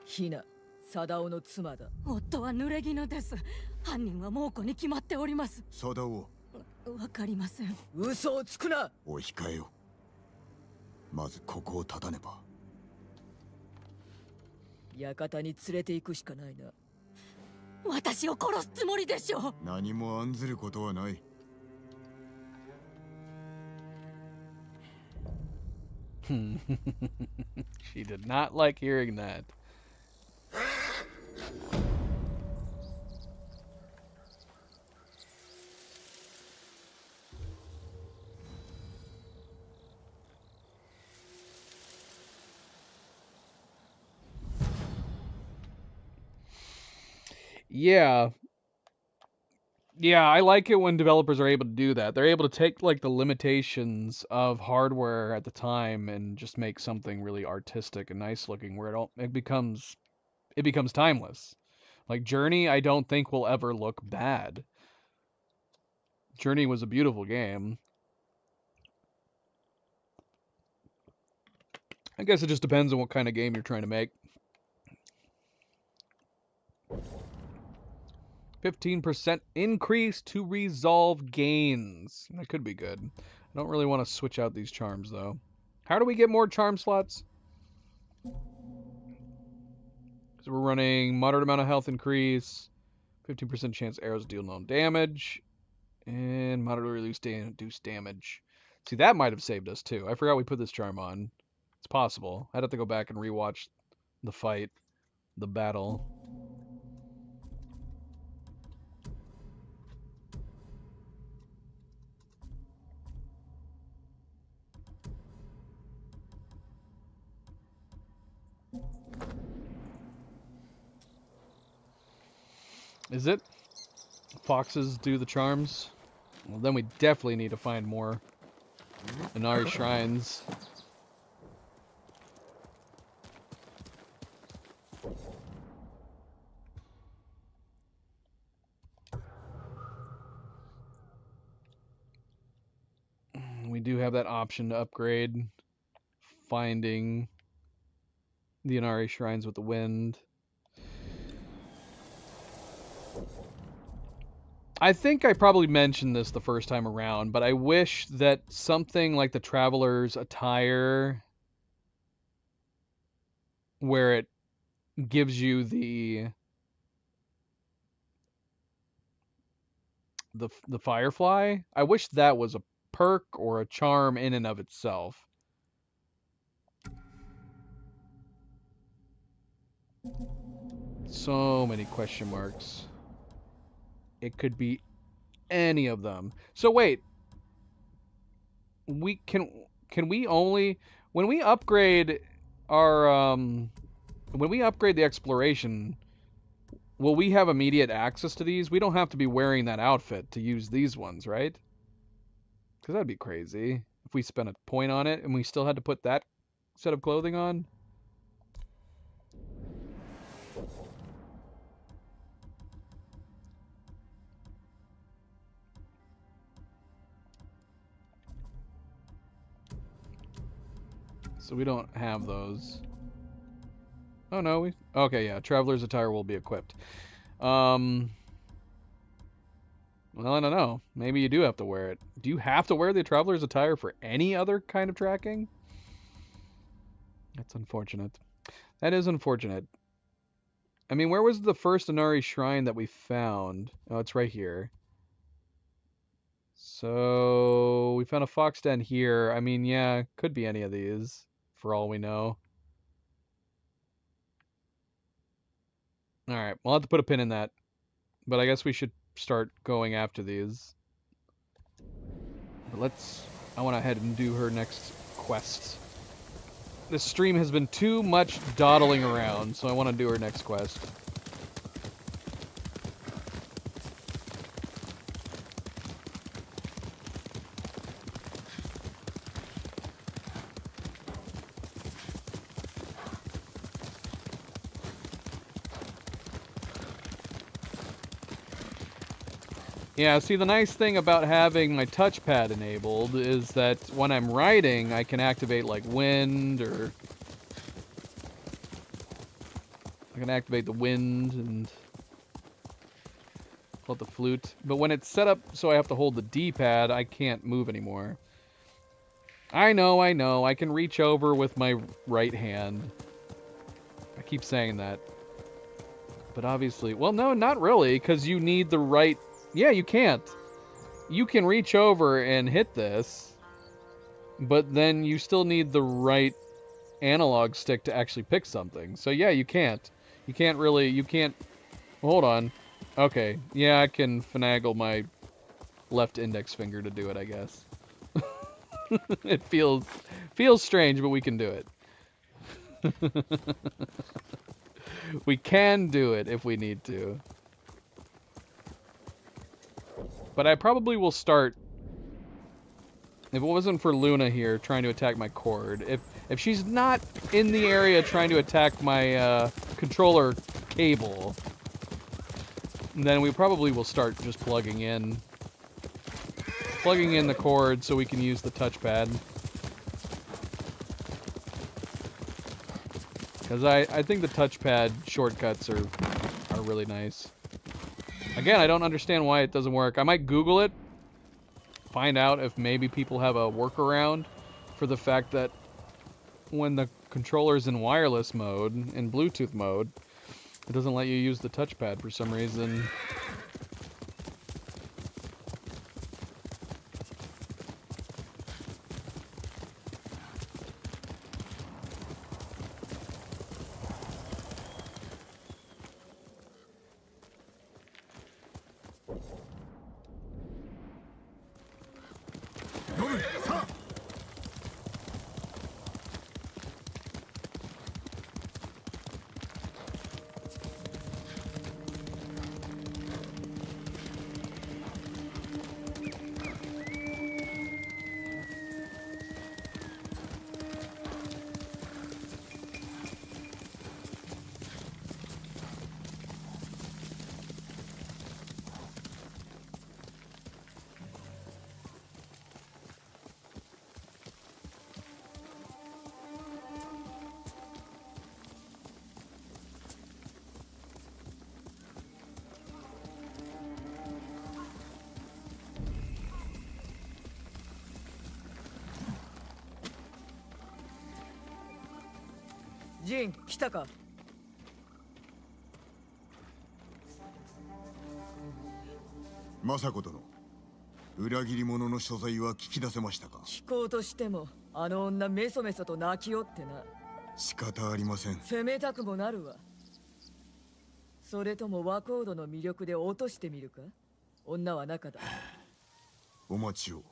Hina, Sadao の妻だ。
夫は濡れ衣です。犯人は猛虎に決まっております。
Sadao。
わかりません。
嘘をつくな。
お控えよ。まずここを立たねば。
館に連れて行くしかないな。
私を殺すつもりでしょう。
何も案ずることはない。
She did not like hearing that. Yeah. Yeah, I like it when developers are able to do that. They're able to take like the limitations of hardware at the time and just make something really artistic and nice looking where it becomes timeless. Like Journey, I don't think will ever look bad. Journey was a beautiful game. I guess it just depends on what kind of game you're trying to make. 15% increase to resolve gains. That could be good. I don't really want to switch out these charms, though. How do we get more charm slots? So we're running moderate amount of health increase, 15% chance arrows deal no damage, and moderately reduce damage. See, that might have saved us, too. I forgot we put this charm on. It's possible. I'd have to go back and rewatch the fight, the battle. Is it? Foxes do the charms? Well, then we definitely need to find more Inari shrines. We do have that option to upgrade finding the Inari shrines with the wind. I think I probably mentioned this the first time around, but I wish that something like the Traveler's Attire, where it gives you the Firefly, I wish that was a perk or a charm in and of itself. So many question marks. It could be any of them. So wait, we can we only when we upgrade our when we upgrade the exploration, will we have immediate access to these? We don't have to be wearing that outfit to use these ones, right? Because that'd be crazy if we spent a point on it and we still had to put that set of clothing on. So we don't have those. Oh no, we... Okay, yeah, Traveler's Attire will be equipped. Well, I don't know. Maybe you do have to wear it. Do you have to wear the Traveler's Attire for any other kind of tracking? That's unfortunate. That is unfortunate. I mean, where was the first Inari shrine that we found? Oh, it's right here. So, we found a fox den here. I mean, yeah, could be any of these, for all we know. Alright, we'll have to put a pin in that. But I guess we should start going after these. But let's I want to head and do her next quest. This stream has been too much dawdling around, so I want to do her next quest. Yeah, see, the nice thing about having my touchpad enabled is that when I'm writing, I can activate, like, wind, or... I can activate the wind and... call it the flute. But when it's set up so I have to hold the D-pad, I can't move anymore. I know, I can reach over with my right hand. I keep saying that. But obviously... Well, no, not really, because you need the right... Yeah, you can't. You can reach over and hit this, but then you still need the right analog stick to actually pick something. So yeah, you can't. You can't really, you can't... Hold on. Okay, yeah, I can finagle my left index finger to do it, I guess. It feels strange, but we can do it. We can do it if we need to. But I probably will start, if it wasn't for Luna here trying to attack my cord, if she's not in the area trying to attack my controller cable, then we probably will start just plugging in the cord so we can use the touchpad. Because I think the touchpad shortcuts are really nice. Again, I don't understand why it doesn't work. I might Google it, find out if maybe people have a workaround for the fact that when the controller's in wireless mode, in Bluetooth mode, it doesn't let you use the touchpad for some reason.
ジン、来たか。
政子殿、裏切り者の所在は聞き出せましたか。
聞こうとしても、あの女メソメソと泣きよってな。
仕方ありません。
責めたくもなるわ。それともワコードの魅力で落としてみるか。女は中だ。
お待ちを。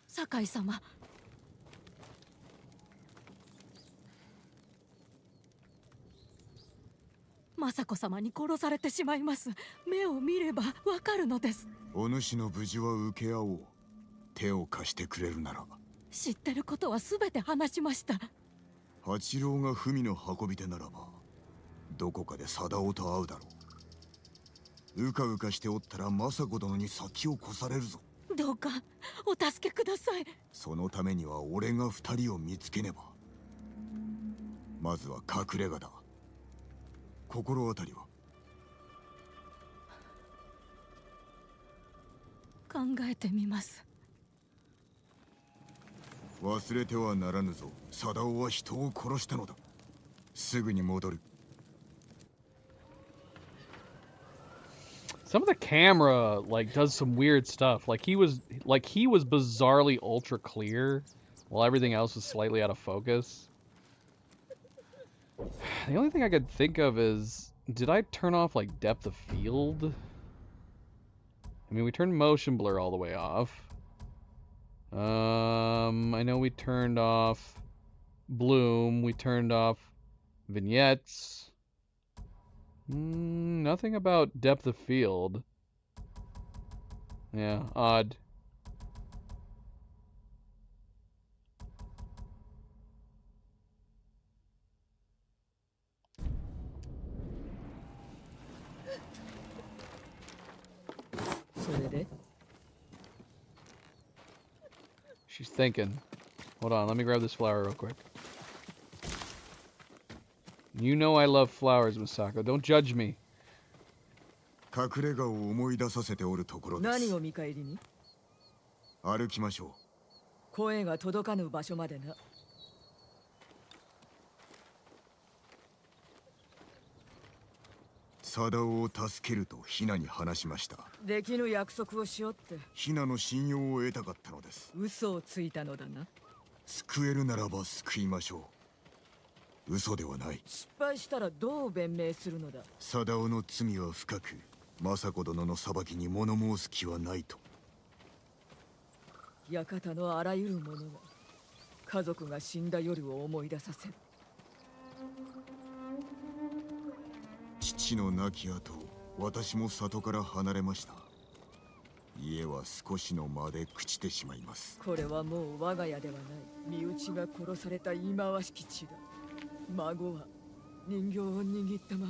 酒井様、政子様に殺されてしまいます。目を見ればわかるのです。
お主の無事は受け合おう。手を貸してくれるなら。
知ってることはすべて話しました。
八郎が文の運び手ならばどこかで貞夫と会うだろう。うかうかしておったら政子殿に先を越されるぞ。
どうかお助けください。
そのためには俺が二人を見つけねば。まずは隠れ家だ。心当たりは。
考えてみます。
忘れてはならぬぞ。サダオは人を殺したのだ。すぐに戻る。
Some of the camera like does some weird stuff. Like he was bizarrely ultra clear while everything else was slightly out of focus. The only thing I could think of is, did I turn off like depth of field? I mean, we turned motion blur all the way off. I know we turned off bloom, we turned off vignettes. Nothing about depth of field. Yeah, odd. She's thinking. Hold on, let me grab this flower real quick. You know I love flowers, Misako. Don't judge me.
隠れ家を思い出させておるところです。
何を見返りに？
歩きましょう。
声が届かぬ場所までな。
サダオを助けるとヒナに話しました。
できぬ約束をしよって。
ヒナの信用を得たかったのです。
嘘をついたのだな。
救えるならば救いましょう。嘘ではない。
失敗したらどう弁明するのだ。
サダオの罪は深く、政子殿の裁きに物申す気はないと。
館のあらゆるものが家族が死んだ夜を思い出させる。
父の亡き後、私も里から離れました。家は少しの間で朽ちてしまいます。
これはもう我が家ではない。身内が殺された忌まわしき地だ。孫は人形を握ったま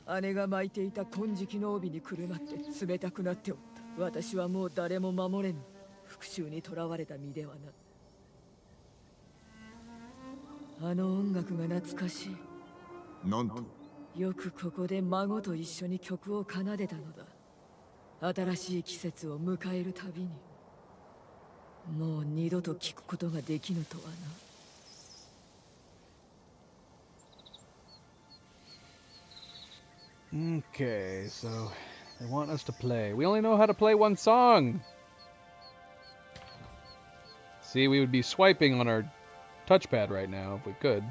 ま。姉が巻いていた金色の帯にくるまって冷たくなっておった。私はもう誰も守れぬ。復讐に囚われた身ではな。あの音楽が懐かしい。
なんと。
よくここで孫と一緒に曲を奏でたのだ。新しい季節を迎えるたびに。もう二度と聞くことができぬとは
な。Okay, so they want us to play. We only know how to play one song. See, we would be swiping on our touchpad right now if we could.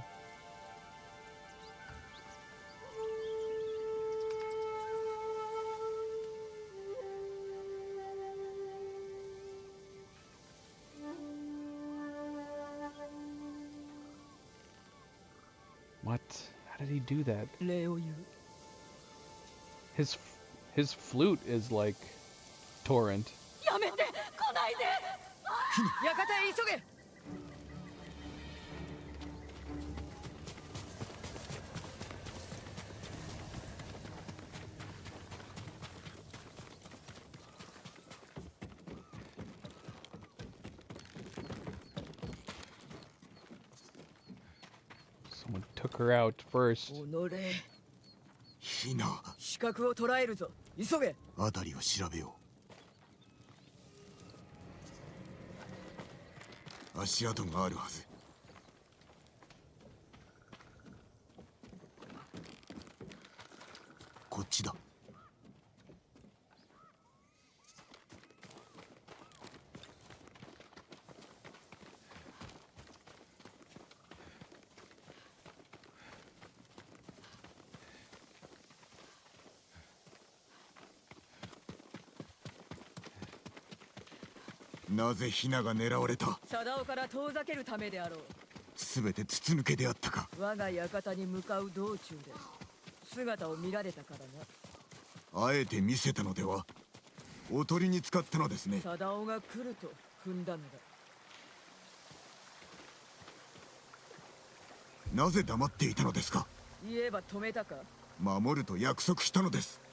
What? How did he do that? His flute is like torrent.
やめて、来ないで。館へ急げ。
Someone took her out first.
ヒナ。
視覚を捉えるぞ。急げ。
辺りを調べよう。足跡があるはず。こっちだ。なぜヒナが狙われた？
サダオから遠ざけるためであろう。
すべて筒抜けであったか。
我が館に向かう道中で姿を見られたから
な。あえて見せたのでは？おとりに使ったのですね。
サダオが来ると踏んだのだ。
なぜ黙っていたのですか？
言えば止めたか？
守ると約束したのです。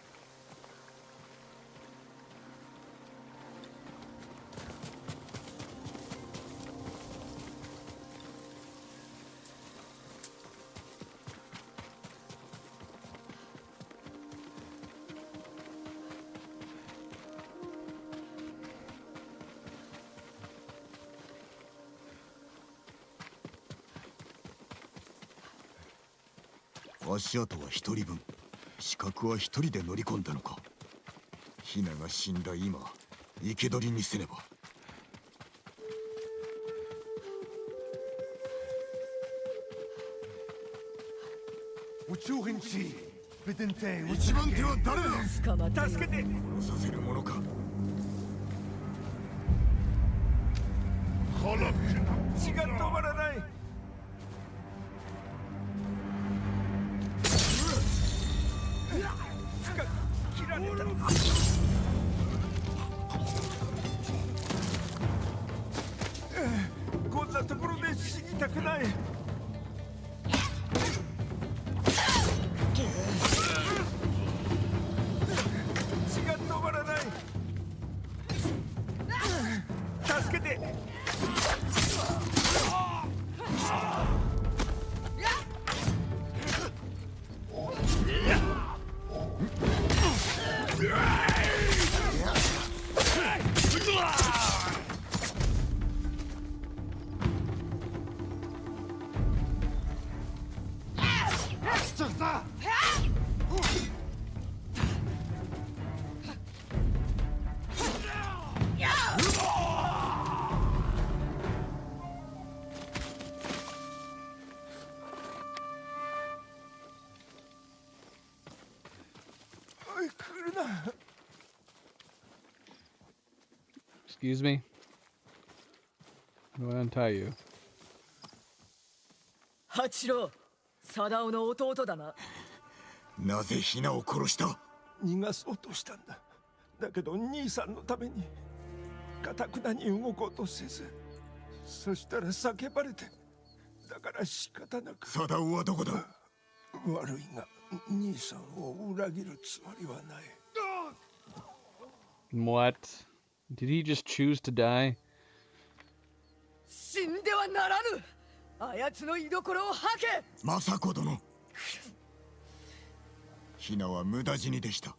足跡は一人分、刺客は一人で乗り込んだのか。ヒナが死んだ今、生け捕りにせねば。一番手は誰だ。
捕まったよ。
助けて。殺させるものか。
血が止まらない。切られた。こんなところで死にたくない。血が止まらない。助けて。
Excuse me? How do I untie you?
八郎、貞夫の弟だな。
なぜヒナを殺した。
逃がそうとしたんだ。だけど兄さんのために固くなに動こうとせず、そしたら叫ばれて、だから仕方なく。
貞夫はどこだ。
悪いが兄さんを裏切るつもりはない。
What? Did he just choose to die?
死んではならぬ。あやつの居所を吐け。
政子殿。ヒナは無駄死にでした。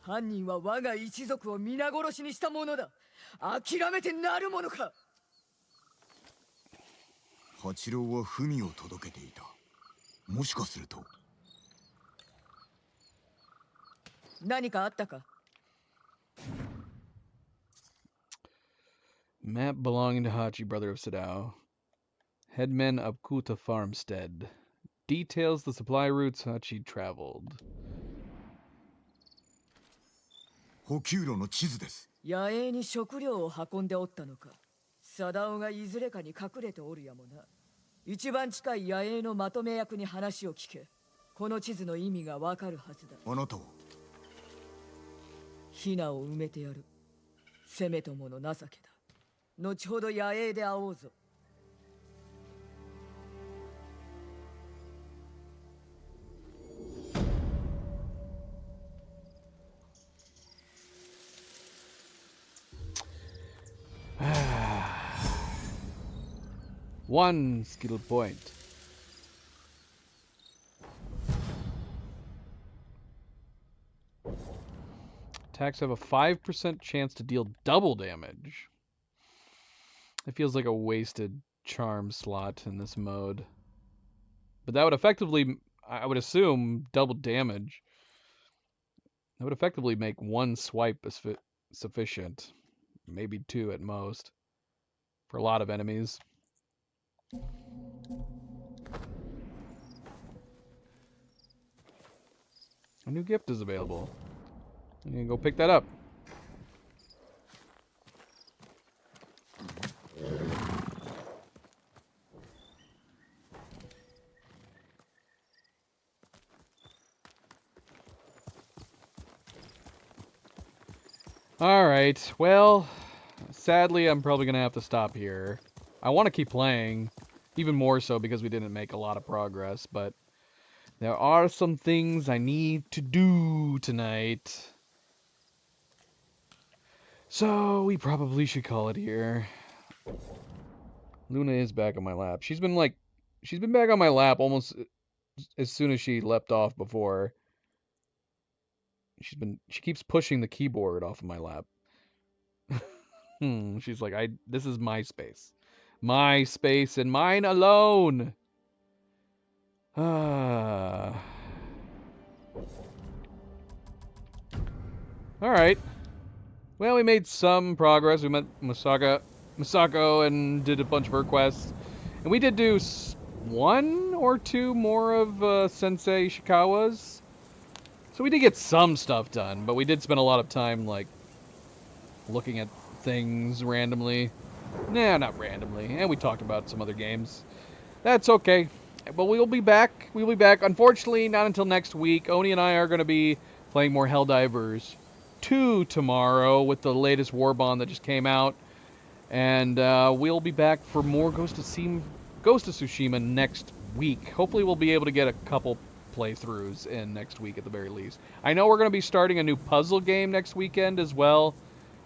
犯人は我が一族を皆殺しにしたものだ。諦めてなるものか。
八郎は文を届けていた。もしかすると。
何かあったか。
Map belonging to Hachi, brother of Sadao. Headman of Kuta Farmstead. Details the supply routes Hachi traveled.
補給路の地図です。
野営に食料を運んでおったのか。貞夫がいずれかに隠れておるやもな。一番近い野営のまとめ役に話を聞け。この地図の意味がわかるはずだ。
あなたは。
ヒナを埋めてやる。せめともの情けだ。後ほど野営で会おうぞ。
One skill point. Attacks have a 5% chance to deal double damage. It feels like a wasted charm slot in this mode. But that would effectively, I would assume, double damage. That would effectively make one swipe sufficient. Maybe two at most. For a lot of enemies. A new gift is available. I'm gonna go pick that up. Alright, well, sadly I'm probably gonna have to stop here. I want to keep playing, even more so because we didn't make a lot of progress, but there are some things I need to do tonight. So we probably should call it here. Luna is back on my lap. She's been back on my lap almost as soon as she leapt off before. She keeps pushing the keyboard off of my lap. She's like, this is my space. My space and mine alone. Alright. Well, we made some progress. We met Misako and did a bunch of her quests. And we did do one or two more of Sensei Ishikawa's. So we did get some stuff done, but we did spend a lot of time, like, looking at things randomly. Nah, not randomly. And we talked about some other games. That's okay. But we'll be back. We'll be back. Unfortunately, not until next week. Oni and I are going to be playing more Helldivers 2 tomorrow with the latest Warbond that just came out. And we'll be back for more Ghost of Tsushima next week. Hopefully we'll be able to get a couple playthroughs in next week at the very least. I know we're going to be starting a new puzzle game next weekend as well.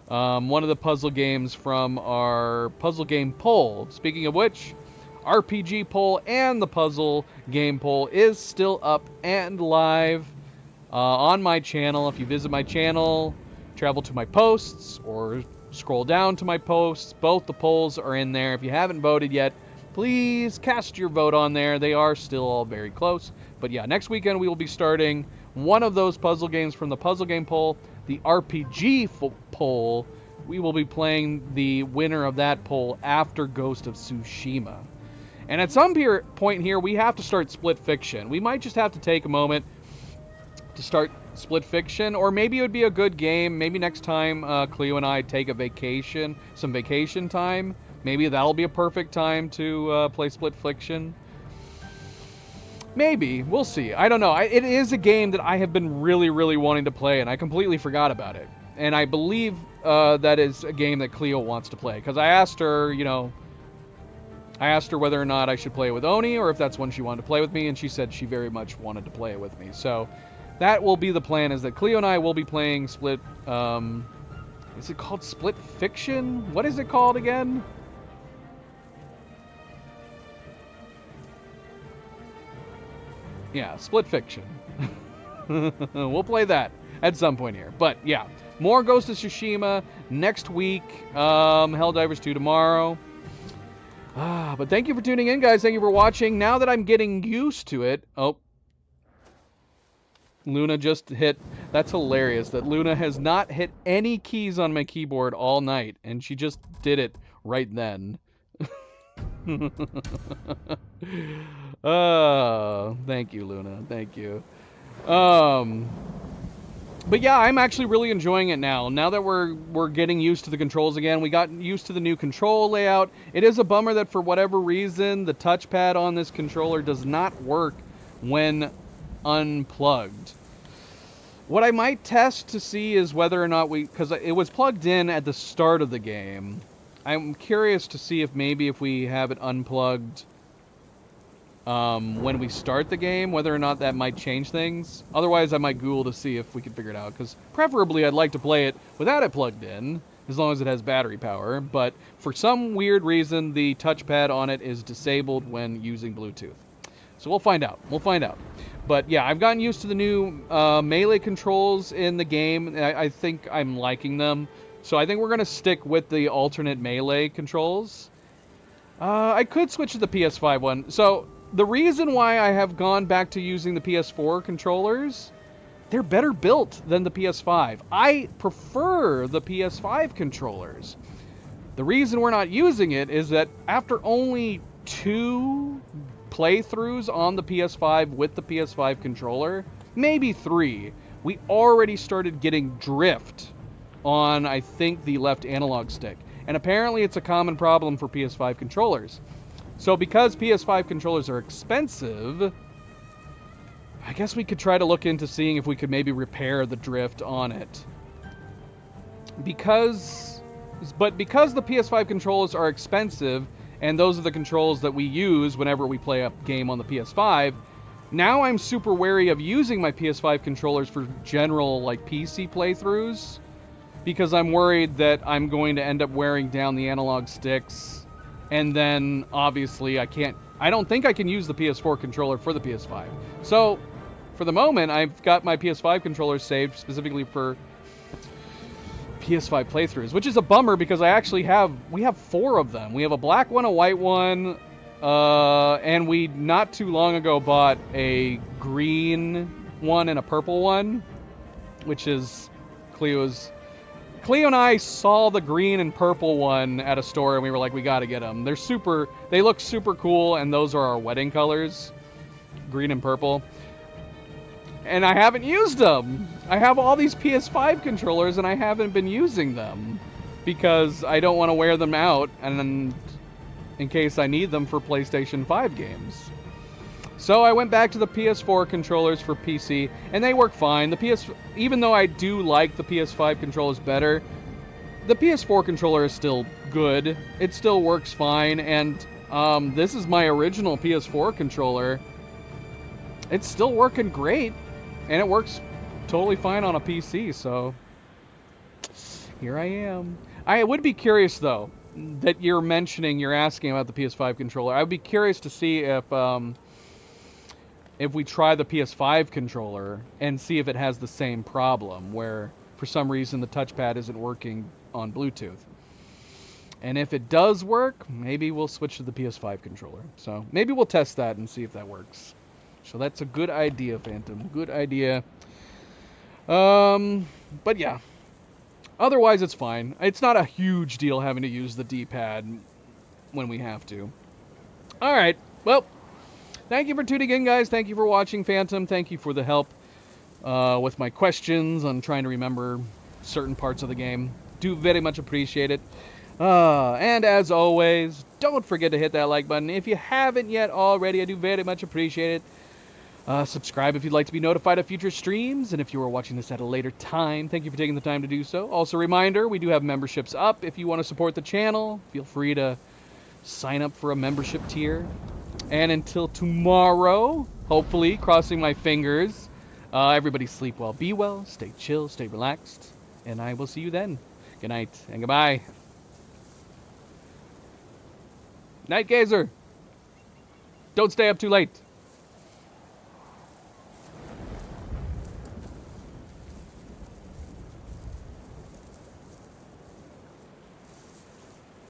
One of the puzzle games from our puzzle game poll. Speaking of which, RPG poll and the puzzle game poll is still up and live on my channel. If you visit my channel, travel to my posts, or scroll down to my posts, both the polls are in there. If you haven't voted yet, please cast your vote on there. They are still all very close. But yeah, next weekend we will be starting one of those puzzle games from the puzzle game poll, the RPG poll. We will be playing the winner of that poll after Ghost of Tsushima. And at some point here, we have to start Split Fiction. We might just have to take a moment to start Split Fiction, or maybe it would be a good game. Maybe next time Cleo and I take a vacation, some vacation time, maybe that'll be a perfect time to play Split Fiction. Maybe. We'll see. I don't know. It is a game that I have been really, really wanting to play, and I completely forgot about it. And I believe that is a game that Cleo wants to play, because I asked her, you know, whether or not I should play it with Oni, or if that's one she wanted to play with me, and she said she very much wanted to play it with me. So that will be the plan, is that Cleo and I will be playing Split... is it called Split Fiction? What is it called again? Yeah, Split Fiction. We'll play that at some point here. But yeah, more Ghost of Tsushima next week. Helldivers 2 tomorrow. But thank you for tuning in, guys. Thank you for watching. Now that I'm getting used to it... Oh. Luna just hit... That's hilarious that Luna has not hit any keys on my keyboard all night, and she just did it right then. Thank you, Luna. Thank you. But yeah, I'm actually really enjoying it now. Now that we're getting used to the controls again, we got used to the new control layout. It is a bummer that for whatever reason, the touchpad on this controller does not work when unplugged. What I might test to see is whether or not because it was plugged in at the start of the game. I'm curious to see if maybe if we have it unplugged when we start the game, whether or not that might change things. Otherwise, I might Google to see if we can figure it out, because preferably I'd like to play it without it plugged in, as long as it has battery power, but for some weird reason, the touchpad on it is disabled when using Bluetooth. So we'll find out. We'll find out. But yeah, I've gotten used to the new melee controls in the game. I think I'm liking them. So I think we're going to stick with the alternate melee controls. I could switch to the PS5 one. So the reason why I have gone back to using the PS4 controllers, they're better built than the PS5. I prefer the PS5 controllers. The reason we're not using it is that after only 2 playthroughs on the PS5 with the PS5 controller, maybe 3, we already started getting drift on, I think, the left analog stick. And apparently it's a common problem for PS5 controllers. So because PS5 controllers are expensive, I guess we could try to look into seeing if we could maybe repair the drift on it. Because the PS5 controllers are expensive, and those are the controls that we use whenever we play a game on the PS5, now I'm super wary of using my PS5 controllers for general, like, PC playthroughs, because I'm worried that I'm going to end up wearing down the analog sticks, and then, obviously, I don't think I can use the PS4 controller for the PS5. So, for the moment, I've got my PS5 controllers saved specifically for PS5 playthroughs, which is a bummer because we have 4 of them. We have a black one, a white one, and we not too long ago bought a green one and a purple one, which is Cleo and I saw the green and purple one at a store, and we were like, we gotta get them. They look super cool, and those are our wedding colors, green and purple. And I haven't used them. I have all these PS5 controllers, and I haven't been using them because I don't want to wear them out, and in case I need them for PlayStation 5 games. So I went back to the PS4 controllers for PC, and they work fine. Even though I do like the PS5 controllers better, the PS4 controller is still good. It still works fine, and this is my original PS4 controller. It's still working great, and it works totally fine on a PC, so here I am. I would be curious, though, that you're asking about the PS5 controller. I would be curious to see if we try the PS5 controller and see if it has the same problem, where for some reason the touchpad isn't working on Bluetooth. And if it does work, maybe we'll switch to the PS5 controller. So maybe we'll test that and see if that works. So that's a good idea, Phantom. Good idea. But yeah. Otherwise, it's fine. It's not a huge deal having to use the D-pad when we have to. Alright, well, thank you for tuning in, guys. Thank you for watching, Phantom. Thank you for the help with my questions on trying to remember certain parts of the game. Do very much appreciate it. And as always, don't forget to hit that like button. If you haven't yet already, I do very much appreciate it. Subscribe if you'd like to be notified of future streams, and if you are watching this at a later time, thank you for taking the time to do so. Also, reminder, we do have memberships up. If you want to support the channel, feel free to sign up for a membership tier. And until tomorrow, hopefully, crossing my fingers, everybody sleep well, be well, stay chill, stay relaxed, and I will see you then. Good night, and goodbye. Night, Gazer. Don't stay up too late.